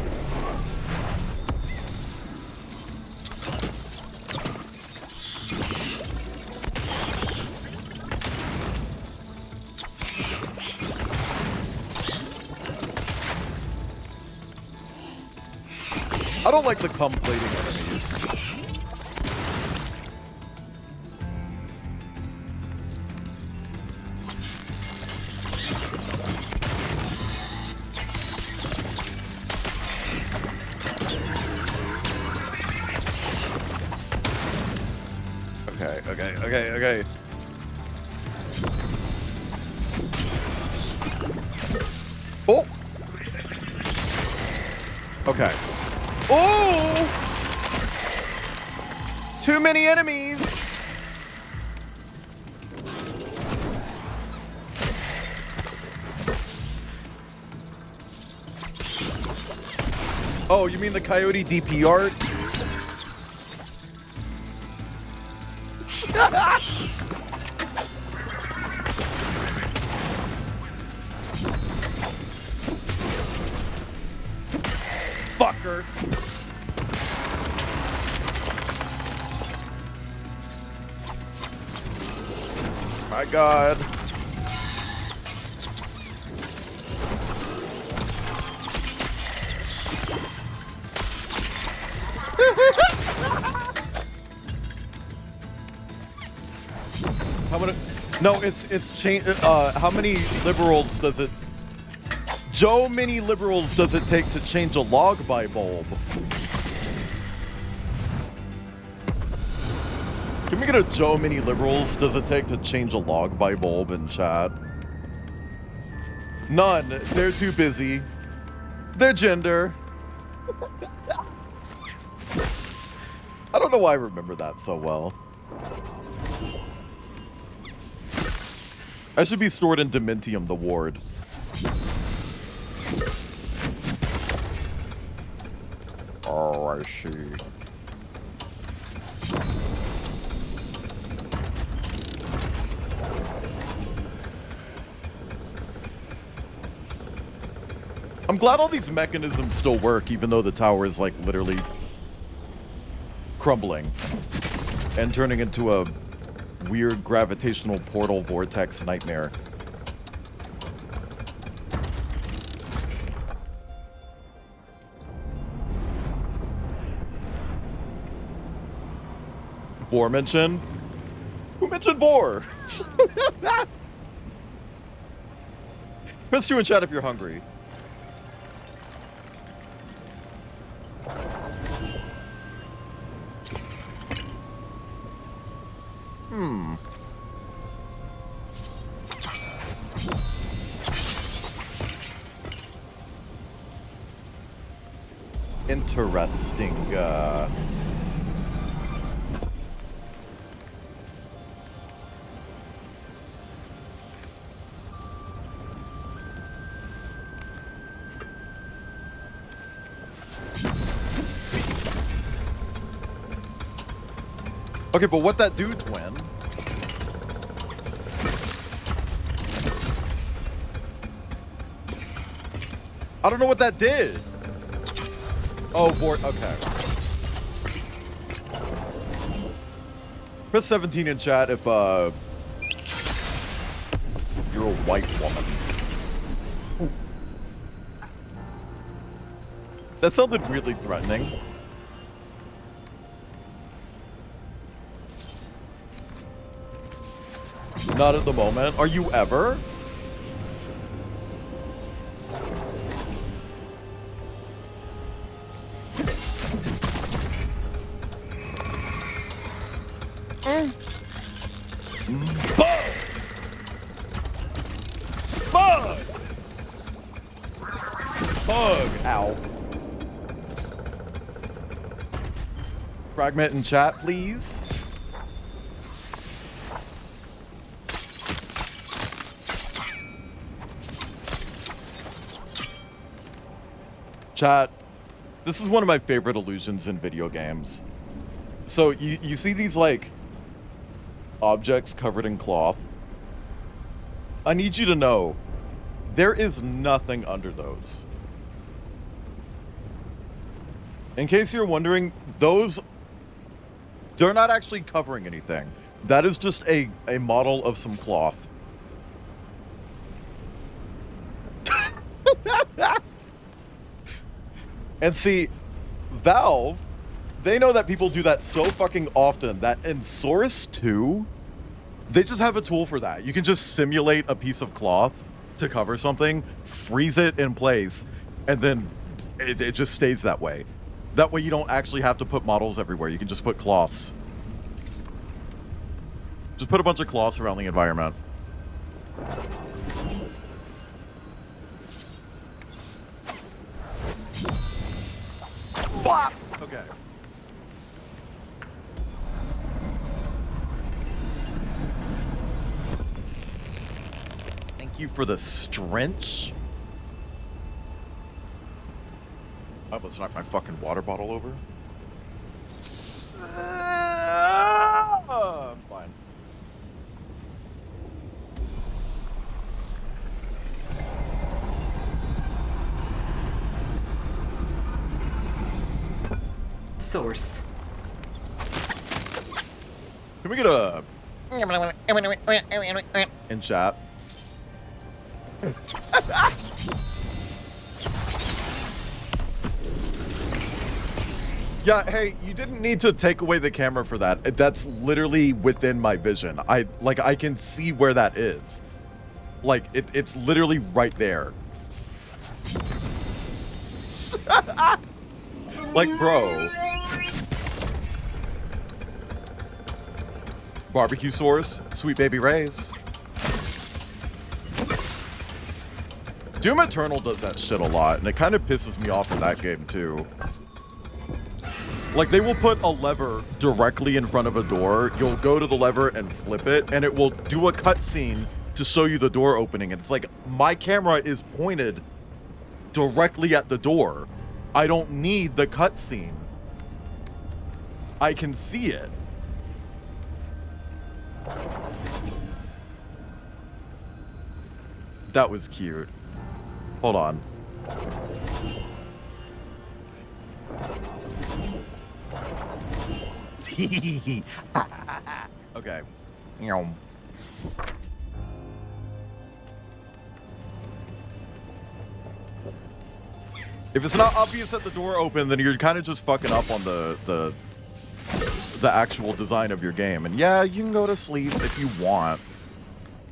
I don't like the cum plating enemies. Okay. Oh! Okay. Oh! Too many enemies! Oh, you mean the Coyote DP art? Fucker. My God. How many? No, it's change. How many liberals does it? Joe many liberals does it take to change a log by bulb? Can we get a Joe many liberals does it take to change a log by bulb in chat? None. They're too busy. Their gender. I don't know why I remember that so well. I should be stored in Dementium, the ward. Oh, I see. I'm glad all these mechanisms still work, even though the tower is, like, literally crumbling and turning into a weird gravitational portal vortex nightmare. Boar mentioned? Who mentioned boar? Press 2 in chat if you're hungry. Interesting. Okay, but what that do, Twin? I don't know what that did. Oh, board. Okay. Press 17 in chat if you're a white woman. That sounded weirdly threatening. Not at the moment. Are you ever? Bug! Bug! Ow. Fragment in chat, please. Chat, this is one of my favorite illusions in video games. So you see these like objects covered in cloth? I need you to know there is nothing under those. In case you're wondering, those, they're not actually covering anything. That is just a model of some cloth. And see, Valve, they know that people do that so fucking often that in Source 2, they just have a tool for that. You can just simulate a piece of cloth to cover something, freeze it in place, and then it just stays that way. That way you don't actually have to put models everywhere. You can just put cloths. Just put a bunch of cloths around the environment. Okay. Thank you for the strench. I almost knocked my fucking water bottle over. I'm fine. Source. Can we get a in chat? Yeah, hey, you didn't need to take away the camera for that. That's literally within my vision. I can see where that is. Like it's literally right there. Like, bro. Barbecue sauce, Sweet Baby Ray's. Doom Eternal does that shit a lot, and it kind of pisses me off in that game too. Like, they will put a lever directly in front of a door. You'll go to the lever and flip it, and it will do a cutscene to show you the door opening. And it's like, my camera is pointed directly at the door. I don't need the cutscene. I can see it. That was cute. Hold on. Okay. If it's not obvious that the door opened, then you're kind of just fucking up on the the actual design of your game. And yeah, you can go to sleep if you want.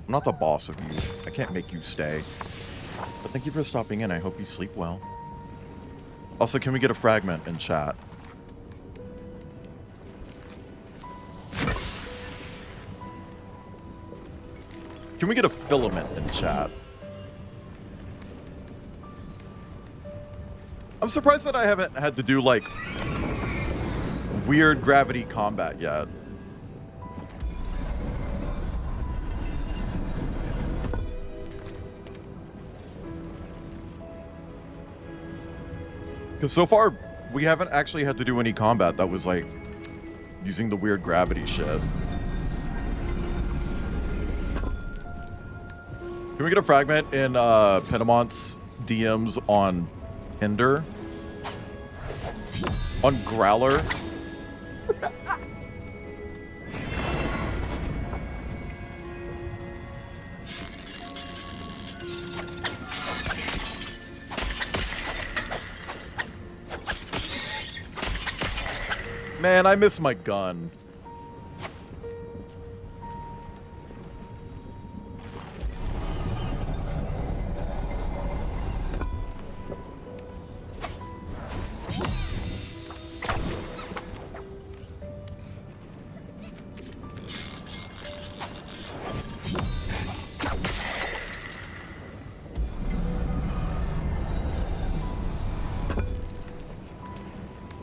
I'm not the boss of you. I can't make you stay. But thank you for stopping in. I hope you sleep well. Also, can we get a fragment in chat? Can we get a filament in chat? I'm surprised that I haven't had to do, like, weird gravity combat yet. Because so far, we haven't actually had to do any combat that was, like, using the weird gravity shit. Can we get a fragment in Pedamont's DMs on Tinder? On Growler? Man, I miss my gun.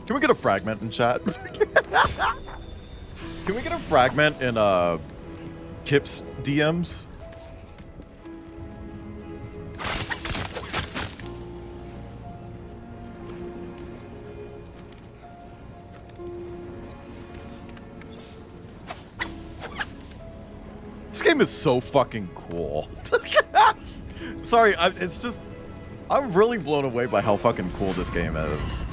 Can we get a fragment in chat? Can we get a fragment in Kip's DMs? This game is so fucking cool. Sorry, it's just... I'm really blown away by how fucking cool this game is.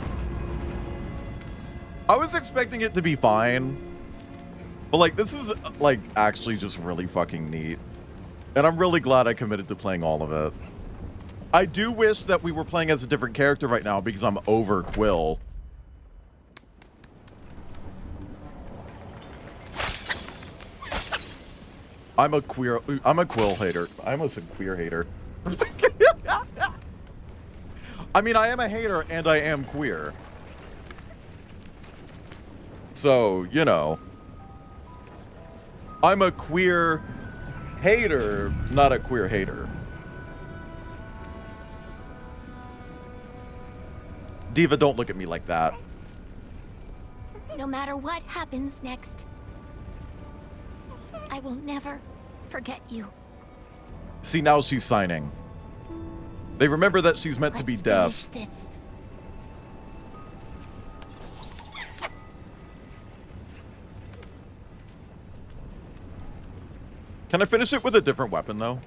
I was expecting it to be fine, but like this is like actually just really fucking neat. And I'm really glad I committed to playing all of it. I do wish that we were playing as a different character right now because I'm over Quill. I'm a Quill hater. I almost said queer hater. I mean, I am a hater and I am queer. So, you know, I'm a queer hater, not a queer hater. Diva, don't look at me like that. No matter what happens next, I will never forget you. See, now she's signing. They remember that she's meant to be deaf. Finish this. Can I finish it with a different weapon, though?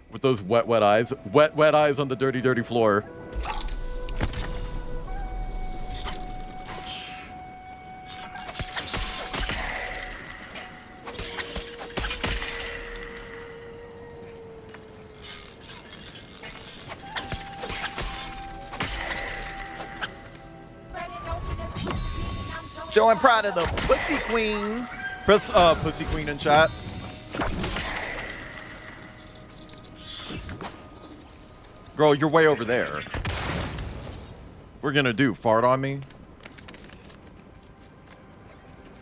With those wet, wet eyes. Wet, wet eyes on the dirty, dirty floor. Joe, I'm proud of the Pussy Queen. Press Pussy Queen in chat. Girl, you're way over there. We're gonna do fart on me.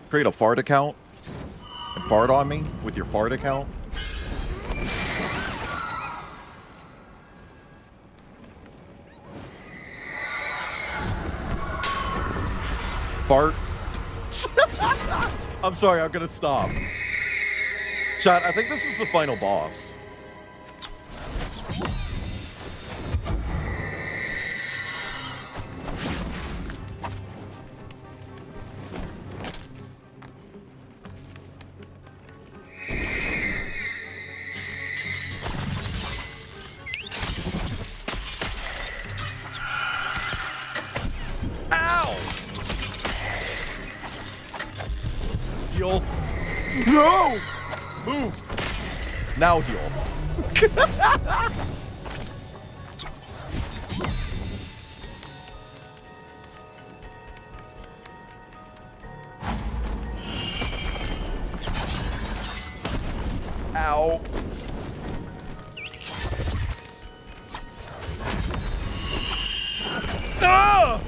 Create a fart account and fart on me with your fart account. Fart. I'm sorry, I'm gonna stop. Chat, I think this is the final boss. Ow! Heal. No! Move. Now heal. Ow. Ah!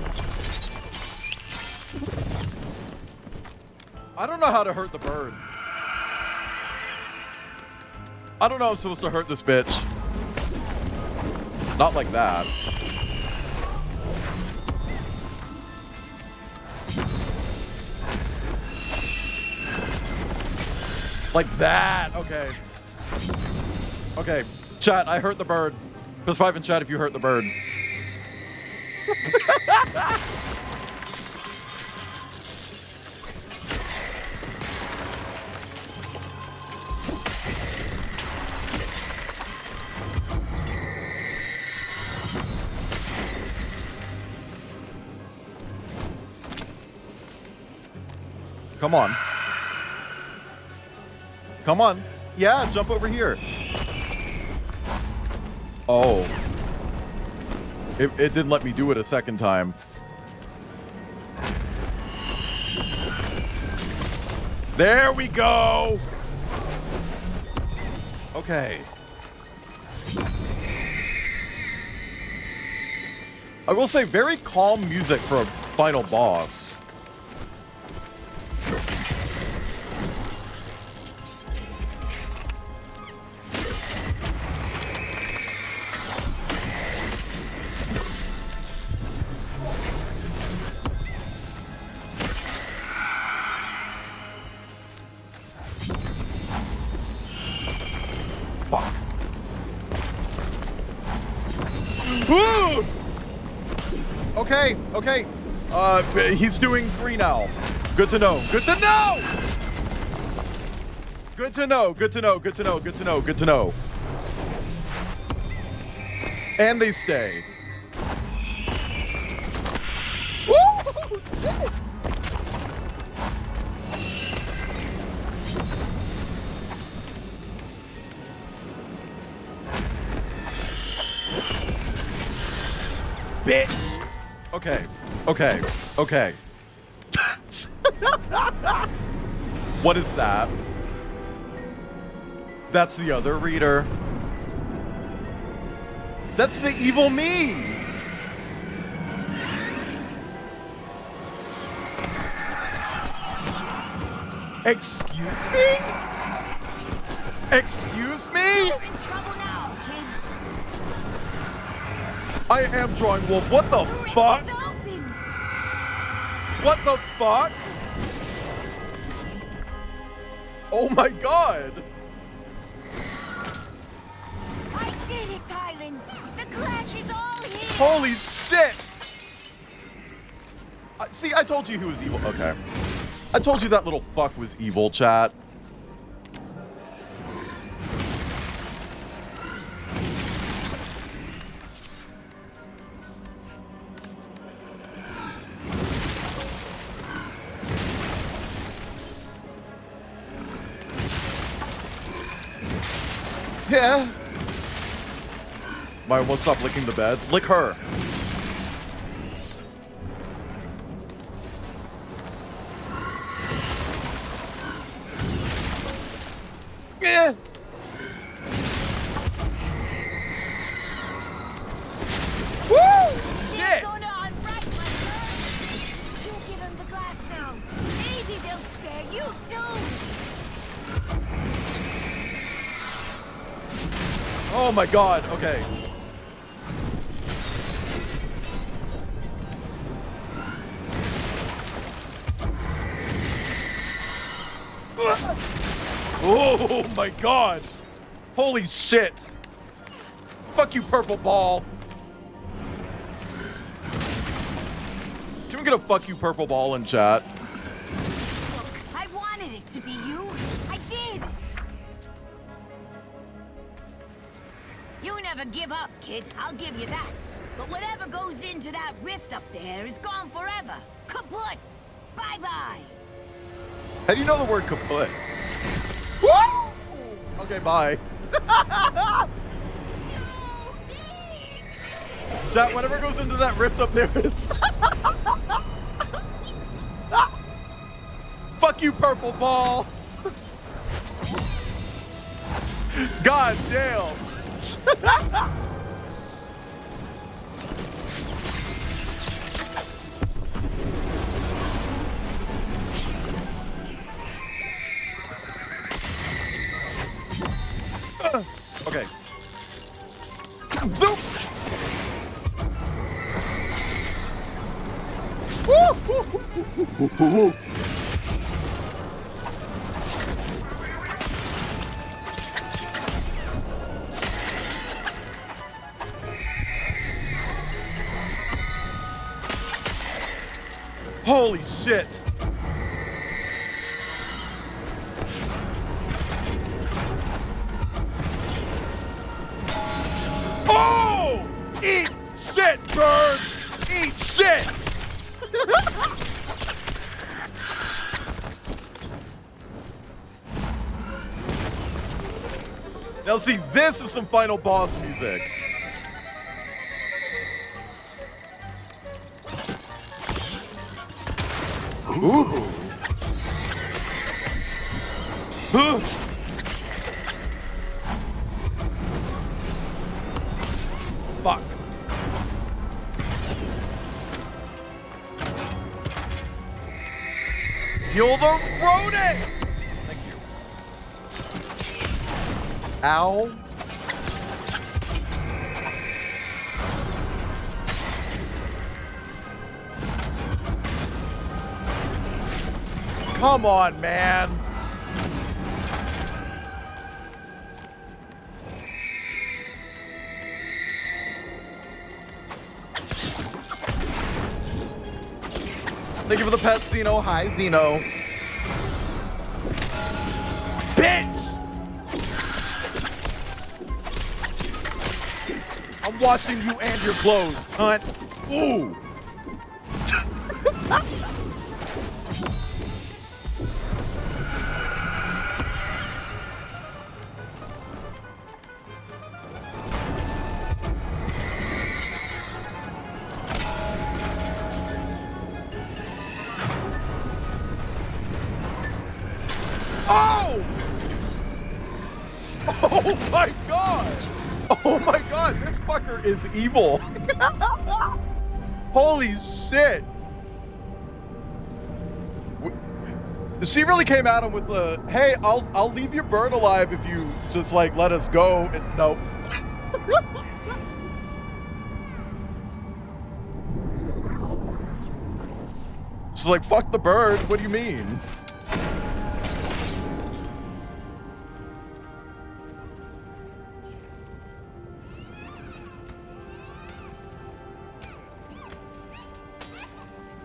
I don't know how to hurt the bird. I don't know I'm supposed to hurt this bitch. Not like that. Like that. Okay. Okay. Chat, I hurt the bird. Plus 5 in chat if you hurt the bird. Come on. Come on. Yeah, jump over here. Oh. It didn't let me do it a second time. There we go. Okay. I will say, very calm music for a final boss. Fuck. Woo! Okay, okay. He's doing 3 now. Good to know. Good to know! Good to know. Good to know. Good to know. Good to know. Good to know. And they stay. Woo! Shit! Bitch! Okay, okay, okay. What is that? That's the other reader. That's the evil me! Excuse me? Excuse me? You're in trouble now, kid. I am drawing wolf. What the fuck? What the fuck? Oh my god. I did it, Tylen. The glass is all here. Holy shit. See, I told you he was evil. Okay. I told you that little fuck was evil, chat. Yeah. Maya won't stop licking the bed. Lick her. Yeah. Woo! Shit! Gonna unwrite my girl. You give them the glass now. Maybe they'll spare you too. Oh my god. Okay. Oh my god. Holy shit. Fuck you, purple ball. Can we get a fuck you, purple ball in chat? Look, I wanted it to be you. I did. You never give up, kid. I'll give you that. But whatever goes into that rift up there is gone forever. Kaput. Bye-bye. How do you know the word kaput? Woo! Okay, bye. Chat, whatever goes into that rift up there is... Fuck you, purple ball! God damn. Okay. Zoop. Woo! Holy shit. Oh! Eat shit, bird! Eat shit! Now see, this is some final boss music. Ooh. Huh. Fuck. Kill the rodent! Thank you. Ow. Come on, man. Thank you for the pet, Xeno. Hi, Xeno. Bitch! I'm washing you and your clothes, cunt. Ooh. Oh! Oh my god! Oh my god, this fucker is evil. Holy shit. She really came at him with the, hey, I'll leave your bird alive if you just like let us go. And nope. She's like, fuck the bird. What do you mean?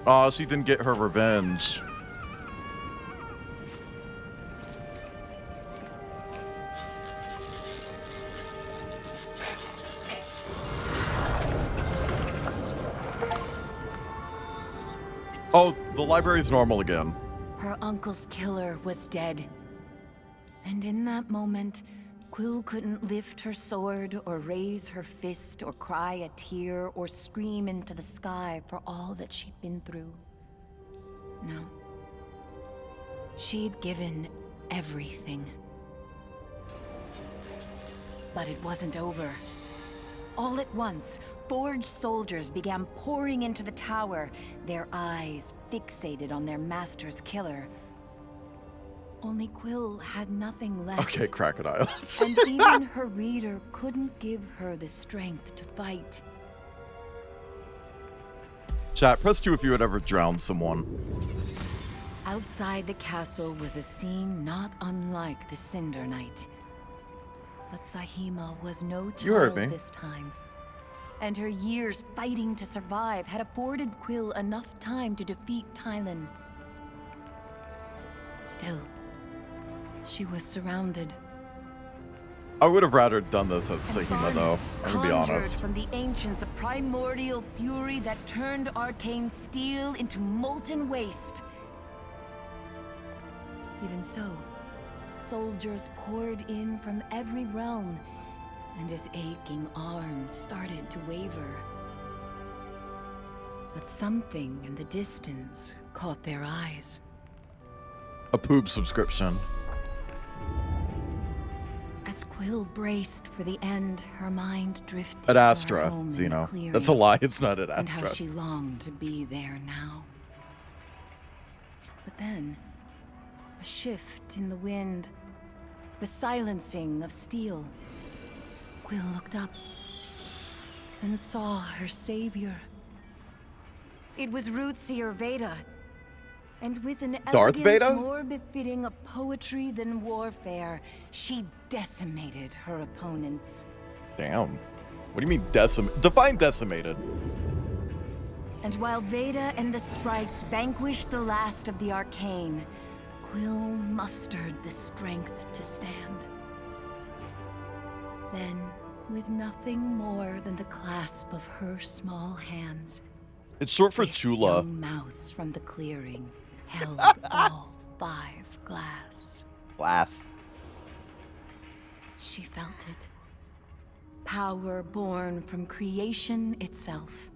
Oh, she didn't get her revenge. Oh, the library's normal again. Her uncle's killer was dead. And in that moment, Quill couldn't lift her sword or raise her fist or cry a tear or scream into the sky for all that she'd been through. No. She'd given everything. But it wasn't over. All at once, Forged soldiers began pouring into the tower, their eyes fixated on their master's killer. Only Quill had nothing left. Okay, crocodiles. And even her reader couldn't give her the strength to fight. Chat, press 2 if you had ever drowned someone. Outside the castle was a scene not unlike the Cinder Night. But Sahima was no You heard child me. this time. And her years fighting to survive had afforded Quill enough time to defeat Tylan. Still, she was surrounded. I would have rather done this as Sahima, though. I'm gonna be Conjured honest. from the ancients a primordial fury that turned arcane steel into molten waste. Even so, soldiers poured in from every realm, and his aching arms started to waver. But something in the distance caught their eyes. A poop subscription. As Quill braced for the end. Her mind drifted At to her Astra, home in the Zeno. clearing, That's a lie. It's not at and how Astra. she longed to be there now. But then, a shift in the wind, the silencing of steel. Quill looked up and saw her savior. It was Rootseer Veda, and with an Darth elegance Vader? more befitting of poetry than warfare, she decimated her opponents. Damn. What do you mean define decimated? And while Veda and the sprites vanquished the last of the arcane, Quill mustered the strength to stand. Then, with nothing more than the clasp of her small hands, It's short for this Chula. young mouse from the clearing held all 5 glass. Glass. She felt it. Power born from creation itself.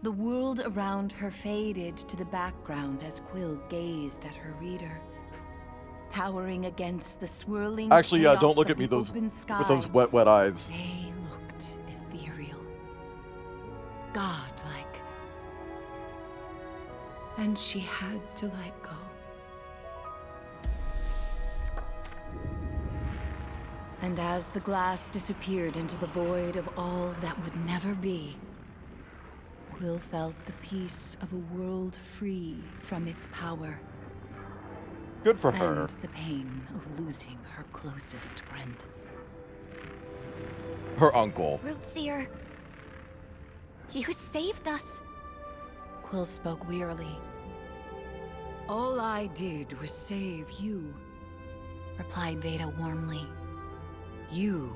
The world around her faded to the background as Quill gazed at her reader. Towering against the swirling Actually, yeah, don't chaos look of at me the with open sky, those wet eyes. they looked ethereal, godlike. And she had to let go. And as the glass disappeared into the void of all that would never be, Quill felt the peace of a world free from its power. Good for her. And the pain of losing her closest friend. Her uncle. Rootseer, you saved us. Quill spoke wearily. All I did was save you, replied Veda warmly. You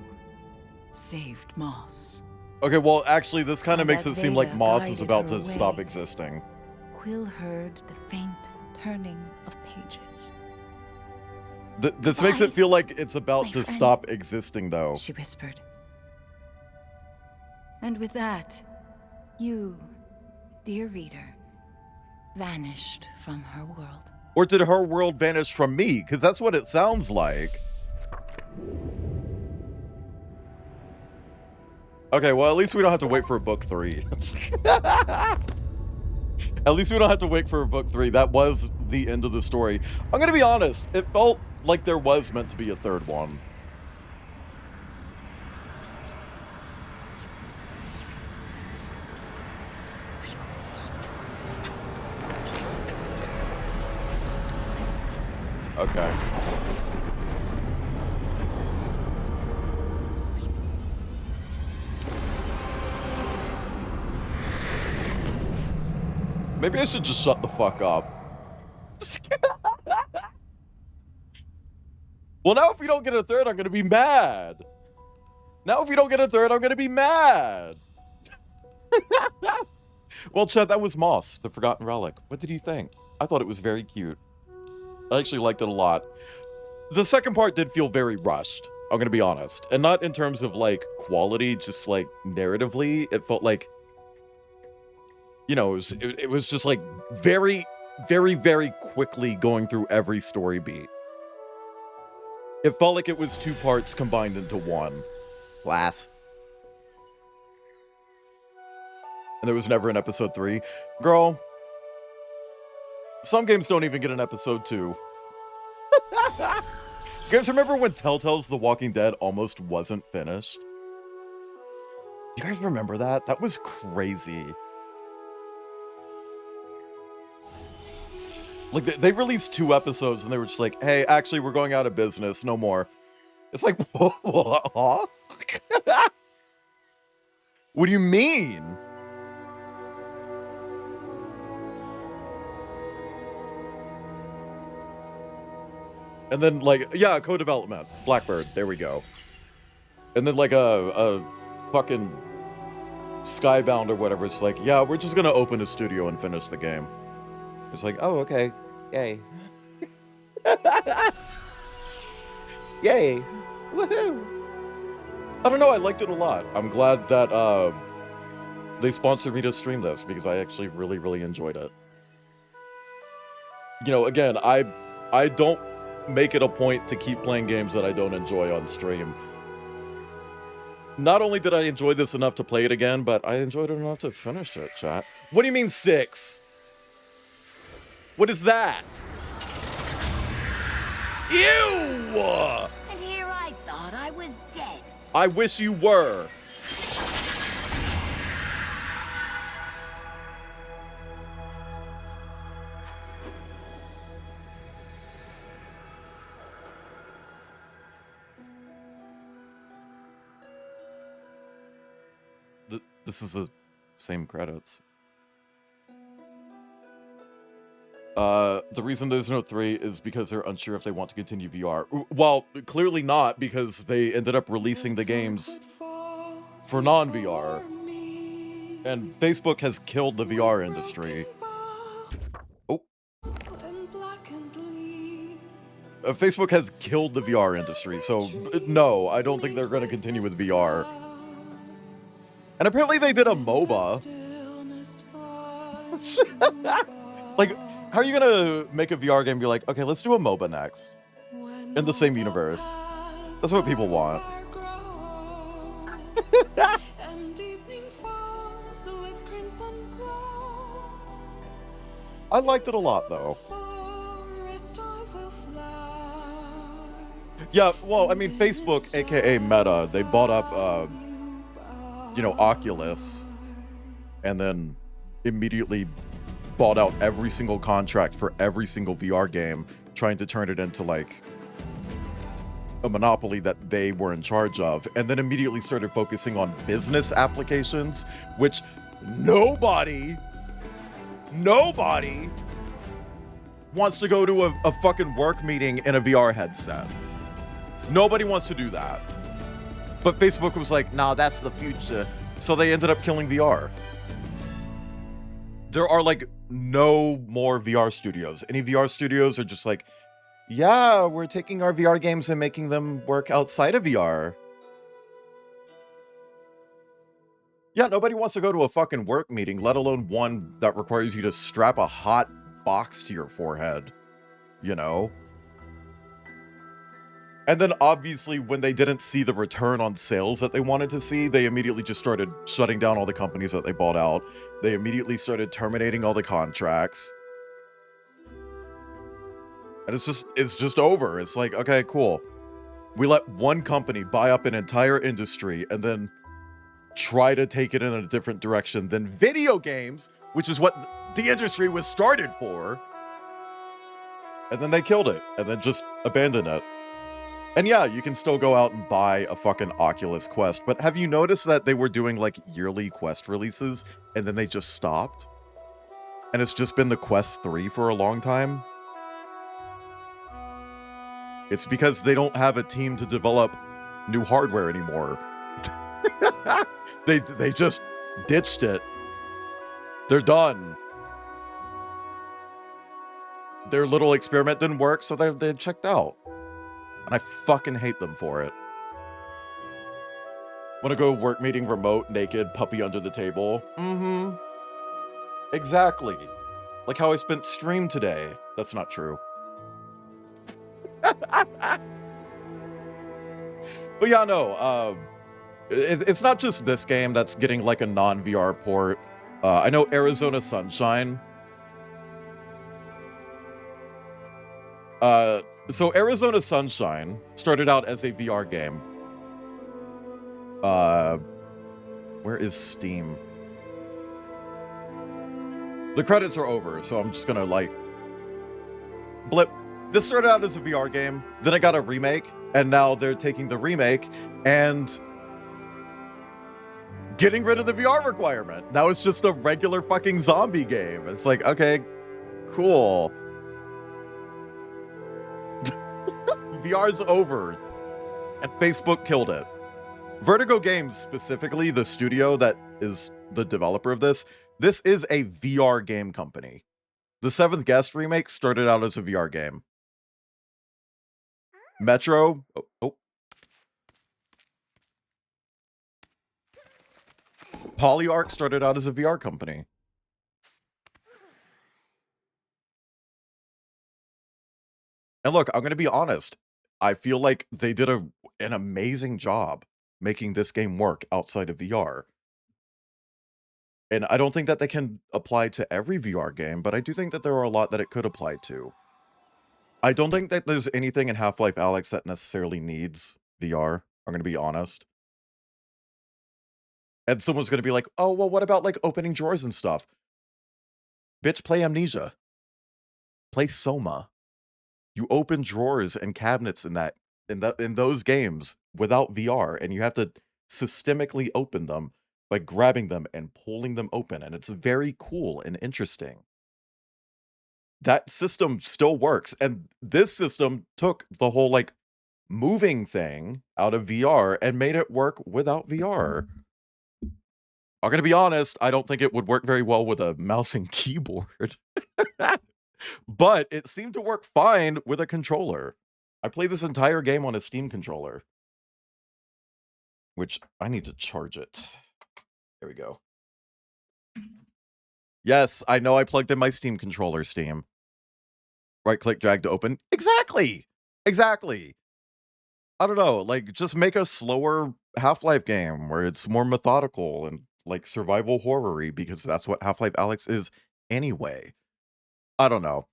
saved Moss. Okay, well, actually, this kind of And makes as it seem like Veda Moss is guided about her to stop away, existing. Quill heard the faint turning of pages. This makes it feel like it's about my to friend. stop existing, though. She whispered. And with that, you, dear reader, vanished from her world. Or did her world vanish from me? Because that's what it sounds like. Okay, well, at least we don't have to wait for book 3. At least we don't have to wait for book 3. That was the end of the story. I'm gonna be honest, it felt like there was meant to be a third one. Okay. Maybe I should just shut the fuck up. Well, now if we don't get a third, I'm gonna be mad. Now if we don't get a third, I'm gonna be mad. Well, Chad, that was Moss, the Forgotten Relic. What did you think? I thought it was very cute. I actually liked it a lot. The second part did feel very rushed, I'm gonna be honest. And not in terms of, like, quality, just, like, narratively. It felt like, you know, it was just, like, very, very, very quickly going through every story beat. It felt like it was 2 parts combined into one. Glass. And there was never an episode 3. Girl, some games don't even get an episode 2. You guys remember when Telltale's The Walking Dead almost wasn't finished? You guys remember that? That was crazy. Like, they released 2 episodes and they were just like, hey, actually, we're going out of business. No more. It's like, what? Huh? What do you mean? And then, like, yeah, co-development. Blackbird. There we go. And then, like, a fucking Skybound or whatever. It's like, yeah, we're just going to open a studio and finish the game. It's like, oh, okay. Yay. Yay. Woohoo. I don't know. I liked it a lot. I'm glad that they sponsored me to stream this because I actually really, really enjoyed it. You know, again, I don't make it a point to keep playing games that I don't enjoy on stream. Not only did I enjoy this enough to play it again, but I enjoyed it enough to finish it, chat. What do you mean 6? What is that? Ew! And here I thought I was dead. I wish you were. This is the same credits. The reason there's no 3 is because they're unsure if they want to continue VR. Well, clearly not, because they ended up releasing the games for non-VR. And Facebook has killed the VR industry. Oh. Facebook has killed the VR industry, so no, I don't think they're going to continue with VR. And apparently they did a MOBA. Like, how are you gonna make a VR game and be like, okay, let's do a MOBA next? In the same universe. That's what people want. I liked it a lot, though. Yeah, well, I mean, Facebook, aka Meta, they bought up, you know, Oculus, and then immediately bought out every single contract for every single VR game, trying to turn it into, like, a monopoly that they were in charge of, and then immediately started focusing on business applications, which nobody wants to go to a fucking work meeting in a VR headset. Nobody wants to do that. But Facebook was like, nah, that's the future. So they ended up killing VR. There are, like, no more VR studios. Any VR studios are just like, yeah, we're taking our VR games and making them work outside of VR. Yeah, nobody wants to go to a fucking work meeting, let alone one that requires you to strap a hot box to your forehead, you know? And then obviously when they didn't see the return on sales that they wanted to see, they immediately just started shutting down all the companies that they bought out. They immediately started terminating all the contracts. And it's just over. It's like, okay, cool. We let one company buy up an entire industry and then try to take it in a different direction than video games, which is what the industry was started for. And then they killed it and then just abandoned it. And yeah, you can still go out and buy a fucking Oculus Quest, but have you noticed that they were doing, like, yearly Quest releases, and then they just stopped? And it's just been the Quest 3 for a long time? It's because they don't have a team to develop new hardware anymore. They just ditched it. They're done. Their little experiment didn't work, so they checked out. And I fucking hate them for it. Wanna go work meeting remote, naked, puppy under the table? Mm-hmm. Exactly. Like how I spent stream today. That's not true. But yeah, no, it's not just this game that's getting, like, a non-VR port. I know Arizona Sunshine. So Arizona Sunshine started out as a VR game. Where is Steam? The credits are over, so I'm just gonna, like, blip. This started out as a VR game, then it got a remake, and now they're taking the remake and getting rid of the VR requirement. Now it's just a regular fucking zombie game. It's like, okay, cool. VR's over, and Facebook killed it. Vertigo Games, specifically, the studio that is the developer of this is a VR game company. The Seventh Guest remake started out as a VR game. Metro, Polyarc started out as a VR company. And look, I'm gonna be honest. I feel like they did an amazing job making this game work outside of VR. And I don't think that they can apply to every VR game, but I do think that there are a lot that it could apply to. I don't think that there's anything in Half-Life Alyx that necessarily needs VR. I'm gonna be honest. And someone's gonna be like, "Oh, well, what about like opening drawers and stuff?" Bitch, play Amnesia. Play Soma. You open drawers and cabinets in those games without VR, and you have to systemically open them by grabbing them and pulling them open, and it's very cool and interesting. That system still works, and this system took the whole, like, moving thing out of VR and made it work without VR. I'm gonna be honest, I don't think it would work very well with a mouse and keyboard. But it seemed to work fine with a controller. I played this entire game on a Steam controller. Which, I need to charge it. There we go. Yes, I know I plugged in my Steam controller, Steam. Right-click, drag to open. Exactly! Exactly! I don't know, like, just make a slower Half-Life game where it's more methodical and, like, survival horror-y, because that's what Half-Life Alyx is anyway. I don't know.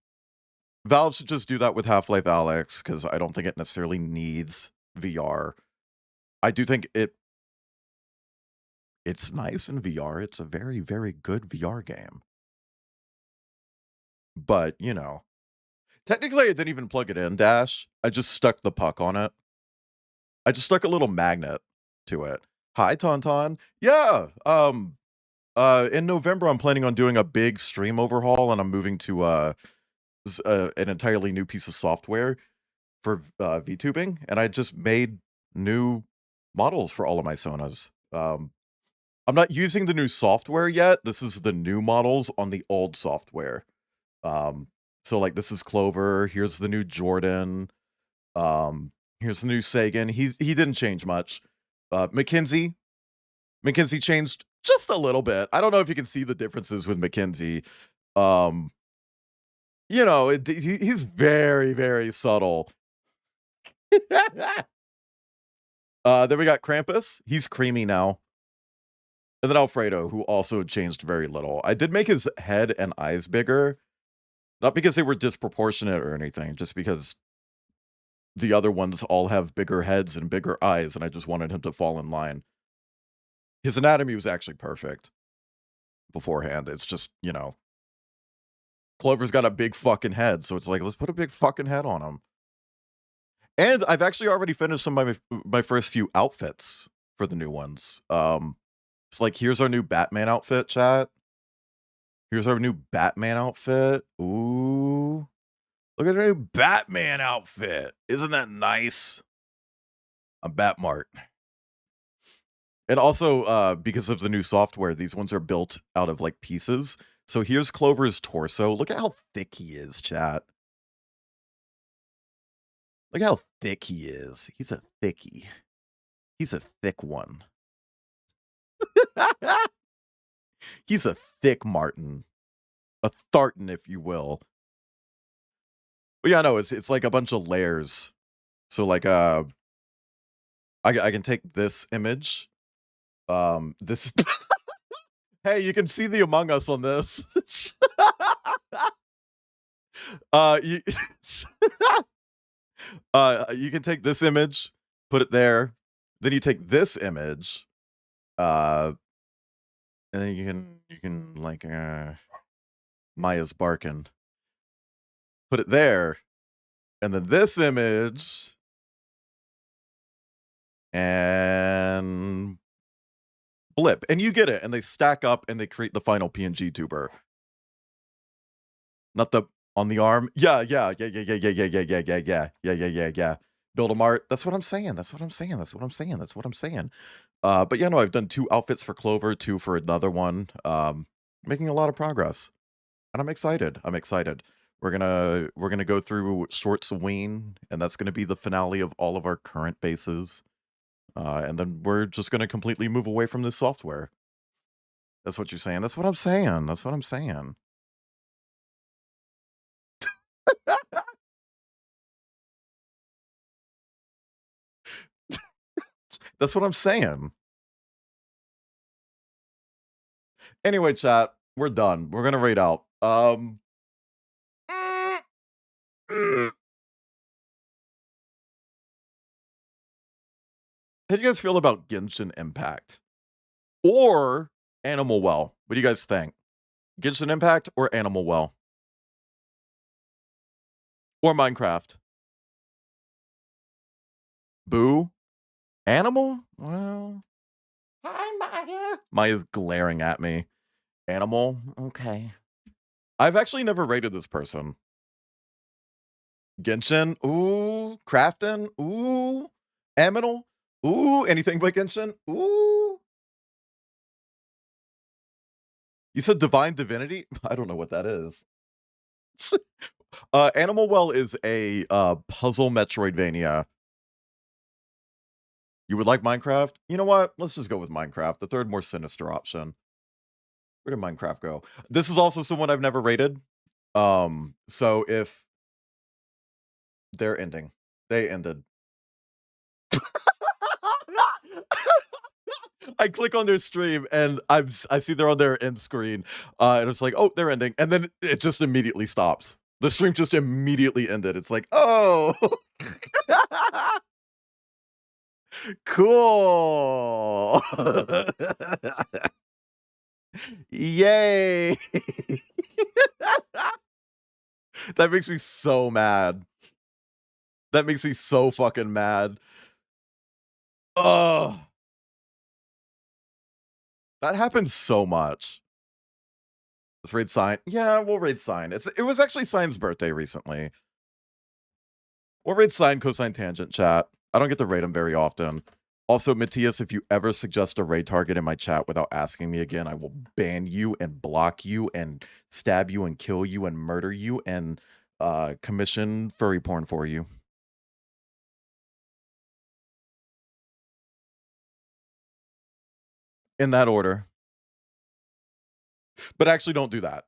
Valve should just do that with Half-Life Alyx, because I don't think it necessarily needs VR. I do think it's nice in VR. It's a very, very good VR game. But, you know. Technically, I didn't even plug it in, Dash. I just stuck the puck on it. I just stuck a little magnet to it. Hi, Tauntaun. Yeah, in November, I'm planning on doing a big stream overhaul, and I'm moving to, an entirely new piece of software for, VTubing, and I just made new models for all of my Sonas. I'm not using the new software yet. This is the new models on the old software. So, like, this is Clover. Here's the new Jordan. Here's the new Sagan. He didn't change much. Mackenzie changed just a little bit. I don't know if you can see the differences with Mackenzie. You know, he's very, very subtle. Then we got Krampus. He's creamy now. And then Alfredo, who also changed very little. I did make his head and eyes bigger. Not because they were disproportionate or anything, just because the other ones all have bigger heads and bigger eyes, and I just wanted him to fall in line. His anatomy was actually perfect beforehand. It's just, you know, Clover's got a big fucking head, so it's like, let's put a big fucking head on him. And I've actually already finished some of my first few outfits for the new ones. It's like, here's our new Batman outfit, chat. Here's our new Batman outfit. Ooh. Look at our new Batman outfit. Isn't that nice? I'm Batmart. And also, because of the new software, these ones are built out of, like, pieces. So here's Clover's torso. Look at how thick he is, chat. Look how thick he is. He's a thickie. He's a thick one. He's a thick Martin. A Thartan, if you will. But yeah, no, it's like a bunch of layers. So, like, I can take this image. This... Hey, you can see the Among Us on this. You can take this image, put it there. Then you take this image, and then you can like Maya's barking. Put it there, and then this image, and blip, and you get it, and they stack up and they create the final PNG tuber. Not the on the arm. Yeah. Build a mart. That's what I'm saying. But yeah, no, I've done 2 outfits for Clover, 2 for another one. Making a lot of progress. And I'm excited. We're gonna go through Shorts Ween, and that's gonna be the finale of all of our current bases. And then we're just gonna completely move away from this software. That's what you're saying. That's what I'm saying. That's what I'm saying. Anyway, chat, we're done. We're gonna raid out. How do you guys feel about Genshin Impact or Animal Well? What do you guys think? Genshin Impact or Animal Well? Or Minecraft? Boo? Animal? Well, hi, Maya. Maya's glaring at me. Animal? Okay. I've actually never rated this person. Genshin? Ooh. Crafton? Ooh. Aminal? Ooh. Anything but Genshin? Ooh. You said Divine Divinity? I don't know what that is. Animal Well is a puzzle Metroidvania. You would like Minecraft? You know what? Let's just go with Minecraft. The third, more sinister option. Where did Minecraft go? This is also someone I've never rated. So if they're ending, they ended. I click on their stream and I see they're on their end screen, and it's like, oh, they're ending, and then it just immediately stops. The stream just immediately ended. It's like, oh, cool. Yay. That makes me so mad. That makes me so fucking mad. Oh, that happens so much. Let's raid Sign. Yeah, we'll raid Sign. It was actually Sign's birthday recently. We'll raid Sign, Cosine Tangent, chat. I don't get to raid him very often. Also, Matthias, if you ever suggest a raid target in my chat without asking me again, I will ban you and block you and stab you and kill you and murder you and commission furry porn for you. In that order. But actually don't do that.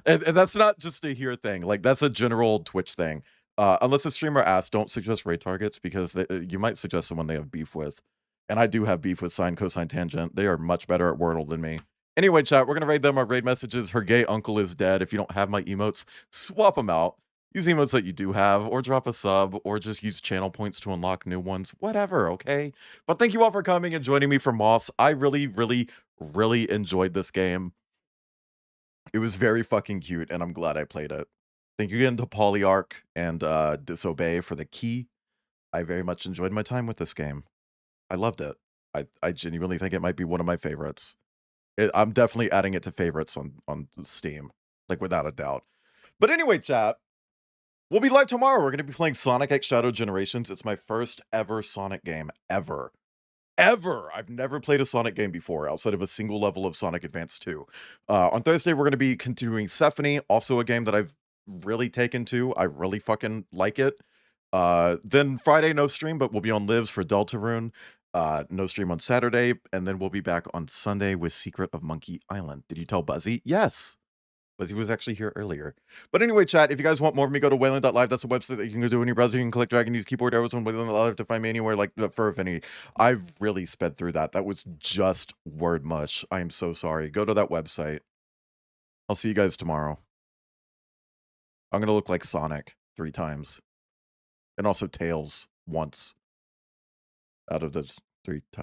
and that's not just a here thing. Like, that's a general Twitch thing. Unless a streamer asks, don't suggest raid targets because you might suggest someone they have beef with. And I do have beef with Sine, Cosine, Tangent. They are much better at Wordle than me. Anyway, chat, we're going to raid them. Our raid messages, her gay uncle is dead. If you don't have my emotes, swap them out. Use emotes that you do have, or drop a sub, or just use channel points to unlock new ones. Whatever, okay? But thank you all for coming and joining me for Moss. I really, really, really enjoyed this game. It was very fucking cute, and I'm glad I played it. Thank you again to Polyarch and Disobey for the key. I very much enjoyed my time with this game. I loved it. I genuinely think it might be one of my favorites. I'm definitely adding it to favorites on Steam, like without a doubt. But anyway, chat, we'll be live tomorrow. We're going to be playing Sonic X Shadow Generations. It's my first ever Sonic game ever. I've never played a Sonic game before outside of a single level of Sonic Advance 2. On Thursday, we're going to be continuing Symphony, also a game that I've really taken to. I really fucking like it. Then Friday, no stream, but we'll be on Lives for Deltarune. No stream on Saturday, and then we'll be back on Sunday with Secret of Monkey Island. Did you tell Buzzy? Yes. Buzzy was actually here earlier. But anyway, chat, if you guys want more of me, go to Wayland.live. That's a website that you can go to in your browser. You can click, drag, and use keyboard arrows on Wayland.live to find me anywhere like Fur Affinity. I've really sped through that. That was just word mush. I am so sorry. Go to that website. I'll see you guys tomorrow. I'm going to look like Sonic 3 times. And also Tails once. Out of those 3 times.